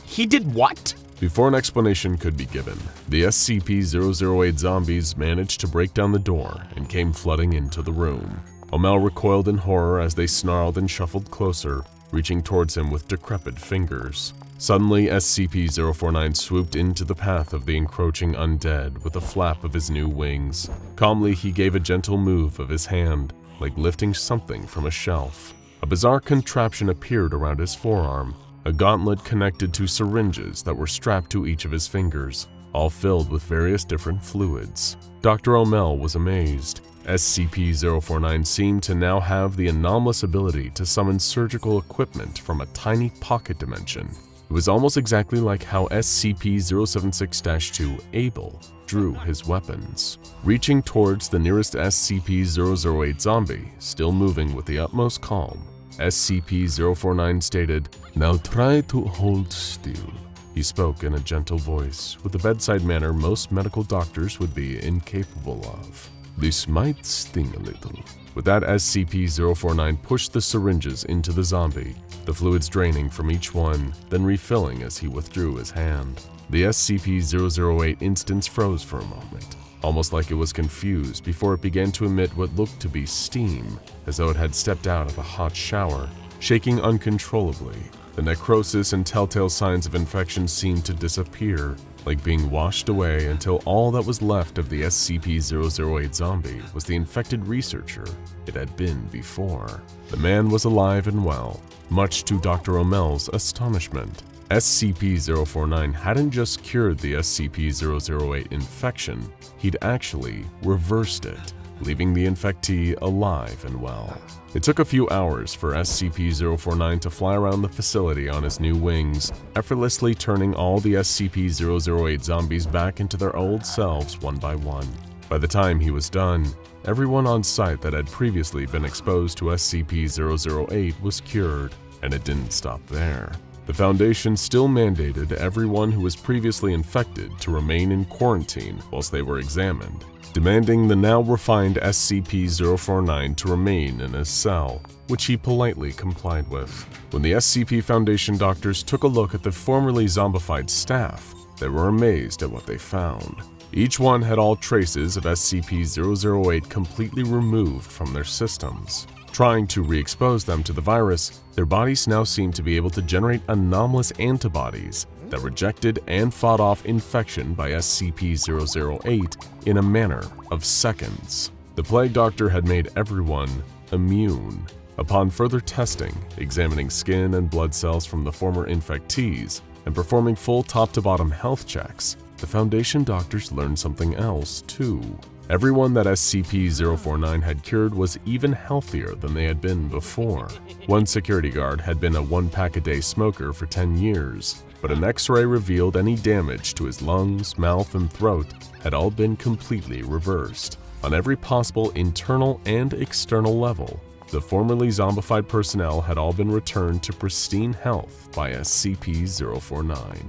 He did what? Before an explanation could be given, the SCP-008 zombies managed to break down the door and came flooding into the room. O'Mel recoiled in horror as they snarled and shuffled closer, reaching towards him with decrepit fingers. Suddenly, SCP-049 swooped into the path of the encroaching undead with a flap of his new wings. Calmly, he gave a gentle move of his hand, like lifting something from a shelf. A bizarre contraption appeared around his forearm, a gauntlet connected to syringes that were strapped to each of his fingers, all filled with various different fluids. Dr. O'Mel was amazed. SCP-049 seemed to now have the anomalous ability to summon surgical equipment from a tiny pocket dimension. It was almost exactly like how SCP-076-2 Abel drew his weapons. Reaching towards the nearest SCP-008 zombie, still moving with the utmost calm, SCP-049 stated, "Now try to hold still." He spoke in a gentle voice, with the bedside manner most medical doctors would be incapable of. "This might sting a little." With that, SCP-049 pushed the syringes into the zombie, the fluids draining from each one, then refilling as he withdrew his hand. The SCP-008 instance froze for a moment, almost like it was confused before it began to emit what looked to be steam, as though it had stepped out of a hot shower, shaking uncontrollably. The necrosis and telltale signs of infection seemed to disappear, like being washed away until all that was left of the SCP-008 zombie was the infected researcher it had been before. The man was alive and well, much to Dr. O'Mel's astonishment. SCP-049 hadn't just cured the SCP-008 infection, he'd actually reversed it, leaving the infectee alive and well. It took a few hours for SCP-049 to fly around the facility on his new wings, effortlessly turning all the SCP-008 zombies back into their old selves one by one. By the time he was done, everyone on site that had previously been exposed to SCP-008 was cured, and it didn't stop there. The Foundation still mandated everyone who was previously infected to remain in quarantine whilst they were examined, demanding the now refined SCP-049 to remain in his cell, which he politely complied with. When the SCP Foundation doctors took a look at the formerly zombified staff, they were amazed at what they found. Each one had all traces of SCP-008 completely removed from their systems. Trying to re-expose them to the virus, their bodies now seemed to be able to generate anomalous antibodies that rejected and fought off infection by SCP-008 in a matter of seconds. The Plague Doctor had made everyone immune. Upon further testing, examining skin and blood cells from the former infectees, and performing full top-to-bottom health checks, the Foundation doctors learned something else, too. Everyone that SCP-049 had cured was even healthier than they had been before. One security guard had been a one-pack-a-day smoker for 10 years, but an X-ray revealed any damage to his lungs, mouth, and throat had all been completely reversed. On every possible internal and external level, the formerly zombified personnel had all been returned to pristine health by SCP-049.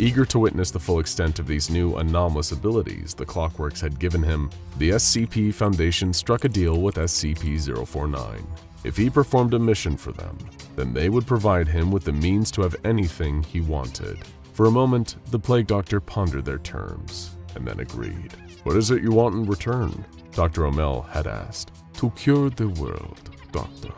Eager to witness the full extent of these new anomalous abilities the Clockworks had given him, the SCP Foundation struck a deal with SCP-049. If he performed a mission for them, then they would provide him with the means to have anything he wanted. For a moment, the Plague Doctor pondered their terms, and then agreed. "What is it you want in return?" Dr. O'Mell had asked. "To cure the world, Doctor,"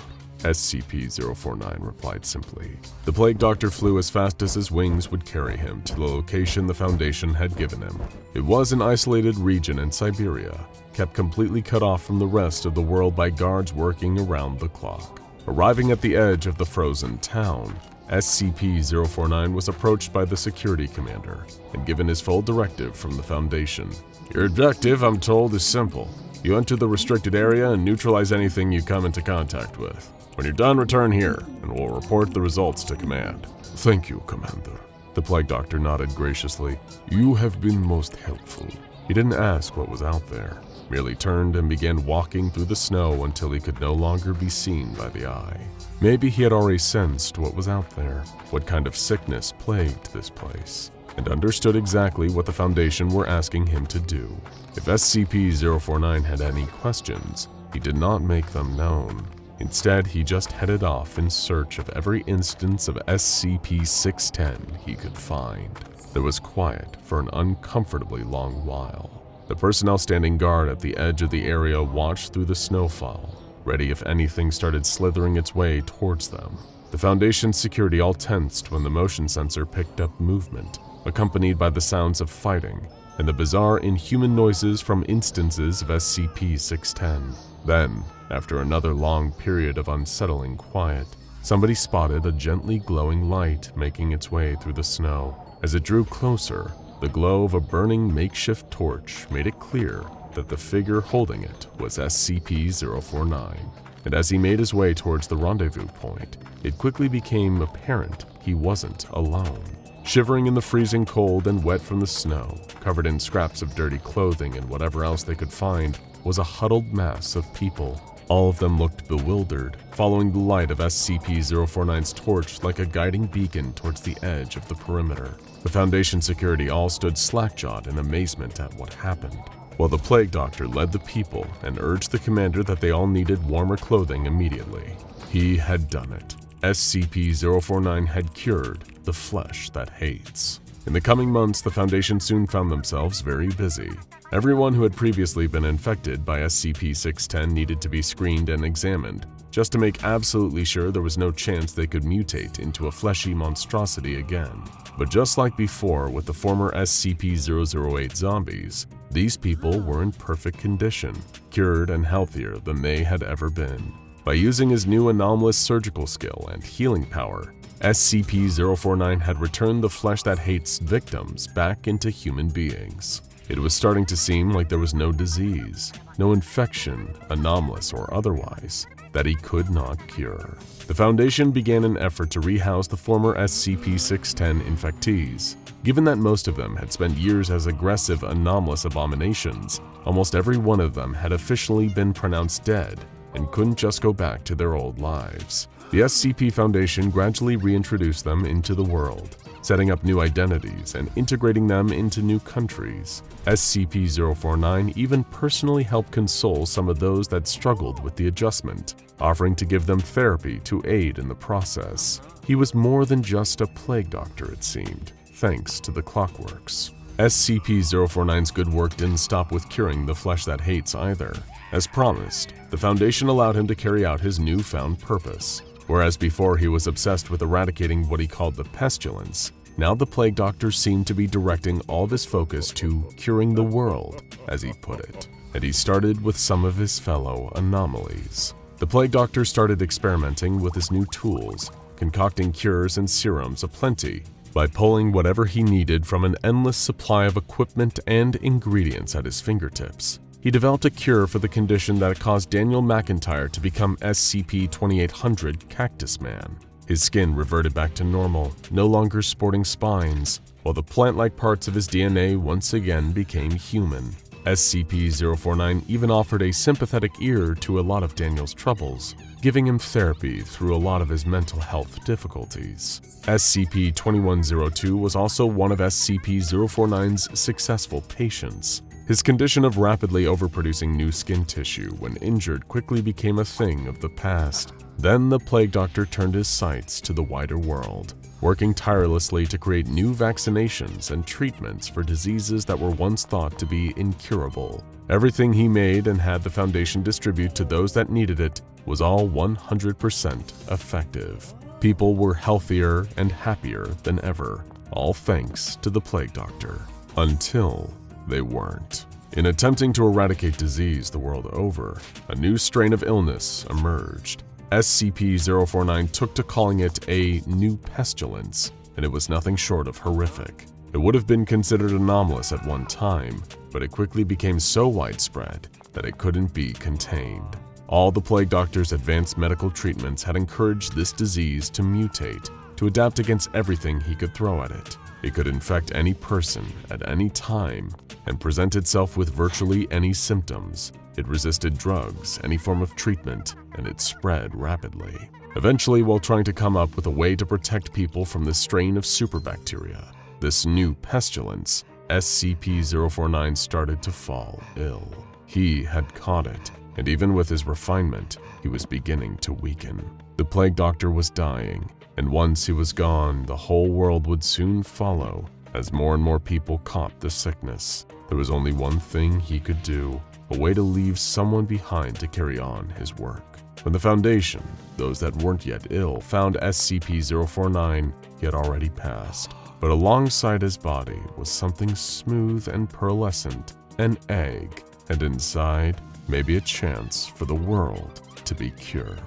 SCP-049 replied simply. The Plague Doctor flew as fast as his wings would carry him to the location the Foundation had given him. It was an isolated region in Siberia, kept completely cut off from the rest of the world by guards working around the clock. Arriving at the edge of the frozen town, SCP-049 was approached by the security commander and given his full directive from the Foundation. "Your objective, I'm told, is simple. You enter the restricted area and neutralize anything you come into contact with. When you're done, return here, and we'll report the results to command." "Thank you, Commander." The Plague Doctor nodded graciously. "You have been most helpful." He didn't ask what was out there, merely turned and began walking through the snow until he could no longer be seen by the eye. Maybe he had already sensed what was out there, what kind of sickness plagued this place, and understood exactly what the Foundation were asking him to do. If SCP-049 had any questions, he did not make them known. Instead, he just headed off in search of every instance of SCP-610 he could find. There was quiet for an uncomfortably long while. The personnel standing guard at the edge of the area watched through the snowfall, ready if anything started slithering its way towards them. The Foundation's security all tensed when the motion sensor picked up movement, accompanied by the sounds of fighting and the bizarre inhuman noises from instances of SCP-610. Then, after another long period of unsettling quiet, somebody spotted a gently glowing light making its way through the snow. As it drew closer, the glow of a burning makeshift torch made it clear that the figure holding it was SCP-049. And as he made his way towards the rendezvous point, it quickly became apparent he wasn't alone. Shivering in the freezing cold and wet from the snow, covered in scraps of dirty clothing and whatever else they could find, was a huddled mass of people. All of them looked bewildered, following the light of SCP-049's torch like a guiding beacon towards the edge of the perimeter. The Foundation security all stood slack-jawed in amazement at what happened, while the Plague Doctor led the people and urged the commander that they all needed warmer clothing immediately. He had done it. SCP-049 had cured the flesh that hates. In the coming months, the Foundation soon found themselves very busy. Everyone who had previously been infected by SCP-610 needed to be screened and examined, just to make absolutely sure there was no chance they could mutate into a fleshy monstrosity again. But just like before with the former SCP-008 zombies, these people were in perfect condition, cured and healthier than they had ever been. By using his new anomalous surgical skill and healing power, SCP-049 had returned the flesh that hates victims back into human beings. It was starting to seem like there was no disease, no infection, anomalous or otherwise, that he could not cure. The Foundation began an effort to rehouse the former SCP-610 infectees. Given that most of them had spent years as aggressive, anomalous abominations, almost every one of them had officially been pronounced dead and couldn't just go back to their old lives. The SCP Foundation gradually reintroduced them into the world, setting up new identities and integrating them into new countries. SCP-049 even personally helped console some of those that struggled with the adjustment, offering to give them therapy to aid in the process. He was more than just a plague doctor, it seemed, thanks to the clockworks. SCP-049's good work didn't stop with curing the flesh that hates either. As promised, the Foundation allowed him to carry out his newfound purpose. Whereas before he was obsessed with eradicating what he called the Pestilence, now the Plague Doctor seemed to be directing all of his focus to curing the world, as he put it. And he started with some of his fellow anomalies. The Plague Doctor started experimenting with his new tools, concocting cures and serums aplenty, by pulling whatever he needed from an endless supply of equipment and ingredients at his fingertips. He developed a cure for the condition that caused Daniel McIntyre to become SCP-2800 Cactus Man. His skin reverted back to normal, no longer sporting spines, while the plant-like parts of his DNA once again became human. SCP-049 even offered a sympathetic ear to a lot of Daniel's troubles, giving him therapy through a lot of his mental health difficulties. SCP-2102 was also one of SCP-049's successful patients. His condition of rapidly overproducing new skin tissue when injured quickly became a thing of the past. Then the Plague Doctor turned his sights to the wider world. working tirelessly to create new vaccinations and treatments for diseases that were once thought to be incurable. Everything he made and had the Foundation distribute to those that needed it was all 100% effective. People were healthier and happier than ever, all thanks to the Plague Doctor. Until they weren't. In attempting to eradicate disease the world over, a new strain of illness emerged. SCP-049 took to calling it a new pestilence, and it was nothing short of horrific. It would have been considered anomalous at one time, but it quickly became so widespread that it couldn't be contained. All the Plague Doctor's advanced medical treatments had encouraged this disease to mutate, to adapt against everything he could throw at it. It could infect any person at any time and present itself with virtually any symptoms. It resisted drugs, any form of treatment, and it spread rapidly. Eventually, while trying to come up with a way to protect people from this strain of superbacteria, this new pestilence, SCP-049 started to fall ill. He had caught it, and even with his refinement, he was beginning to weaken. The Plague Doctor was dying, and once he was gone, the whole world would soon follow as more and more people caught the sickness. There was only one thing he could do, a way to leave someone behind to carry on his work. When the Foundation, those that weren't yet ill, found SCP-049, he had already passed. But alongside his body was something smooth and pearlescent, an egg, and inside, maybe a chance for the world to be cured.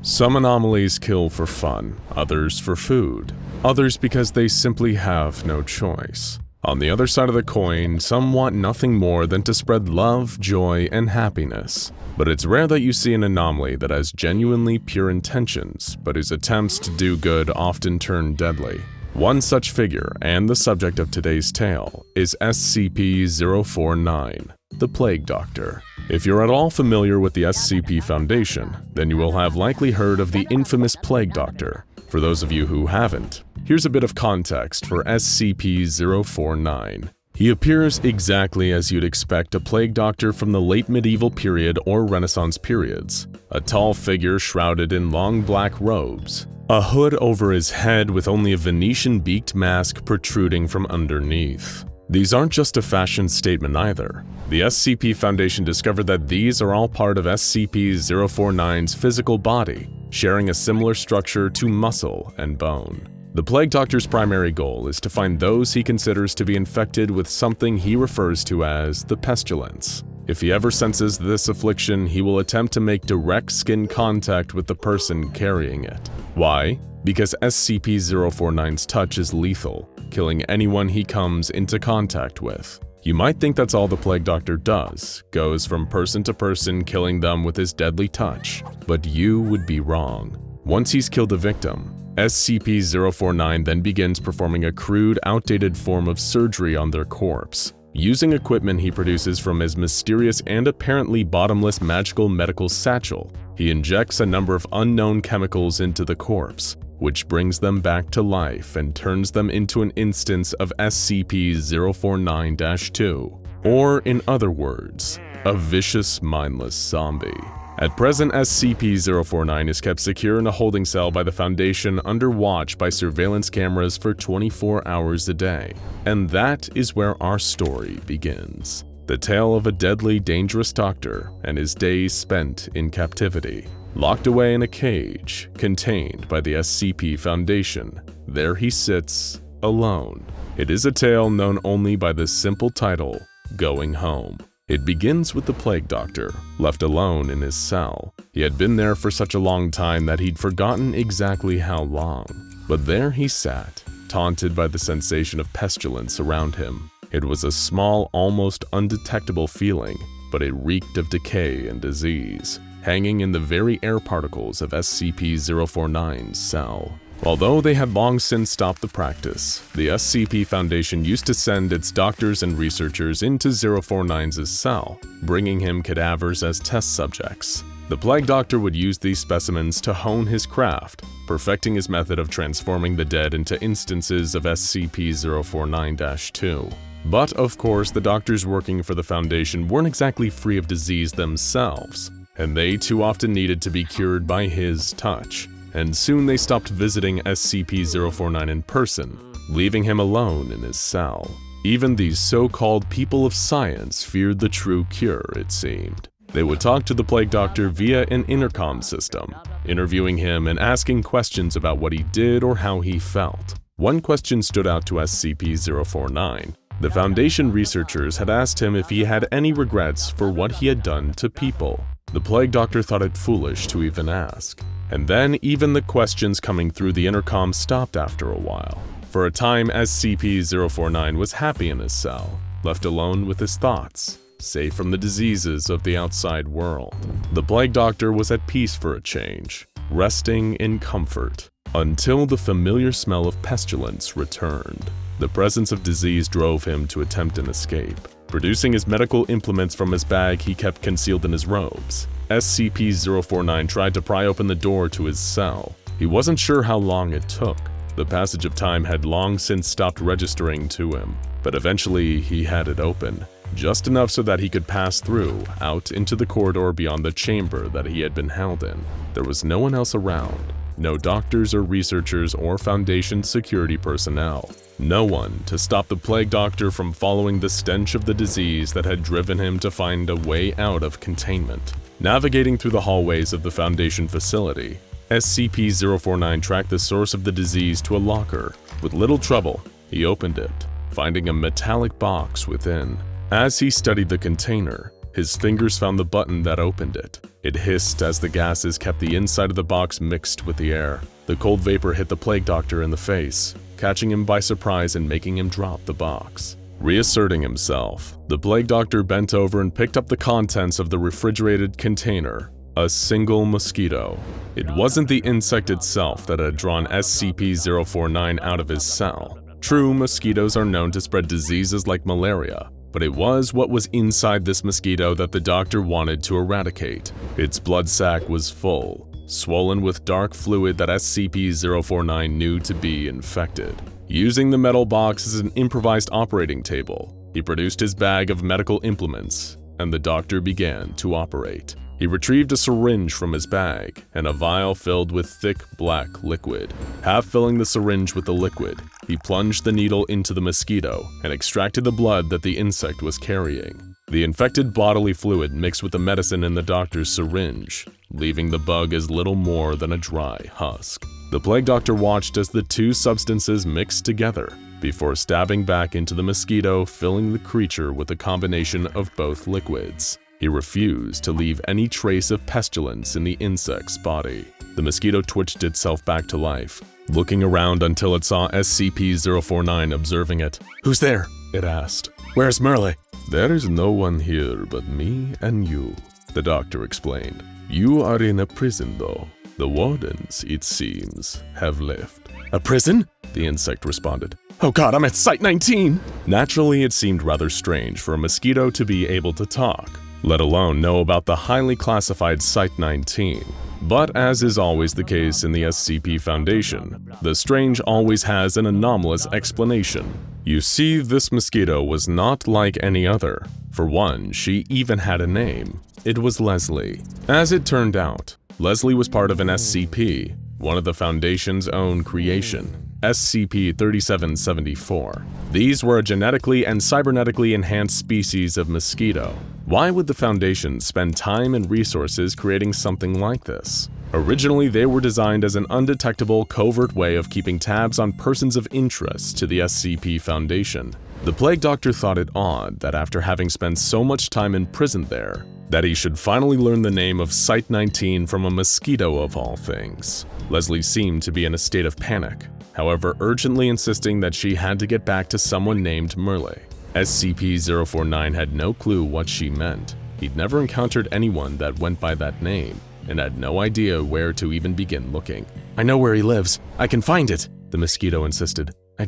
Some anomalies kill for fun, others for food, others because they simply have no choice. On the other side of the coin, some want nothing more than to spread love, joy, and happiness. But it's rare that you see an anomaly that has genuinely pure intentions, but whose attempts to do good often turn deadly. One such figure, and the subject of today's tale, is SCP-049, the Plague Doctor. If you're at all familiar with the SCP Foundation, then you will have likely heard of the infamous Plague Doctor. For those of you who haven't, here's a bit of context for SCP-049. He appears exactly as you'd expect a Plague Doctor from the late medieval period or Renaissance periods. A tall figure shrouded in long black robes. A hood over his head with only a Venetian-beaked mask protruding from underneath. These aren't just a fashion statement either. The SCP Foundation discovered that these are all part of SCP-049's physical body, sharing a similar structure to muscle and bone. The Plague Doctor's primary goal is to find those he considers to be infected with something he refers to as the Pestilence. If he ever senses this affliction, he will attempt to make direct skin contact with the person carrying it. Why? Because SCP-049's touch is lethal, killing anyone he comes into contact with. You might think that's all the Plague Doctor does, goes from person to person killing them with his deadly touch, but you would be wrong. Once he's killed a victim, SCP-049 then begins performing a crude, outdated form of surgery on their corpse. Using equipment he produces from his mysterious and apparently bottomless magical medical satchel, he injects a number of unknown chemicals into the corpse, which brings them back to life and turns them into an instance of SCP-049-2, or in other words, a vicious, mindless zombie. At present, SCP-049 is kept secure in a holding cell by the Foundation under watch by surveillance cameras for 24 hours a day. And that is where our story begins. The tale of a deadly, dangerous doctor and his days spent in captivity. Locked away in a cage, contained by the SCP Foundation, there he sits, alone. It is a tale known only by the simple title, Going Home. It begins with the Plague Doctor, left alone in his cell. He had been there for such a long time that he'd forgotten exactly how long. But there he sat, taunted by the sensation of pestilence around him. It was a small, almost undetectable feeling, but it reeked of decay and disease, hanging in the very air particles of SCP-049's cell. Although they had long since stopped the practice, the SCP Foundation used to send its doctors and researchers into 049's cell, bringing him cadavers as test subjects. The Plague Doctor would use these specimens to hone his craft, perfecting his method of transforming the dead into instances of SCP-049-2. But of course, the doctors working for the Foundation weren't exactly free of disease themselves, and they too often needed to be cured by his touch. and soon they stopped visiting SCP-049 in person, leaving him alone in his cell. Even these so-called people of science feared the true cure, it seemed. They would talk to the Plague Doctor via an intercom system, interviewing him and asking questions about what he did or how he felt. One question stood out to SCP-049. The Foundation researchers had asked him if he had any regrets for what he had done to people. The Plague Doctor thought it foolish to even ask. And then even the questions coming through the intercom stopped after a while. For a time, SCP-049 was happy in his cell, left alone with his thoughts, safe from the diseases of the outside world. The Plague Doctor was at peace for a change, resting in comfort, until the familiar smell of pestilence returned. The presence of disease drove him to attempt an escape. Producing his medical implements from his bag he kept concealed in his robes, SCP-049 tried to pry open the door to his cell. He wasn't sure how long it took. The passage of time had long since stopped registering to him, but eventually he had it open, just enough so that he could pass through, out into the corridor beyond the chamber that he had been held in. There was no one else around, no doctors or researchers or Foundation security personnel. No one to stop the Plague Doctor from following the stench of the disease that had driven him to find a way out of containment. Navigating through the hallways of the Foundation facility, SCP-049 tracked the source of the disease to a locker. With little trouble, he opened it, finding a metallic box within. As he studied the container, his fingers found the button that opened it. It hissed as the gases kept the inside of the box mixed with the air. The cold vapor hit the Plague Doctor in the face, catching him by surprise and making him drop the box. Reasserting himself, the Plague Doctor bent over and picked up the contents of the refrigerated container. A single mosquito. It wasn't the insect itself that had drawn SCP-049 out of his cell. True, mosquitoes are known to spread diseases like malaria, but it was what was inside this mosquito that the doctor wanted to eradicate. Its blood sac was full, swollen with dark fluid that SCP-049 knew to be infected. Using the metal box as an improvised operating table, he produced his bag of medical implements, and the doctor began to operate. He retrieved a syringe from his bag and a vial filled with thick black liquid. Half filling the syringe with the liquid, he plunged the needle into the mosquito and extracted the blood that the insect was carrying. The infected bodily fluid mixed with the medicine in the doctor's syringe, leaving the bug as little more than a dry husk. The Plague Doctor watched as the two substances mixed together before stabbing back into the mosquito, filling the creature with a combination of both liquids. He refused to leave any trace of pestilence in the insect's body. The mosquito twitched itself back to life, looking around until it saw SCP-049 observing it. Who's there? It asked. Where's Merle? There is no one here but me and you, the doctor explained. You are in a prison though. The wardens, it seems, have left. A prison? The insect responded. Oh god, I'm at Site 19! Naturally, it seemed rather strange for a mosquito to be able to talk, let alone know about the highly classified Site 19. But as is always the case in the SCP Foundation, the strange always has an anomalous explanation. You see, this mosquito was not like any other. For one, she even had a name. It was Leslie. As it turned out, Leslie was part of an SCP, one of the Foundation's own creation, SCP-3008. These were a genetically and cybernetically enhanced species of mosquito. Why would the Foundation spend time and resources creating something like this? Originally, they were designed as an undetectable, covert way of keeping tabs on persons of interest to the SCP Foundation. The Plague Doctor thought it odd that after having spent so much time in prison there, that he should finally learn the name of Site 19 from a mosquito of all things. Leslie seemed to be in a state of panic, however urgently insisting that she had to get back to someone named Merle. SCP-049 had no clue what she meant. He'd never encountered anyone that went by that name, and had no idea where to even begin looking. I know where he lives. I can find it, the mosquito insisted. I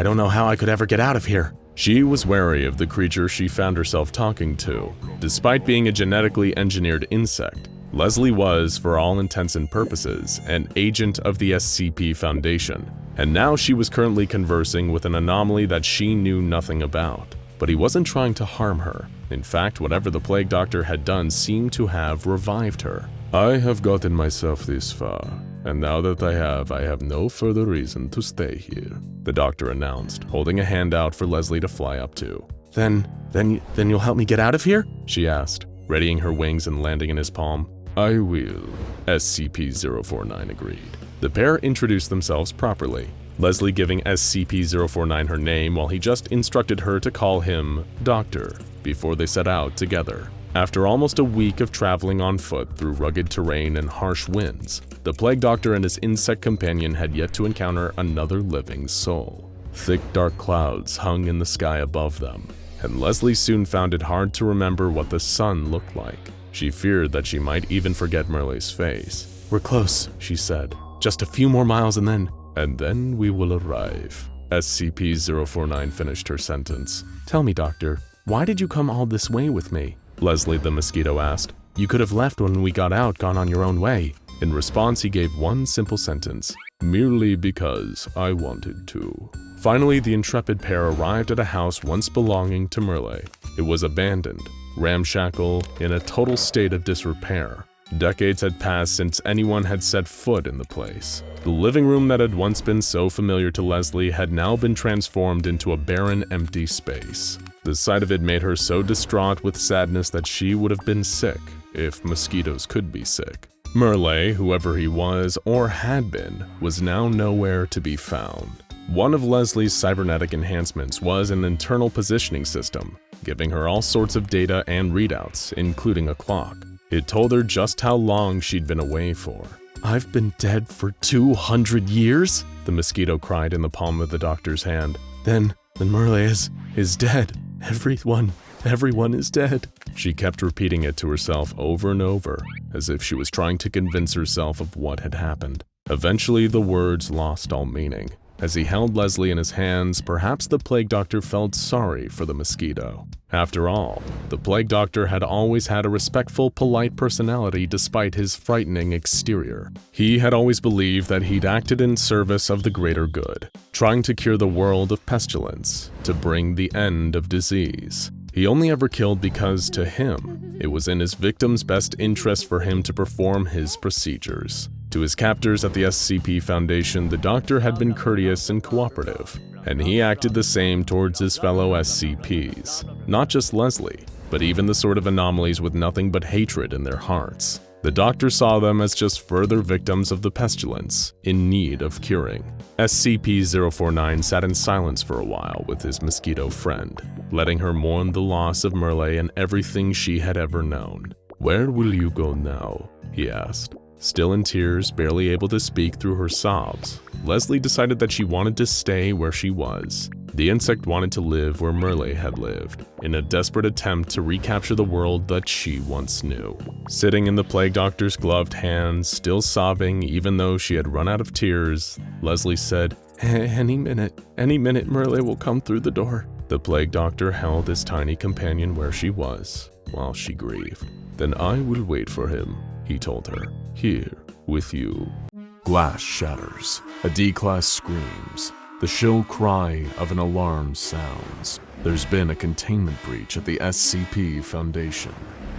don't know how I could ever get out of here. She was wary of the creature she found herself talking to. Despite being a genetically engineered insect, Leslie was, for all intents and purposes, an agent of the SCP Foundation, and now she was currently conversing with an anomaly that she knew nothing about. But he wasn't trying to harm her. In fact, whatever the Plague Doctor had done seemed to have revived her. I have gotten myself this far. and now that I have no further reason to stay here," the doctor announced, holding a hand out for Leslie to fly up to. Then you'll help me get out of here? She asked, readying her wings and landing in his palm. "I will," SCP-049 agreed. The pair introduced themselves properly, Leslie giving SCP-049 her name while he just instructed her to call him Doctor before they set out together. After almost a week of traveling on foot through rugged terrain and harsh winds, the Plague Doctor and his insect companion had yet to encounter another living soul. Thick dark clouds hung in the sky above them, and Leslie soon found it hard to remember what the sun looked like. She feared that she might even forget Merle's face. "We're close," she said. "Just a few more miles and then we will arrive." SCP-049 finished her sentence. "Tell me, Doctor, why did you come all this way with me?" Leslie the mosquito asked. "You could have left when we got out, gone on your own way." In response, he gave one simple sentence: "Merely because I wanted to." Finally, the intrepid pair arrived at a house once belonging to Merle. It was abandoned, ramshackle, in a total state of disrepair. Decades had passed since anyone had set foot in the place. The living room that had once been so familiar to Leslie had now been transformed into a barren, empty space. The sight of it made her so distraught with sadness that she would have been sick, if mosquitoes could be sick. Merle, whoever he was or had been, was now nowhere to be found. One of Leslie's cybernetic enhancements was an internal positioning system, giving her all sorts of data and readouts, including a clock. It told her just how long she'd been away for. "I've been dead for 200 years?" the mosquito cried in the palm of the doctor's hand. Then Merle is dead. Everyone is dead." She kept repeating it to herself over and over, as if she was trying to convince herself of what had happened. Eventually, the words lost all meaning. As he held Leslie in his hands, perhaps the Plague Doctor felt sorry for the mosquito. After all, the Plague Doctor had always had a respectful, polite personality despite his frightening exterior. He had always believed that he'd acted in service of the greater good, trying to cure the world of pestilence, to bring the end of disease. He only ever killed because, to him, it was in his victim's best interest for him to perform his procedures. To his captors at the SCP Foundation, the Doctor had been courteous and cooperative, and he acted the same towards his fellow SCPs. Not just Leslie, but even the sort of anomalies with nothing but hatred in their hearts. The Doctor saw them as just further victims of the pestilence, in need of curing. SCP-049 sat in silence for a while with his mosquito friend, letting her mourn the loss of Merle and everything she had ever known. "Where will you go now?" he asked. Still in tears, barely able to speak through her sobs, Leslie decided that she wanted to stay where she was. The insect wanted to live where Merle had lived, in a desperate attempt to recapture the world that she once knew. Sitting in the Plague Doctor's gloved hands, still sobbing even though she had run out of tears, Leslie said, Any minute Merle will come through the door." The Plague Doctor held his tiny companion where she was, while she grieved. "Then I will wait for him," he told her. "Here, with you." Glass shatters. A D-class screams. The shrill cry of an alarm sounds. There's been a containment breach at the SCP Foundation.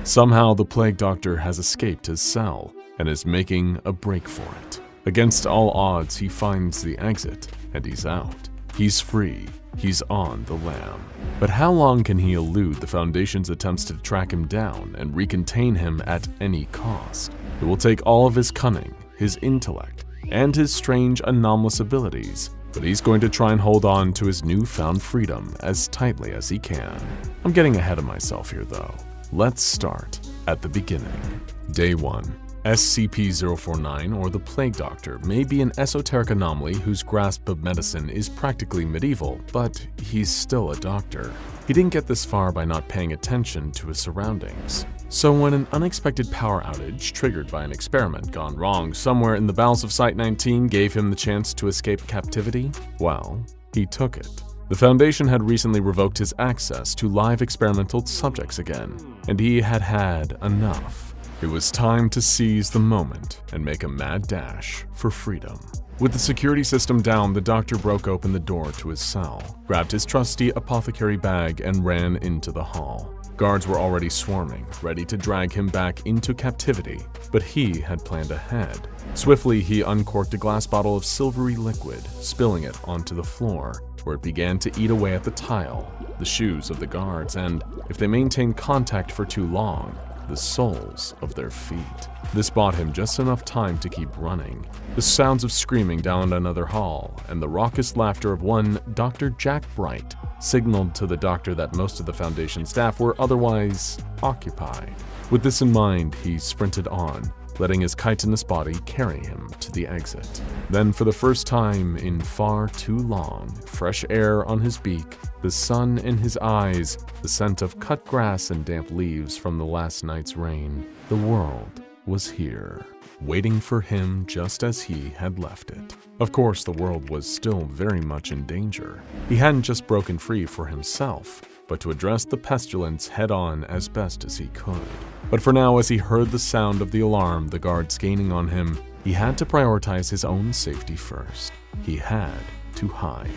Somehow the Plague Doctor has escaped his cell and is making a break for it. Against all odds, he finds the exit, and he's out. He's free. He's on the lam. But how long can he elude the Foundation's attempts to track him down and recontain him at any cost? It will take all of his cunning, his intellect, and his strange anomalous abilities, but he's going to try and hold on to his newfound freedom as tightly as he can. I'm getting ahead of myself here though. Let's start at the beginning. Day 1. SCP-049, or the Plague Doctor, may be an esoteric anomaly whose grasp of medicine is practically medieval, but he's still a doctor. He didn't get this far by not paying attention to his surroundings. So when an unexpected power outage triggered by an experiment gone wrong somewhere in the bowels of Site-19 gave him the chance to escape captivity, well, he took it. The Foundation had recently revoked his access to live experimental subjects again, and he had had enough. It was time to seize the moment and make a mad dash for freedom. With the security system down, the doctor broke open the door to his cell, grabbed his trusty apothecary bag, and ran into the hall. Guards were already swarming, ready to drag him back into captivity, but he had planned ahead. Swiftly, he uncorked a glass bottle of silvery liquid, spilling it onto the floor, where it began to eat away at the tile, the shoes of the guards, and, if they maintained contact for too long, the soles of their feet. This bought him just enough time to keep running. The sounds of screaming down another hall, and the raucous laughter of one Dr. Jack Bright signaled to the doctor that most of the Foundation staff were otherwise occupied. With this in mind, he sprinted on, letting his chitinous body carry him to the exit. Then, for the first time in far too long, fresh air on his beak, the sun in his eyes, the scent of cut grass and damp leaves from the last night's rain, the world was here, waiting for him just as he had left it. Of course, the world was still very much in danger. He hadn't just broken free for himself, but to address the pestilence head-on as best as he could. But for now, as he heard the sound of the alarm, the guards gaining on him, he had to prioritize his own safety first. He had to hide.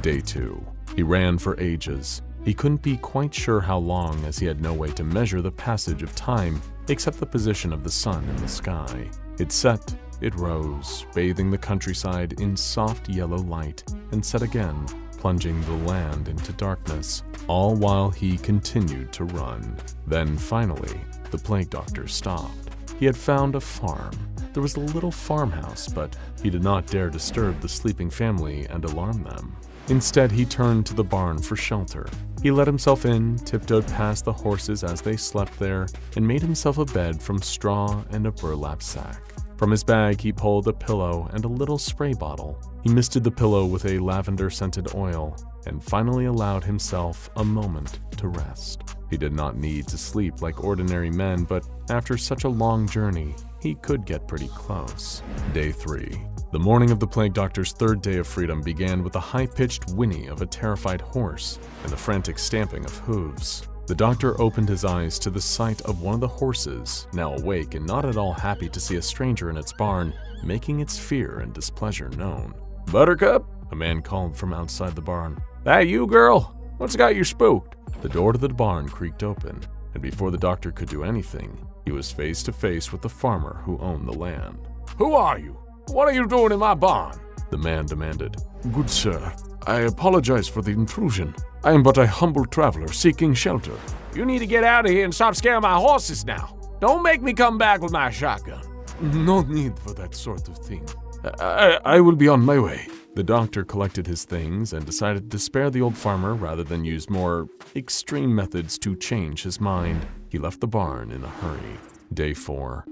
Day 2. He ran for ages. He couldn't be quite sure how long, as he had no way to measure the passage of time except the position of the sun in the sky. It set, it rose, bathing the countryside in soft yellow light, and set again, plunging the land into darkness, all while he continued to run. Then finally, the plague doctor stopped. He had found a farm. There was a little farmhouse, but he did not dare disturb the sleeping family and alarm them. Instead, he turned to the barn for shelter. He let himself in, tiptoed past the horses as they slept there, and made himself a bed from straw and a burlap sack. From his bag, he pulled a pillow and a little spray bottle. He misted the pillow with a lavender-scented oil, and finally allowed himself a moment to rest. He did not need to sleep like ordinary men, but after such a long journey, he could get pretty close. Day 3. The morning of the Plague Doctor's third day of freedom began with the high-pitched whinny of a terrified horse and the frantic stamping of hooves. The doctor opened his eyes to the sight of one of the horses, now awake and not at all happy to see a stranger in its barn, making its fear and displeasure known. "Buttercup," a man called from outside the barn. "That you, girl? What's got you spooked?" The door to the barn creaked open, and before the doctor could do anything, he was face to face with the farmer who owned the land. "Who are you? What are you doing in my barn?" the man demanded. "Good sir, I apologize for the intrusion. I am but a humble traveler seeking shelter." "You need to get out of here and stop scaring my horses now. Don't make me come back with my shotgun." "No need for that sort of thing. I will be on my way." The doctor collected his things and decided to spare the old farmer rather than use more extreme methods to change his mind. He left the barn in a hurry. Day 4.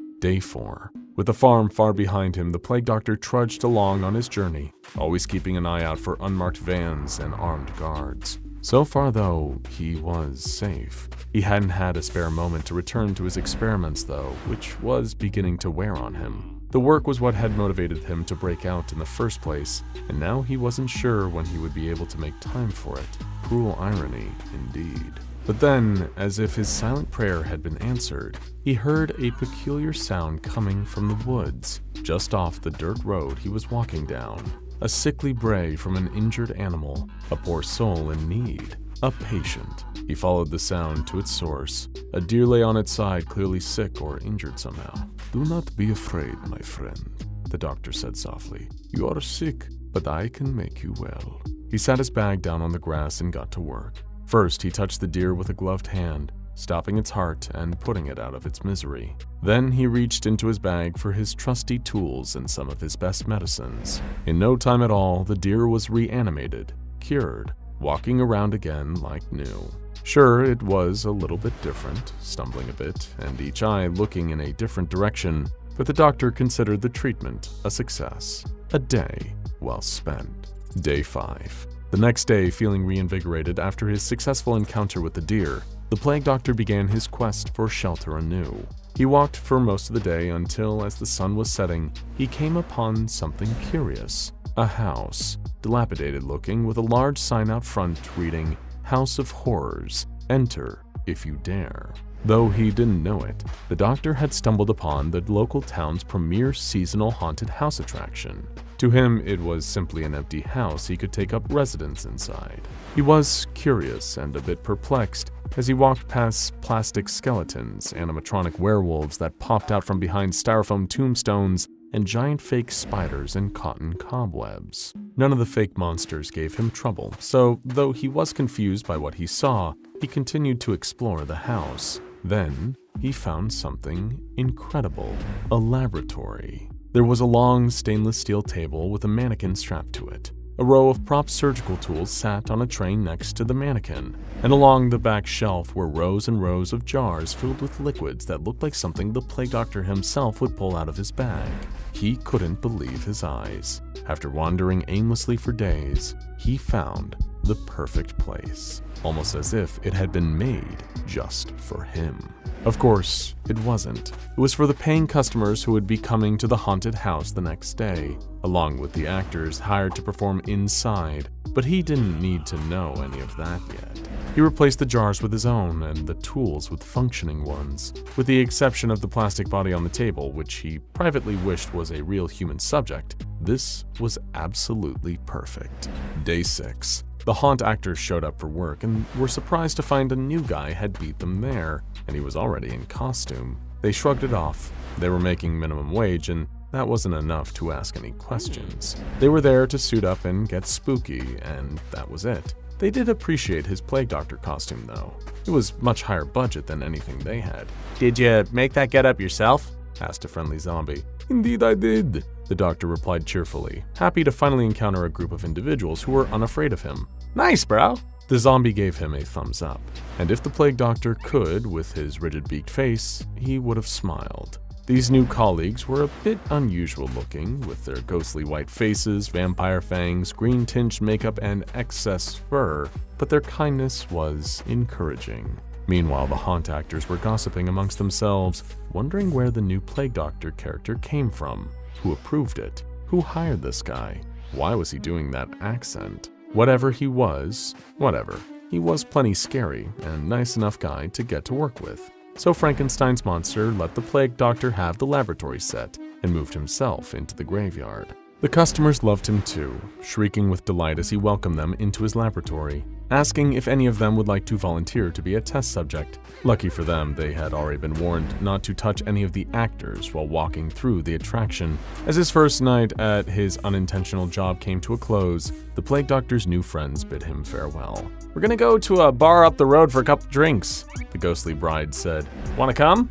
With the farm far behind him, the plague doctor trudged along on his journey, always keeping an eye out for unmarked vans and armed guards. So far, though, he was safe. He hadn't had a spare moment to return to his experiments, though, which was beginning to wear on him. The work was what had motivated him to break out in the first place, and now he wasn't sure when he would be able to make time for it. Cruel irony, indeed. But then, as if his silent prayer had been answered, he heard a peculiar sound coming from the woods, just off the dirt road he was walking down. A sickly bray from an injured animal, a poor soul in need, a patient. He followed the sound to its source. A deer lay on its side, clearly sick or injured somehow. "Do not be afraid, my friend," the doctor said softly. "You are sick, but I can make you well." He sat his bag down on the grass and got to work. First, he touched the deer with a gloved hand, stopping its heart and putting it out of its misery. Then he reached into his bag for his trusty tools and some of his best medicines. In no time at all, the deer was reanimated, cured, walking around again like new. Sure, it was a little bit different, stumbling a bit, and each eye looking in a different direction, but the doctor considered the treatment a success. A day well spent. Day 5. The next day, feeling reinvigorated after his successful encounter with the deer, the plague doctor began his quest for shelter anew. He walked for most of the day until, as the sun was setting, he came upon something curious. A house, dilapidated looking, with a large sign out front reading, "House of Horrors. Enter if you dare." Though he didn't know it, the doctor had stumbled upon the local town's premier seasonal haunted house attraction. To him, it was simply an empty house he could take up residence inside. He was curious and a bit perplexed as he walked past plastic skeletons, animatronic werewolves that popped out from behind styrofoam tombstones, and giant fake spiders in cotton cobwebs. None of the fake monsters gave him trouble, so though he was confused by what he saw, he continued to explore the house. Then, he found something incredible: a laboratory. There was a long stainless steel table with a mannequin strapped to it. A row of prop surgical tools sat on a tray next to the mannequin, and along the back shelf were rows and rows of jars filled with liquids that looked like something the plague doctor himself would pull out of his bag. He couldn't believe his eyes. After wandering aimlessly for days, he found the perfect place, almost as if it had been made just for him. Of course, it wasn't. It was for the paying customers who would be coming to the haunted house the next day, along with the actors hired to perform inside, but he didn't need to know any of that yet. He replaced the jars with his own and the tools with functioning ones, with the exception of the plastic body on the table, which he privately wished was a real human subject. This was absolutely perfect. Day 6. The haunt actors showed up for work and were surprised to find a new guy had beat them there, and he was already in costume. They shrugged it off. They were making minimum wage, and that wasn't enough to ask any questions. They were there to suit up and get spooky, and that was it. They did appreciate his plague doctor costume, though. It was much higher budget than anything they had. Did you make that getup yourself? Asked a friendly zombie. Indeed I did, the doctor replied cheerfully, happy to finally encounter a group of individuals who were unafraid of him. Nice, bro. The zombie gave him a thumbs up, and if the plague doctor could, with his rigid beaked face, he would have smiled. These new colleagues were a bit unusual looking, with their ghostly white faces, vampire fangs, green-tinged makeup, and excess fur, but their kindness was encouraging. Meanwhile, the haunt actors were gossiping amongst themselves, wondering where the new plague doctor character came from, who approved it, who hired this guy, why was he doing that accent? Whatever he was, whatever. He was plenty scary and nice enough guy to get to work with. So Frankenstein's monster let the plague doctor have the laboratory set and moved himself into the graveyard. The customers loved him too, shrieking with delight as he welcomed them into his laboratory, asking if any of them would like to volunteer to be a test subject. Lucky for them, they had already been warned not to touch any of the actors while walking through the attraction. As his first night at his unintentional job came to a close, the plague doctor's new friends bid him farewell. We're gonna go to a bar up the road for a couple drinks, the ghostly bride said. Wanna come?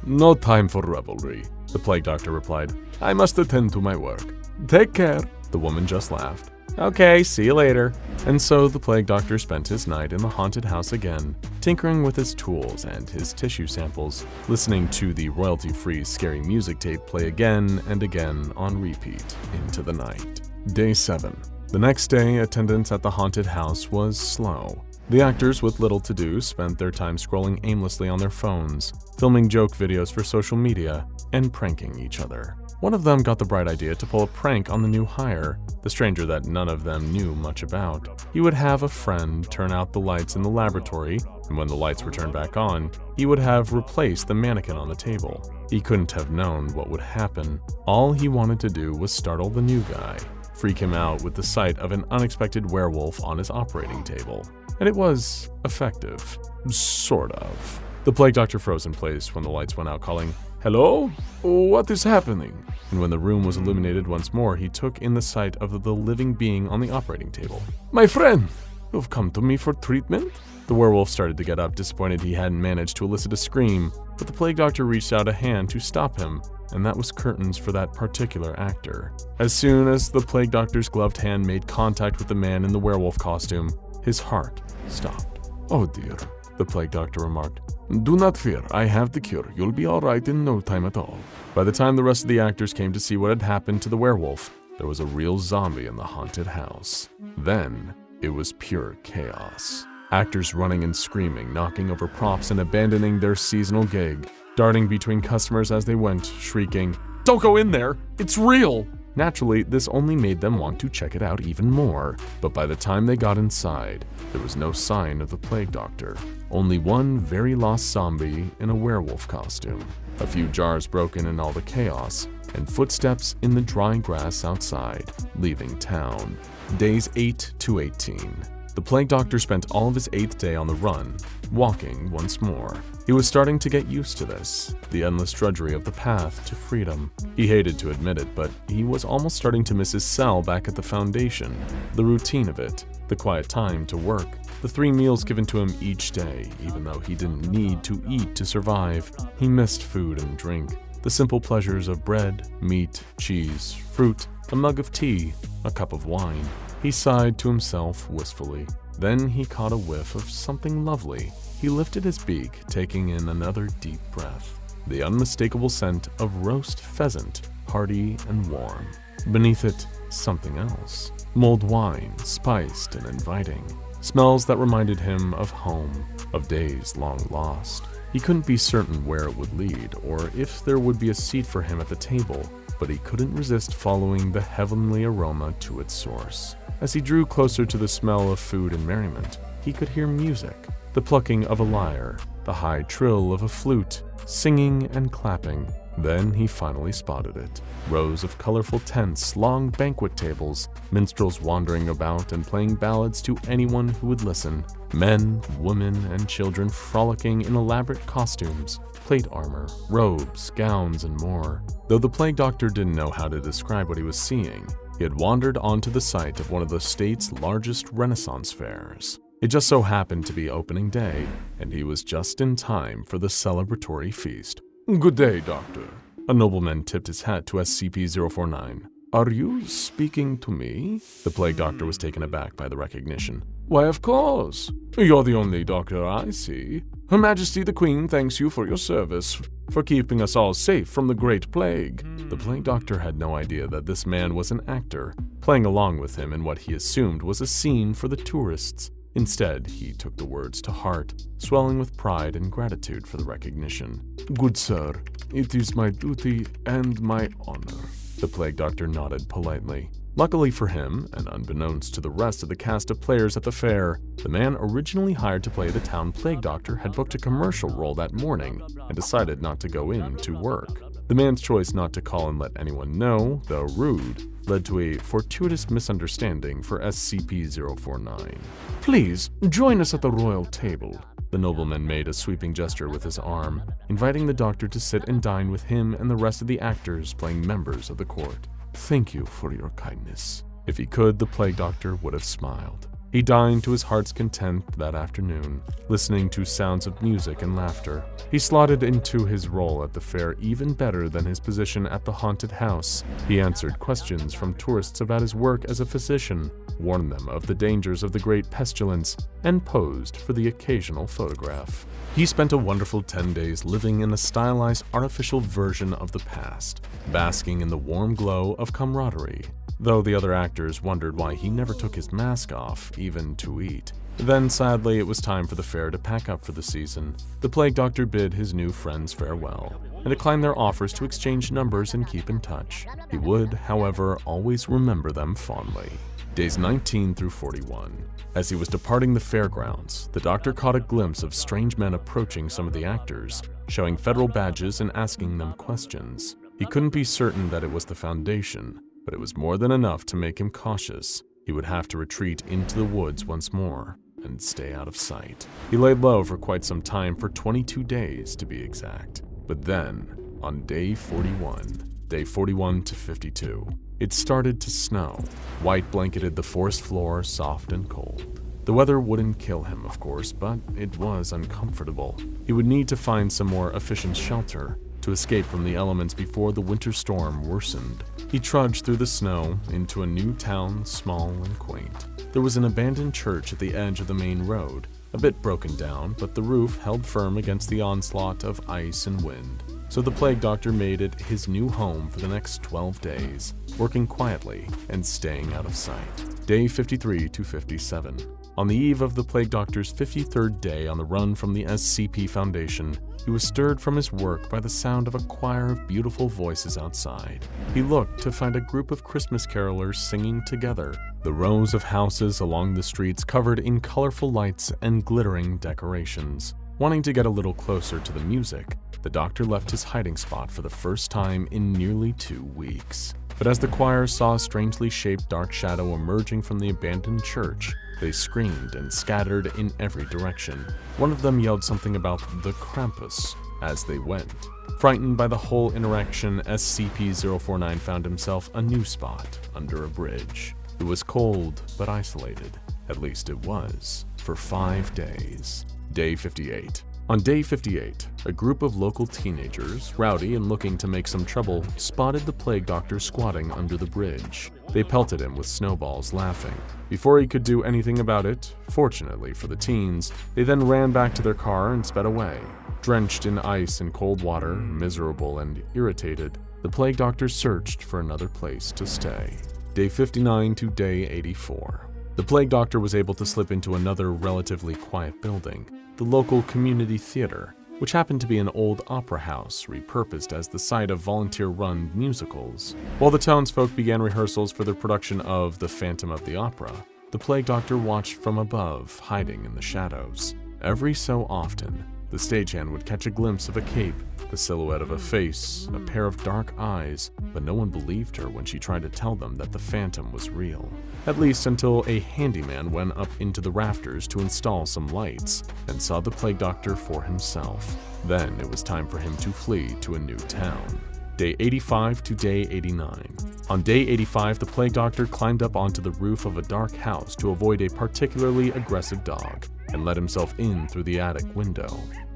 No time for revelry, the plague doctor replied. I must attend to my work. Take care. The woman just laughed. Okay, see you later. And so the plague doctor spent his night in the haunted house again, tinkering with his tools and his tissue samples, listening to the royalty-free scary music tape play again and again on repeat into the night. Day 7. The next day, attendance at the haunted house was slow. The actors with little to do spent their time scrolling aimlessly on their phones, filming joke videos for social media, and pranking each other. One of them got the bright idea to pull a prank on the new hire, the stranger that none of them knew much about. He would have a friend turn out the lights in the laboratory, and when the lights were turned back on, he would have replaced the mannequin on the table. He couldn't have known what would happen. All he wanted to do was startle the new guy, freak him out with the sight of an unexpected werewolf on his operating table. And it was effective. Sort of. The plague doctor froze in place when the lights went out, calling, "Hello? What is happening?" And when the room was illuminated once more, he took in the sight of the living being on the operating table. "My friend, you've come to me for treatment?" The werewolf started to get up, disappointed he hadn't managed to elicit a scream, but the plague doctor reached out a hand to stop him, and that was curtains for that particular actor. As soon as the plague doctor's gloved hand made contact with the man in the werewolf costume, his heart stopped. "Oh dear," the plague doctor remarked. "Do not fear, I have the cure. You'll be all right in no time at all." By the time the rest of the actors came to see what had happened to the werewolf, there was a real zombie in the haunted house. Then, it was pure chaos. Actors running and screaming, knocking over props and abandoning their seasonal gig, darting between customers as they went, shrieking, "Don't go in there! It's real!" Naturally, this only made them want to check it out even more, but by the time they got inside, there was no sign of the plague doctor. Only one very lost zombie in a werewolf costume, a few jars broken in all the chaos, and footsteps in the dry grass outside, leaving town. Days 8 to 18. The plague doctor spent all of his 8th day on the run, walking once more. He was starting to get used to this, the endless drudgery of the path to freedom. He hated to admit it, but he was almost starting to miss his cell back at the Foundation, the routine of it, the quiet time to work, the 3 meals given to him each day, even though he didn't need to eat to survive. He missed food and drink, the simple pleasures of bread, meat, cheese, fruit, a mug of tea, a cup of wine. He sighed to himself wistfully. Then he caught a whiff of something lovely. He lifted his beak, taking in another deep breath. The unmistakable scent of roast pheasant, hearty and warm. Beneath it, something else. Mulled wine, spiced and inviting. Smells that reminded him of home, of days long lost. He couldn't be certain where it would lead, or if there would be a seat for him at the table, but he couldn't resist following the heavenly aroma to its source. As he drew closer to the smell of food and merriment, he could hear music, the plucking of a lyre, the high trill of a flute, singing and clapping. Then he finally spotted it. Rows of colorful tents, long banquet tables, minstrels wandering about and playing ballads to anyone who would listen. Men, women, and children frolicking in elaborate costumes, plate armor, robes, gowns, and more. Though the plague doctor didn't know how to describe what he was seeing, he had wandered onto the site of one of the state's largest Renaissance fairs. It just so happened to be opening day, and he was just in time for the celebratory feast. "Good day, Doctor." A nobleman tipped his hat to SCP-049. "Are you speaking to me?" The plague doctor was taken aback by the recognition. "Why, of course. You're the only doctor I see. Her Majesty the Queen thanks you for your service, for keeping us all safe from the Great Plague." The plague doctor had no idea that this man was an actor, playing along with him in what he assumed was a scene for the tourists. Instead, he took the words to heart, swelling with pride and gratitude for the recognition. "Good sir, it is my duty and my honor." The plague doctor nodded politely. Luckily for him, and unbeknownst to the rest of the cast of players at the fair, the man originally hired to play the town plague doctor had booked a commercial role that morning and decided not to go in to work. The man's choice not to call and let anyone know, though rude, led to a fortuitous misunderstanding for SCP-049. "Please, join us at the royal table." The nobleman made a sweeping gesture with his arm, inviting the doctor to sit and dine with him and the rest of the actors playing members of the court. "Thank you for your kindness." If he could, the plague doctor would have smiled. He dined to his heart's content that afternoon, listening to sounds of music and laughter. He slotted into his role at the fair even better than his position at the haunted house. He answered questions from tourists about his work as a physician, warned them of the dangers of the great pestilence, and posed for the occasional photograph. He spent a wonderful 10 days living in a stylized artificial version of the past, basking in the warm glow of camaraderie, though the other actors wondered why he never took his mask off, even to eat. Then, sadly, it was time for the fair to pack up for the season. The plague doctor bid his new friends farewell, and declined their offers to exchange numbers and keep in touch. He would, however, always remember them fondly. Days 19 through 41. As he was departing the fairgrounds, the doctor caught a glimpse of strange men approaching some of the actors, showing federal badges and asking them questions. He couldn't be certain that it was the Foundation, but it was more than enough to make him cautious. He would have to retreat into the woods once more and stay out of sight. He laid low for quite some time, for 22 days to be exact. But then, on day 41 to 52, it started to snow. White blanketed the forest floor, soft and cold. The weather wouldn't kill him, of course, but it was uncomfortable. He would need to find some more efficient shelter to escape from the elements before the winter storm worsened. He trudged through the snow into a new town, small and quaint. There was an abandoned church at the edge of the main road, a bit broken down, but the roof held firm against the onslaught of ice and wind. So the plague doctor made it his new home for the next 12 days, working quietly and staying out of sight. Day 53 to 57. On the eve of the Plague Doctor's 53rd day on the run from the SCP Foundation, he was stirred from his work by the sound of a choir of beautiful voices outside. He looked to find a group of Christmas carolers singing together. The rows of houses along the streets covered in colorful lights and glittering decorations. Wanting to get a little closer to the music, the Doctor left his hiding spot for the first time in nearly 2 weeks. But as the choir saw a strangely shaped dark shadow emerging from the abandoned church, they screamed and scattered in every direction. One of them yelled something about the Krampus as they went. Frightened by the whole interaction, SCP-049 found himself a new spot under a bridge. It was cold but isolated. At least it was, for 5 days. Day 58. On day 58, a group of local teenagers, rowdy and looking to make some trouble, spotted the Plague Doctor squatting under the bridge. They pelted him with snowballs, laughing. Before he could do anything about it, fortunately for the teens, they then ran back to their car and sped away. Drenched in ice and cold water, miserable and irritated, the Plague Doctor searched for another place to stay. Day 59 to day 84. The Plague Doctor was able to slip into another relatively quiet building, the local community theater, which happened to be an old opera house repurposed as the site of volunteer-run musicals. While the townsfolk began rehearsals for their production of The Phantom of the Opera, the Plague Doctor watched from above, hiding in the shadows. Every so often, the stagehand would catch a glimpse of a cape, the silhouette of a face, a pair of dark eyes, but no one believed her when she tried to tell them that the phantom was real. At least until a handyman went up into the rafters to install some lights and saw the Plague Doctor for himself. Then it was time for him to flee to a new town. Day 85 to day 89. On day 85, the Plague Doctor climbed up onto the roof of a dark house to avoid a particularly aggressive dog and let himself in through the attic window.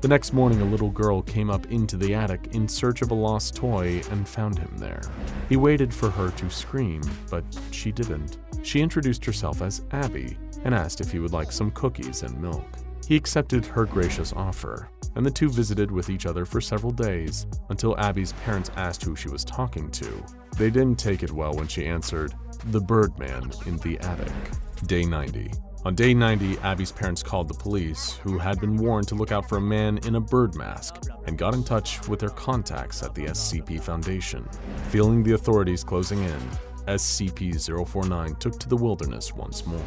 The next morning, a little girl came up into the attic in search of a lost toy and found him there. He waited for her to scream, but she didn't. She introduced herself as Abby and asked if he would like some cookies and milk. He accepted her gracious offer, and the two visited with each other for several days until Abby's parents asked who she was talking to. They didn't take it well when she answered, "The Birdman in the attic." Day 90. On day 90, Abby's parents called the police, who had been warned to look out for a man in a bird mask, and got in touch with their contacts at the SCP Foundation. Feeling the authorities closing in, SCP-049 took to the wilderness once more.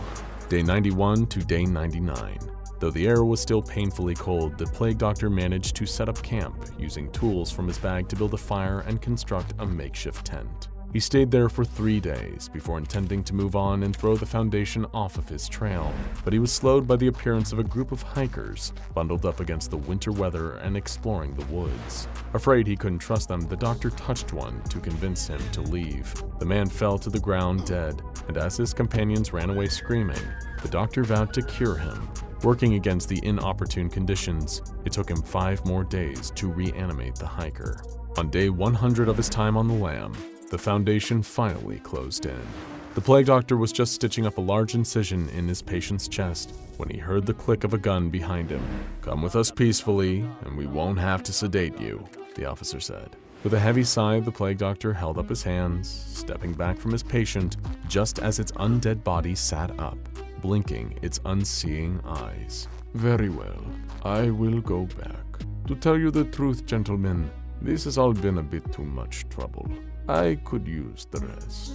Day 91 to day 99. Though the air was still painfully cold, the Plague Doctor managed to set up camp, using tools from his bag to build a fire and construct a makeshift tent. He stayed there for 3 days before intending to move on and throw the Foundation off of his trail, but he was slowed by the appearance of a group of hikers, bundled up against the winter weather and exploring the woods. Afraid he couldn't trust them, the Doctor touched one to convince him to leave. The man fell to the ground dead, and as his companions ran away screaming, the Doctor vowed to cure him. Working against the inopportune conditions, it took him 5 more days to reanimate the hiker. On day 100 of his time on the lam, the Foundation finally closed in. The Plague Doctor was just stitching up a large incision in his patient's chest when he heard the click of a gun behind him. "Come with us peacefully, and we won't have to sedate you," the officer said. With a heavy sigh, the Plague Doctor held up his hands, stepping back from his patient just as its undead body sat up, blinking its unseeing eyes. "Very well, I will go back. To tell you the truth, gentlemen, this has all been a bit too much trouble. I could use the rest."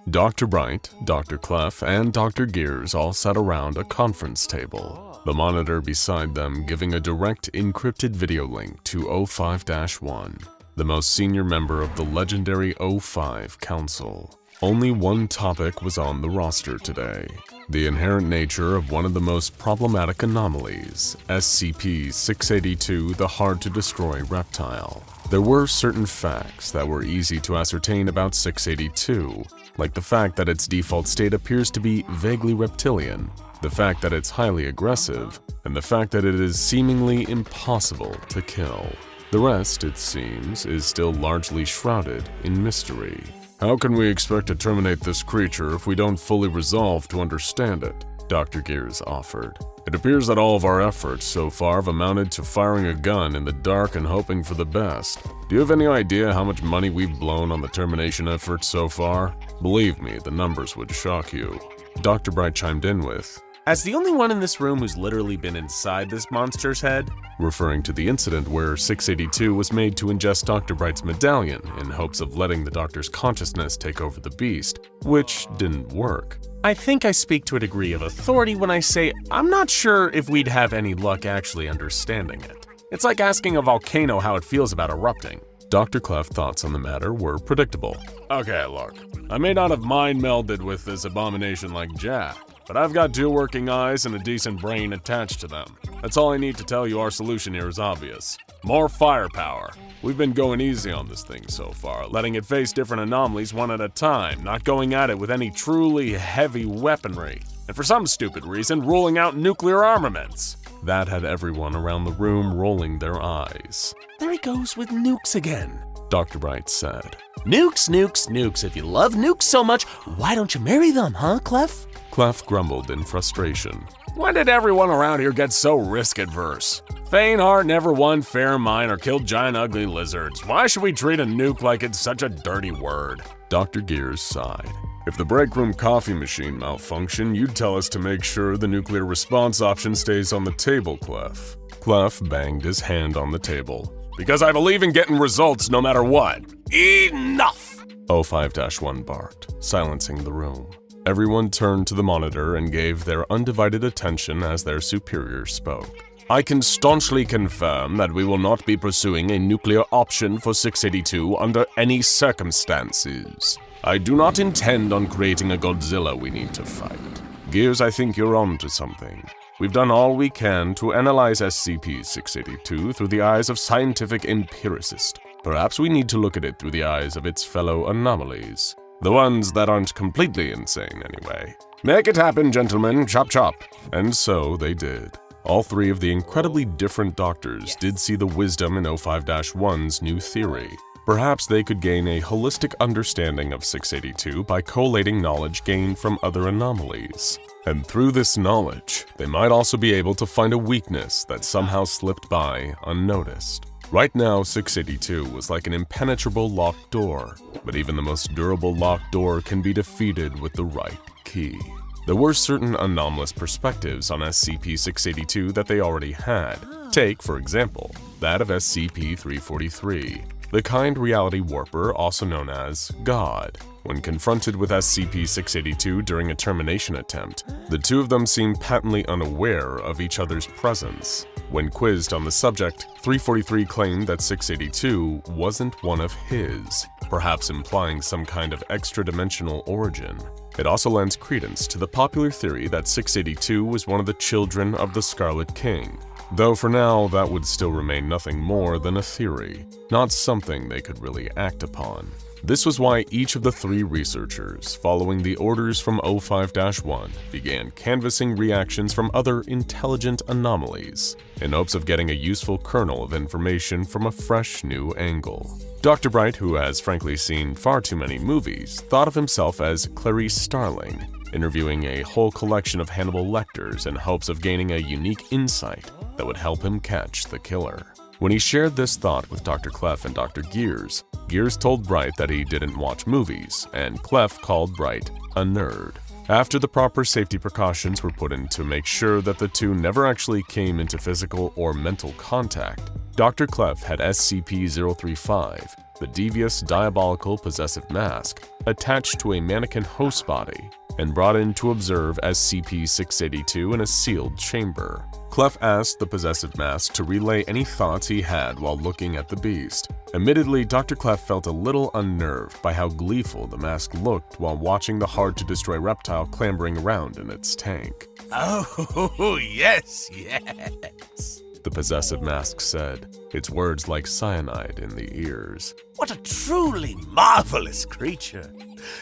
Dr. Bright, Dr. Clef, and Dr. Gears all sat around a conference table, the monitor beside them giving a direct encrypted video link to O5-1, the most senior member of the legendary O5 Council. Only one topic was on the roster today: the inherent nature of one of the most problematic anomalies, SCP-682, the hard-to-destroy reptile. There were certain facts that were easy to ascertain about 682, like the fact that its default state appears to be vaguely reptilian, the fact that it's highly aggressive, and the fact that it is seemingly impossible to kill. The rest, it seems, is still largely shrouded in mystery. "How can we expect to terminate this creature if we don't fully resolve to understand it?" Dr. Gears offered. "It appears that all of our efforts so far have amounted to firing a gun in the dark and hoping for the best. Do you have any idea how much money we've blown on the termination efforts so far? Believe me, the numbers would shock you." Dr. Bright chimed in with, as the only one in this room who's literally been inside this monster's head, referring to the incident where 682 was made to ingest Dr. Bright's medallion in hopes of letting the doctor's consciousness take over the beast, which didn't work. I think I speak to a degree of authority when I say I'm not sure if we'd have any luck actually understanding it. It's like asking a volcano how it feels about erupting. Dr. Clef's thoughts on the matter were predictable. Okay, look, I may not have mind melded with this abomination like Jack, but I've got 2 working eyes and a decent brain attached to them. That's all I need to tell you. Our solution here is obvious. More firepower. We've been going easy on this thing so far, letting it face different anomalies one at a time, not going at it with any truly heavy weaponry, and for some stupid reason, ruling out nuclear armaments. That had everyone around the room rolling their eyes. There he goes with nukes again, Dr. Bright said. Nukes, nukes, nukes. If you love nukes so much, why don't you marry them, huh, Clef? Clef grumbled in frustration. When did everyone around here get so risk-adverse? Faintheart never won fair mine or killed giant ugly lizards. Why should we treat a nuke like it's such a dirty word? Dr. Gears sighed. If the break room coffee machine malfunctioned, you'd tell us to make sure the nuclear response option stays on the table, Clef. Clef banged his hand on the table. Because I believe in getting results no matter what. Enough! 05-1 barked, silencing the room. Everyone turned to the monitor and gave their undivided attention as their superior spoke. I can staunchly confirm that we will not be pursuing a nuclear option for 682 under any circumstances. I do not intend on creating a Godzilla we need to fight. Gears, I think you're onto something. We've done all we can to analyze SCP-682 through the eyes of scientific empiricist. Perhaps we need to look at it through the eyes of its fellow anomalies. The ones that aren't completely insane, anyway. Make it happen, gentlemen. Chop chop. And so they did. All 3 of the incredibly different doctors did see the wisdom in 05-1's new theory. Perhaps they could gain a holistic understanding of 682 by collating knowledge gained from other anomalies. And through this knowledge, they might also be able to find a weakness that somehow slipped by unnoticed. Right now, 682 was like an impenetrable locked door, but even the most durable locked door can be defeated with the right key. There were certain anomalous perspectives on SCP-682 that they already had. Take, for example, that of SCP-343, the kind reality warper also known as God. When confronted with SCP-682 during a termination attempt, the 2 of them seemed patently unaware of each other's presence. When quizzed on the subject, 343 claimed that 682 wasn't one of his, perhaps implying some kind of extra-dimensional origin. It also lends credence to the popular theory that 682 was one of the children of the Scarlet King, though for now that would still remain nothing more than a theory, not something they could really act upon. This was why each of the 3 researchers, following the orders from 05-1, began canvassing reactions from other intelligent anomalies, in hopes of getting a useful kernel of information from a fresh new angle. Dr. Bright, who has frankly seen far too many movies, thought of himself as Clarice Starling, interviewing a whole collection of Hannibal Lecters in hopes of gaining a unique insight that would help him catch the killer. When he shared this thought with Dr. Clef and Dr. Gears, Gears told Bright that he didn't watch movies, and Clef called Bright a nerd. After the proper safety precautions were put in to make sure that the 2 never actually came into physical or mental contact, Dr. Clef had SCP-035, the devious, diabolical, possessive mask, attached to a mannequin host body, and brought in to observe SCP-682 in a sealed chamber. Clef asked the possessive mask to relay any thoughts he had while looking at the beast. Admittedly, Dr. Clef felt a little unnerved by how gleeful the mask looked while watching the hard-to-destroy reptile clambering around in its tank. Oh, yes, yes, the possessive mask said, its words like cyanide in the ears. What a truly marvelous creature.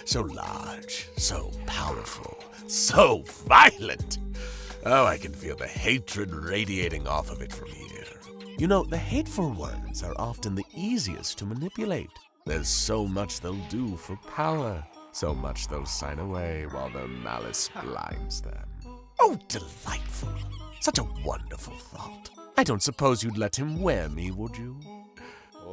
So large, so powerful, so violent. Oh, I can feel the hatred radiating off of it from here. You know, the hateful ones are often the easiest to manipulate. There's so much they'll do for power, so much they'll sign away while their malice blinds them. Oh, delightful. Such a wonderful thought. I don't suppose you'd let him wear me, would you?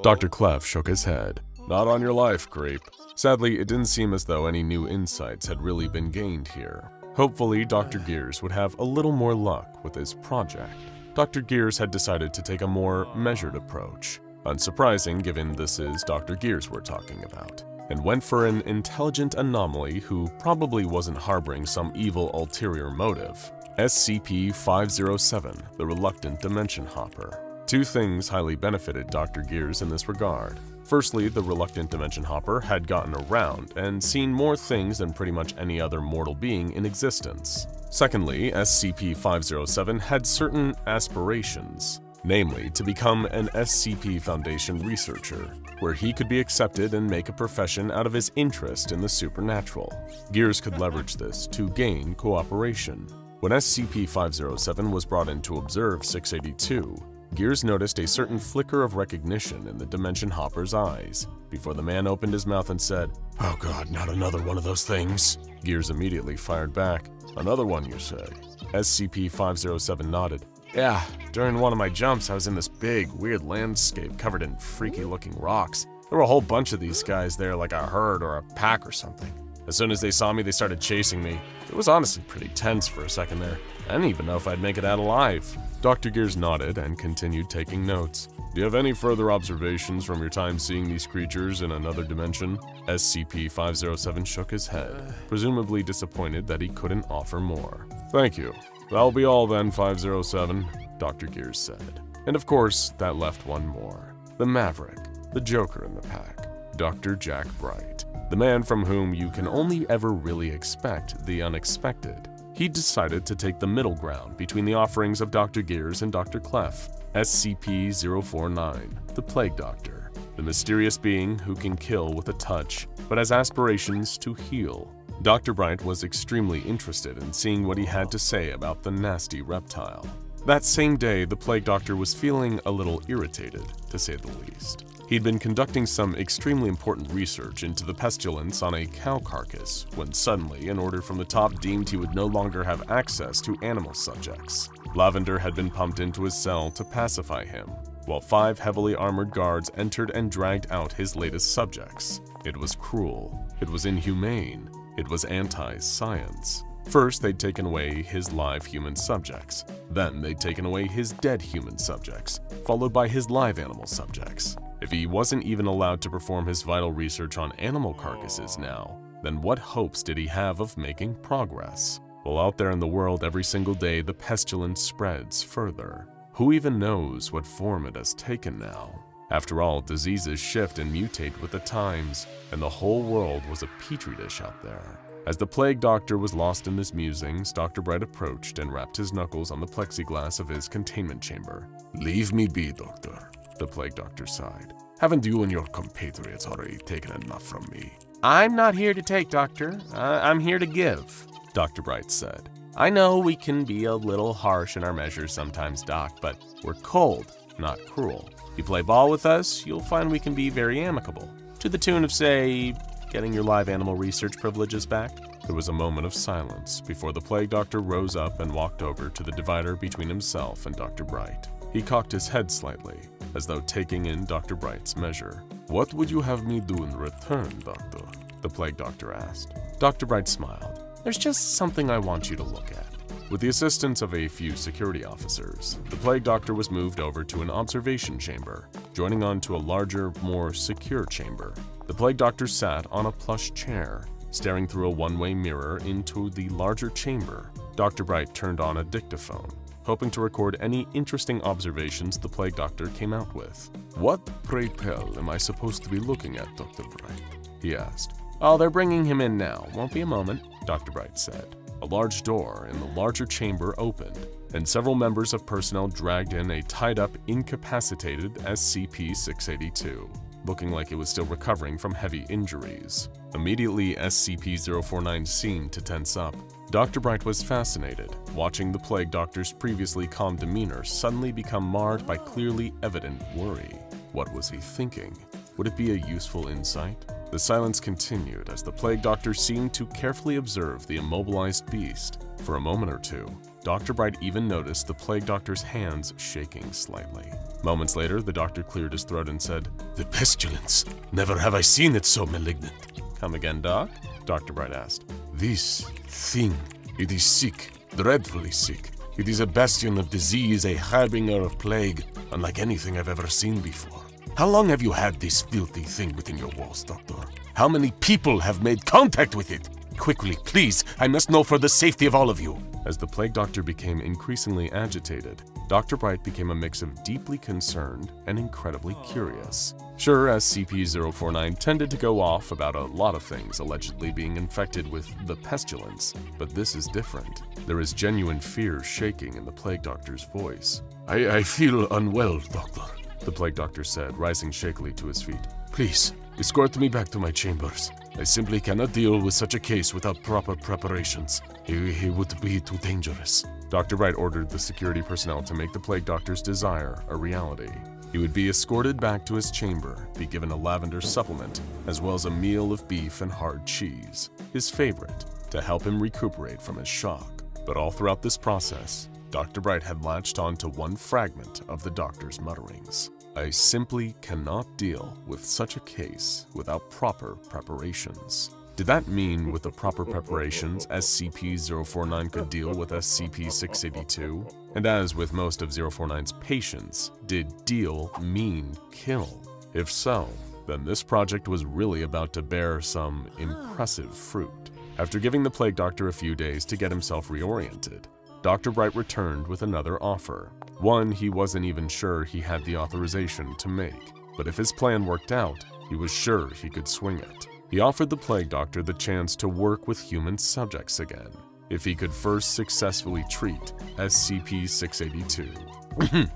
Dr. Clef shook his head. Not on your life, creep. Sadly, it didn't seem as though any new insights had really been gained here. Hopefully, Dr. Gears would have a little more luck with his project. Dr. Gears had decided to take a more measured approach, unsurprising given this is Dr. Gears we're talking about, and went for an intelligent anomaly who probably wasn't harboring some evil ulterior motive. SCP-507, the Reluctant Dimension Hopper. Two things highly benefited Dr. Gears in this regard. Firstly, the Reluctant Dimension Hopper had gotten around and seen more things than pretty much any other mortal being in existence. Secondly, SCP-507 had certain aspirations, namely to become an SCP Foundation researcher, where he could be accepted and make a profession out of his interest in the supernatural. Gears could leverage this to gain cooperation. When SCP-507 was brought in to observe 682, Gears noticed a certain flicker of recognition in the Dimension Hopper's eyes, before the man opened his mouth and said, "Oh god, not another one of those things." Gears immediately fired back, "Another one, you say?" SCP-507 nodded. "Yeah, during one of my jumps I was in this big, weird landscape covered in freaky-looking rocks. There were a whole bunch of these guys there like a herd or a pack or something. As soon as they saw me, they started chasing me. It was honestly pretty tense for a second there. I didn't even know if I'd make it out alive." Dr. Gears nodded and continued taking notes. "Do you have any further observations from your time seeing these creatures in another dimension?" SCP-507 shook his head, presumably disappointed that he couldn't offer more. "Thank you. That'll be all then, 507, Dr. Gears said. And of course, that left one more. The Maverick, the Joker in the pack, Dr. Jack Bright. The man from whom you can only ever really expect the unexpected. He decided to take the middle ground between the offerings of Dr. Gears and Dr. Clef, SCP-049, the Plague Doctor, the mysterious being who can kill with a touch, but has aspirations to heal. Dr. Bright was extremely interested in seeing what he had to say about the nasty reptile. That same day, the Plague Doctor was feeling a little irritated, to say the least. He'd been conducting some extremely important research into the pestilence on a cow carcass, when suddenly an order from the top deemed he would no longer have access to animal subjects. Lavender had been pumped into his cell to pacify him, while 5 heavily armored guards entered and dragged out his latest subjects. It was cruel. It was inhumane. It was anti-science. First, they'd taken away his live human subjects. Then they'd taken away his dead human subjects, followed by his live animal subjects. If he wasn't even allowed to perform his vital research on animal carcasses now, then what hopes did he have of making progress? Well, out there in the world every single day, the pestilence spreads further. Who even knows what form it has taken now? After all, diseases shift and mutate with the times, and the whole world was a petri dish out there. As the Plague Doctor was lost in his musings, Dr. Bright approached and rapped his knuckles on the plexiglass of his containment chamber. "Leave me be, Doctor," the Plague Doctor sighed. "Haven't you and your compatriots already taken enough from me?" "I'm not here to take, Doctor. I'm here to give," Dr. Bright said. "I know we can be a little harsh in our measures sometimes, Doc, but we're cold, not cruel. You play ball with us, you'll find we can be very amicable. To the tune of, say, getting your live animal research privileges back." There was a moment of silence before the Plague Doctor rose up and walked over to the divider between himself and Dr. Bright. He cocked his head slightly, as though taking in Dr. Bright's measure. "What would you have me do in return, Doctor?" the Plague Doctor asked. Dr. Bright smiled. "There's just something I want you to look at." With the assistance of a few security officers, the Plague Doctor was moved over to an observation chamber, joining on to a larger, more secure chamber. The Plague Doctor sat on a plush chair, staring through a one-way mirror into the larger chamber. Dr. Bright turned on a dictaphone, hoping to record any interesting observations the Plague Doctor came out with. "What, pray tell, am I supposed to be looking at, Dr. Bright?" he asked. "Oh, they're bringing him in now. Won't be a moment," Dr. Bright said. A large door in the larger chamber opened, and several members of personnel dragged in a tied-up, incapacitated SCP-682, looking like it was still recovering from heavy injuries. Immediately, SCP-049 seemed to tense up. Dr. Bright was fascinated, watching the Plague Doctor's previously calm demeanor suddenly become marred by clearly evident worry. What was he thinking? Would it be a useful insight? The silence continued as the Plague Doctor seemed to carefully observe the immobilized beast. For a moment or two, Dr. Bright even noticed the Plague Doctor's hands shaking slightly. Moments later, the doctor cleared his throat and said, "The pestilence. Never have I seen it so malignant." "Come again, Doc?" Dr. Bright asked. "This thing It is sick, dreadfully sick. It is a bastion of disease, a harbinger of plague, unlike anything I've ever seen before. How long have you had this filthy thing within your walls, Doctor? How many people have made contact with it? Quickly, please, I must know for the safety of all of you. As the Plague Doctor became increasingly agitated, Dr. Bright became a mix of deeply concerned and incredibly curious. Sure, SCP-049 tended to go off about a lot of things allegedly being infected with the Pestilence, but this is different. There is genuine fear shaking in the Plague Doctor's voice. I feel unwell, Doctor. The Plague Doctor said, rising shakily to his feet. Please, escort me back to my chambers. I simply cannot deal with such a case without proper preparations. It would be too dangerous. Dr. Bright ordered the security personnel to make the Plague Doctor's desire a reality. He would be escorted back to his chamber, be given a lavender supplement, as well as a meal of beef and hard cheese, his favorite, to help him recuperate from his shock. But all throughout this process, Dr. Bright had latched on to one fragment of the doctor's mutterings. I simply cannot deal with such a case without proper preparations. Did that mean with the proper preparations, SCP-049 could deal with SCP-682? And as with most of 049's patients, did deal mean kill? If so, then this project was really about to bear some impressive fruit. After giving the Plague Doctor a few days to get himself reoriented, Dr. Bright returned with another offer. One he wasn't even sure he had the authorization to make, but if his plan worked out, he was sure he could swing it. He offered the Plague Doctor the chance to work with human subjects again, if he could first successfully treat SCP-682.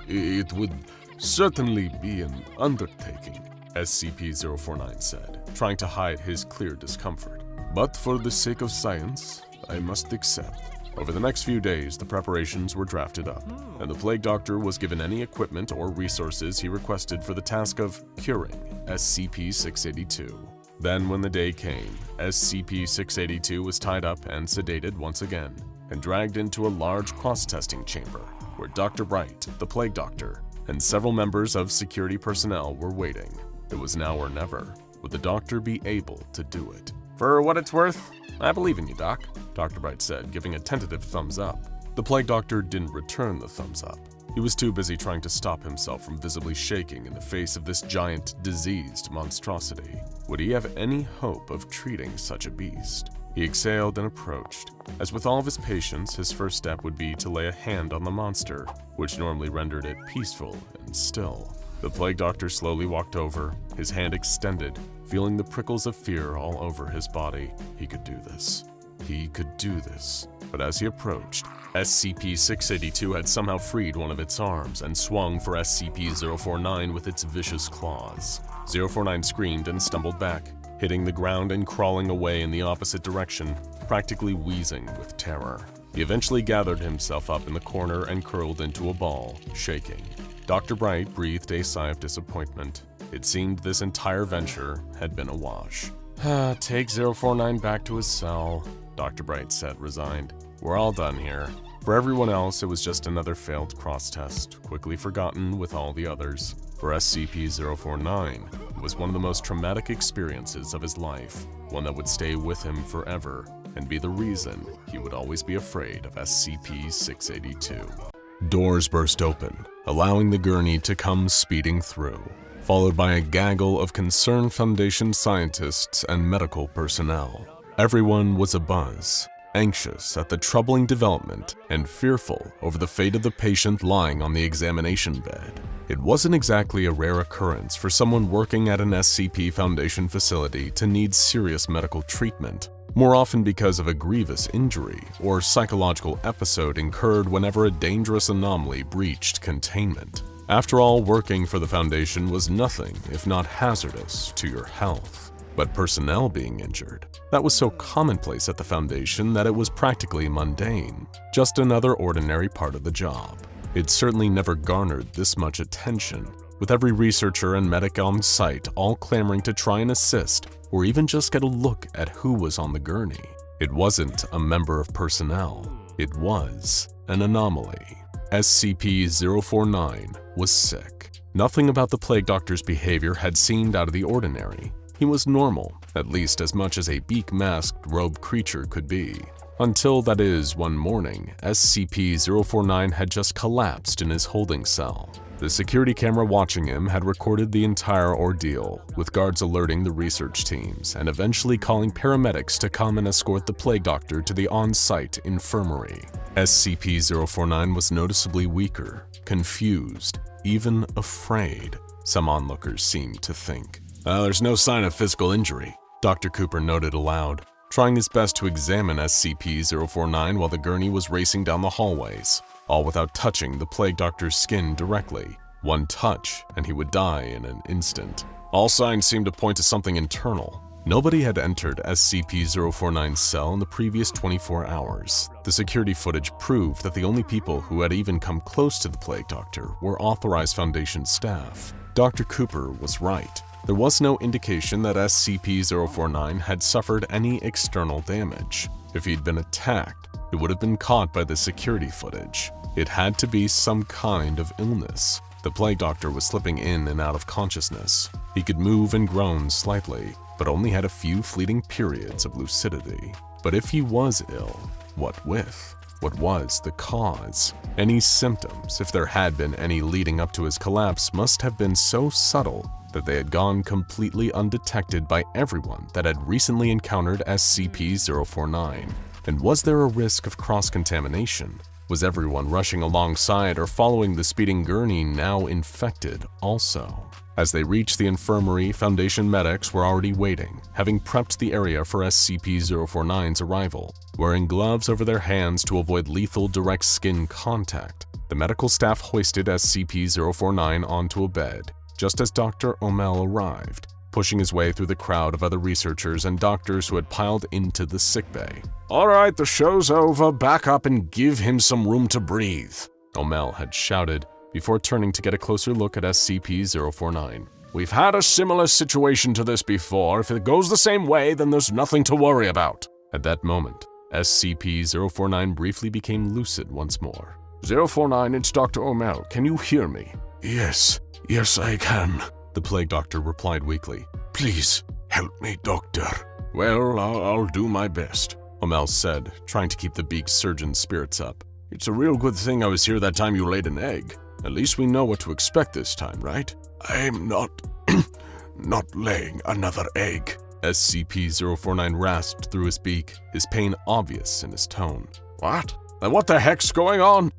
It would certainly be an undertaking, SCP-049 said, trying to hide his clear discomfort. but for the sake of science, I must accept. Over the next few days, the preparations were drafted up, and the Plague Doctor was given any equipment or resources he requested for the task of curing SCP-682. Then, when the day came, SCP-682 was tied up and sedated once again, and dragged into a large cross-testing chamber, where Dr. Bright, the Plague Doctor, and several members of security personnel were waiting. It was now or never. Would the Doctor be able to do it? For what it's worth, I believe in you, Doc. Dr. Bright said, giving a tentative thumbs up. The Plague Doctor didn't return the thumbs up. He was too busy trying to stop himself from visibly shaking in the face of this giant, diseased monstrosity. Would he have any hope of treating such a beast? He exhaled and approached. As with all of his patients, his first step would be to lay a hand on the monster, which normally rendered it peaceful and still. The Plague Doctor slowly walked over, his hand extended, feeling the prickles of fear all over his body. He could do this. He could do this. But as he approached, SCP-682 had somehow freed one of its arms and swung for SCP-049 with its vicious claws. 049 screamed and stumbled back, hitting the ground and crawling away in the opposite direction, practically wheezing with terror. He eventually gathered himself up in the corner and curled into a ball, shaking. Dr. Bright breathed a sigh of disappointment. It seemed this entire venture had been a wash. Take 049 back to his cell, Dr. Bright said, resigned. We're all done here. For everyone else, it was just another failed cross-test, quickly forgotten with all the others. For SCP-049, it was one of the most traumatic experiences of his life, one that would stay with him forever and be the reason he would always be afraid of SCP-682. Doors burst open, allowing the gurney to come speeding through, followed by a gaggle of concerned Foundation scientists and medical personnel. Everyone was abuzz, anxious at the troubling development and fearful over the fate of the patient lying on the examination bed. It wasn't exactly a rare occurrence for someone working at an SCP Foundation facility to need serious medical treatment, more often because of a grievous injury or psychological episode incurred whenever a dangerous anomaly breached containment. After all, working for the Foundation was nothing if not hazardous to your health. But personnel being injured, that was so commonplace at the Foundation that it was practically mundane, just another ordinary part of the job. It certainly never garnered this much attention, with every researcher and medic on site all clamoring to try and assist or even just get a look at who was on the gurney. It wasn't a member of personnel, it was an anomaly. SCP-049 was sick. Nothing about the Plague Doctor's behavior had seemed out of the ordinary. He was normal, at least as much as a beak-masked robe creature could be. Until, that is, one morning, SCP-049 had just collapsed in his holding cell. The security camera watching him had recorded the entire ordeal, with guards alerting the research teams and eventually calling paramedics to come and escort the Plague Doctor to the on-site infirmary. SCP-049 was noticeably weaker, confused, even afraid, some onlookers seemed to think. There's no sign of physical injury, Dr. Cooper noted aloud, trying his best to examine SCP-049 while the gurney was racing down the hallways, all without touching the Plague Doctor's skin directly. One touch, and he would die in an instant. All signs seemed to point to something internal. Nobody had entered SCP-049's cell in the previous 24 hours. The security footage proved that the only people who had even come close to the Plague Doctor were authorized Foundation staff. Dr. Cooper was right. There was no indication that SCP-049 had suffered any external damage. If he'd been attacked, it would have been caught by the security footage. It had to be some kind of illness. The Plague Doctor was slipping in and out of consciousness. He could move and groan slightly, but only had a few fleeting periods of lucidity. But if he was ill, what with? What was the cause? Any symptoms, if there had been any leading up to his collapse, must have been so subtle that they had gone completely undetected by everyone that had recently encountered SCP-049. And was there a risk of cross-contamination? Was everyone rushing alongside or following the speeding gurney now infected also? As they reached the infirmary, Foundation medics were already waiting, having prepped the area for SCP-049's arrival. Wearing gloves over their hands to avoid lethal direct skin contact, the medical staff hoisted SCP-049 onto a bed, just as Dr. O'Mell arrived, pushing his way through the crowd of other researchers and doctors who had piled into the sickbay. All right, the show's over. Back up and give him some room to breathe, O'Mell had shouted, before turning to get a closer look at SCP-049. We've had a similar situation to this before. If it goes the same way, then there's nothing to worry about. At that moment, SCP-049 briefly became lucid once more. 049, it's Dr. O'Mell. Can you hear me? Yes, I can, the Plague Doctor replied weakly. Please, help me, Doctor. Well, I'll do my best, O'Mell said, trying to keep the beak surgeon's spirits up. It's a real good thing I was here that time you laid an egg. At least we know what to expect this time, right? I'm not laying another egg, SCP-049 rasped through his beak, his pain obvious in his tone. What? Then what the heck's going on?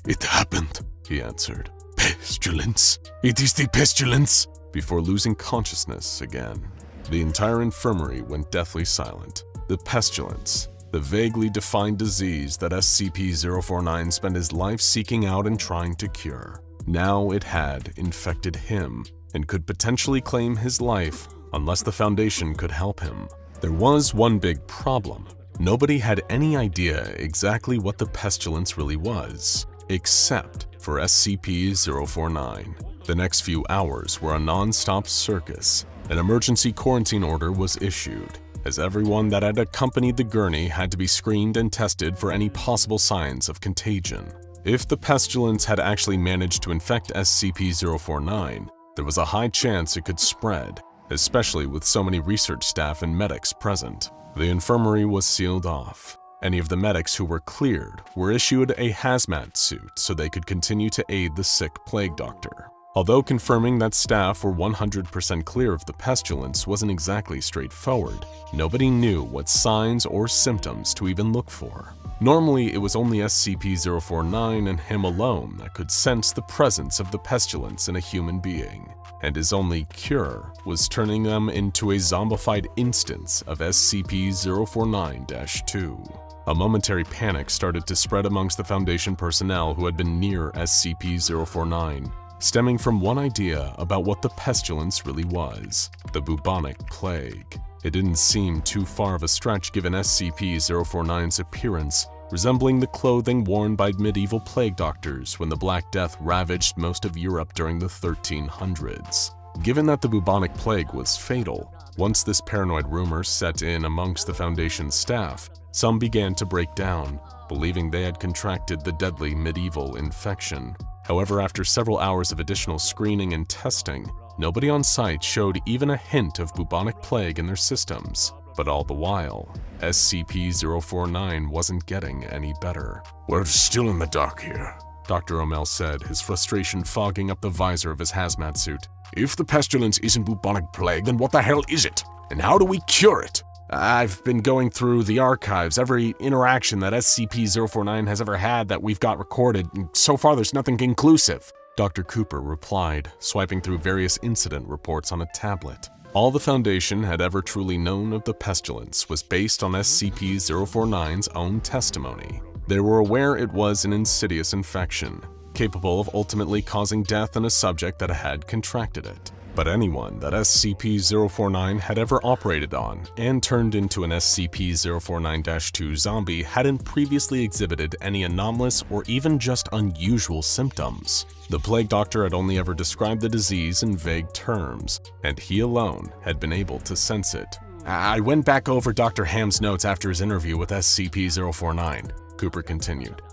It happened, he answered. Pestilence. It is the pestilence. Before losing consciousness again. The entire infirmary went deathly silent. The pestilence, the vaguely defined disease that SCP-049 spent his life seeking out and trying to cure. Now it had infected him and could potentially claim his life unless the Foundation could help him. There was one big problem. Nobody had any idea exactly what the pestilence really was, except for SCP-049. The next few hours were a non-stop circus. An emergency quarantine order was issued, as everyone that had accompanied the gurney had to be screened and tested for any possible signs of contagion. If the pestilence had actually managed to infect SCP-049, there was a high chance it could spread, especially with so many research staff and medics present. The infirmary was sealed off. Any of the medics who were cleared were issued a hazmat suit so they could continue to aid the sick Plague Doctor. Although confirming that staff were 100% clear of the pestilence wasn't exactly straightforward, nobody knew what signs or symptoms to even look for. Normally, it was only SCP-049 and him alone that could sense the presence of the pestilence in a human being, and his only cure was turning them into a zombified instance of SCP-049-2. A momentary panic started to spread amongst the Foundation personnel who had been near SCP-049, stemming from one idea about what the pestilence really was, the bubonic plague. It didn't seem too far of a stretch given SCP-049's appearance, resembling the clothing worn by medieval plague doctors when the Black Death ravaged most of Europe during the 1300s. Given that the bubonic plague was fatal, once this paranoid rumor set in amongst the Foundation staff, some began to break down, believing they had contracted the deadly medieval infection. However, after several hours of additional screening and testing, nobody on site showed even a hint of bubonic plague in their systems. But all the while, SCP-049 wasn't getting any better. We're still in the dark here. Dr. O'Mel said, his frustration fogging up the visor of his hazmat suit. If the pestilence isn't bubonic plague, then what the hell is it? And how do we cure it? I've been going through the archives, every interaction that SCP-049 has ever had that we've got recorded, and so far there's nothing conclusive. Dr. Cooper replied, swiping through various incident reports on a tablet. All the Foundation had ever truly known of the pestilence was based on SCP-049's own testimony. They were aware it was an insidious infection, capable of ultimately causing death in a subject that had contracted it. But anyone that SCP-049 had ever operated on and turned into an SCP-049-2 zombie hadn't previously exhibited any anomalous or even just unusual symptoms. The Plague Doctor had only ever described the disease in vague terms, and he alone had been able to sense it. I went back over Dr. Ham's notes after his interview with SCP-049, Cooper continued.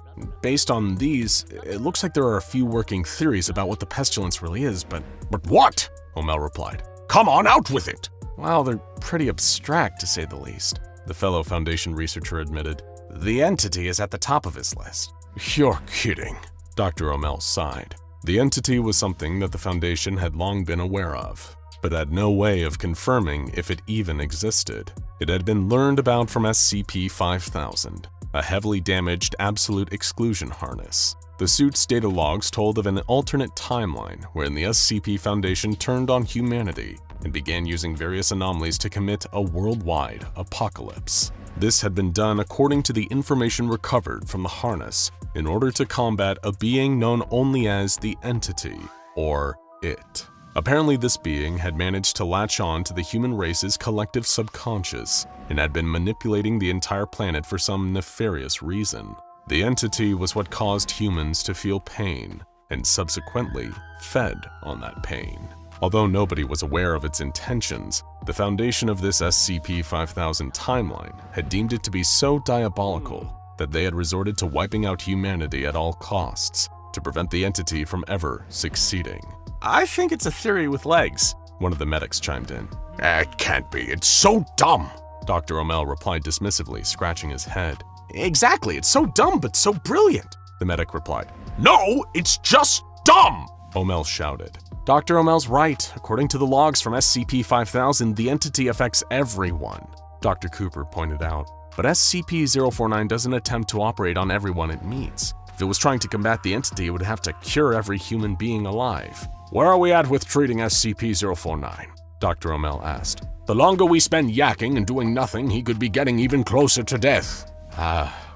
Based on these, it looks like there are a few working theories about what the pestilence really is, but what? O'Mel replied. Come on, out with it! Well, they're pretty abstract, to say the least, the fellow Foundation researcher admitted. The entity is at the top of his list. You're kidding. Dr. O'Mel sighed. The entity was something that the Foundation had long been aware of, but had no way of confirming if it even existed. It had been learned about from SCP-5000, a heavily damaged absolute exclusion harness. The suit's data logs told of an alternate timeline wherein the SCP Foundation turned on humanity and began using various anomalies to commit a worldwide apocalypse. This had been done according to the information recovered from the harness in order to combat a being known only as the Entity, or It. Apparently, this being had managed to latch on to the human race's collective subconscious and had been manipulating the entire planet for some nefarious reason. The entity was what caused humans to feel pain, and subsequently fed on that pain. Although nobody was aware of its intentions, the foundation of this SCP-5000 timeline had deemed it to be so diabolical that they had resorted to wiping out humanity at all costs to prevent the entity from ever succeeding. I think it's a theory with legs, one of the medics chimed in. It can't be, it's so dumb. Dr. O'Mel replied dismissively, scratching his head. Exactly, it's so dumb but so brilliant, the medic replied. No, it's just dumb, O'Mel shouted. Dr. O'Mel's right. According to the logs from SCP-5000, the entity affects everyone, Dr. Cooper pointed out. But SCP-049 doesn't attempt to operate on everyone it meets. If it was trying to combat the entity, it would have to cure every human being alive. Where are we at with treating SCP-049? Dr. O'Mel asked. The longer we spend yakking and doing nothing, he could be getting even closer to death.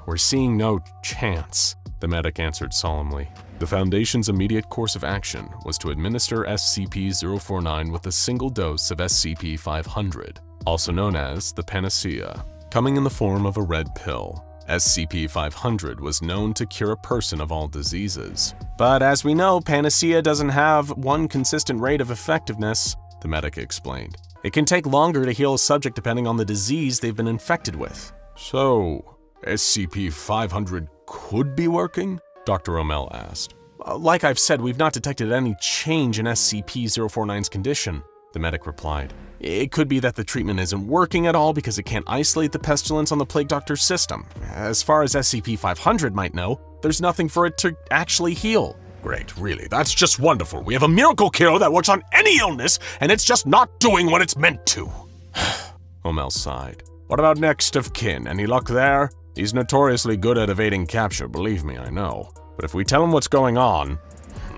We're seeing no chance, the medic answered solemnly. The Foundation's immediate course of action was to administer SCP-049 with a single dose of SCP-500, also known as the Panacea, coming in the form of a red pill. SCP-500 was known to cure a person of all diseases. But as we know, Panacea doesn't have one consistent rate of effectiveness, the medic explained. It can take longer to heal a subject depending on the disease they've been infected with. So, SCP-500 could be working? Dr. O'Mel asked. Like I've said, we've not detected any change in SCP-049's condition, the medic replied. It could be that the treatment isn't working at all because it can't isolate the pestilence on the Plague Doctor's system. As far as SCP-500 might know, there's nothing for it to actually heal. Great, really, that's just wonderful. We have a miracle cure that works on any illness, and it's just not doing what it's meant to. O'Mel sighed. What about next of kin? Any luck there? He's notoriously good at evading capture, believe me, I know. But if we tell him what's going on...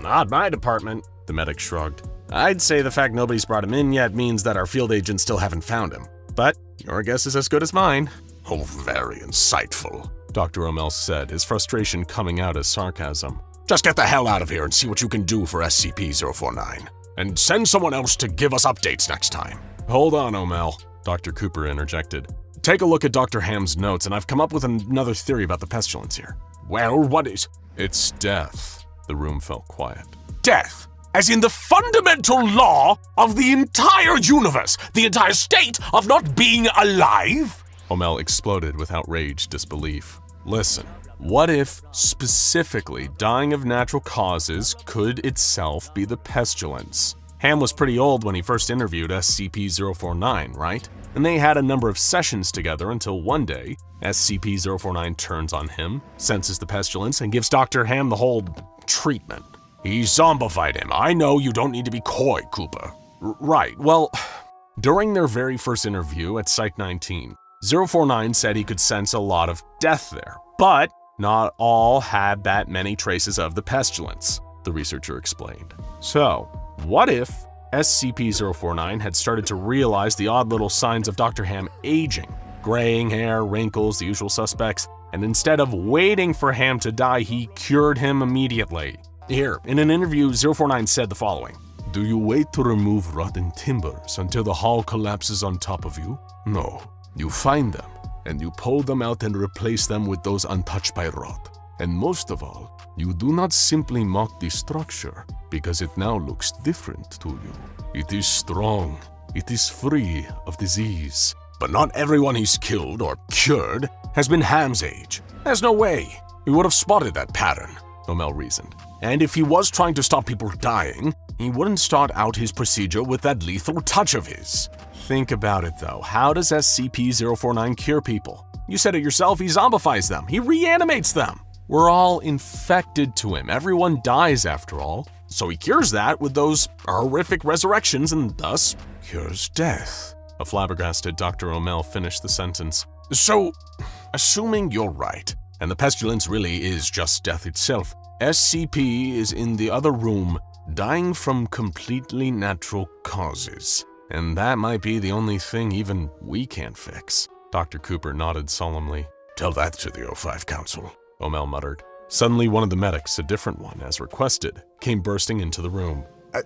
Not my department, the medic shrugged. I'd say the fact nobody's brought him in yet means that our field agents still haven't found him. But your guess is as good as mine. Oh, very insightful, Dr. O'Mel said, his frustration coming out as sarcasm. Just get the hell out of here and see what you can do for SCP-049. And send someone else to give us updates next time. Hold on, O'Mel, Dr. Cooper interjected. Take a look at Dr. Ham's notes, and I've come up with another theory about the pestilence here. Well, what is? It's death. The room fell quiet. Death? As in the fundamental law of the entire universe, the entire state of not being alive? O'Mel exploded with outraged disbelief. Listen, what if, specifically, dying of natural causes could itself be the pestilence? Ham was pretty old when he first interviewed SCP-049, right? And they had a number of sessions together until one day, SCP-049 turns on him, senses the pestilence, and gives Dr. Ham the whole treatment. He zombified him. I know you don't need to be coy, Cooper. Right, well, during their very first interview at Site-19, 049 said he could sense a lot of death there, but not all had that many traces of the pestilence, the researcher explained. So, what if SCP-049 had started to realize the odd little signs of Dr. Ham aging, graying hair, wrinkles, the usual suspects, and instead of waiting for Ham to die, he cured him immediately? Here, in an interview, 049 said the following. Do you wait to remove rotten timbers until the hall collapses on top of you? No. You find them, and you pull them out and replace them with those untouched by rot. And most of all, you do not simply mock the structure, because it now looks different to you. It is strong. It is free of disease. But not everyone he's killed or cured has been Ham's age. There's no way. He would have spotted that pattern, O'Mell reasoned. And if he was trying to stop people dying, he wouldn't start out his procedure with that lethal touch of his. Think about it though. How does SCP-049 cure people? You said it yourself, he zombifies them. He reanimates them. We're all infected to him. Everyone dies after all. So he cures that with those horrific resurrections and thus cures death. A flabbergasted Dr. O'Mell finished the sentence. So, assuming you're right, and the pestilence really is just death itself, SCP is in the other room, dying from completely natural causes. And that might be the only thing even we can't fix. Dr. Cooper nodded solemnly. Tell that to the O5 Council, O'Mell muttered. Suddenly one of the medics, a different one, as requested, came bursting into the room.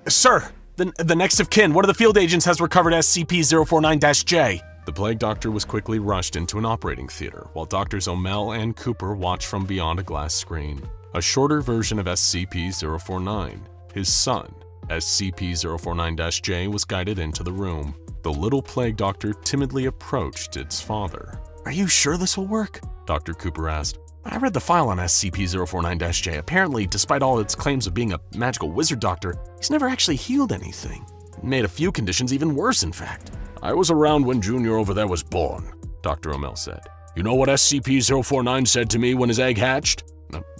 Sir, the next of kin, one of the field agents has recovered SCP-049-J. The plague doctor was quickly rushed into an operating theater, while Doctors O'Mell and Cooper watched from beyond a glass screen. A shorter version of SCP-049, his son, SCP-049-J, was guided into the room. The little plague doctor timidly approached its father. Are you sure this will work? Dr. Cooper asked. I read the file on SCP-049-J. Apparently, despite all its claims of being a magical wizard doctor, he's never actually healed anything. Made a few conditions even worse, in fact. I was around when Junior over there was born, Dr. O'Mell said. You know what SCP-049 said to me when his egg hatched?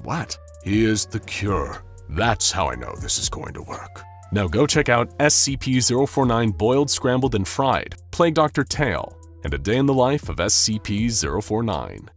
What? He is the cure. That's how I know this is going to work. Now go check out SCP-049 Boiled, Scrambled, and Fried, Plague Doctor Tale, and A Day in the Life of SCP-049.